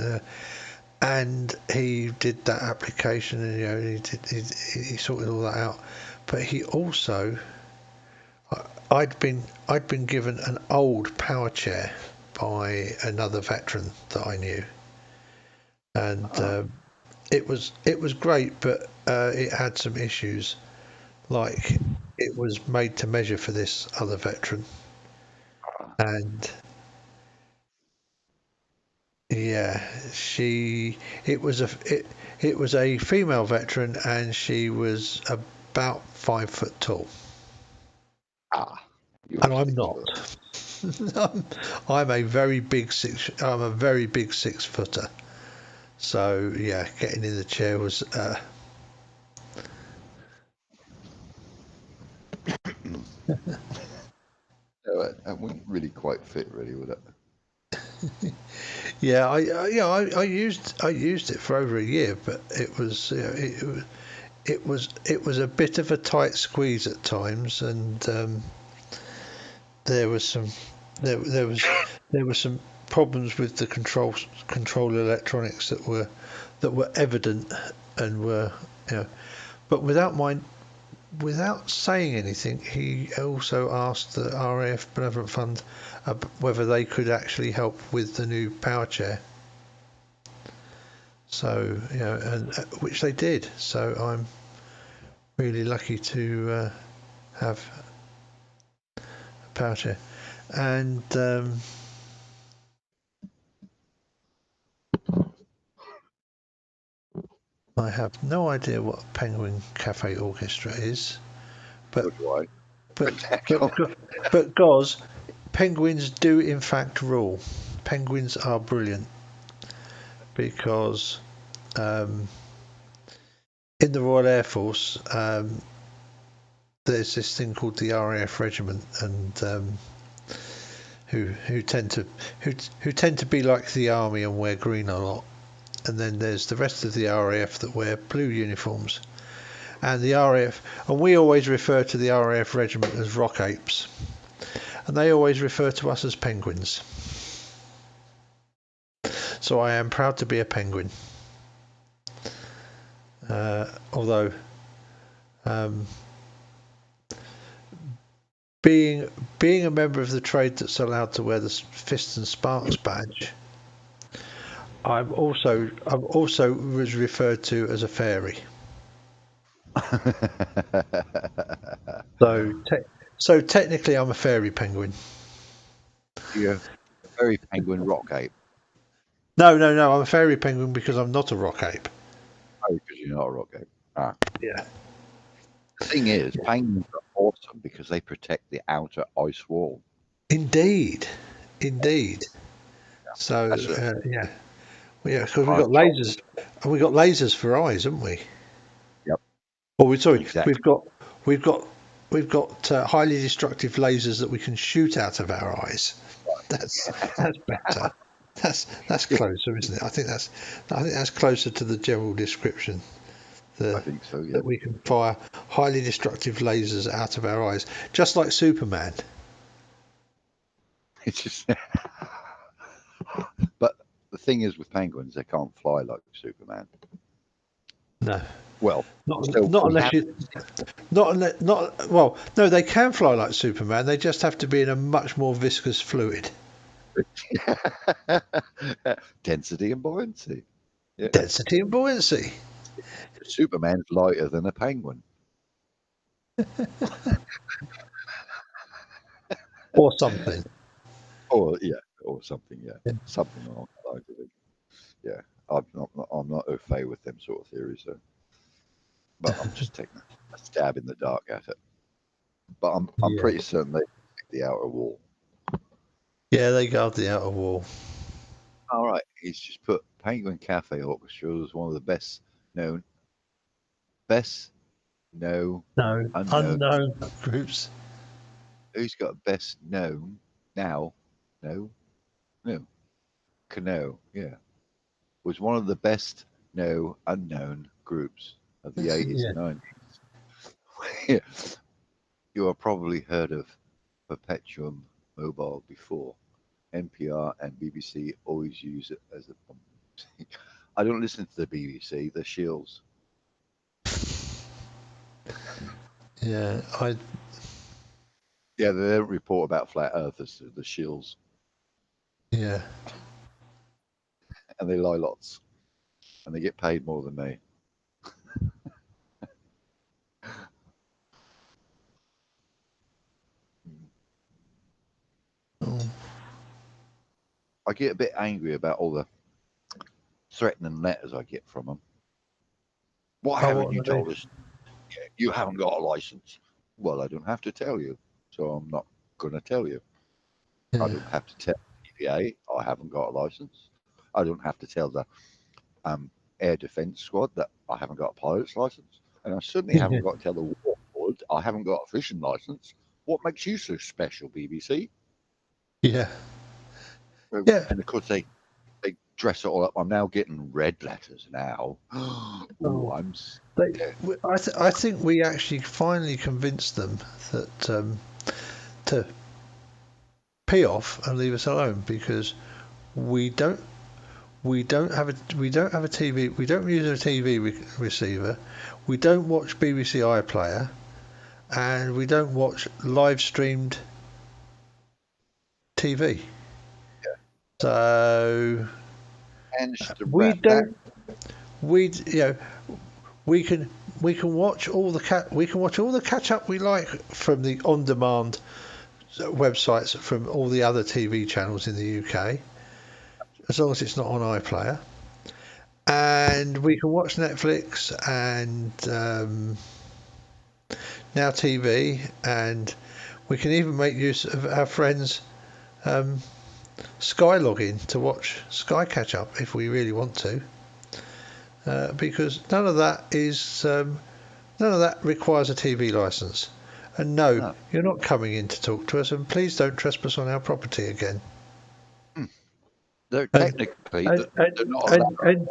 and he did that application, and he sorted all that out. But he also, I'd been given an old power chair by another veteran that I knew, and it was great, but it had some issues, like it was made to measure for this other veteran, and it was a female veteran, and she was about 5 foot tall. And I'm not. I'm a very big 6 footer. So yeah, getting in the chair was That wouldn't really quite fit, really, would it? yeah, I used it for over a year, but it was it was a bit of a tight squeeze at times, and there was some problems with the control electronics that were evident and were, but without saying anything, he also asked the RAF Benevolent Fund whether they could actually help with the new power chair. So, and which they did. So I'm really lucky to have a power chair. And I have no idea what Penguin Cafe Orchestra is, but Goz, penguins do in fact rule. Penguins are brilliant because in the Royal Air Force there's this thing called the RAF Regiment, and who tend to be like the army and wear green a lot. And then there's the rest of the RAF that wear blue uniforms. And the RAF, and we always refer to the RAF regiment as rock apes, and they always refer to us as penguins. So I am proud to be a penguin. Although being a member of the trade that's allowed to wear the Fist and Sparks badge, I'm also was referred to as a fairy. So technically, I'm a fairy penguin. You're a fairy penguin rock ape. No, I'm a fairy penguin because I'm not a rock ape. Oh, because you're not a rock ape. Ah. Yeah. The thing is, penguins are awesome because they protect the outer ice wall. Indeed. So yeah, because we've got lasers, and we've got lasers for eyes, haven't we? Yep. Oh, sorry, exactly. we've got highly destructive lasers that we can shoot out of our eyes. That's better. That's closer, isn't it? I think that's closer to the general description. I think so, yeah. That we can fire highly destructive lasers out of our eyes, just like Superman. It's just, but the thing is with penguins, they can't fly like Superman. No. Well, not unless you. Well, no, they can fly like Superman. They just have to be in a much more viscous fluid. Density and buoyancy. Yeah. Density and buoyancy. Superman's lighter than a penguin. Or something. Or something, yeah. Something along that line. Yeah, I'm not au fait with them sort of theories, so. But I'm just taking a stab in the dark at it. But I'm pretty certain they protect the outer wall. Yeah, they guard the outer wall. All right, he's just put Penguin Cafe Orchestra as one of the best known unknown groups. Who's got best known now? No. Cano, yeah. Was one of the best unknown groups of the 80s and 90s. You have probably heard of Perpetuum Mobile before. NPR and BBC always use it as a. I don't listen to the BBC, the Shields. Yeah, Yeah, they don't report about flat earthers, the Shields. Yeah. And they lie lots. And they get paid more than me. I get a bit angry about all the threatening letters I get from them. Why haven't you told us? You haven't got a license. Well, I don't have to tell you, so I'm not going to tell you. Yeah. I don't have to tell the EPA I haven't got a license. I don't have to tell the Air Defence Squad that I haven't got a pilot's license. And I certainly haven't got to tell the War Board I haven't got a fishing license. What makes you so special, BBC? Yeah. And of course, they dress it all up. I'm now getting red letters now. Ooh, I'm I think we actually finally convinced them that to pee off and leave us alone, because we don't have a TV. We don't use a TV receiver. We don't watch BBC iPlayer, and we don't watch live streamed TV. Yeah. So we don't. We can watch all the catch up we like from the on demand websites from all the other TV channels in the UK, as long as it's not on iPlayer. And we can watch Netflix and Now TV, and we can even make use of our friends' Sky login to watch Sky catch up if we really want to, because none of that requires a TV license. And no, you're not coming in to talk to us, and please don't trespass on our property again. They're technically they're not allowed.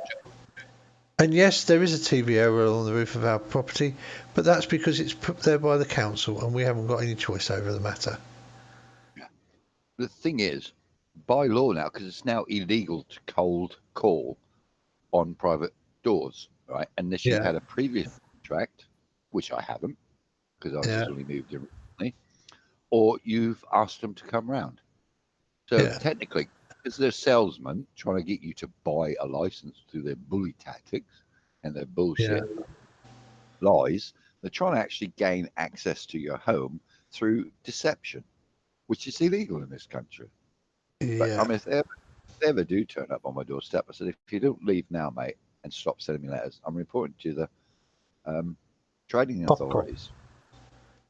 And yes, there is a TV aerial on the roof of our property, but that's because it's put there by the council, and we haven't got any choice over the matter. The thing is, by law now, because it's now illegal to cold call on private doors, right? Unless you've had a previous contract, which I haven't, because I've just only moved in recently, or you've asked them to come round. So technically, because they're salesmen trying to get you to buy a license through their bully tactics and their bullshit lies, they're trying to actually gain access to your home through deception, which is illegal in this country. But I mean, if they ever do turn up on my doorstep, I said, if you don't leave now, mate, and stop sending me letters, I'm reporting to the trading authorities.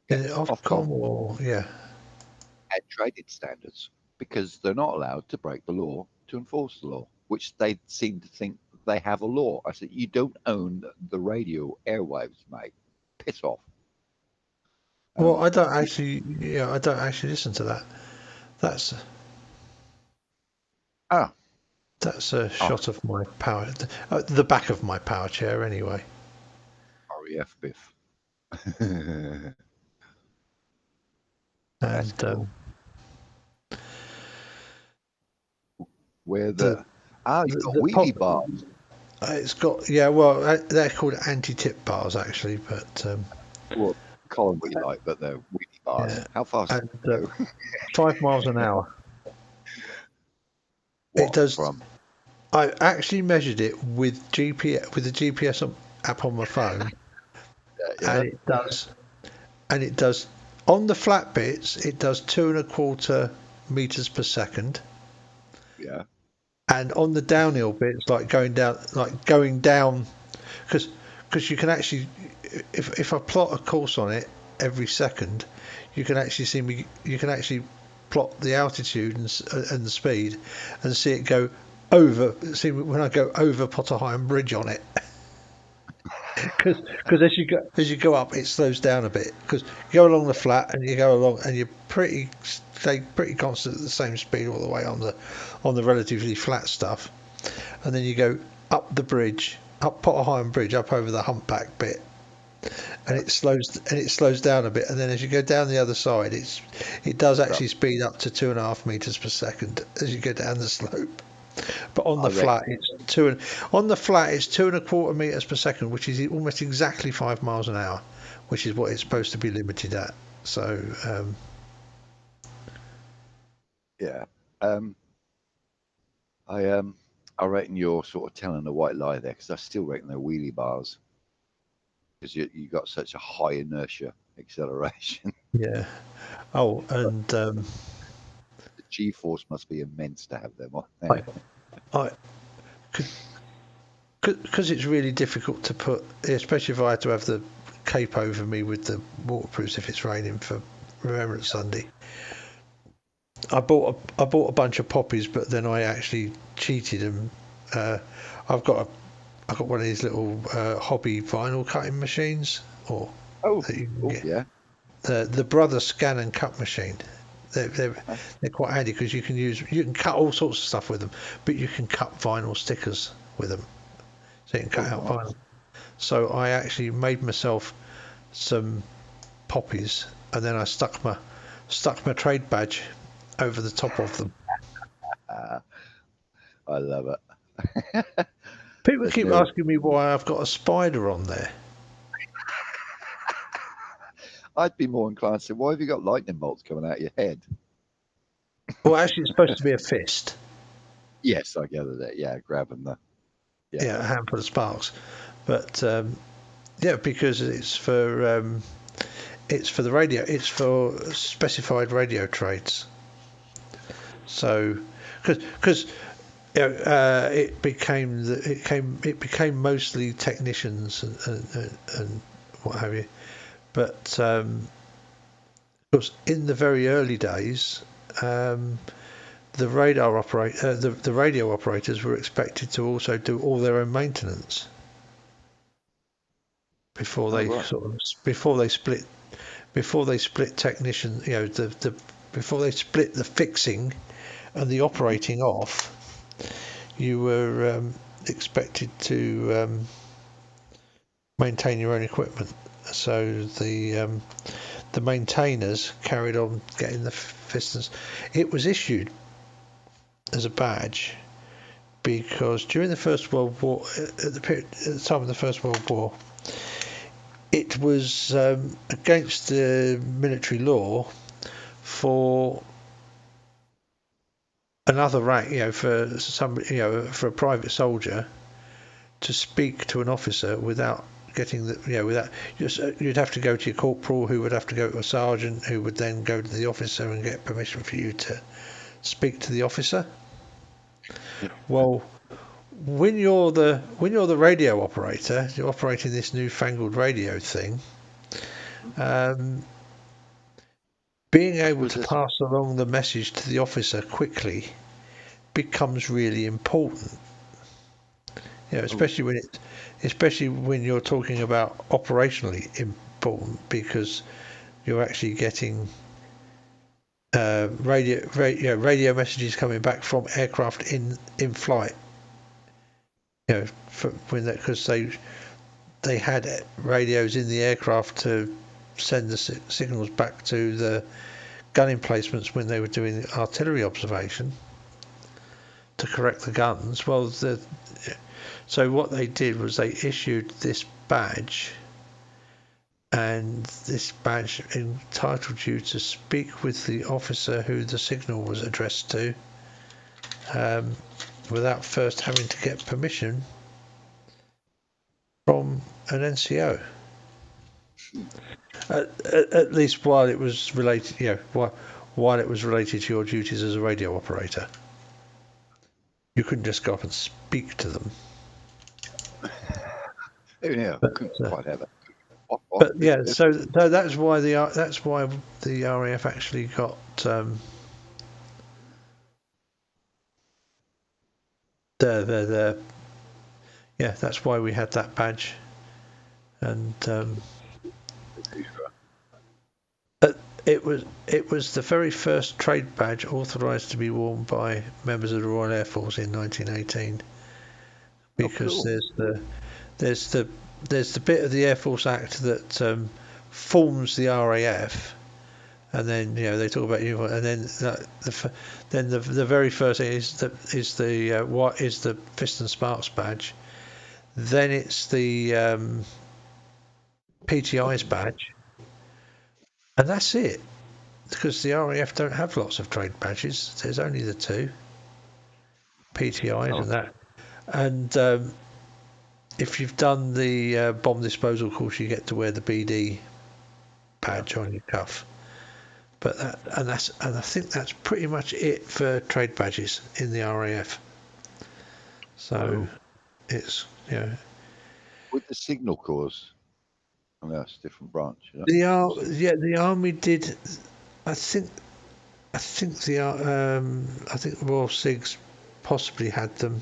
Ofcom or and trading standards, because they're not allowed to break the law to enforce the law, which they seem to think they have a law. I said, you don't own the radio airwaves, mate. Piss off. Well, I don't actually listen to that. That's a shot of my power, the back of my power chair, anyway. REF biff. And where you've got wheelie bars. It's got they're called anti-tip bars actually, but well, Colin we like, but they're wheelie bars. How fast? And 5 miles an hour. What, it does. From? I actually measured it with the GPS app on my phone, and it does on the flat bits. It does 2.25 meters per second. Yeah. And on the downhill bits, like going down, because you can actually, if I plot a course on it every second, you can actually see me. You can actually plot the altitude and the speed, and see it go over. See when I go over Potterheim Bridge on it. Because as you go up, it slows down a bit. Because you go along the flat and you go along, and you stay pretty constant at the same speed all the way on the relatively flat stuff, and then you go up the bridge, up Potterheim Bridge, up over the humpback bit, and it slows down a bit, and then as you go down the other side, it does actually speed up to 2.5 meters per second as you go down the slope. But on the flat, it's 2.25 meters per second, which is almost exactly 5 miles an hour, which is what it's supposed to be limited at. So, I reckon you're sort of telling a white lie there, because I still reckon they're wheelie bars, because you got such a high inertia acceleration. Yeah. Oh, and the G-force must be immense to have them on there. Because it's really difficult to put, especially if I had to have the cape over me with the waterproofs if it's raining for Remembrance Sunday. I bought a bunch of poppies, but then I actually cheated and I've got one of these little hobby vinyl cutting machines, the Brother scan and cut machine. they're quite handy because you can cut all sorts of stuff with them, but you can cut vinyl stickers with them, so you can cut out vinyl. So I actually made myself some poppies, and then I stuck my trade badge over the top of them. I love it. People keep asking me why I've got a spider on there. I'd be more inclined to say, why have you got lightning bolts coming out of your head? Well, actually, it's supposed to be a fist. Yes, I gather that. Yeah, grabbing the. Yeah, a handful of sparks. But yeah, because it's for the radio. It's for specified radio trades. So, because it became mostly technicians and what have you. But of course, in the very early days, the radio operators were expected to also do all their own maintenance before they split technician. Before they split the fixing and the operating off, you were expected to maintain your own equipment. So the maintainers carried on getting the pistons. It was issued as a badge because during the First World War, at the time of the First World War, it was against the military law for another rank, for for a private soldier to speak to an officer without getting you'd have to go to your corporal, who would have to go to a sergeant, who would then go to the officer and get permission for you to speak to the officer. Well, when you're the radio operator, you're operating this newfangled radio thing. Being able to pass along the message to the officer quickly becomes really important. Especially when you're talking about operationally important, because you're actually getting radio messages coming back from aircraft in flight. Because they had radios in the aircraft to send the signals back to the gun emplacements when they were doing the artillery observation to correct the guns. Well, so what they did was they issued this badge, and this badge entitled you to speak with the officer who the signal was addressed to, without first having to get permission from an NCO. At least while it was related, while it was related to your duties as a radio operator. You couldn't just go up and speak to them. Yeah, couldn't quite have it. But yeah, so that's why the RAF actually got that's why we had that badge, and it was the very first trade badge authorised to be worn by members of the Royal Air Force in 1918, because there's the bit of the Air Force Act that forms the RAF, and then they talk about uniform, and then the very first thing is the Fist and Sparks badge, then it's the PTI's badge, and that's it, because the RAF don't have lots of trade badges. There's only the two PTIs and that, and if you've done the bomb disposal course, you get to wear the BD badge on your cuff. But I think that's pretty much it for trade badges in the RAF. So it's with the signal corps. I mean, that's a different branch. The army did. I think the Royal SIGs possibly had them,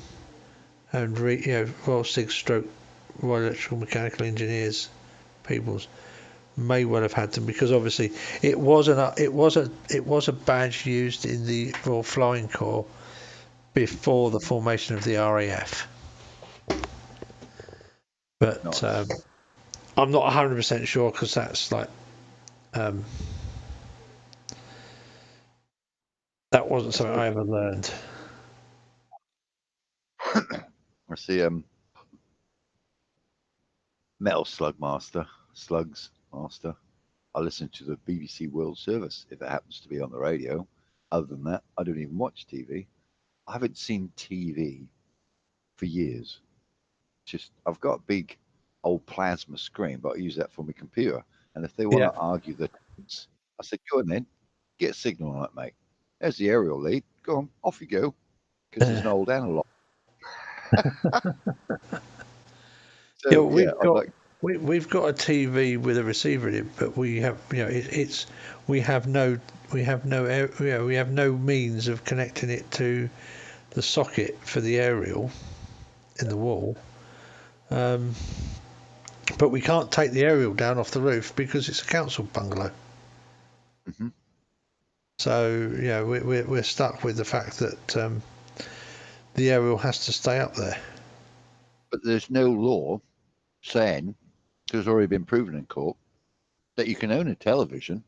and Royal SIGs stroke Royal Electrical Mechanical Engineers peoples, may well have had them, because obviously it was a badge used in the Royal Flying Corps before the formation of the RAF. But Nice. I'm not 100% sure, because that's like that wasn't something I ever learned. I see Metal Slugs Master. I listen to the BBC World Service if it happens to be on the radio. Other than that, I don't even watch TV. I haven't seen TV for years. Just I've got a big old plasma screen, but I use that for my computer. And if they want to argue that, I said, go on then, get a signal on it, mate. There's the aerial lead. Go on, off you go, because there's an old analog. So we've got a TV with a receiver in it, but we have we have no means of connecting it to the socket for the aerial in the wall. But we can't take the aerial down off the roof because it's a council bungalow. Mm-hmm. So we're stuck with the fact that the aerial has to stay up there. But there's no law saying, because it's already been proven in court, that you can own a television.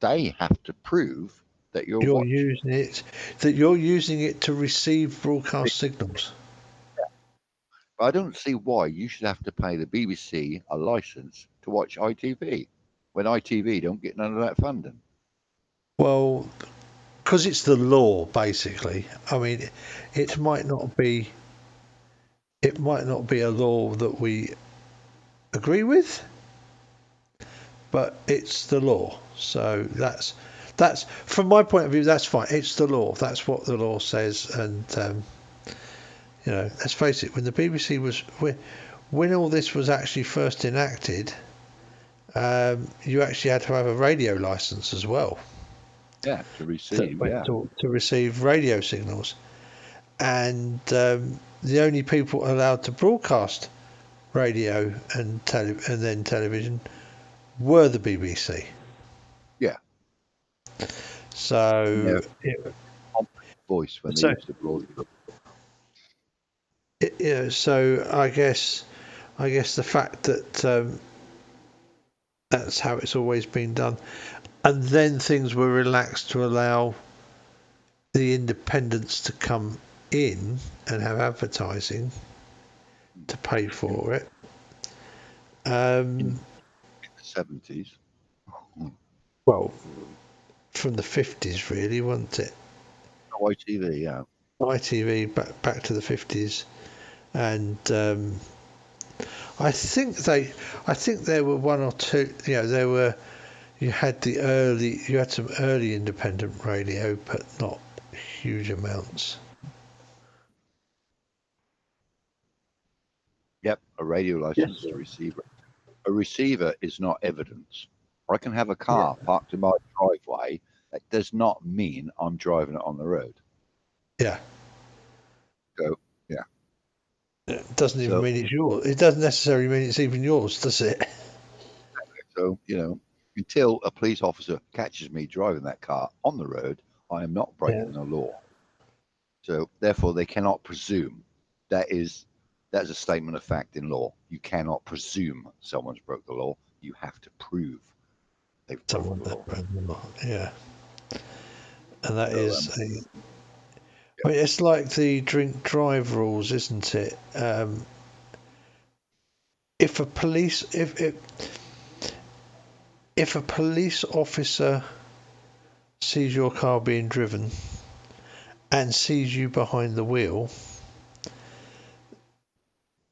They have to prove that you're using it, that you're using it to receive broadcast signals. I don't see why you should have to pay the BBC a license to watch ITV when ITV don't get none of that funding. Well, because it's the law, basically. I mean, it might not be a law that we agree with, but it's the law. So that's from my point of view, that's fine. It's the law. That's what the law says, and let's face it. When the BBC was when all this was actually first enacted, you actually had to have a radio license as well. Yeah, to receive. To receive radio signals, and the only people allowed to broadcast radio and then television were the BBC. Yeah. So voice when they used to broadcast. So I guess the fact that that's how it's always been done, and then things were relaxed to allow the independents to come in and have advertising to pay for it. In the 70s. Well, from the 50s, really, wasn't it? ITV, yeah. ITV back to the 50s, and I think there were one or two. You had some early independent radio, but not huge amounts. Yep, a radio license to receiver. A receiver is not evidence. I can have a car parked in my driveway. That does not mean I'm driving it on the road. Yeah. So, yeah. It doesn't even mean it's yours. It doesn't necessarily mean it's even yours, does it? So, until a police officer catches me driving that car on the road, I am not breaking the law. So, therefore, they cannot presume. That's a statement of fact in law. You cannot presume someone's broke the law. You have to prove they've broken the law. Yeah. And that is I mean, it's like the drink drive rules, isn't it? If a police officer sees your car being driven and sees you behind the wheel,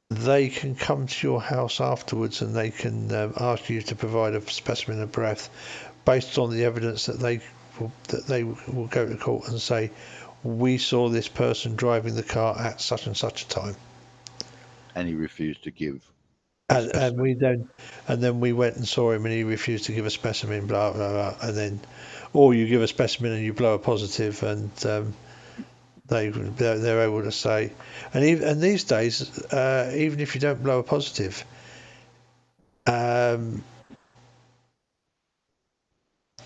they can come to your house afterwards and they can ask you to provide a specimen of breath based on the evidence that they will go to court and say, we saw this person driving the car at such and such a time. And he refused to give. And then we went and saw him and he refused to give a specimen, blah blah blah. And then, or you give a specimen and you blow a positive, and they're able to say, and these days, even if you don't blow a positive,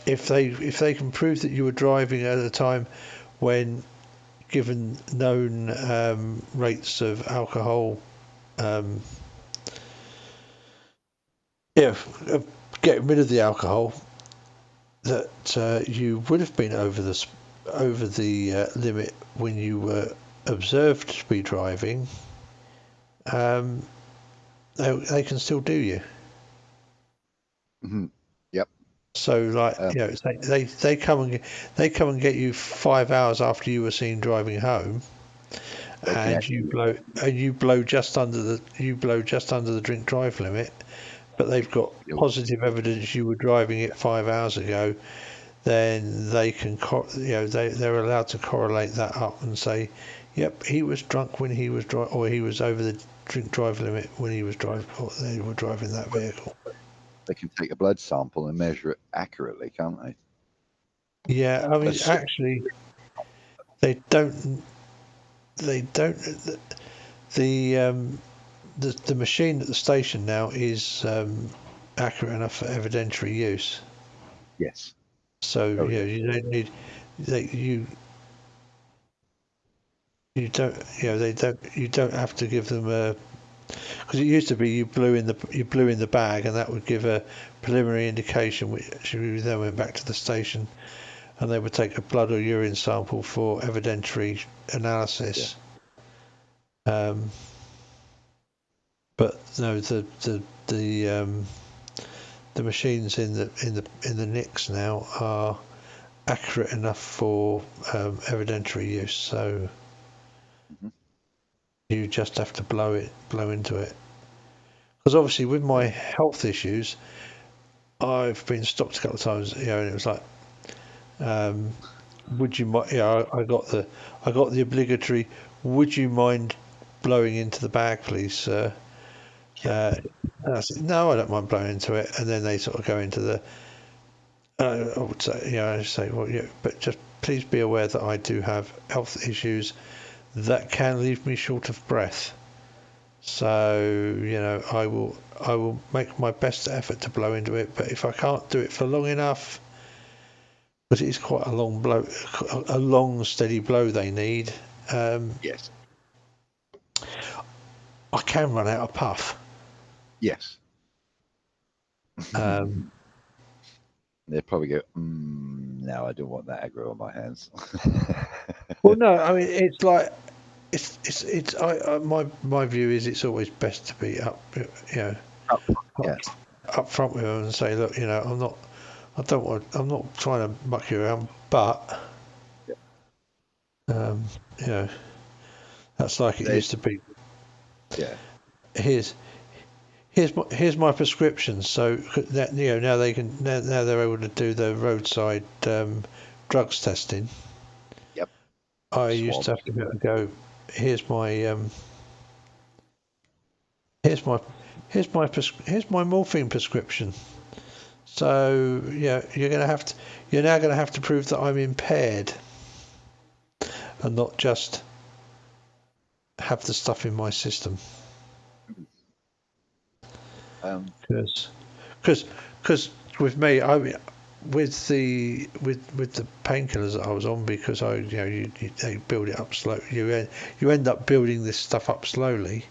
if they can prove that you were driving at a time when, given known rates of alcohol, getting rid of the alcohol, that you would have been over the limit when you were observed to be driving, they can still do you. Mm-hmm. Yep. So, like, they come and get you 5 hours after you were seen driving home, and you blow just under the drink drive limit, but they've got positive evidence you were driving it 5 hours ago. Then they can, they're allowed to correlate that up and say, yep, he was drunk when he was driving, or he was over the drink drive limit when he was driving, or they were driving that vehicle. They can take a blood sample and measure it accurately, can't they? Yeah, I mean, actually, they don't. The machine at the station now is accurate enough for evidentiary use. Yes. So you don't need you don't have to give them a, because it used to be you blew in the bag and that would give a preliminary indication, which we then went back to the station and they would take a blood or urine sample for evidentiary analysis. Yeah. But no, the machines in the NICs now are accurate enough for evidentiary use, so you just have to blow into it. Because obviously, with my health issues, I've been stopped a couple of times, and it was like, would you mind? I got the obligatory. Would you mind blowing into the bag, please, sir? And I said, no, I don't mind blowing into it. And then they sort of go into the. I would say, I say, well, yeah, but just please be aware that I do have health issues that can leave me short of breath. So, I will make my best effort to blow into it. But if I can't do it for long enough, because it is quite a long blow, a long steady blow they need. Yes. I can run out of puff. Yes. They'll probably go, no, I don't want that aggro on my hands. Well, no, I mean, it's like, my view is it's always best to be up front with them and say, look, I'm not trying to muck you around, but, that's like it used to be. Yeah. Here's my prescription. So that, now they're able to do the roadside drugs testing. Yep. I used to have to be able to go. Here's my morphine prescription. So you're now going to have to prove that I'm impaired, and not just have the stuff in my system. Because with me, with the painkillers that I was on, because they build it up slow. You end up building this stuff up slowly.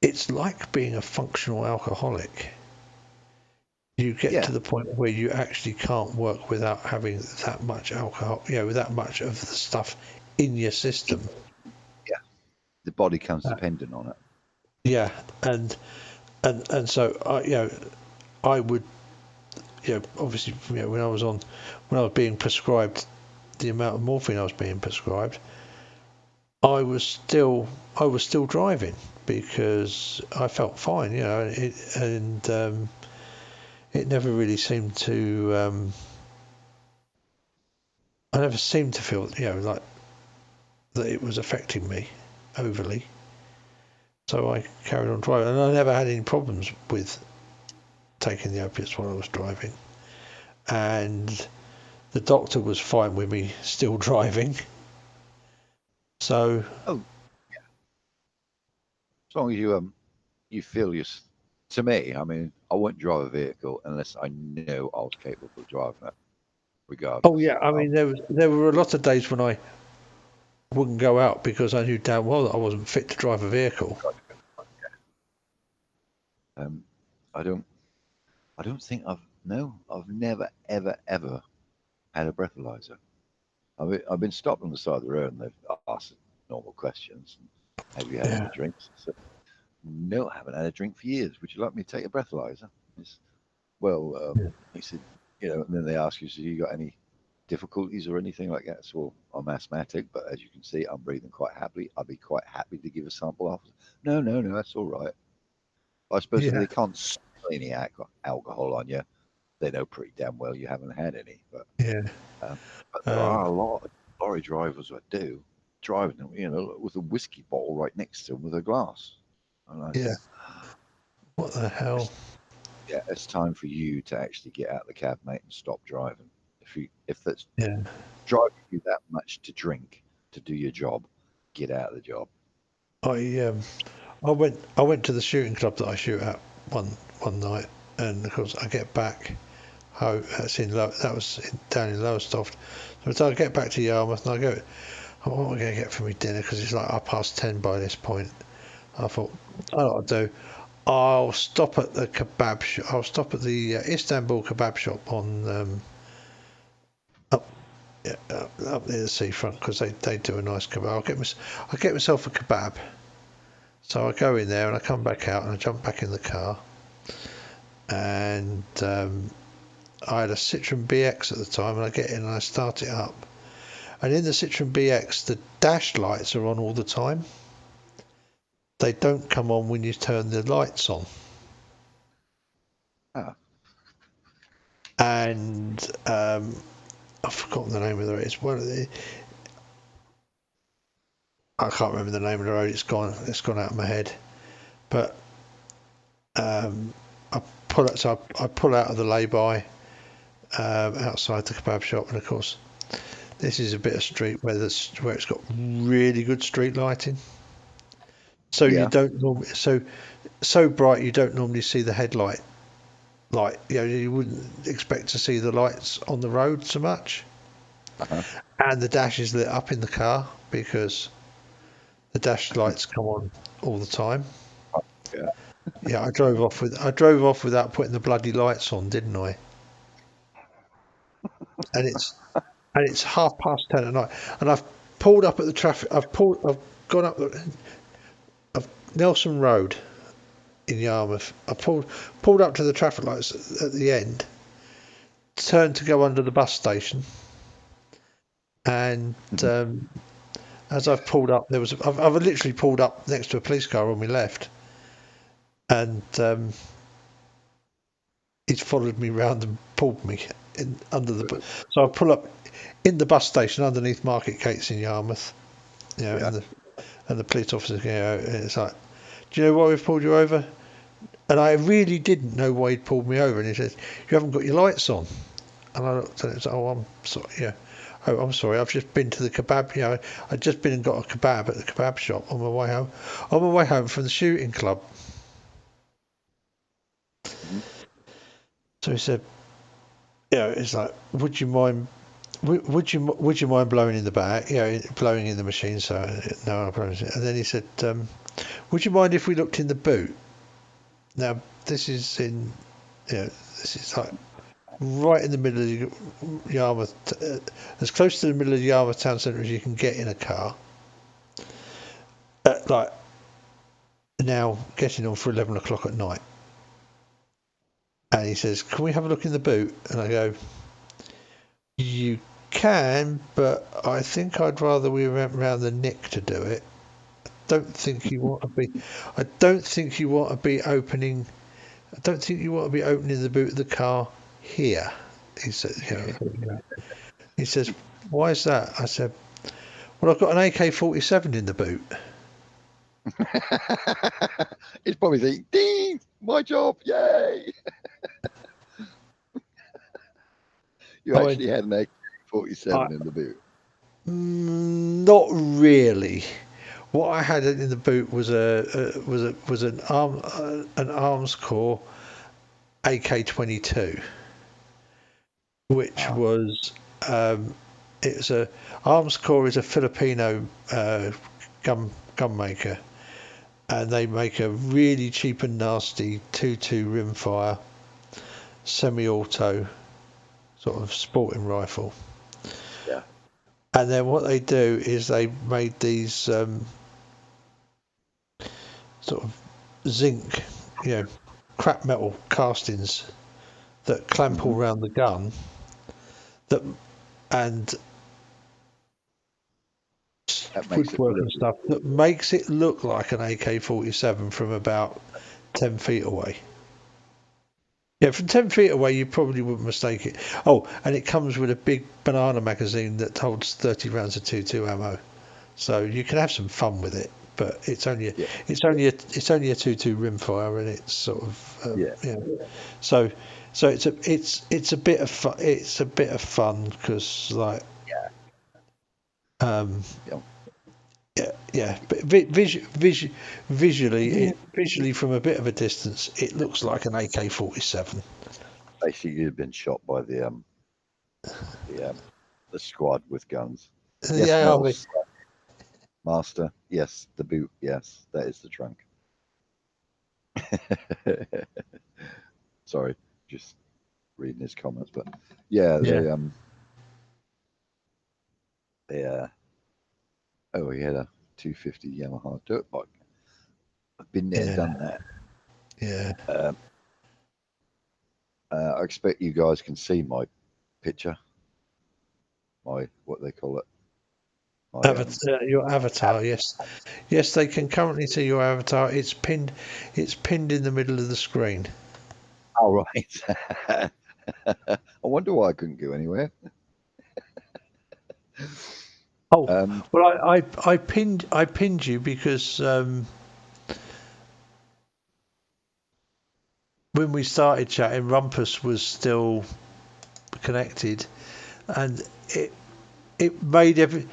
It's like being a functional alcoholic. You get to the point where you actually can't work without having that much alcohol, with that much of the stuff in your system. Yeah, the body comes dependent on it. Yeah, and so I would, obviously, when I was being prescribed the amount of morphine I was being prescribed, I was still driving because I felt fine, it never really seemed to. I never seemed to feel, like that it was affecting me overly. So I carried on driving, and I never had any problems with taking the opiates while I was driving. And the doctor was fine with me still driving. So. Oh, yeah. As long as you feel you're to me, I mean, I wouldn't drive a vehicle unless I knew I was capable of driving it, regardless. Oh yeah, I mean there were a lot of days when I wouldn't go out because I knew damn well that I wasn't fit to drive a vehicle. I don't think I've never ever had a breathalyzer. I've been stopped on the side of the road and they've asked normal questions. Have you had any drinks? I said, no, I haven't had a drink for years. Would you like me to take a breathalyzer? He said, and then they ask you, so you got any difficulties or anything like that? So, well, I'm asthmatic, but as you can see, I'm breathing quite happily. I'd be quite happy to give a sample off. No, that's all right. I suppose if they can't smell any alcohol on you, they know pretty damn well you haven't had any. But but there are a lot of lorry drivers that do driving them, with a whiskey bottle right next to them with a glass. And What the hell? It's time for you to actually get out of the cab, mate, and stop driving. If that's driving you that much to drink to do your job, get out of the job. I went to the shooting club that I shoot at one night, and of course I get back home. That was down in Lowestoft. So I get back to Yarmouth and I go, what am I going to get for my dinner? Because it's like 10:30 by this point. I thought, I know what I'll do. I'll stop at the kebab shop. I'll stop at the Istanbul kebab shop on up near the seafront because they do a nice kebab. I'll get myself a kebab. So I go in there and I come back out and I jump back in the car. And I had a Citroen BX at the time, and I get in and I start it up. And in the Citroen BX, the dash lights are on all the time. They don't come on when you turn the lights on. And I've forgotten the name of the road. It's one of the. I can't remember the name of the road. It's gone out of my head. But I pull out of the lay-by outside the kebab shop, and of course, this is a bit of street where it's got really good street lighting. So you don't normally so bright you don't normally see the headlight light. You wouldn't expect to see the lights on the road so much. And the dash is lit up in the car because the dash lights come on all the time. I drove off without putting the bloody lights on, didn't I? And it's 10:30 at night, and I've pulled up at the traffic. I've gone up Nelson Road in Yarmouth. I pulled up to the traffic lights at the end, turned to go under the bus station, and as I've pulled up, I've literally pulled up next to a police car on my left, and he's followed me round and pulled me under the. So I pull up in the bus station underneath Market Gates in Yarmouth, and the police officer came out, and it's like, do you know why we've pulled you over? And I really didn't know why he'd pulled me over, and he said, you haven't got your lights on. And I looked at it and said, oh, I'm sorry, oh, I'm sorry, I've just been to the kebab, I'd just been and got a kebab at the kebab shop on my way home from the shooting club. So he said, it's like, would you mind blowing in the bag, blowing in the machine? So no, I promise. And then he said, would you mind if we looked in the boot? Now this is like right in the middle of Yarmouth, as close to the middle of the Yarmouth town centre as you can get in a car. Like now getting on for 11 o'clock at night. And he says, can we have a look in the boot? And I go, you can, but I think I'd rather we went round the neck to do it. I don't think you want to be opening the boot of the car here. He said, he says, why is that? I said, well, I've got an AK-47 in the boot. He's probably thinking, ding, my job, yay. You actually had an AK-47 in the boot. Not really. what I had in the boot was an arms core AK-22, which was it's a arms core is a Filipino gun maker, and they make a really cheap and nasty 2.2 rimfire semi-auto sort of sporting rifle. Yeah. And then what they do is they made these sort of zinc, crap metal castings that clamp all around the gun, and woodwork and stuff that makes it look like an AK-47 from about 10 feet away. Yeah, from 10 feet away, you probably wouldn't mistake it. Oh, and it comes with a big banana magazine that holds 30 rounds of 2.2 ammo, so you can have some fun with it. But it's only a 2.2 rimfire, and it's sort of So it's a bit of fun. It's a bit of fun because But visually from a bit of a distance, it looks like an AK-47. Basically, you've been shot by the squad with guns. Yes, Mills, Master. Yes, the boot. Yes, that is the trunk. Sorry, just reading his comments, but yeah, they oh, he had a 250 Yamaha dirt bike. I've been there, done that. Yeah. I expect you guys can see my picture, my what they call it. Your avatar, yes, they can currently see your avatar. It's pinned in the middle of the screen. Oh right. I wonder why I couldn't go anywhere. Oh, well, I pinned you because when we started chatting, Rumpus was still connected, and it made everything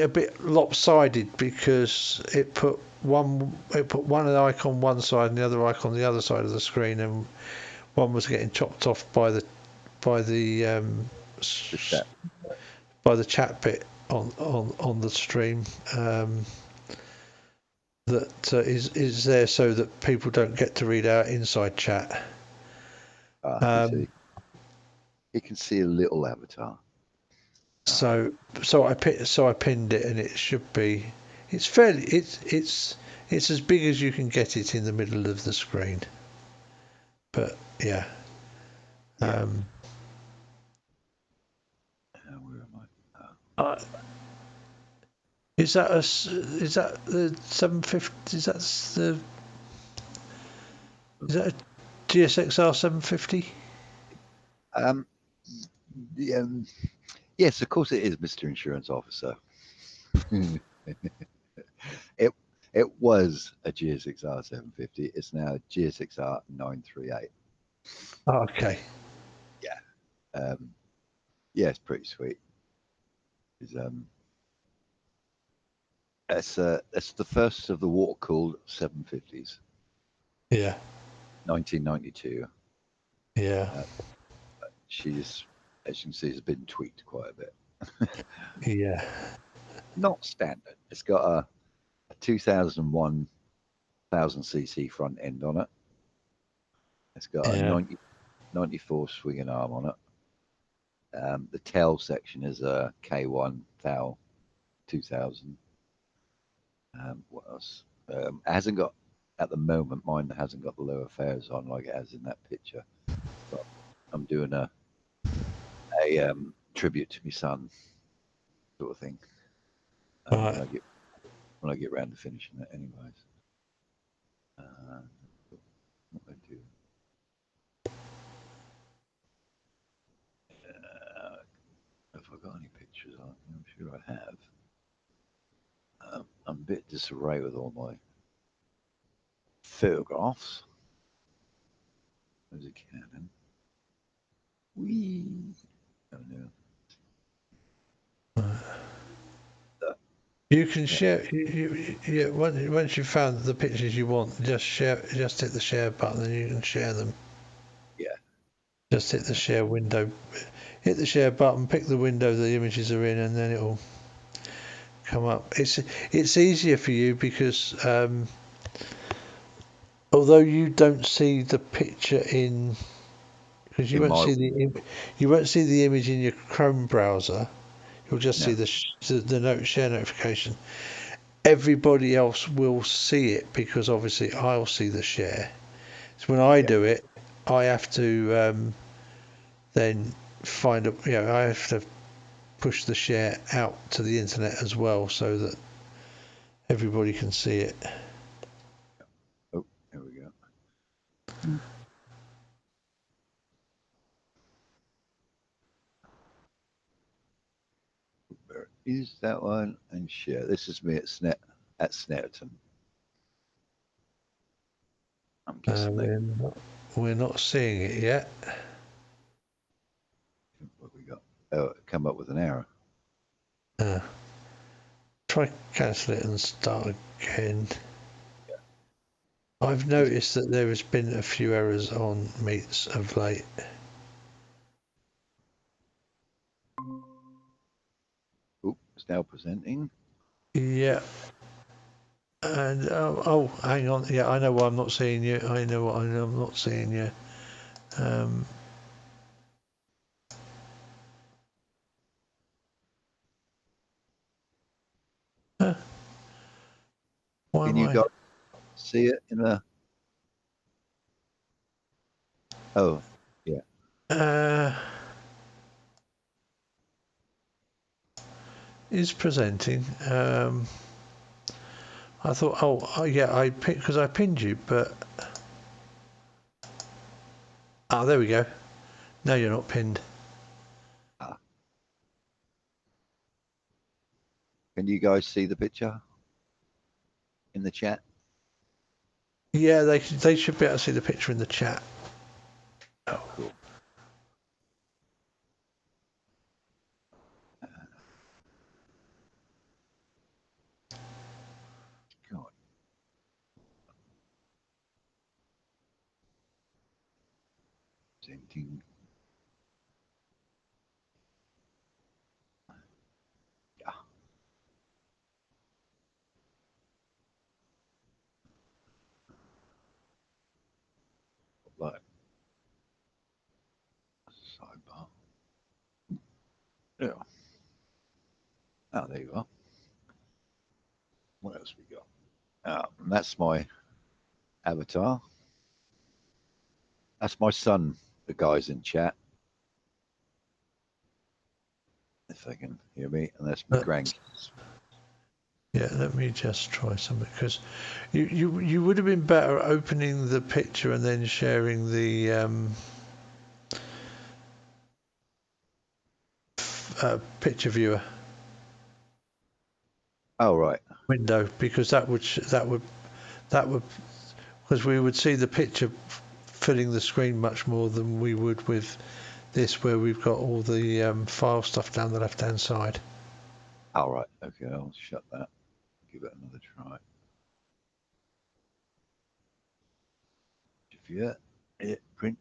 a bit lopsided because it put one icon one side and the other icon the other side of the screen, and one was getting chopped off by the chat bit on the stream. That is there so that people don't get to read our inside chat. You can see a little avatar. So I pinned it, and it should be. It's fairly. It's as big as you can get it in the middle of the screen. But yeah. Where am I? Is that the 750? Is that a GSXR 750? Yes, of course it is, Mr. Insurance Officer. It was a GSXR 750. It's now a GSXR 938. Oh, okay. Yeah. Yeah, it's pretty sweet. It's the first of the water-cooled 750s. Yeah. 1992. Yeah. She's, as you can see, has been tweaked quite a bit. Yeah. Not standard. It's got a 2001 1000cc front end on it. It's got a 94 swinging arm on it. The tail section is a K1 Thal 2000. What else? It hasn't got, at the moment, mine hasn't got the lower fares on like it has in that picture. But I'm doing a tribute to my son sort of thing. When I get around to finishing it, anyways. What I do? Have I got any pictures on? I'm sure I have. I'm a bit disarray with all my photographs. There's a Canon. Whee! Oh no. You can share. Yeah, once you've found the pictures you want, just share. Just hit the share button, and you can share them. Yeah. Just hit the share window. Hit the share button. Pick the window the images are in, and then it'll come up. It's easier for you because although you don't see the picture in, because you won't see the image in your Chrome browser. You'll just see the share notification. Everybody else will see it because obviously I'll see the share. So when I do it, I have to then find I have to push the share out to the internet as well so that everybody can see it. Oh, there we go. Where is that one? And share. This is me at Snetterton. I'm guessing we're not seeing it yet. What we got? Oh, come up with an error. Try cancel it and start again. I've noticed that there has been a few errors on meets of late. Oh, it's now presenting. Yeah. And oh, hang on. Yeah, I know why I'm not seeing you. I know I'm not seeing you. Why Can you guys see it in the? Oh, yeah. Is presenting. I thought, oh yeah, because I pinned you, but there we go. No, you're not pinned. Can you guys see the picture in the chat? Yeah, they should be able to see the picture in the chat. Oh, cool. God. Presenting. Yeah. Like sidebar. Yeah. Oh, there you are. What else we got? And that's my avatar. That's my son, the guy's in chat. If they can hear me, and that's my grandkids. Yeah, let me just try something because you would have been better opening the picture and then sharing the picture viewer. Oh right. Window, because that would because we would see the picture filling the screen much more than we would with this, where we've got all the file stuff down the left hand side. All right. Okay, I'll shut that. Give it another try. Yeah, print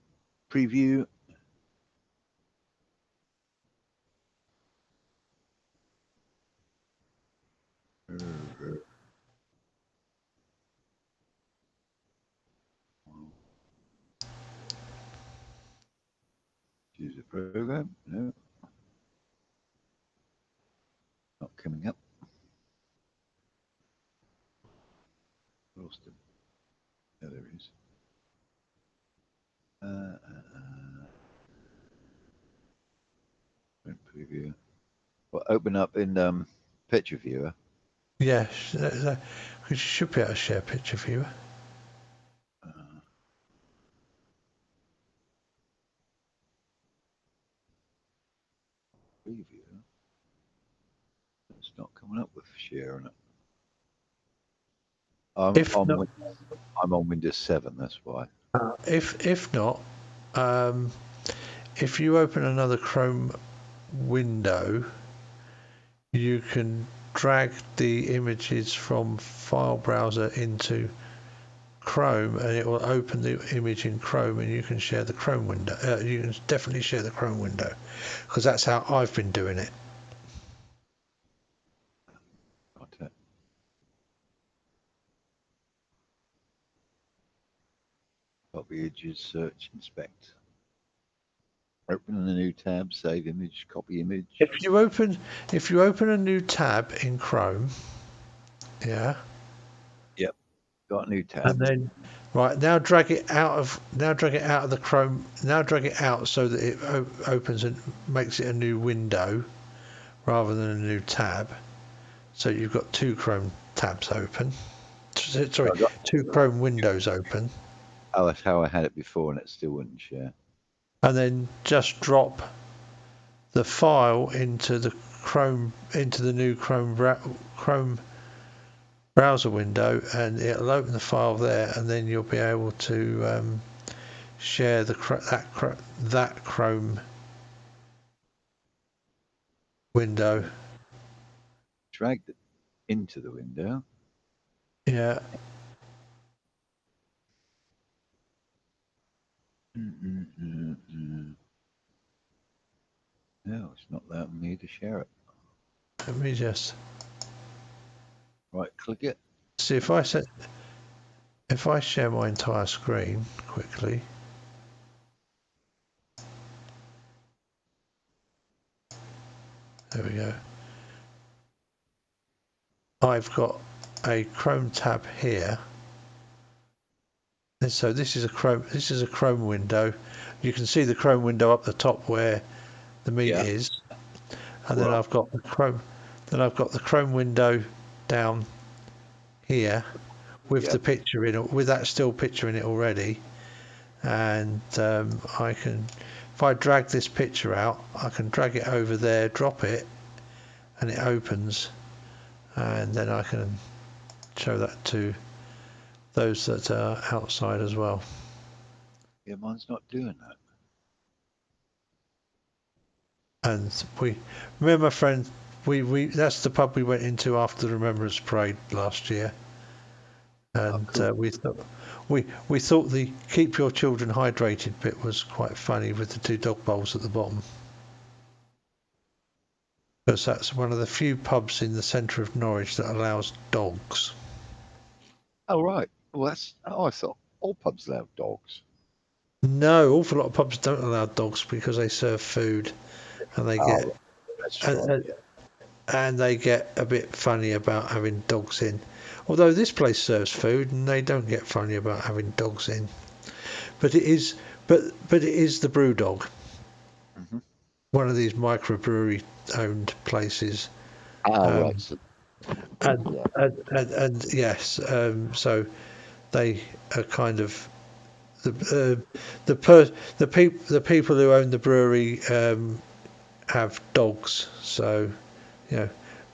preview. Choose a program. No. Not coming up. Lost it. Oh, there it is. Print preview. Well, open up in picture viewer. Yeah, because you should be able to share picture viewer. Preview. It's not coming up with sharing it. I'm on Windows 7. That's why. If not, if you open another Chrome window, you can drag the images from file browser into Chrome, and it will open the image in Chrome, and you can share the Chrome window. You can definitely share the Chrome window, because that's how I've been doing it. Got it. Copy images, search, inspect. Open a new tab, save image, copy image. If you open a new tab in Chrome, yeah. Yep. Got a new tab. And then right now drag it out of the Chrome. Now drag it out so that it opens and makes it a new window rather than a new tab. So you've got two Chrome tabs open. Sorry, two Chrome windows open. Oh, that's how I had it before, and it still wouldn't share. And then just drop the file into the new Chrome browser window, and it'll open the file there, and then you'll be able to share that Chrome window. Drag it into the window. Yeah. No, it's not allowing me to share it. Let me just right click it. see if I share my entire screen quickly. There we go. I've got a Chrome tab here. And so this is a Chrome window. You can see the Chrome window up the top where the meat is. And then I've got the Chrome window down here with the picture in it, with that still picture in it already. And I can, if I drag this picture out, I can drag it over there, drop it, and it opens, and then I can show that to those that are outside as well. Yeah, mine's not doing that. And remember, my friend, that's the pub we went into after the Remembrance Parade last year, and we thought the keep your children hydrated bit was quite funny with the two dog bowls at the bottom, because that's one of the few pubs in the centre of Norwich that allows dogs. Oh right, well I thought all pubs allow dogs. No, awful lot of pubs don't allow dogs because they serve food, and they and they get a bit funny about having dogs in. Although this place serves food, and they don't get funny about having dogs in. But it is the Brew Dog, one of these microbrewery owned places. Right. And yes, so they are kind of the people who own the brewery have dogs, so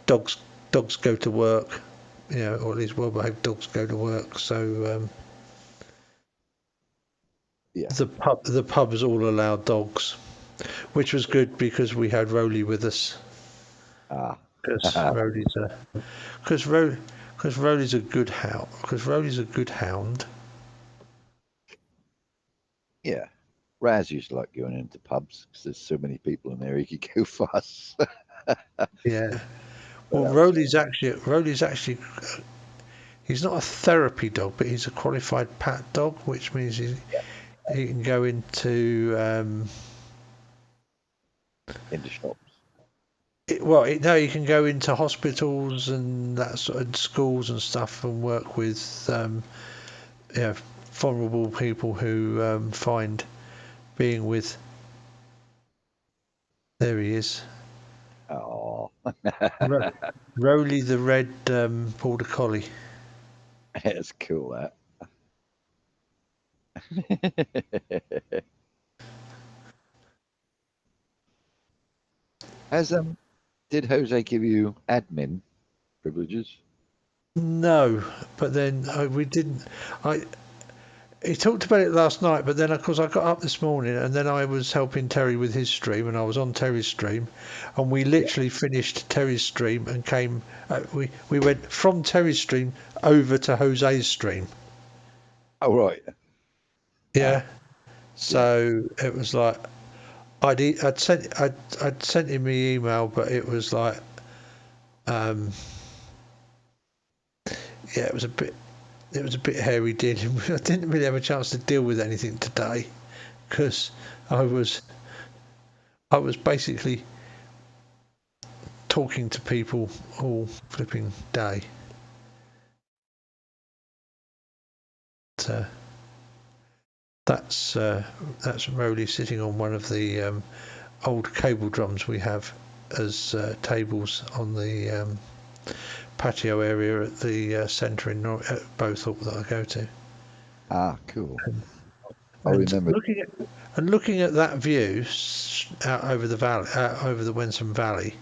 dogs go to work, or at least well-behaved dogs go to work. So the pubs all allow dogs, which was good because we had Rowley with us. Because Rowley's a good hound. Because Rowley's a good hound. Yeah, Raz used to like going into pubs because there's so many people in there he could go fast. Yeah. Well, Rowley's actually he's not a therapy dog, but he's a qualified pat dog, which means he can go into shops. You can go into hospitals and that sort of schools and stuff and work with vulnerable people who find being with. There he is. Oh, Rowley the red border collie. That's cool. That. Did Jose give you admin privileges? No, but then we didn't. he talked about it last night, but then of course I got up this morning and then I was helping Terry with his stream, and I was on Terry's stream, and we literally finished Terry's stream and came. We went from Terry's stream over to Jose's stream. Oh right. Yeah. So it was like I'd sent him the email, but it was like, yeah, it was a bit hairy dealing. I didn't really have a chance to deal with anything today because I was basically talking to people all flipping day. That's Rowley sitting on one of the old cable drums we have as tables on the patio area at the centre in Bowthorpe that I go to. Ah, cool. I And remember looking at that view out over the valley, over the Wensum Valley,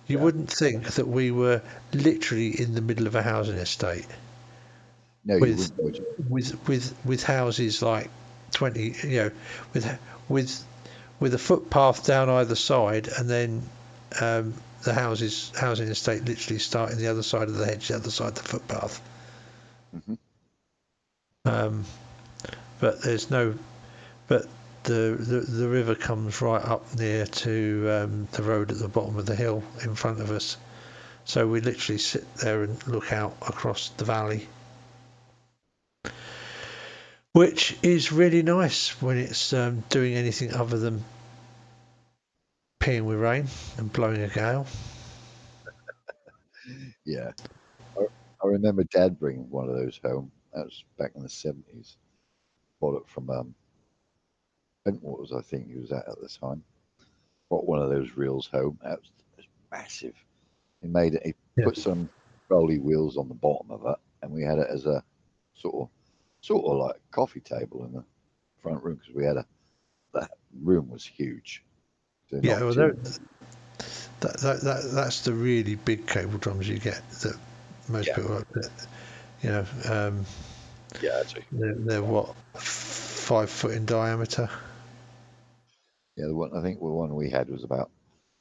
you wouldn't think that we were literally in the middle of a housing estate. No, you wouldn't. With houses like 20, with a footpath down either side, and then the housing estate literally starting the other side of the hedge, the other side of the footpath. But there's no, but the river comes right up near to the road at the bottom of the hill in front of us, so we literally sit there and look out across the valley, which is really nice when it's doing anything other than peeing with rain and blowing a gale. Yeah. I remember Dad bringing one of those home. That was back in the 70s. Bought it from Bentwaters, I think he was at the time. Bought one of those reels home. That was massive. He made it. He put some rolly wheels on the bottom of it, and we had it as a sort of like coffee table in the front room because we had that room was huge. So Yeah, well, that's the really big cable drums you get that most people have. They're what, 5 foot in diameter. Yeah, the one I think the one we had was about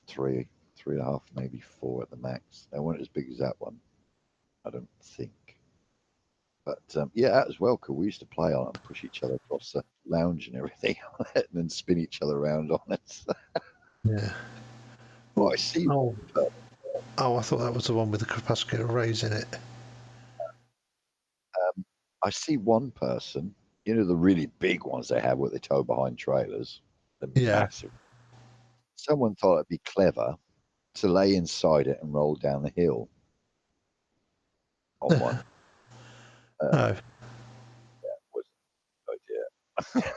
3.5, maybe 4 at the max. They weren't as big as that one, I don't think. But yeah, that was well cool. We used to play on it and push each other across the lounge and everything on it, and then spin each other around on it. Yeah. Well, I see. Oh, I thought that was the one with the capacitor arrays in it. I see one person, the really big ones they have, what they tow behind trailers. They're massive. Someone thought it'd be clever to lay inside it and roll down the hill on one. No. Idea.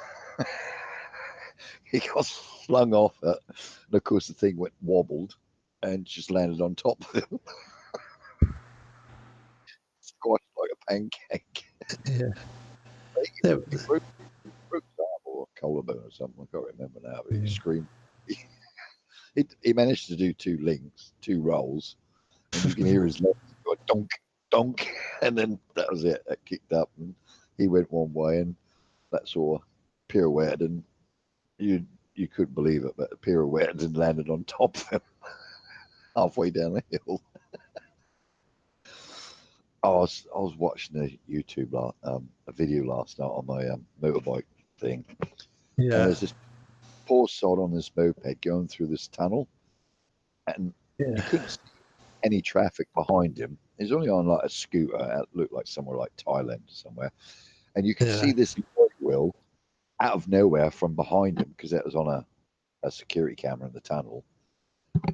He got slung off it, and of course the thing wobbled and just landed on top of him. Squashed like a pancake. Yeah. He broke his arm or a collarbone or something. I can't remember now, but he screamed. He managed to do 2 links, 2 rolls, and you can hear his legs go donk, donk, and then that was it. That kicked up, and he went one way, and that sort of pirouetted, and you couldn't believe it, but pirouetted and landed on top of him halfway down the hill. I was watching a YouTube a video last night on my motorbike thing. Yeah. And there's this poor sod on this moped going through this tunnel, and you couldn't see any traffic behind him. He's only on like a scooter. It looked like somewhere like Thailand or somewhere, and you could see this wheel out of nowhere from behind him because it was on a security camera in the tunnel,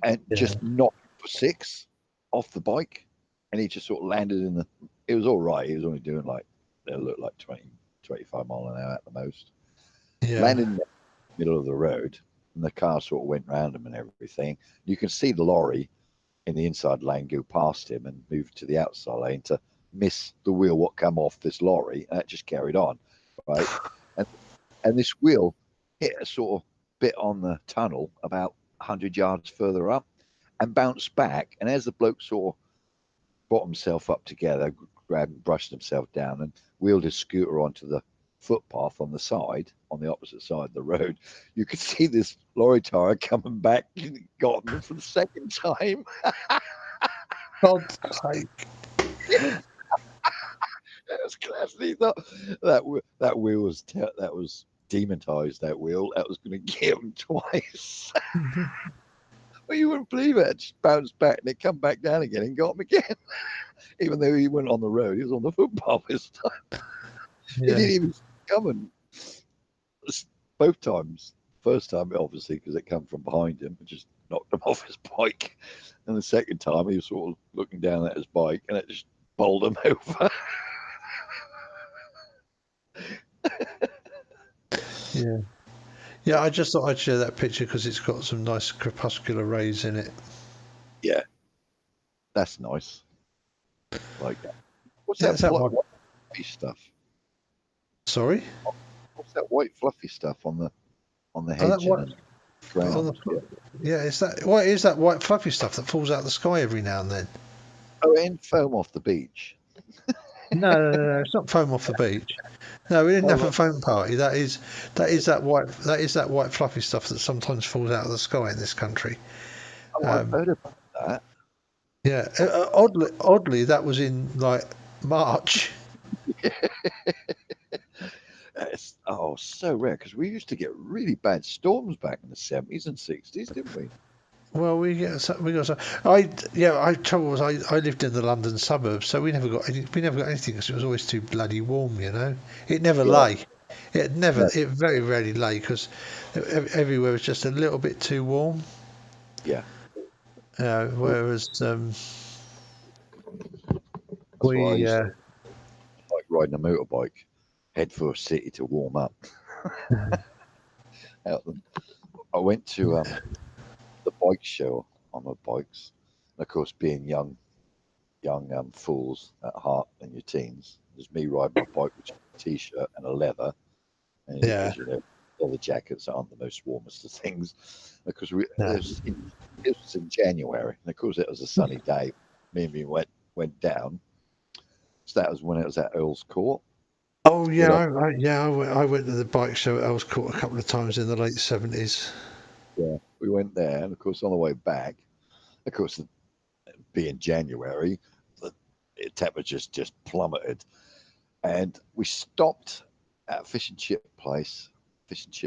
and just knocked for 6 off the bike, and he just sort of landed in the. It was all right. He was only doing like it looked like 20, 25 mile an hour at the most. Landed in the middle of the road, and the car sort of went round him and everything. You can see the lorry in the inside lane go past him and move to the outside lane to miss the wheel what come off this lorry, and it just carried on, right? And this wheel hit a sort of bit on the tunnel about 100 yards further up and bounced back. And as the bloke sort of brought himself up together, brushed himself down and wheeled his scooter onto the footpath on the side, on the opposite side of the road, you could see this lorry tire coming back, got me for the second time. God's sake. That was classy. That wheel was that was demonetized. That wheel that was going to get him twice. Well, you wouldn't believe it. It just bounced back and it come back down again and got him again. Even though he went on the road, he was on the footpath this time. He Yeah. didn't even come and both times. First time, obviously, because it come from behind him and just knocked him off his bike. And the second time, he was sort of looking down at his bike and it just bowled him over. Yeah. Yeah, I just thought I'd share that picture because it's got some nice crepuscular rays in it. Yeah. That's nice. Like that. What's Yeah, that, is that white one? fluffy stuff? Sorry? What's that white fluffy stuff on the Oh, that hedge white, and the on ground? the, yeah, is that what is that white fluffy stuff that falls out of the sky every now and then? Oh, and foam off the beach. No, it's not foam off the beach. No, we didn't have a foam party. That is that white fluffy stuff that sometimes falls out of the sky in this country. Oh, I've heard about that. Yeah, oddly, that was in like March. It's, so rare because we used to get really bad storms back in the 70s and 60s, didn't we? Well, we got some. Trouble was I lived in the London suburbs, so we never got anything because it was always too bloody warm. You know, it never lay. It very rarely lay because everywhere was just a little bit too warm. Yeah. Whereas That's why I used to like riding a motorbike, head for a city to warm up. I went to the bike show on my bikes, and of course, being young fools at heart in your teens, there's me riding my bike with a t-shirt and a leather, and as you know, leather jackets aren't the most warmest of things. Because it was in January, and of course it was a sunny day. Me and me went down. So that was when it was at Earl's Court. Oh yeah, I went to the bike show at Earl's Court a couple of times in the late 70s. Yeah, we went there, and of course on the way back, of course, being January, the temperature just plummeted, and we stopped at a fish and chip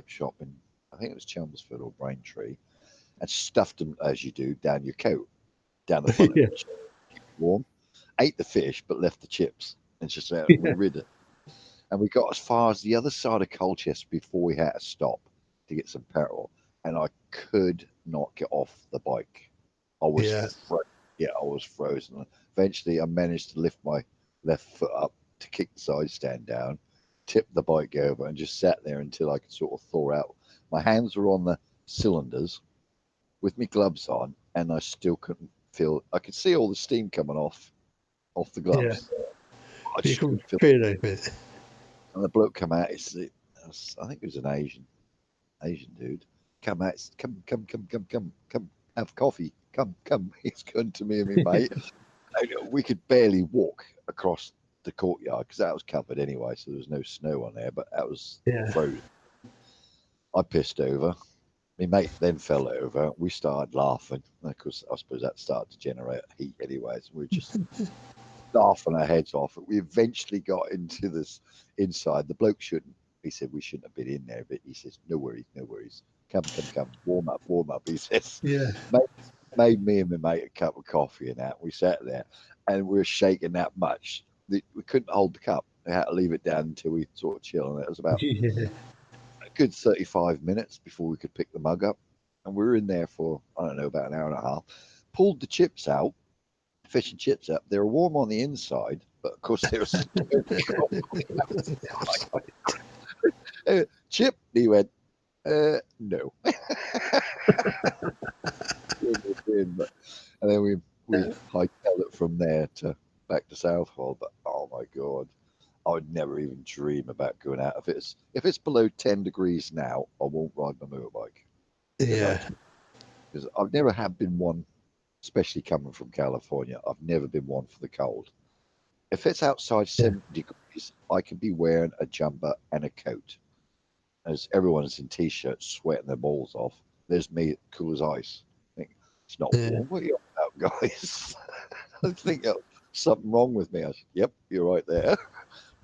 shop in, I think it was Chelmsford or Braintree, and stuffed them as you do down your coat, down the front of it, keep it warm. Ate the fish, but left the chips, and just we rid it. And we got as far as the other side of Colchester before we had to stop to get some petrol, and I could not get off the bike. I was I was frozen. Eventually, I managed to lift my left foot up to kick the side stand down, tip the bike over, and just sat there until I could sort of thaw out. My hands were on the cylinders with my gloves on, and I still couldn't feel. I could see all the steam coming off the gloves. I just couldn't feel anything. And the bloke come out. I think it was an Asian dude. Come out. Come, have coffee. Come. He's going to me and me mate. We could barely walk across the courtyard because that was covered anyway, so there was no snow on there. But that was frozen. I pissed over. My mate then fell over. We started laughing. Of course, I suppose that started to generate heat anyway. So we were just laughing our heads off. We eventually got into this inside. The bloke he said we shouldn't have been in there, but he says, no worries. Come. Warm up. He says, made me and my mate a cup of coffee and that. We sat there and we were shaking that much that we couldn't hold the cup. We had to leave it down until we sort of chill. And it was about a good 35 minutes before we could pick the mug up. And we were in there for, I don't know, about an hour and a half. Pulled the chips out, fish and chips up. They were warm on the inside, but of course they were Chip, he went, no. And then we hightailed it from there back to Southall. But oh my god, I would never even dream about going out. If it's below 10 degrees now, I won't ride my motorbike. Because I've never been one, especially coming from California. I've never been one for the cold. If it's outside 70 degrees, I can be wearing a jumper and a coat. As everyone's in t-shirts, sweating their balls off. There's me, cool as ice. I think, it's not warm. What are you on about, guys? I think something wrong with me. I said, yep, you're right there.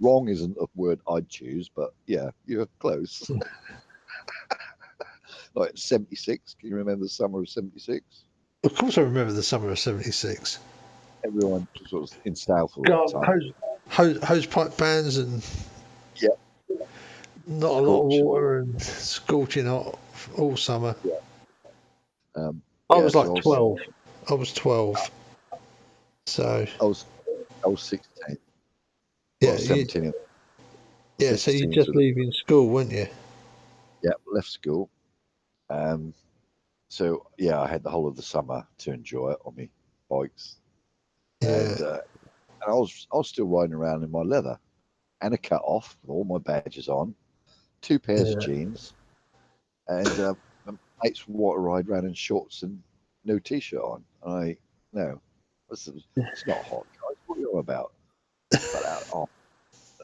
Wrong isn't a word I'd choose, but yeah, you're close. Like 76. Can you remember the summer of 76? Of course, I remember the summer of '76. Everyone sort of in South all that time. Hose pipe bands and not a lot of water and scorching hot all summer. I was like 12. I was 12. So I was 16. Yeah, well, 17. Yeah, so you're just leaving school, weren't you? Yeah, left school. So yeah, I had the whole of the summer to enjoy it on my bikes. And I was still riding around in my leather and a cut off with all my badges on, 2 pairs of jeans, and my mates would water ride around in shorts and no t-shirt on. It's not hot, guys. What are you on about? But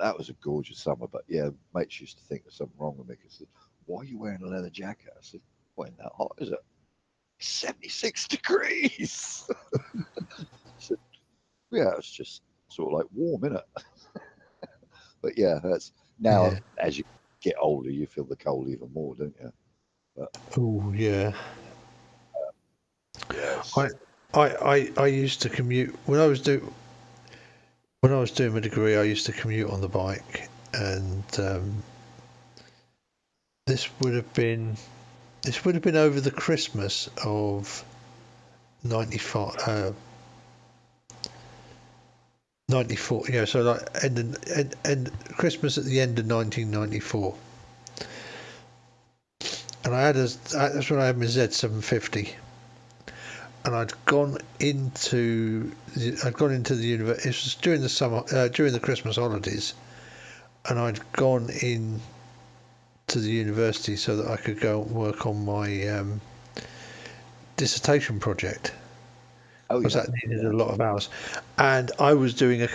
that was a gorgeous summer. But yeah, mates used to think there's something wrong with me because why are you wearing a leather jacket? I said, well, ain't that hot, is it? 76 degrees. I said, yeah, it's just sort of like warm, isn't it? But yeah, that's now as you get older, you feel the cold even more, don't you? Oh yeah. Yes. I used to commute when I was doing my degree. I used to commute on the bike, and this would have been over the Christmas of 94. Yeah, so like end Christmas at the end of 1994, and that's when I had my Z750. And I'd gone into the university. It was during the summer, during the Christmas holidays, and I'd gone in to the university so that I could go and work on my dissertation project. Because that needed a lot of hours, and I was doing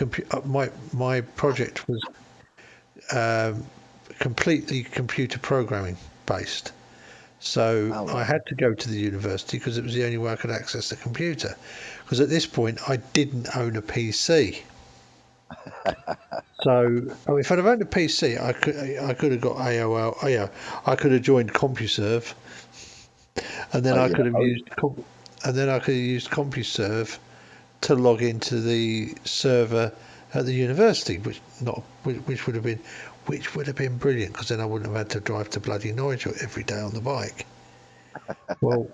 my project was completely computer programming based. So I had to go to the university because it was the only way I could access the computer. Because at this point, I didn't own a PC. So if I'd have owned a PC, I could have got AOL. Oh yeah, I could have joined CompuServe, and then I could have used CompuServe to log into the server at the university, which would have been brilliant, because then I wouldn't have had to drive to bloody Nigel every day on the bike. Well,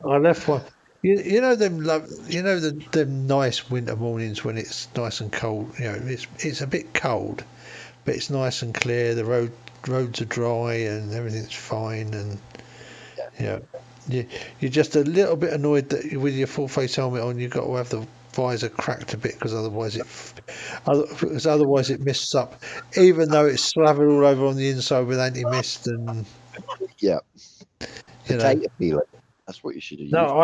I left one. You know them nice winter mornings when it's nice and cold. You know, it's a bit cold, but it's nice and clear. The roads are dry and everything's fine, and you're just a little bit annoyed that with your full face helmet on, you've got to have the visor cracked a bit, because otherwise it mists up, even though it's slathered all over on the inside with anti-mist and potato peeler. That's what you should have used. No,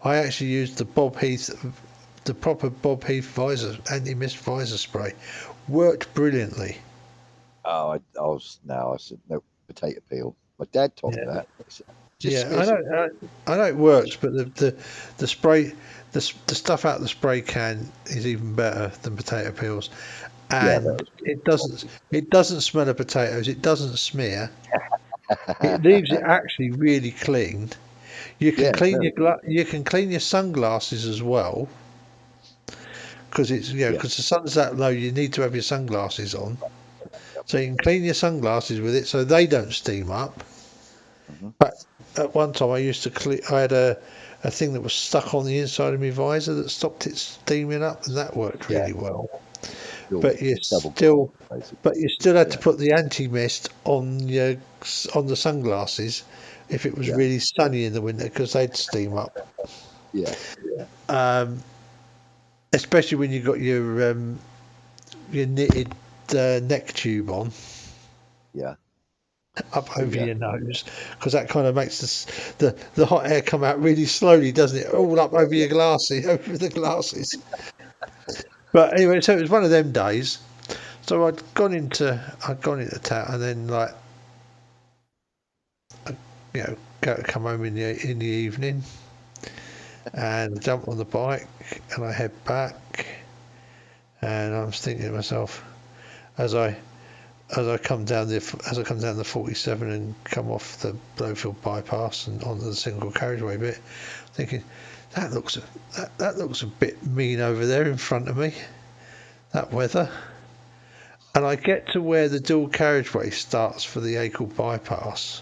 I actually used the Bob Heath, the proper Bob Heath visor, anti-mist visor spray. Worked brilliantly. Oh, I said no, potato peel. My dad told me that. I know it works, but the spray, the stuff out of the spray can is even better than potato peels, and it doesn't smell of potatoes. It doesn't smear. It leaves it actually really clean. You can clean your sunglasses as well, because because the sun's that low. You need to have your sunglasses on, so you can clean your sunglasses with it so they don't steam up. But at one time, I had a thing that was stuck on the inside of my visor that stopped it steaming up, and that worked really well. But you still had to put the anti-mist on the sunglasses if it was really sunny in the winter, because they'd steam up. Especially when you've got your knitted neck tube on. Up over your nose, because that kind of makes the hot air come out really slowly, doesn't it? All up over your glasses, over the glasses. But anyway, so it was one of them days. So I'd gone into town, and then like, come home in the evening, and jump on the bike, and I head back, and I was thinking to myself, as I come down the 47 and come off the Blowfield bypass and onto the single carriageway bit, thinking that looks a bit mean over there in front of me, that weather. And I get to where the dual carriageway starts for the Acle bypass.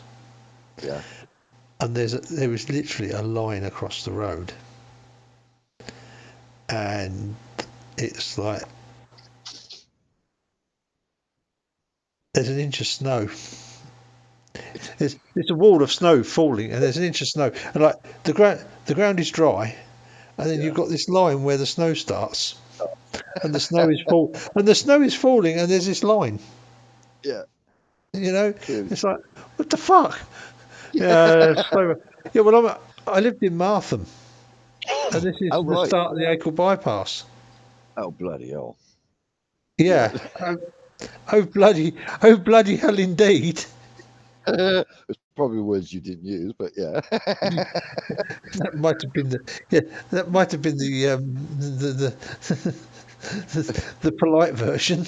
Yeah. And there was literally a line across the road. And it's like there's an inch of snow. It's a wall of snow falling, and there's an inch of snow, and like the ground is dry, and then you've got this line where the snow starts, and the snow is falling, and there's this line. Yeah. It's like, what the fuck? Yeah. Well, I lived in Martham, and this is the start of the Acle bypass. Oh bloody hell! Yeah. Oh bloody hell indeed. It's probably words you didn't use, but yeah. That might have been the polite version.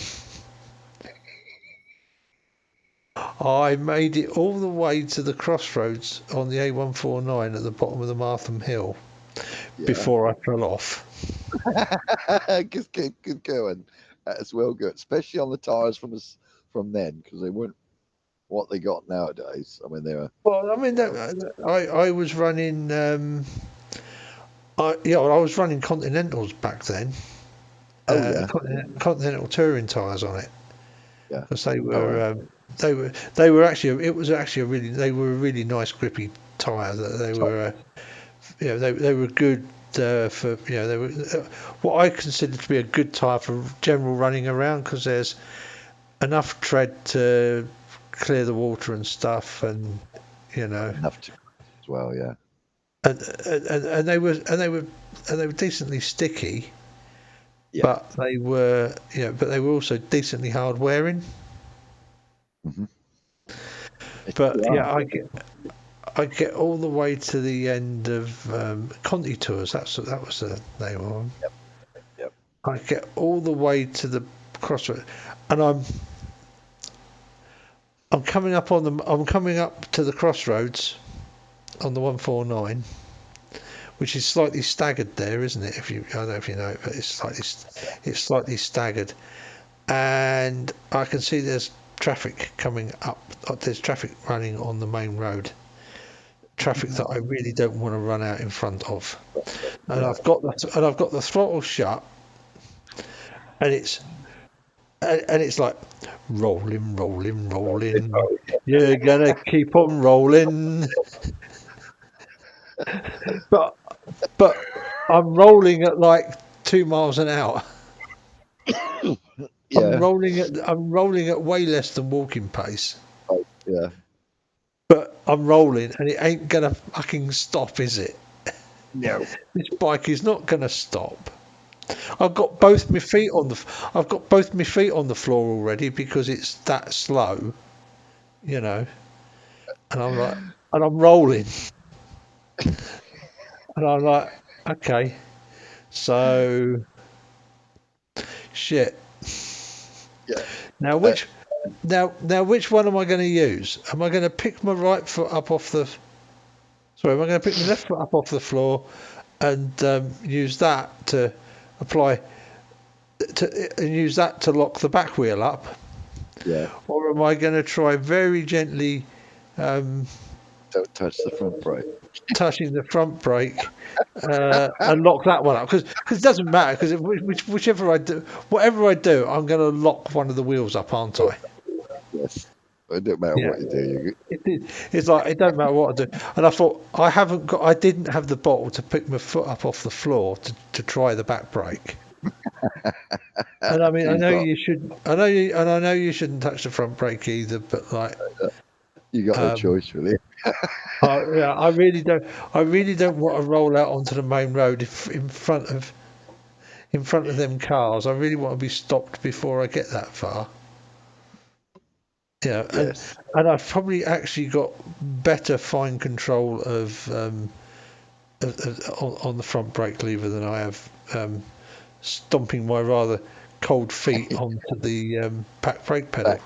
I made it all the way to the crossroads on the A149 at the bottom of the Martham Hill before I fell off. Good going. That's well good, especially on the tyres from then, because they weren't what they got nowadays. I mean, they were. Well, I mean, I was running. I was running Continentals back then. Continental touring tyres on it. Yeah, because they were they were actually a really nice grippy tyre. They were they were good for they were what I consider to be a good tyre for general running around, because there's enough tread to clear the water and stuff, and enough to as well, yeah. And they were decently sticky, but they were also decently hard wearing. Mm-hmm. But I get all the way to the end of Conti Tours. That was the name of them. Yep. I get all the way to the crossroad, and I'm coming up to the crossroads on the 149, which is slightly staggered there, isn't it? I don't know if you know it, but it's slightly staggered, and I can see there's traffic coming up. There's traffic running on the main road. Traffic that I really don't want to run out in front of, and I've got the throttle shut, and it's like rolling. You're gonna keep on rolling, but I'm rolling at like 2 miles an hour. I'm rolling at way less than walking pace. Oh, yeah. But I'm rolling, and it ain't gonna fucking stop, is it? No. This bike is not gonna stop. I've got both my feet on the floor already because it's that slow, And I'm like, and I'm rolling, and I'm like, okay, so shit. Yeah. Now which one am I going to use? Am I going to pick my right foot up off the? Sorry, am I going to pick my left foot up off the floor and use that to apply and use that to lock the back wheel up? Yeah. Or am I going to try very gently? Don't touch the front brake. Touching the front brake and lock that one up, because it doesn't matter, because whatever I do, I'm going to lock one of the wheels up, aren't I? Yes. It don't matter what you do. It's like it don't matter what I do. And I thought I didn't have the bottle to pick my foot up off the floor to try the back brake. And I mean, I know you shouldn't touch the front brake either, but like you got no choice, really. I really don't want to roll out onto the main road in front of in front of them cars. I really want to be stopped before I get that far. Yeah, Yes. and I've probably actually got better fine control of on the front brake lever than I have stomping my rather cold feet onto the back brake pedal.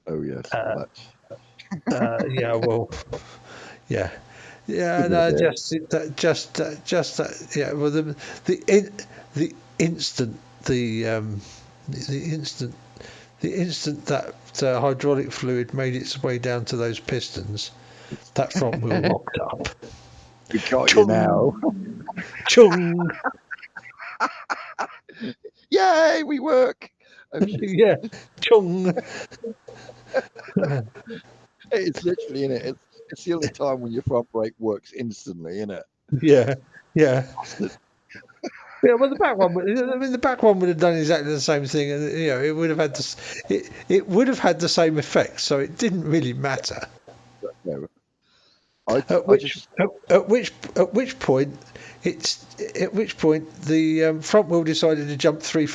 Oh yes, much. Yeah, well, yeah, yeah. Give it a No, bit. just that. Yeah. Well, the instant the instant the instant that hydraulic fluid made its way down to those pistons, that front wheel locked up. We got you now. Chung. Yay, we work. Oh, shit. Yeah, chung. It's literally in it. It's the only time when your front brake works instantly, isn't it? Yeah, yeah. Yeah, well, the back one. I mean, the back one would have done exactly the same thing, and it would have had this. It would have had the same effect, so it didn't really matter. No. At which point the front wheel decided to jump 2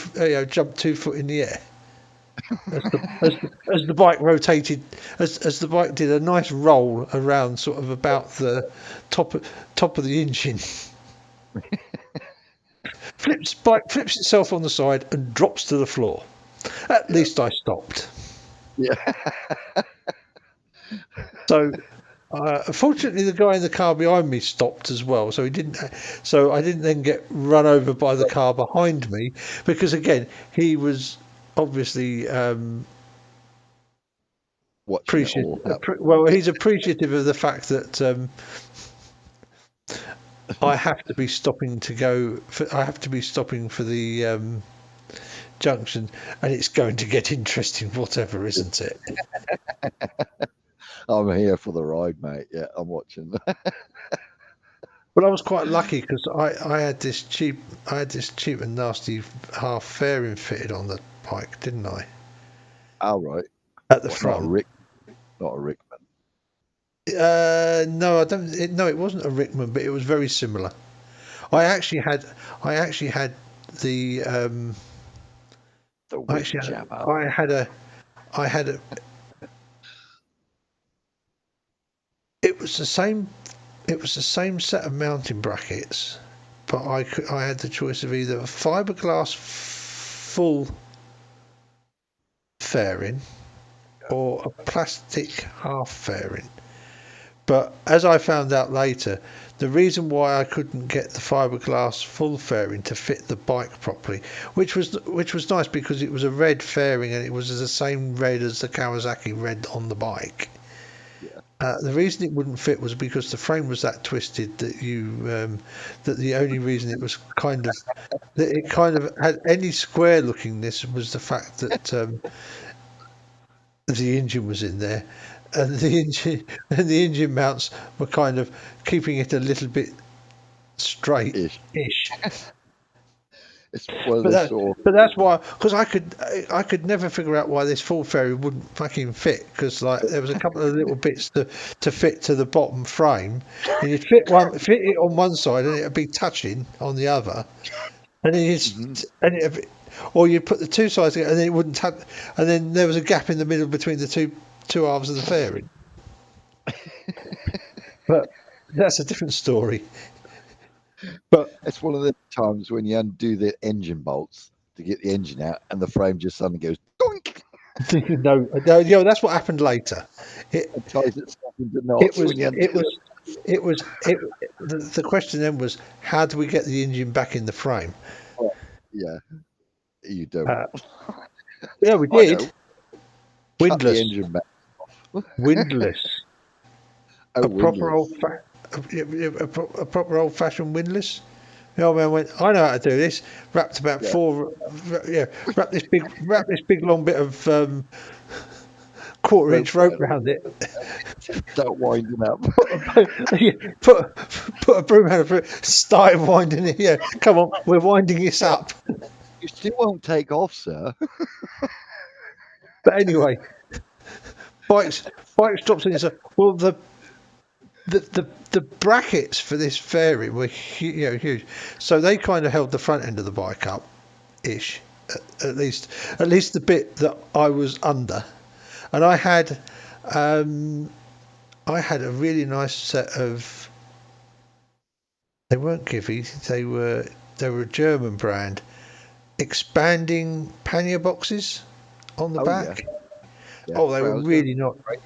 foot in the air. As the bike rotated, as the bike did a nice roll around, sort of about the top of the engine. Bike flips itself on the side and drops to the floor. At least I stopped. Yeah. So, fortunately, the guy in the car behind me stopped as well. So he didn't. So I didn't then get run over by the car behind me, because again he was obviously he's appreciative of the fact that I have to be stopping to go. I have to be stopping for the junction, and it's going to get interesting, whatever, isn't it? I'm here for the ride, mate. Yeah, I'm watching. But I was quite lucky because I had this cheap and nasty half fairing fitted on the bike, didn't I? All right. At the front. Not a Rickman. No, I don't. No, it wasn't a Rickman, but it was very similar. I actually had the. I had a. It was the same. It was the same set of mounting brackets, but I had the choice of either a fiberglass full fairing or a plastic half fairing. But as I found out later, the reason why I couldn't get the fiberglass full fairing to fit the bike properly, which was nice because it was a red fairing and it was the same red as the Kawasaki red on the bike. The reason it wouldn't fit was because the frame was that twisted that that the only reason it was kind of had any square lookingness was the fact that the engine was in there, and the engine mounts were kind of keeping it a little bit straight-ish. But that's why, because I could never figure out why this full fairing wouldn't fucking fit, because like there was a couple of little bits to fit to the bottom frame, and you'd fit it on one side and it'd be touching on the other, and then or you'd put the two sides together and then it wouldn't touch, and then there was a gap in the middle between the two halves of the fairing. But that's a different story. But it's one of the times when you undo the engine bolts to get the engine out, and the frame just suddenly goes doink. No, that's what happened later. The question then was, how do we get the engine back in the frame? Yeah, you don't. Yeah, we did. Windless. Windless. A proper old-fashioned windlass. The old man went, I know how to do this. Wrapped about wrap this big long bit of quarter-inch rope around it. Start winding up. Put a broom out of it. Started winding it. Yeah, come on, we're winding this up. You still won't take off, sir. But anyway, bikes drops in. Well, the brackets for this fairing were huge. So they kind of held the front end of the bike up, ish, at least the bit that I was under, and I had a really nice set of. They weren't Givey. They were a German brand, expanding pannier boxes on the back. Yeah. Yeah. Oh, they were Krauser, really not. right?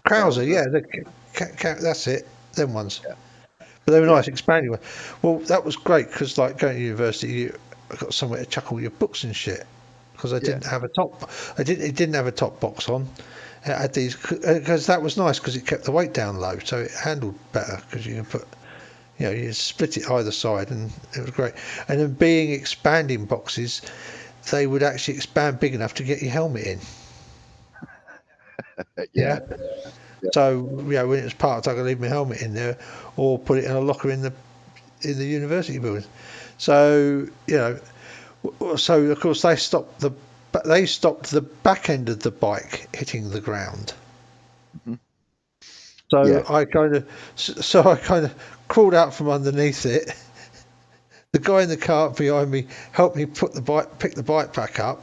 Krauser, Krauser. yeah, that's it. Them ones. Yeah. But they were nice, expanding ones. Well, that was great because, like, going to university, I got somewhere to chuck all your books and shit. Because I didn't have a top. It didn't have a top box on. It had these because that was nice because it kept the weight down low, so it handled better because you can put. You split it either side, and it was great. And then being expanding boxes, they would actually expand big enough to get your helmet in. Yeah. So when it was parked, I could leave my helmet in there, or put it in a locker in the university building. So so of course they stopped the back end of the bike hitting the ground. Mm-hmm. So I kind of crawled out from underneath it. The guy in the cart behind me helped me pick the bike back up.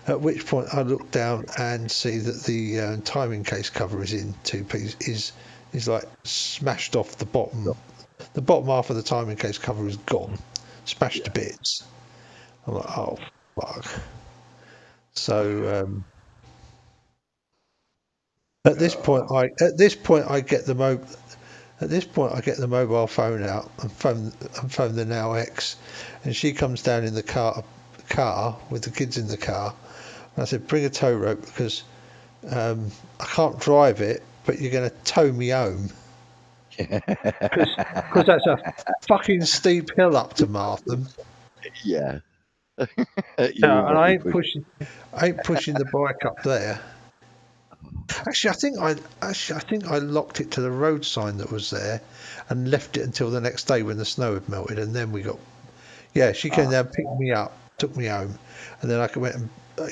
At which point I look down and see that the timing case cover is in two pieces. Is like smashed off the bottom. The bottom half of the timing case cover is gone, smashed to bits. I'm like, oh fuck. So at this point I get the mobile phone out and phone the Now X, and she comes down in the car with the kids in the car. And I said, bring a tow rope because I can't drive it, but you're going to tow me home. Because that's a fucking steep hill up to Martham. Yeah. And I ain't pushing the bike up there. Actually, I think I locked it to the road sign that was there, and left it until the next day when the snow had melted, and then we got. Yeah, she came down, picked me up, took me home, and then I went and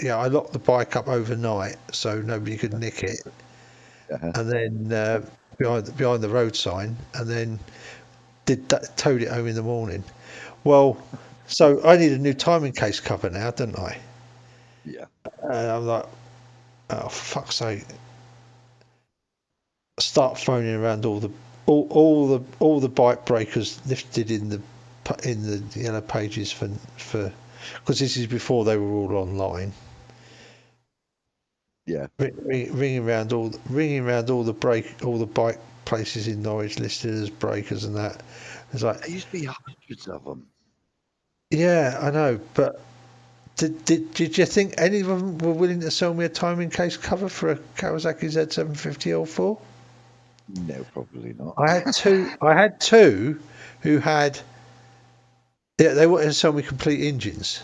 I locked the bike up overnight so nobody could nick it, and then behind the road sign, and then towed it home in the morning. Well, so I need a new timing case cover now, don't I? Yeah. And I'm like, oh, for fuck's sake! Start phoning around all the bike breakers listed in the yellow pages for because this is before they were all online. Yeah. Ringing around all the bike places in Norwich listed as breakers and that. It's like there used to be hundreds of them. Yeah, I know, but did you think any of them were willing to sell me a timing case cover for a Kawasaki Z750 L4? No, probably not. I had two who had. Yeah, they wanted to sell me complete engines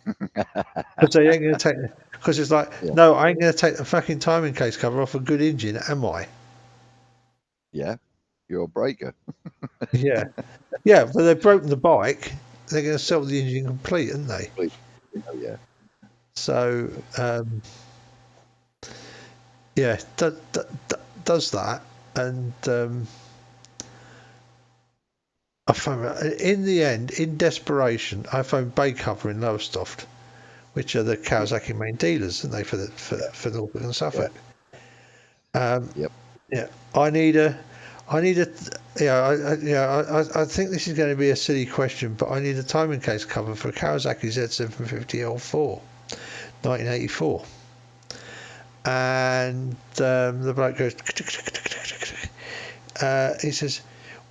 because they ain't going to take. Because it's like, no, I ain't going to take the fucking timing case cover off a good engine, am I? Yeah, you're a breaker. Yeah, but they've broken the bike. They're going to sell the engine complete, aren't they? Oh, yeah. So, does that, and I found in the end, in desperation, I found Bay Cover in Lowestoft, which are the Kawasaki main dealers, aren't they, for Norfolk and Suffolk? Yep. Yeah, I think this is going to be a silly question, but I need a timing case cover for a Kawasaki Z750 L4, 1984. And the bloke goes, he says,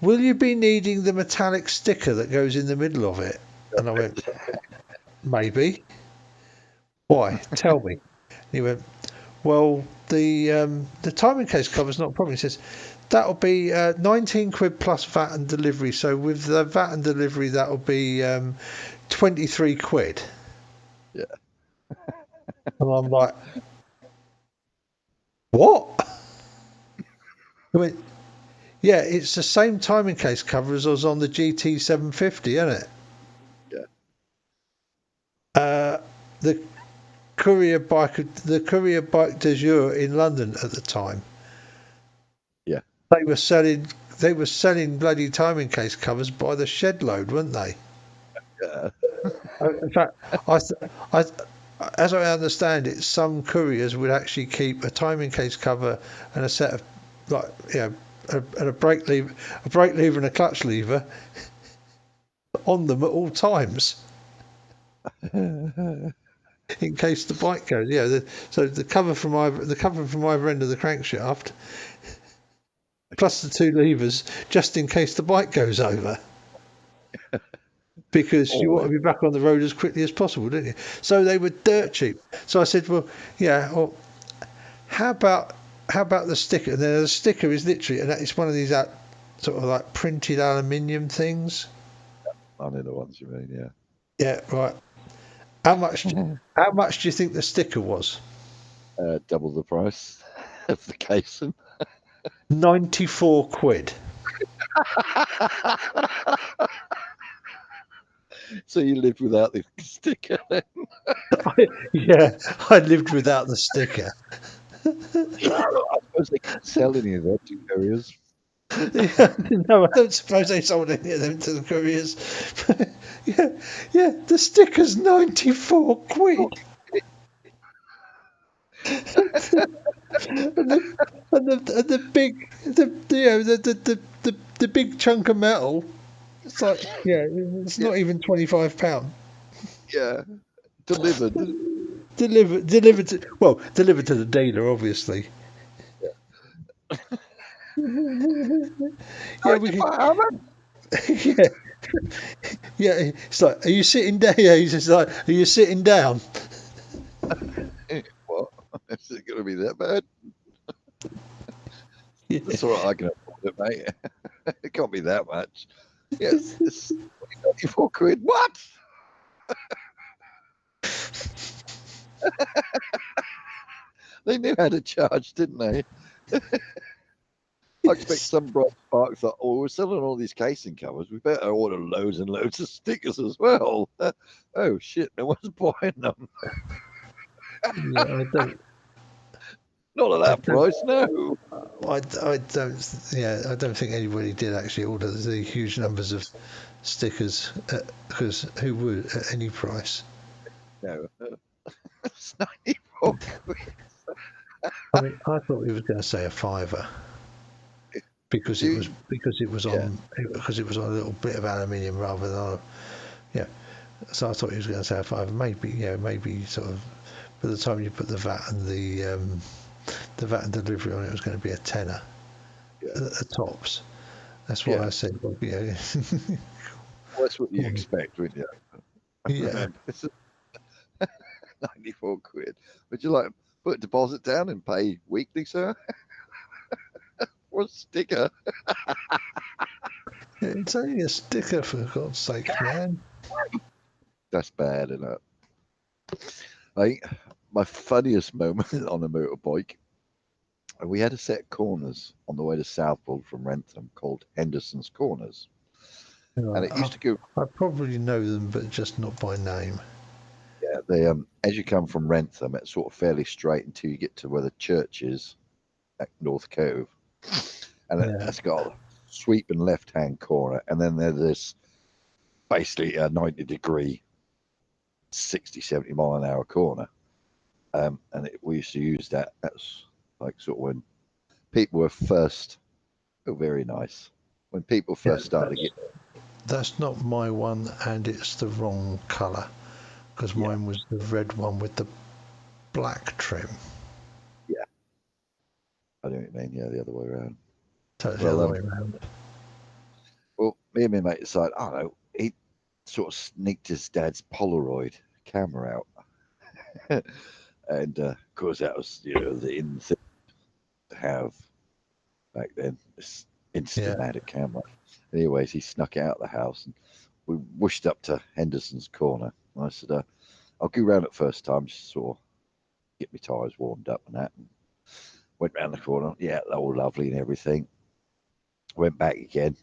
will you be needing the metallic sticker that goes in the middle of it? And I went, maybe. Why? Tell me. And he went, well, the timing case cover's not a problem. He says, that'll be 19 quid plus VAT and delivery. So with the VAT and delivery, that'll be 23 quid. Yeah. And I'm like, what? I went, yeah, it's the same timing case cover as was on the GT750, isn't it? Yeah. The courier bike de jour in London at the time. Yeah. They were selling bloody timing case covers by the shed load, weren't they? Yeah. In fact, as I understand it, some couriers would actually keep a timing case cover and a set of and a brake lever and a clutch lever on them at all times. In case the bike goes, so the cover from either end of the crankshaft, plus the two levers, just in case the bike goes over. Because you want to be back on the road as quickly as possible, don't you? So they were dirt cheap. So I said, well, how about the sticker? And then the sticker is literally, and it's one of these sort of like printed aluminium things. I know the ones you mean, yeah. Yeah, right. How much do you think the sticker was? Double the price of the casing. 94 quid. So you lived without the sticker then? I lived without the sticker. I suppose they couldn't sell any of that to couriers. No, I don't suppose they sold any of them to the couriers. The sticker's 94 quid. and the big chunk of metal. It's like it's not even £25. Yeah, delivered. Delivered to the dealer, obviously. It's like, are you sitting down? Yeah, he's just like, are you sitting down? What? Is it going to be that bad? That's all right, I can afford it, mate. It can't be that much. Yes, it's 94 quid. What? They knew how to charge, didn't they? I expect some bright sparks that, we're selling all these casing covers. We better order loads and loads of stickers as well. Oh, shit, no one's buying them. Yeah, I don't. Not at that price, no. I don't. Yeah, I don't think anybody did actually order the huge numbers of stickers because who would at any price? No, it's 94 quid. I mean, I thought he was going to say a fiver because it was on a little bit of aluminium rather than So I thought he was going to say a fiver. Maybe sort of by the time you put the VAT and the VAT and delivery on it, was going to be a tenner at tops. That's what I said. Well, that's what you expect, wouldn't you? Yeah. 94 quid. Would you like to put a deposit down and pay weekly, sir? Or a sticker? It's only a sticker, for God's sake, man. That's bad, isn't it? My funniest moment on a motorbike, we had a set of corners on the way to Southwold from Wrentham called Henderson's Corners. And it used to go. I probably know them, but just not by name. Yeah, they as you come from Wrentham, it's sort of fairly straight until you get to where the church is at North Cove, and it's got a sweeping left-hand corner, and then there's this basically a 90-degree, 60, 70 mile an hour corner, and we used to use that. That's like sort of when people were first. Oh, very nice. When people first started to get. That's not my one, and it's the wrong colour. Because mine was the red one with the black trim. Yeah. I know what you mean. Yeah, the other way around. Totally the other way around. Well, me and my mate decided, I don't know, he sort of sneaked his dad's Polaroid camera out. And of course, that was, the in thing to have back then, this Instamatic camera. Anyways, he snuck it out of the house and we whooshed up to Henderson's Corner. And I said, I'll go round it first time, just sort of get my tyres warmed up and that. And went round the corner. Yeah, they're all lovely and everything. Went back again.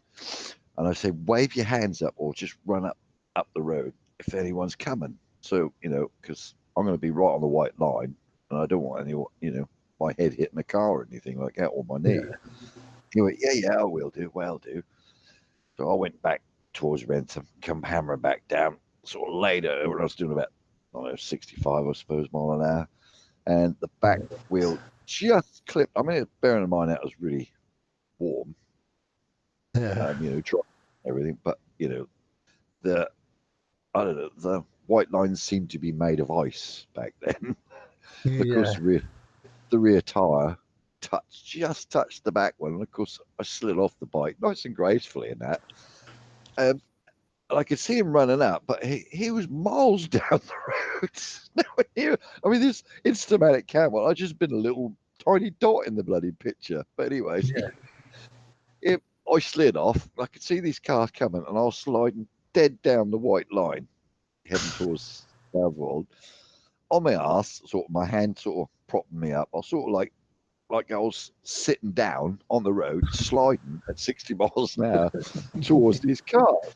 And I said, wave your hands up or just run up the road if anyone's coming. So, because I'm going to be right on the white line and I don't want anyone, my head hitting a car or anything like that or my knee. He went, yeah, I will do, well do. So I went back towards Rentham, come hammering back down, sort of later when I was doing about, I don't know, 65, I suppose, mile an hour. And the back wheel just clipped. I mean, bearing in mind that was really warm, Yeah. dry, everything. But, I don't know, the white lines seemed to be made of ice back then. Because the rear tyre just touched the back one. And of course, I slid off the bike nice and gracefully in that. And I could see him running up, but he was miles down the road. Nowhere near. I mean, this Instamatic camera, I'd just been a little tiny dot in the bloody picture. But anyway, I slid off. I could see these cars coming, and I was sliding dead down the white line, heading towards Southwold. On my ass, sort of my hand sort of propping me up. I was sort of like I was sitting down on the road, sliding at 60 miles an hour towards these cars,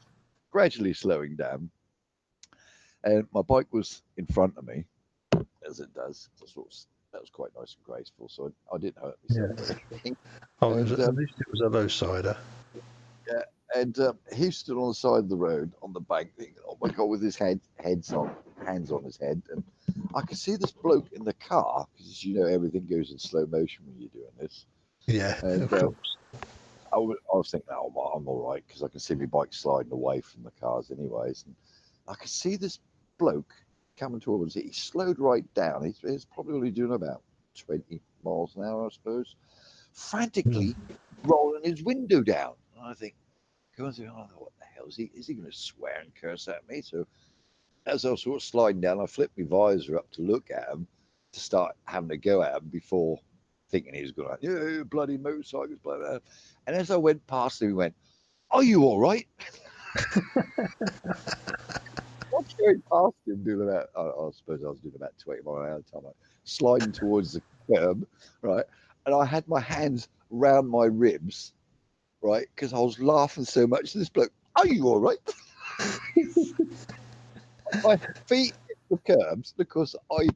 gradually slowing down. And my bike was in front of me, as it does. That was quite nice and graceful, so I didn't hurt myself or anything. Oh, at least it was a low sider. Yeah, and he stood on the side of the road on the bank, thinking, "Oh my god!" with his hands on his head, and I could see this bloke in the car because everything goes in slow motion when you're doing this. Yeah, and of course. I was thinking, "Oh, I'm all right," because I can see my bike sliding away from the cars, anyways. And I could see this bloke coming towards it. He slowed right down. He's probably only doing about 20 miles an hour, I suppose, frantically rolling his window down. And I think, what the hell is he? Is he going to swear and curse at me? So as I was sort of sliding down, I flipped my visor up to look at him, to start having a go at him before thinking he was going to, yeah, bloody motorcycles, blah, blah. And as I went past him, he went, "Are you all right?" I'm going past him doing about, I suppose I was doing about 20 miles an hour at the time, sliding towards the curb, right? And I had my hands round my ribs, right? Because I was laughing so much. This bloke, "Are you all right?" My feet hit the curbs because I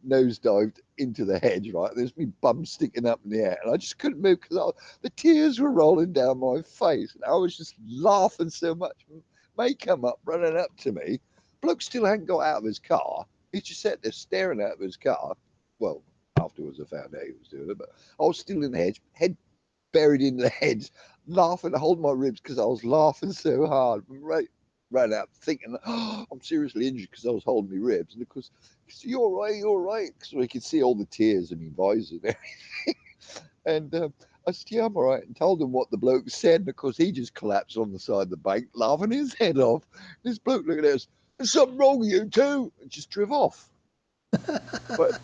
nosedived into the hedge, right? There's me bum sticking up in the air, and I just couldn't move because the tears were rolling down my face, and I was just laughing so much. May come up, running up to me. Bloke still hadn't got out of his car. He just sat there staring out of his car. Well, afterwards I found out he was doing it, but I was still in the hedge, head buried in the hedge, laughing, holding my ribs because I was laughing so hard. Right, ran out thinking, "Oh, I'm seriously injured," because I was holding my ribs. And of course, "You're all right, you're all right," because we could see all the tears in my visor and everything. And I said, "Yeah, I'm all right," and told him what the bloke said. And of course, he just collapsed on the side of the bank, laughing his head off. This bloke looking at us, "There's something wrong with you too," and just drove off. But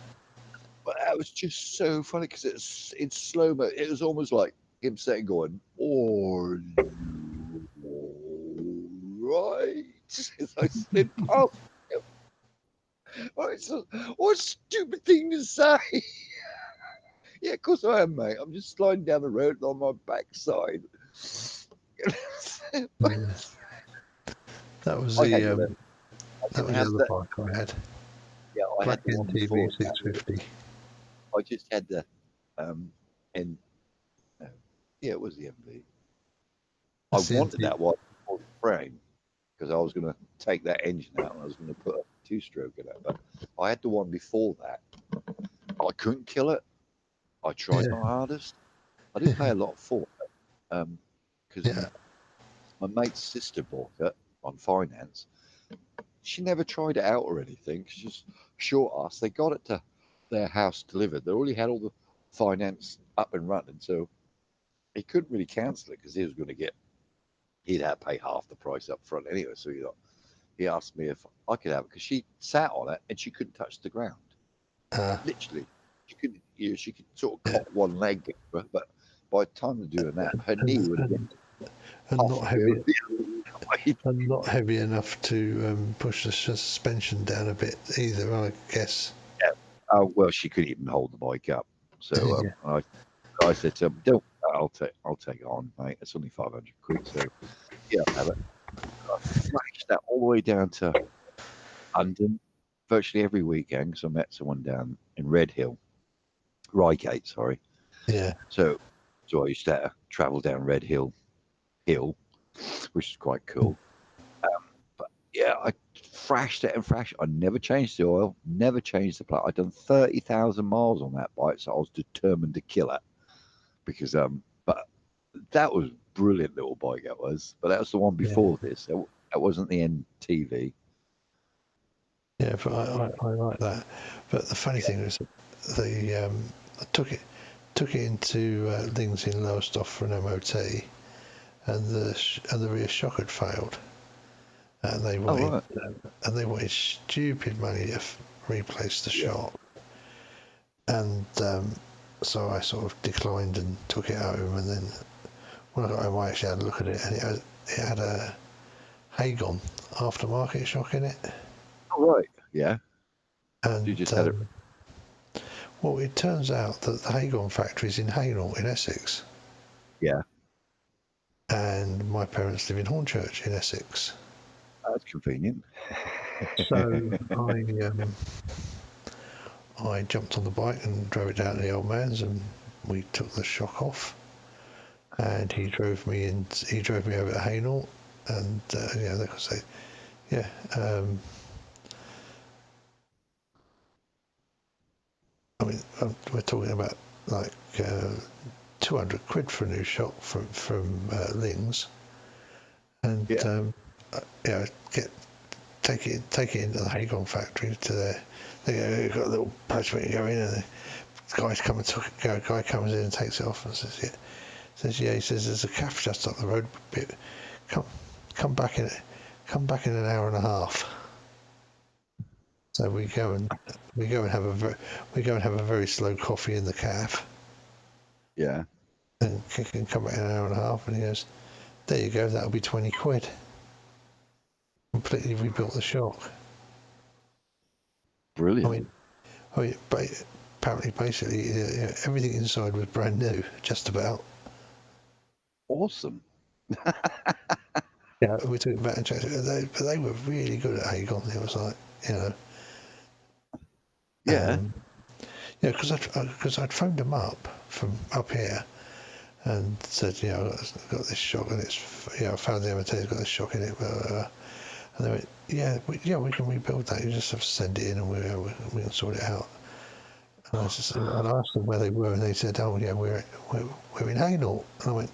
that was just so funny because it's slow mo. It was almost like him sitting going, "Are you all right?" As I slid past him. What a stupid thing to say. Yeah, of course I am, mate. I'm just sliding down the road on my backside. That was I the had one of that was the other bike I had. Yeah, I Black had the one MTV before. 650. I just had the and yeah, it was the MV. That's the I wanted MTV. that one for the frame because I was going to take that engine out and I was going to put a two-stroke in it. But I had the one before that. I couldn't kill it. I tried my hardest. I didn't pay a lot for it because my mate's sister bought it on finance. She never tried it out or anything. She just short ass. They got it to their house delivered. They already had all the finance up and running, so he couldn't really cancel it because he was going to get. He'd have to pay half the price up front anyway. So he asked me if I could have it because she sat on it and she couldn't touch the ground. Literally, she could sort of cock one leg, but by the time of doing that, her knee would have been not heavy enough to push the suspension down a bit either, I guess. Yeah. Oh well, she couldn't even hold the bike up. So I said to him, "Don't. I'll take it on, mate. It's only 500 quid." So yeah, I have it. I flashed that all the way down to London, virtually every weekend because I met someone down in Redhill, Reigate, sorry. Yeah. So So I used to travel down Red Hill, which is quite cool. But yeah, I thrashed it and thrashed it. I never changed the oil, never changed the plug. I'd done 30,000 miles on that bike, so I was determined to kill it. Because but that was brilliant little bike that was. But that was the one before this. That wasn't the NTV. Yeah, but I like that. But the funny thing is, I took it into Lings in Lowestoft for an MOT, and the rear shock had failed, and they wanted stupid money to replace the shock, and so I sort of declined and took it home, and then when I got home, I actually had a look at it, and it had a Hagon aftermarket shock in it. Oh, right, yeah. And you just had it. Well, it turns out that the Hagon factory is in Hainault in Essex. Yeah. And my parents live in Hornchurch in Essex. That's convenient. So I jumped on the bike and drove it down to the old man's, and we took the shock off. And he drove me over to Hainault, and like I say, I mean, we're talking about like 200 quid for a new shock from Lings, and take it into the Hagon factory to there. They've got a little patch where you go in, and the guys come and guy comes in and takes it off and says, he says there's a cafe just up the road. Come back in an hour and a half. So we go and have a very slow coffee in the cafe. Yeah. And can come back in an hour and a half, and he goes, "There you go. That'll be 20 quid. Completely rebuilt the shock." Brilliant. I mean, apparently, basically, everything inside was brand new, just about. Awesome. Yeah, we took it back and checked it, but they were really good at Hagon. It was like, Yeah. Because I'd phoned them up from up here and said, I've got this shock, and it's, I found the MOT's got this shock in it, and they went, we can rebuild that. You just have to send it in, and we can sort it out. And I asked them where they were, and they said, "Oh yeah, we're in Hainault." And I went,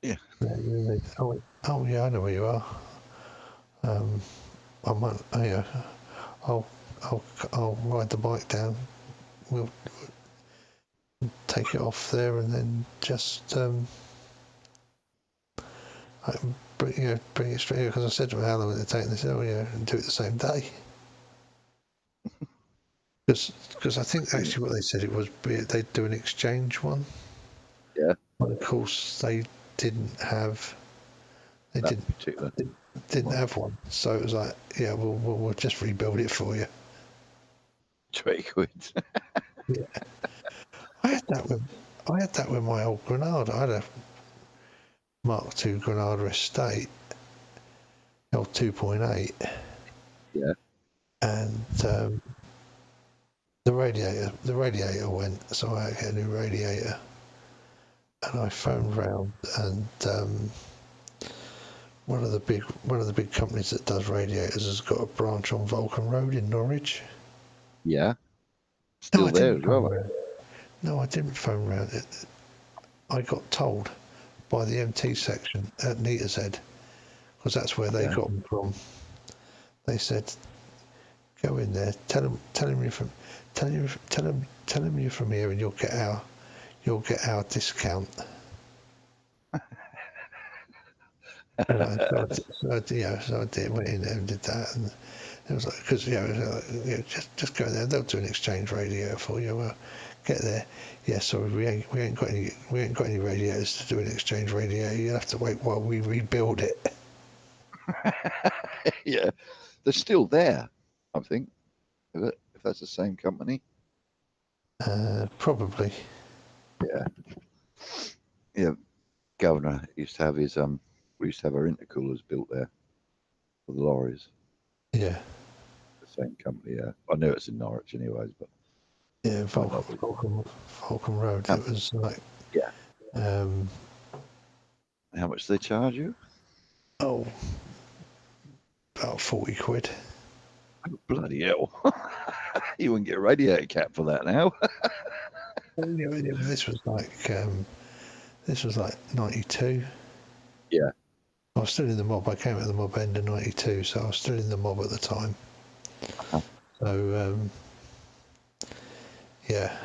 "Yeah." I went, "Oh yeah, I know where you are. I'll ride the bike down. We'll take it off there, and then just bring it straight here." Because I said to them how long it take, and they said, "Oh yeah, and do it the same day." Because I think actually what they said it was they'd do an exchange one. Yeah. But of course they didn't have. They didn't have one, so it was like, yeah, we'll just rebuild it for you. 20 quid. Yeah. I had that with my old Granada. I had a Mark II Granada Estate, old 2.8. Yeah. And the radiator went, so I had to get a new radiator. And I phoned round, and one of the big companies that does radiators has got a branch on Vulcan Road in Norwich. Yeah. Still there as well. No, I didn't phone round it. I got told by the MT section at Neatershead, because that's where they got them from. They said, "Go in there, tell them you're from here, and you'll get our discount." So I did. Went in there and did that, and it was like, because just go there. They'll do an exchange radiator for you. Well, get there. Yeah, sorry, we ain't got any radiators to do an exchange radiator. You'll have to wait while we rebuild it. Yeah, they're still there, I think. If that's the same company. Probably. Yeah. Yeah. Governor used to have his we used to have our intercoolers built there for the lorries. Yeah. The same company, yeah. I knew it's in Norwich anyways, but yeah, Vulcan Road. It was like How much do they charge you? Oh, about 40 quid. Oh, bloody hell! You wouldn't get a radiator cap for that now. This was like 92. Yeah. I was still in the mob. I came out of the mob end of 92, so I was still in the mob at the time. So, yeah.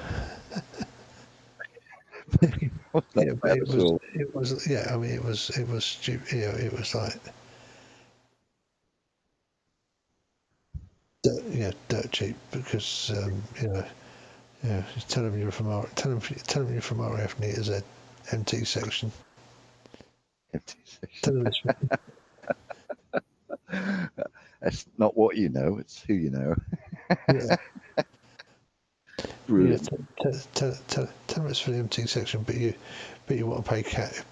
Yeah, but it was, yeah, I mean, it was stupid, you know, it was like, dirt cheap because, you know, tell them you're from tell them you're from RAF near Z, MT section. MT section. That's not what you know; it's who you know. Yeah. Brilliant. Yeah, tell them it's for the MT section, but you want to pay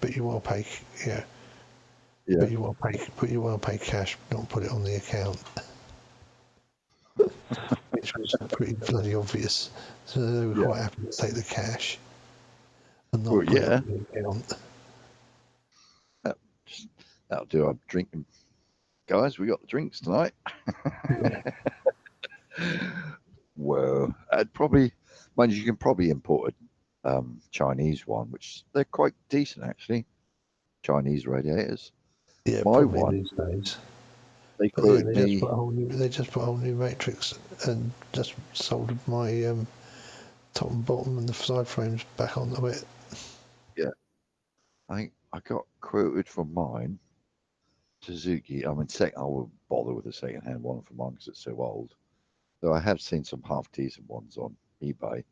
but you want to pay, yeah. But you want to pay cash, not put it on the account. Which was pretty bloody obvious. So they were quite happy to take the cash and not put it on the account. That'll do. I'm drinking, guys. We got the drinks tonight. Whoa! I'd probably, mind you, can probably import a Chinese one, which they're quite decent actually. Chinese radiators. Yeah, my probably one. These days. They But quoted they me. just put a whole new matrix and just soldered my top and bottom and the side frames back onto it. Yeah, I think I got quoted for mine. Suzuki. I mean, I wouldn't bother with a second-hand one for mine because it's so old. Though I have seen some half-decent ones on eBay.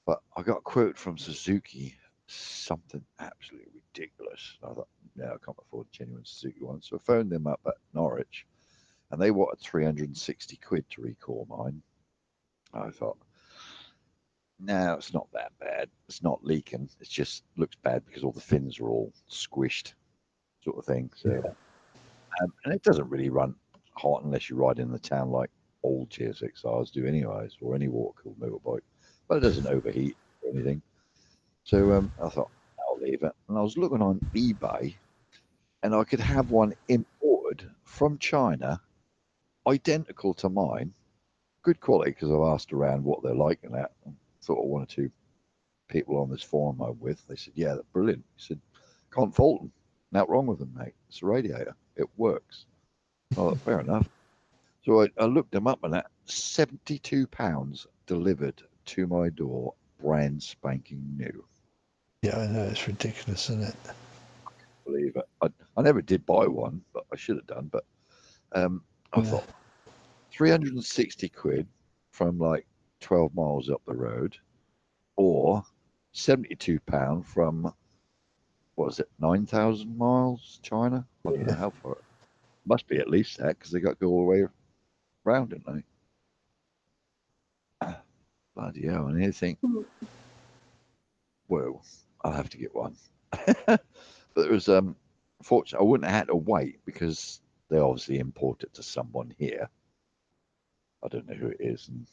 But I got a quote from Suzuki, something absolutely ridiculous. I thought, no, I can't afford a genuine Suzuki one. So I phoned them up at Norwich, and they wanted 360 quid to recall mine. I thought, no, it's not that bad. It's not leaking. It just looks bad because all the fins are all squished, sort of thing. So, and it doesn't really run hot unless you ride in the town like old GSXRs do, anyways, or any water-cooled motorbike. But it doesn't overheat or anything. So I thought, I'll leave it. And I was looking on eBay, and I could have one imported from China, identical to mine, good quality, because I've asked around what they're like and that. And thought of one or two people on this forum I'm with. They said, yeah, they're brilliant. He said, can't fault them. Nothing wrong with them, mate. It's a radiator. It works. I thought, fair enough. So I looked them up, and that £72 delivered to my door, brand spanking new. Yeah, I know, it's ridiculous, isn't it? Believe it. I never did buy one, but I should have done. But I thought 360 quid from like 12 miles up the road, or £72 from, what was it, 9,000 miles, China? I don't know how far. Must be at least that, because they got to go all the way around, didn't they? Bloody hell, and anything. Well, I'll have to get one. But it was, fortunately, I wouldn't have had to wait because they obviously import it to someone here. I don't know who it is and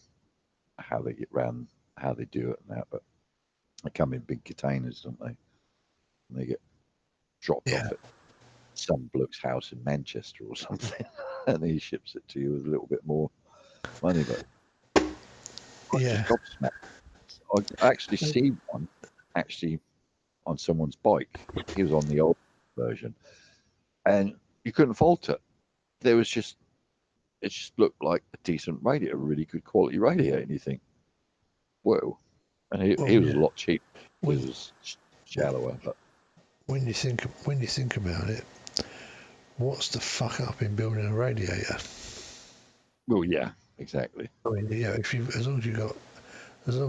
how they get round, how they do it and that, but they come in big containers, don't they? And they get dropped off at some bloke's house in Manchester or something, and he ships it to you with a little bit more money. But I just gobsmacked. I actually seen one actually on someone's bike. He was on the old version, and you couldn't fault it. There was just, it just looked like a decent radiator, a really good quality radiator, and you think, whoa. And he was a lot cheaper. He was shallower, but when you think about it, what's the fuck up in building a radiator? Well, yeah, exactly. I mean, yeah, if you, as long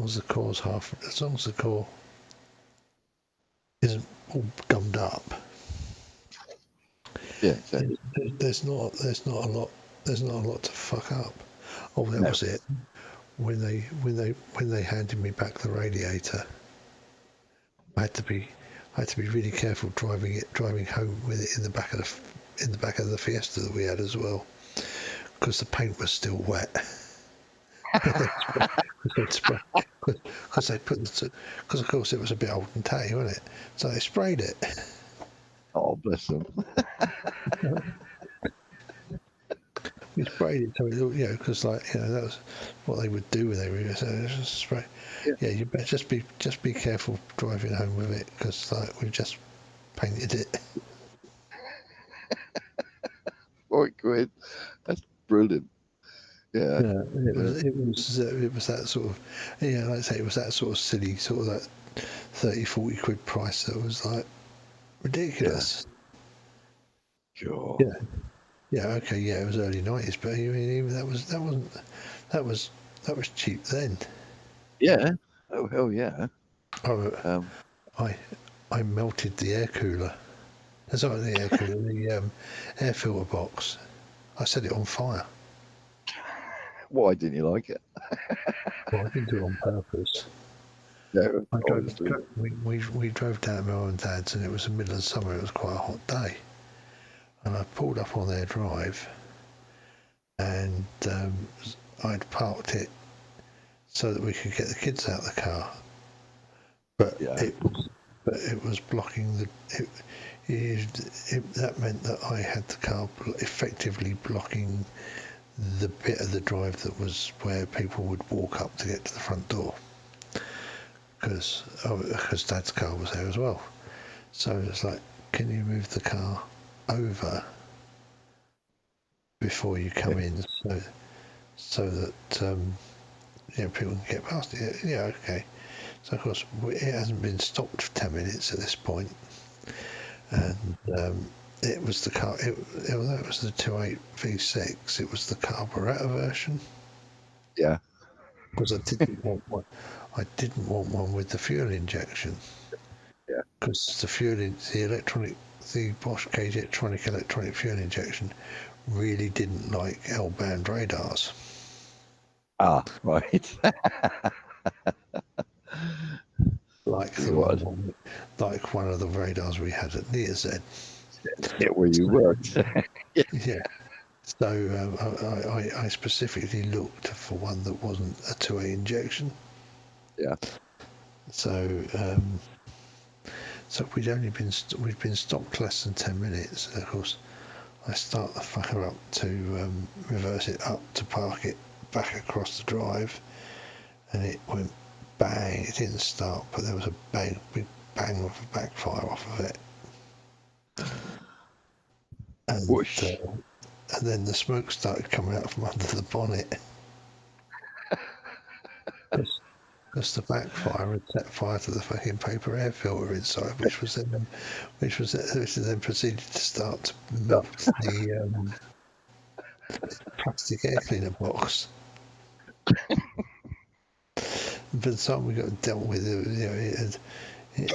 as the core's as long as the core isn't all gummed up. Yeah, exactly. There's not a lot to fuck up. Oh, that was it. When they handed me back the radiator, I had to be really careful driving home with it in the back of the Fiesta that we had as well, because the paint was still wet. because they put because of course it was a bit old and tatty, wasn't it? So they sprayed it. Oh, bless them. We sprayed it, so it, because that was what they would do when they were just spray. Yeah, you better just be careful driving home with it, because we've just painted it. £4. That's brilliant. Yeah. Yeah, it was that sort of, like I say, it was that sort of silly, sort of that 30-40 quid price that was like ridiculous. Sure. Yeah, okay, yeah, it was early 90s, but I mean, even that was cheap then. Yeah. Oh, hell yeah. I melted the air cooler. That's not the air cooler, the air filter box. I set it on fire. Why didn't you like it? Well, I didn't do it on purpose. No, honestly. We drove down to my mum and dad's, and it was the middle of summer. It was quite a hot day, and I pulled up on their drive, and I'd parked it so that we could get the kids out of the car, but it was blocking the. That meant that I had the car effectively blocking the bit of the drive that was where people would walk up to get to the front door, because Dad's car was there as well. So it's like, can you move the car over before you come in, so that people can get past it? Yeah, okay. So of course it hasn't been stopped for 10 minutes at this point, and it was the car. It was the 2.8 V6. It was the carburetor version. Yeah. Because I didn't want one. I didn't want one with the fuel injection. Yeah. Because the Bosch Cage electronic fuel injection really didn't like L-band radars. Ah, right. Like one of the radars we had at Nearz. Yeah, where you worked. Yeah. So I specifically looked for one that wasn't a 2A injection. Yeah. So we'd been stopped less than 10 minutes. And of course, I start the fucker up to reverse it up to park it back across the drive, and it went bang. It didn't start, but there was a big bang of a backfire off of it. And then the smoke started coming out from under the bonnet. Because the backfire had set fire to the fucking paper air filter inside, which was then proceeded to start to melt the plastic air cleaner box. By the time we got dealt with it, it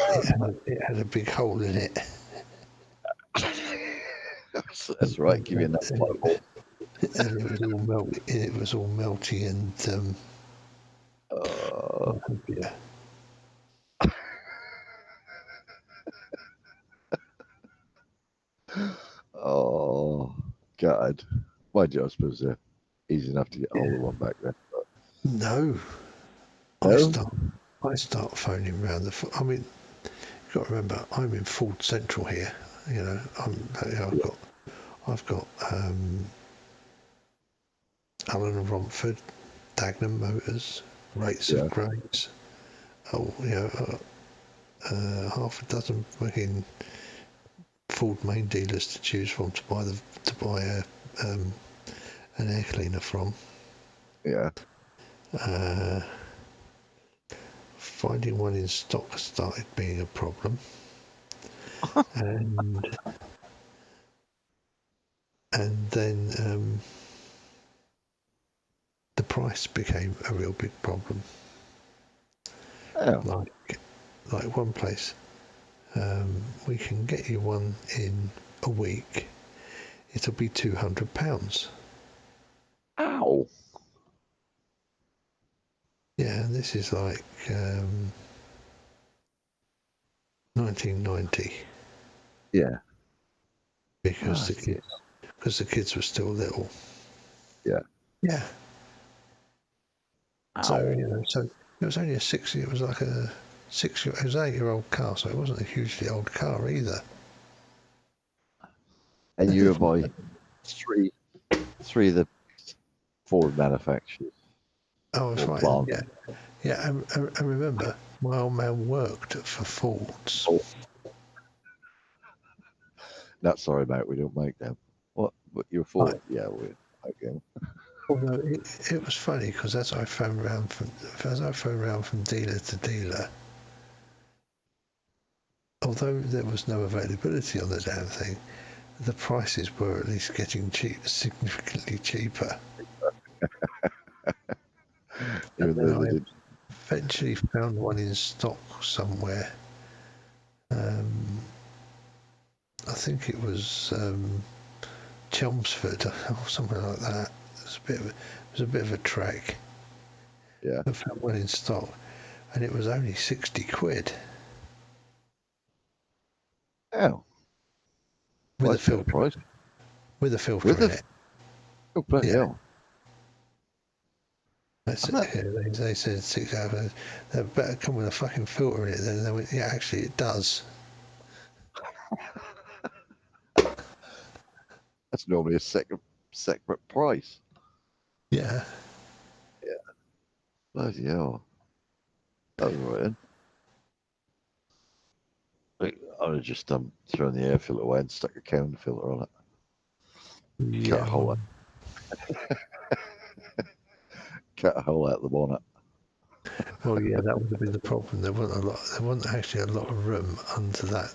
had a big hole in it. That's right. Give you enough bubble. And it was all melty and yeah. Oh God! Mind you, I suppose they're easy enough to get hold of one back then. But... No. I start phoning around I mean, you've got to remember, I'm in Ford Central here. I've got Allen and Romford, Dagenham Motors, Rates of Grace. Half a dozen fucking Ford main dealers to choose from to buy an air cleaner from. Yeah. Finding one in stock started being a problem, and then the price became a real big problem. Oh. Like one place, we can get you one in a week. It'll be £200. Ow. Yeah, and this is like 1990. Yeah. Because the kids were still little. Yeah. Yeah. So It was only it was like a it was an 8-year-old car, so it wasn't a hugely old car either. And you were by three of the Ford manufacturers. Oh, that's or right. plant. Yeah, yeah. I remember my old man worked for Fords. Oh. No, sorry, mate. We don't make them. What you're Ford? Yeah, we okay. Although it was funny because as I phoned around from dealer to dealer, although there was no availability on the damn thing, the prices were at least getting significantly cheaper. Even though they I did. eventually found one in stock somewhere. I think it was Chelmsford or something like that. It was a bit of a trek. Yeah. I found one in stock, and it was only 60 quid. Oh. With a filter. Price. With a filter in it. Oh, bloody hell. That's it. Yeah, they said 6 hours. They better come with a fucking filter in it. Then they went, yeah, actually it does. That's normally a separate price. Yeah. Yeah. Bloody hell. That was right then. I would have just thrown the air filter away and stuck a counter filter on it. Yeah. Cut a hole out. Cut a hole out the bonnet. Well, yeah, that would have been the problem. There wasn't actually a lot of room under that.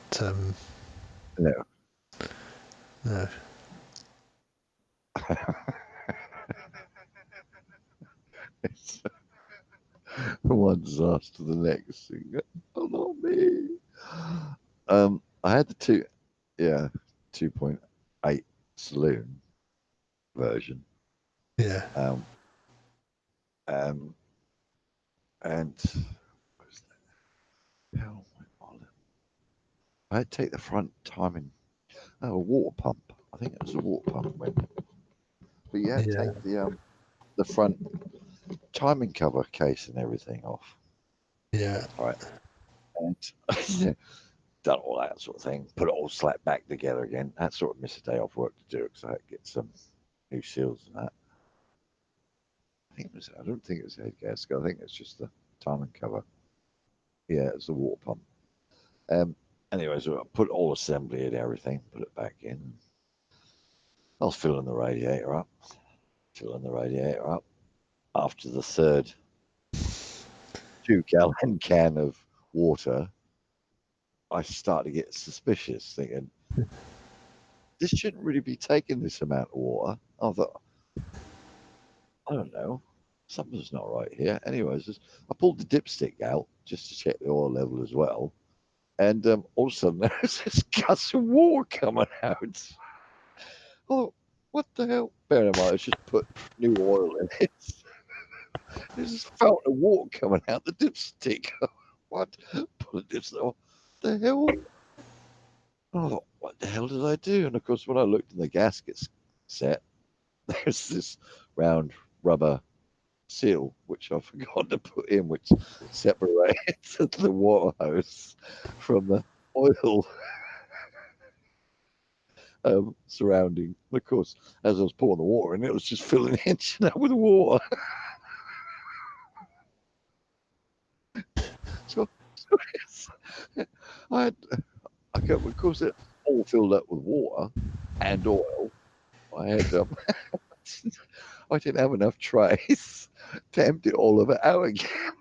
No. No. It's from one disaster to the next thing. Oh, not me. I had the 2.8 saloon version. Yeah. And hell, I had to take the front timing. Oh, a water pump. I think it was a water pump went. But you had to take the front timing cover case and everything off. Yeah. Right. And done all that sort of thing. Put it all slapped back together again. That sort of missed a day off work to do it because I had to get some new seals and that. I don't think it was head gasket. I think it's just the timing cover. Yeah, it's the water pump. Anyway, so I put all assembly and everything, put it back in. I was filling the radiator up. After the third 2-gallon can of water, I started to get suspicious, thinking, this shouldn't really be taking this amount of water. I thought, I don't know, something's not right here. Anyways, I pulled the dipstick out just to check the oil level as well. And all of a sudden, there's this gush of water coming out. Oh, what the hell? Bear in mind, I just put new oil in it. There's this fountain of water coming out the dipstick. What? Pull the dipstick. What the hell? Oh, what the hell did I do? And of course, when I looked in the gaskets set, there's this round rubber seal which I forgot to put in, which separates the water hose from the oil surrounding. And of course, as I was pouring the water in, it was just filling the engine up with water. so of course, it all filled up with water and oil. I had I didn't have enough trays to empty all of it out again.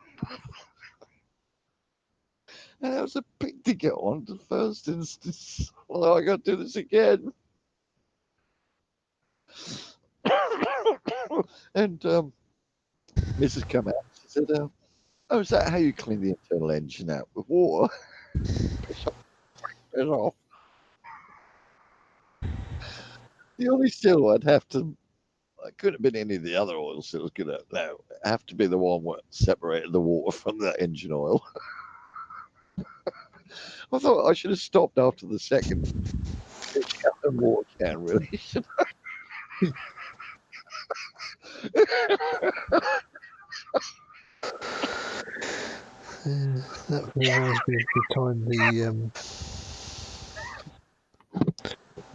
And that was a big to get on the first instance. Well, I got to do this again. And Mrs. come out. She said, "Oh, is that how you clean the internal engine out with water?" It off. The only seal I'd have to. It couldn't have been any of the other oil seals. Could have? No, it have to be the one that separated the water from the engine oil. I thought I should have stopped after the second gallon water can, really. That reminds me of the time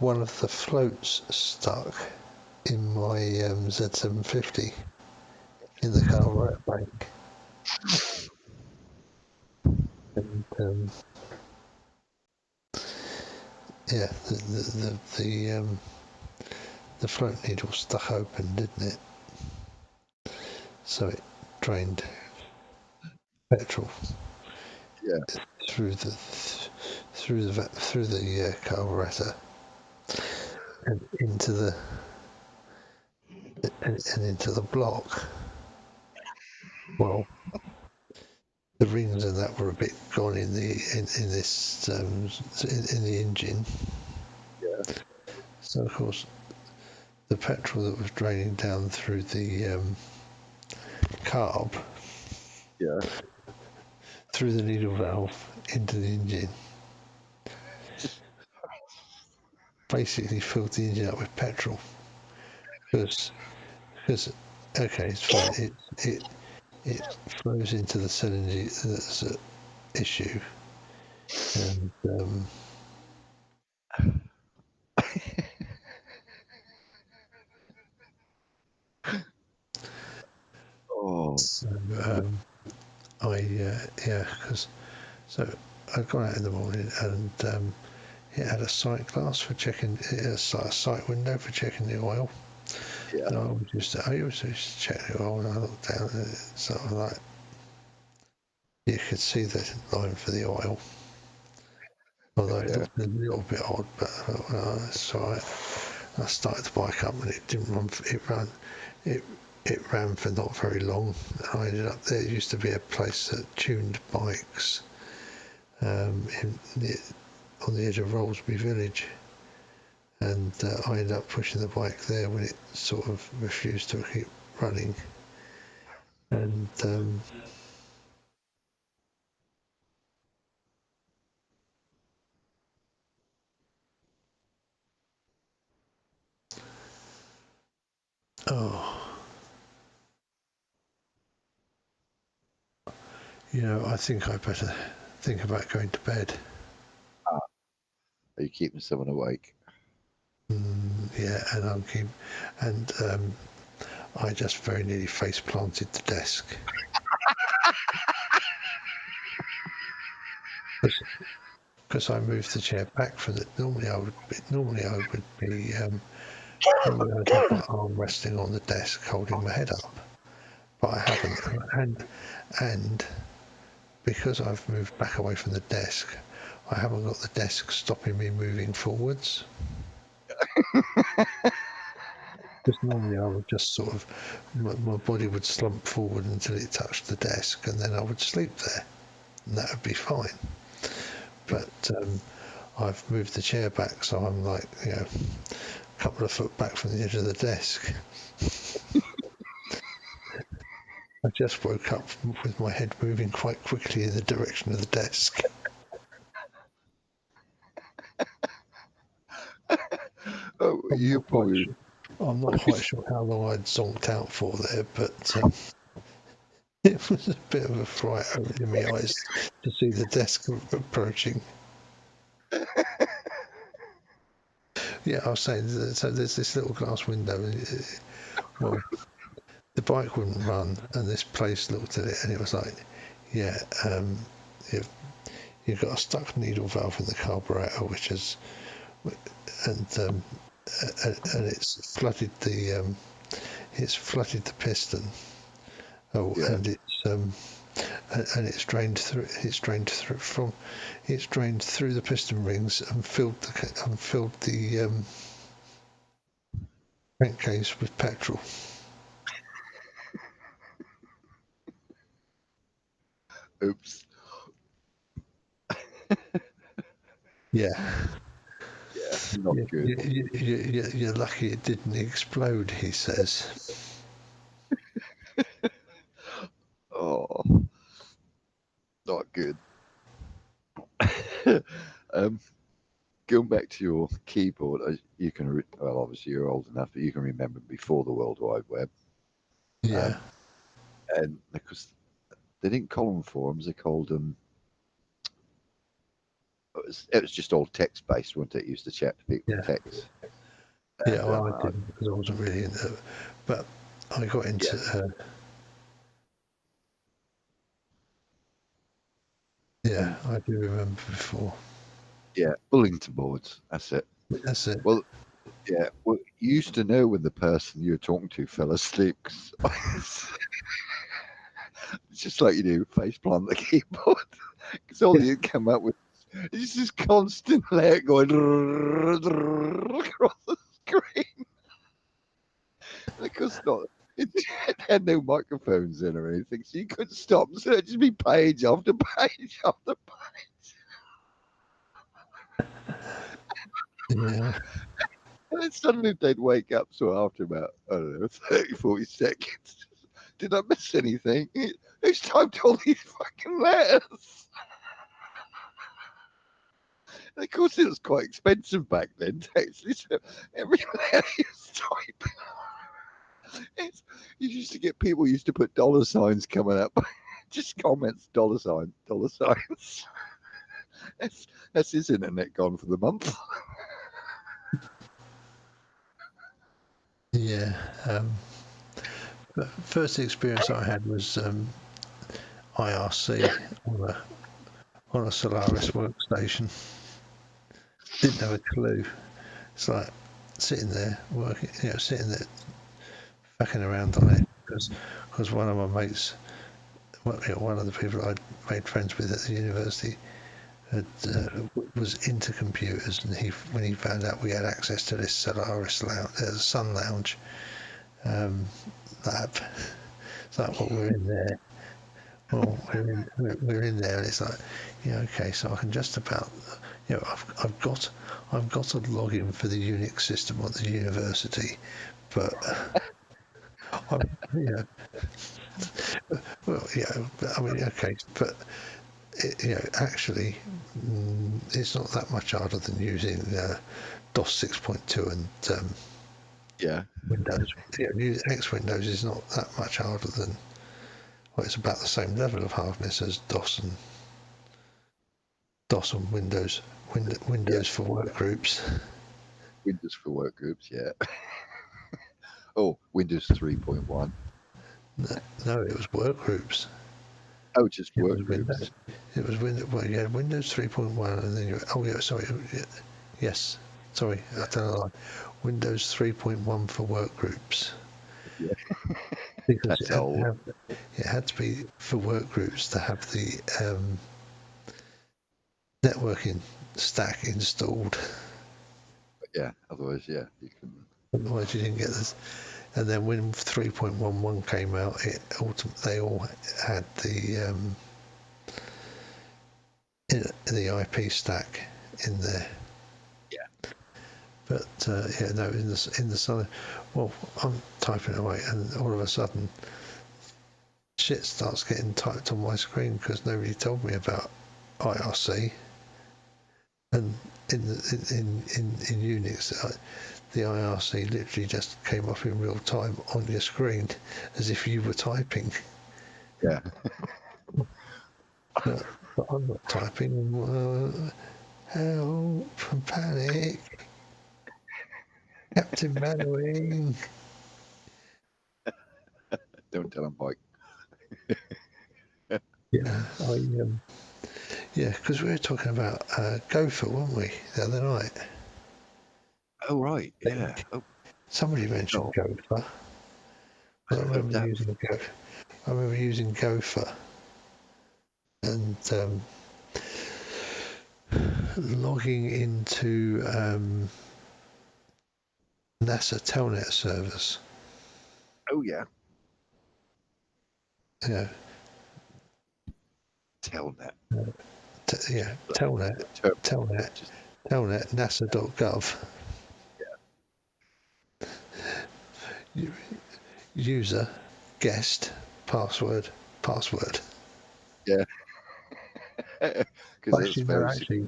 one of the floats stuck in my Z750 in the carburetor bank. And yeah, the float needle stuck open, didn't it? So it drained petrol through the carburetor and into the block. Well, the rings and that were a bit gone in the engine. Yeah. So of course, the petrol that was draining down through the carb, through the needle valve into the engine, basically filled the engine up with petrol. Because okay, it's fine. It flows into the cylinder that's an issue, and so, so I'd gone out in the morning and it had a sight glass for checking, it had a sight window for checking the oil. Yeah. And I used to check the oil, and I looked down at it, so like you could see the line for the oil. Although it looked a little bit odd, but I thought, well, that's all right. I started the bike up and it didn't run. It ran for not very long. I ended up there. Used to be a place that tuned bikes on the edge of Rollesby Village, and I ended up pushing the bike there when it sort of refused to keep running. And I think I better think about going to bed. Are you keeping someone awake? Yeah, and I just very nearly face planted the desk. Because I moved the chair back from it. Normally I would be normally I'd have my arm resting on the desk holding my head up, but I haven't. And because I've moved back away from the desk, I haven't got the desk stopping me moving forwards. Because normally I would just sort of, my body would slump forward until it touched the desk, and then I would sleep there, and that would be fine. But I've moved the chair back, so I'm like, a couple of foot back from the edge of the desk. I just woke up with my head moving quite quickly in the direction of the desk. I'm not quite sure how long I'd zonked out for there, but it was a bit of a fright opening my eyes to see the desk approaching. Yeah, I was saying, so there's this little glass window. Well, the bike wouldn't run, and this place looked at it, and it was like, yeah, you've got a stuck needle valve in the carburetor, and it's flooded the piston. And it's drained through. It's drained through the piston rings and filled the crankcase with petrol. Oops. Yeah. Yeah, not good. You're lucky it didn't explode, he says. Oh, not good. Going back to your keyboard, you can, well, obviously you're old enough, but you can remember before the World Wide Web. Yeah. And because they didn't call them forums. They called them. It was just all text based, wasn't it? Used to chat to people with text. Yeah, well, I didn't because I wasn't really into it, but I got into. Yeah, I do remember before. Yeah, Bullington boards. That's it. That's it. Well, yeah. Well, you used to know when the person you were talking to fell asleep. 'Cause it's just like you do, face plant the keyboard. Because all you come up with is this constant layout going across the screen. And of course, it had no microphones in or anything, so you couldn't stop. So it'd just be page after page after page. Yeah. And then suddenly they'd wake up, so after about, I don't know, 30, 40 seconds, did I miss anything? Who's typed all these fucking letters? And of course, it was quite expensive back then, actually, so every letter you type. You used to get people used to put dollar signs coming up, just comments, dollar signs, dollar signs. That's his internet gone for the month. Yeah. But first experience I had was IRC on a Solaris workstation. Didn't have a clue. It's like sitting there working, sitting there fucking around on it because one of my mates, one of the people I'd made friends with at the university, was into computers, and when he found out we had access to this Solaris lounge, Sun Lounge lab, it's like, well, we're in there. Well, we're in there, and it's like, yeah, okay, so I can just about, I've got a login for the Unix system at the university, but well, yeah, I mean, okay, but actually, it's not that much harder than using DOS 6.2 and Windows. X Windows is not that much harder than. Well, it's about the same level of hardness as DOS and Windows. Windows for work groups. Windows for work groups, yeah. Oh, Windows 3.1. No, it was work groups. Oh, just work groups. It was Windows. Well, you had Windows 3.1, and then yes, sorry, I don't know. Windows 3.1 for work groups. Yeah. Because it had to be for work groups to have the networking stack installed. Yeah, otherwise, you couldn't. Otherwise, you didn't get this. And then when 3.11 came out, they all had the IP stack in there. Yeah. But in the sun. Well, I'm typing away, and all of a sudden, shit starts getting typed on my screen because nobody told me about IRC. And in Unix, the IRC literally just came up in real time on your screen as if you were typing. Yeah. But I'm not typing. Help! Panic! Captain Manwing! Don't tell him, Mike. Yeah, because we were talking about Gopher, weren't we, the other night? Oh, right, yeah. Oh. Somebody mentioned Gopher. I remember using Gopher. And logging into NASA Telnet servers. Oh, yeah. Yeah. Telnet. Telnet, NASA.gov. Yeah. User, guest, password. Yeah. Because it's very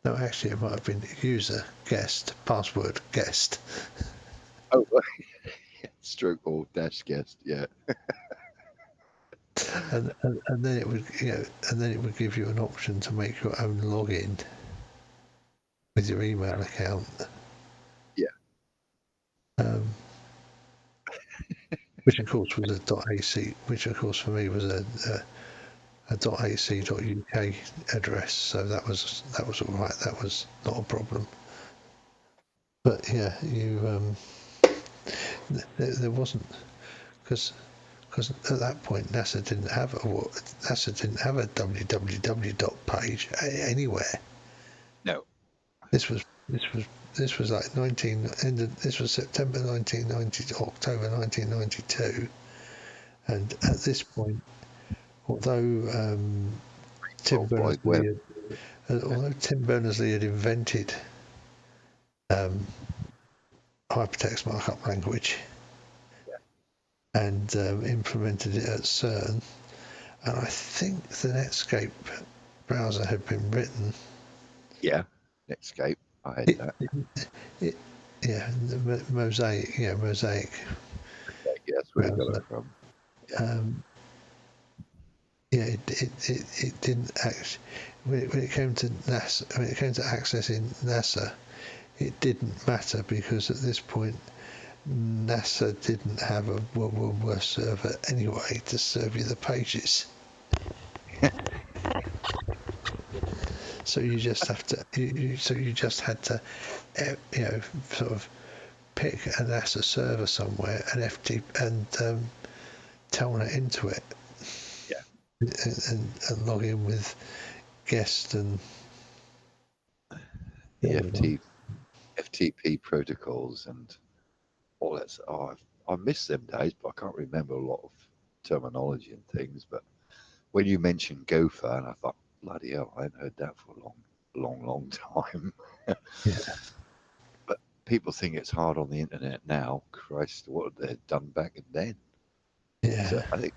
no, actually, it might have been user, guest, password, guest. Oh, stroke or dash guest, yeah. and then it would, and then it would give you an option to make your own login with your email account. Yeah. Which of course was a .ac, which of course for me was a .ac.uk address, so that was all right. That was not a problem. But yeah, there wasn't, because at that point NASA didn't have a www page anywhere. No. This was like this was September 1990 to October 1992, and at this point, although Tim Berners-Lee had invented hypertext markup language and implemented it at CERN, and I think the Netscape browser had been written. Yeah, Netscape. I had that. The Mosaic. Yeah, that's where we got it from. It didn't actually. When it came to NASA, when it came to accessing NASA, it didn't matter because at this point, NASA didn't have a World War I server anyway to serve you the pages. So you just have to. So you just had to, sort of pick a NASA server somewhere and telnet into it. Yeah. And log in with guest and the FTP protocols and all that. I miss them days, but I can't remember a lot of terminology and things. But when you mentioned Gopher, and I thought, bloody hell, I hadn't heard that for a long time. Yeah. But people think it's hard on the internet now. Christ, what had they done back then? Yeah. So I think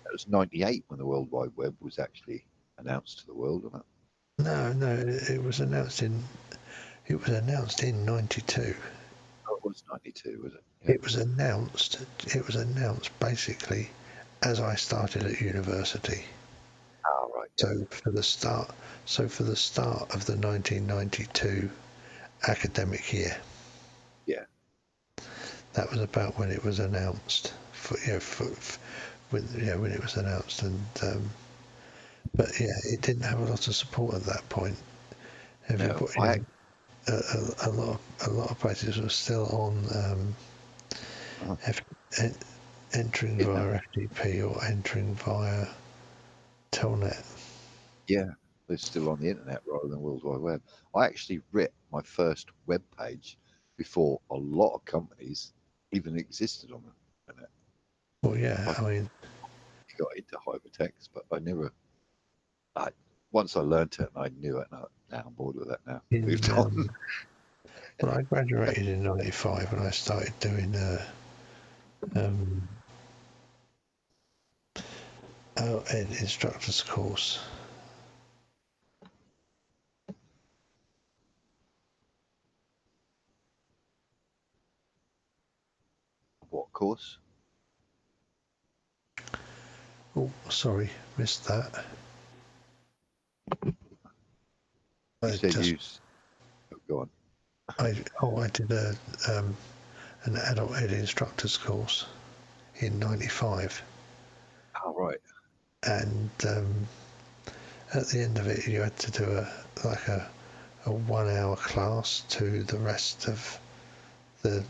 it was 98 when the World Wide Web was actually announced to the world, wasn't it? No, it was announced in 92. Oh, it was 92, was it? Yeah. It was announced basically as I started at university. Oh, right. Yeah. So for the start of the 1992 academic year. Yeah. That was about when it was announced. When it was announced, and but yeah, it didn't have a lot of support at that point. Everybody, a lot of places were still on entering via FTP or entering via telnet. Yeah, they're still on the internet rather than World Wide Web. I actually writ my first web page before a lot of companies even existed on the internet. Well, yeah, I mean, you got into hypertext, but once I learned it and I knew it, now I'm bored with that now. Moved on. Well, I graduated in '95 and I started doing an instructor's course. What course? Oh, sorry, missed that. Go on. I did an adult ed instructor's course in '95. Oh, right. And at the end of it, you had to do a 1 hour class to the rest of the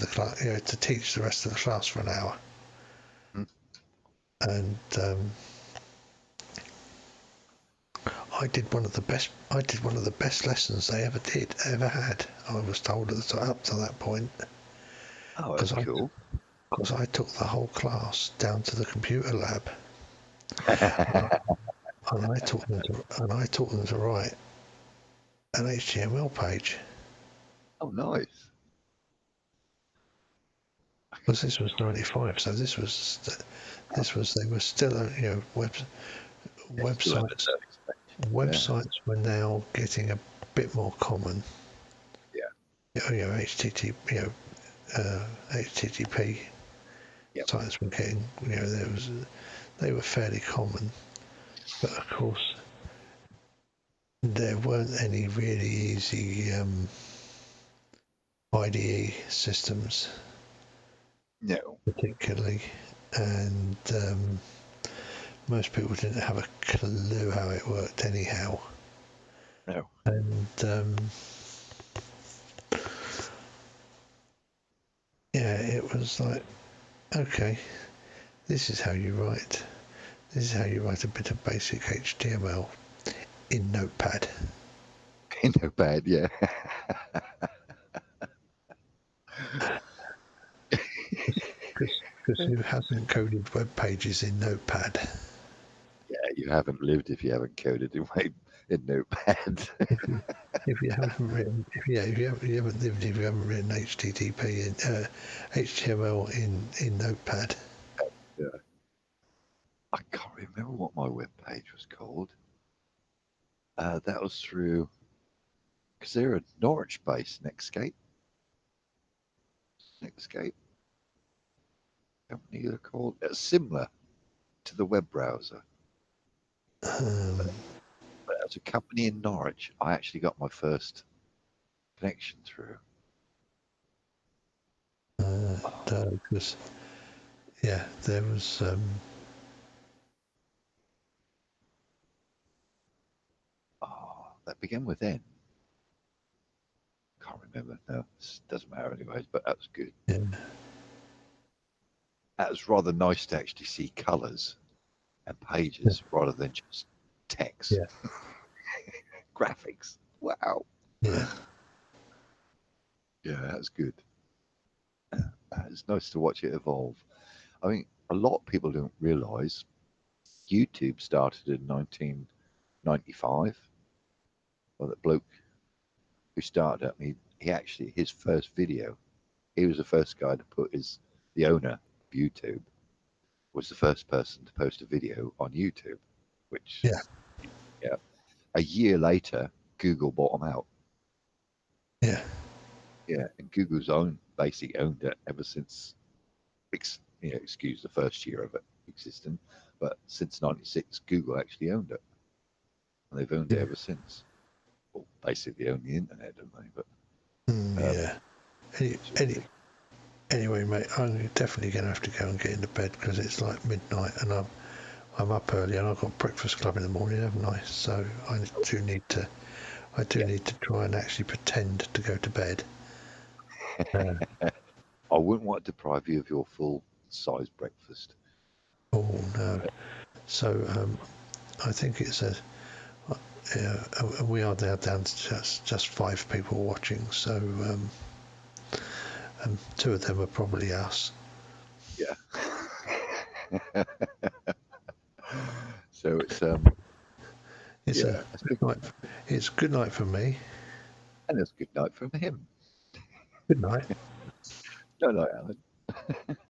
class, to teach the rest of the class for an hour. And I did one of the best lessons they ever had. I was told up to that point. Oh, that's cool. Because I took the whole class down to the computer lab, and I taught them to write an HTML page. Oh, nice. Because this was '95, so this was they were still websites were now getting a bit more common. Yeah. HTTP sites were getting, they were fairly common, but of course there weren't any really easy IDE systems. No. Particularly, and most people didn't have a clue how it worked anyhow. No. And yeah, it was like, okay, this is how you write. This is how you write a bit of basic HTML in Notepad. In Notepad, yeah. Because who hasn't coded web pages in Notepad? Yeah, you haven't lived if you haven't coded in Notepad. If you haven't written, if you haven't lived, if you haven't written HTTP in HTML in Notepad. Yeah. I can't remember what my web page was called. That was through, because they're a Norwich-based Netscape. Company they're called. It's similar to the web browser. But as a company in Norwich, I actually got my first connection through. Because yeah, there was that began with N. Can't remember. No, it doesn't matter anyways, but that was good. Yeah. That was rather nice to actually see colours and pages rather than just text. Yeah. Graphics. Wow. Yeah. Yeah, that's good. It's nice to watch it evolve. I mean, a lot of people don't realise YouTube started in 1995. Well, that bloke who started it, he actually, his first video, he was the first guy to put the owner of YouTube was the first person to post a video on YouTube, which, yeah. A year later, Google bought him out. Yeah. Yeah, and Google's basically owned it ever since, excuse the first year of it existing, but since 96, Google actually owned it. And they've owned it ever since. Well, basically they own the internet, don't they? But yeah. Anyway, mate, I'm definitely going to have to go and get into bed because it's like midnight and I'm up early and I've got breakfast club in the morning, haven't I? So I do need to try and actually pretend to go to bed. I wouldn't want to deprive you of your full size breakfast. Oh no! So I think it's we are now down to just 5 people watching. So and 2 of them are probably us. Yeah. So it's it's a good night. It's good night for me. And it's good night from him. Good night. Good night, Alan.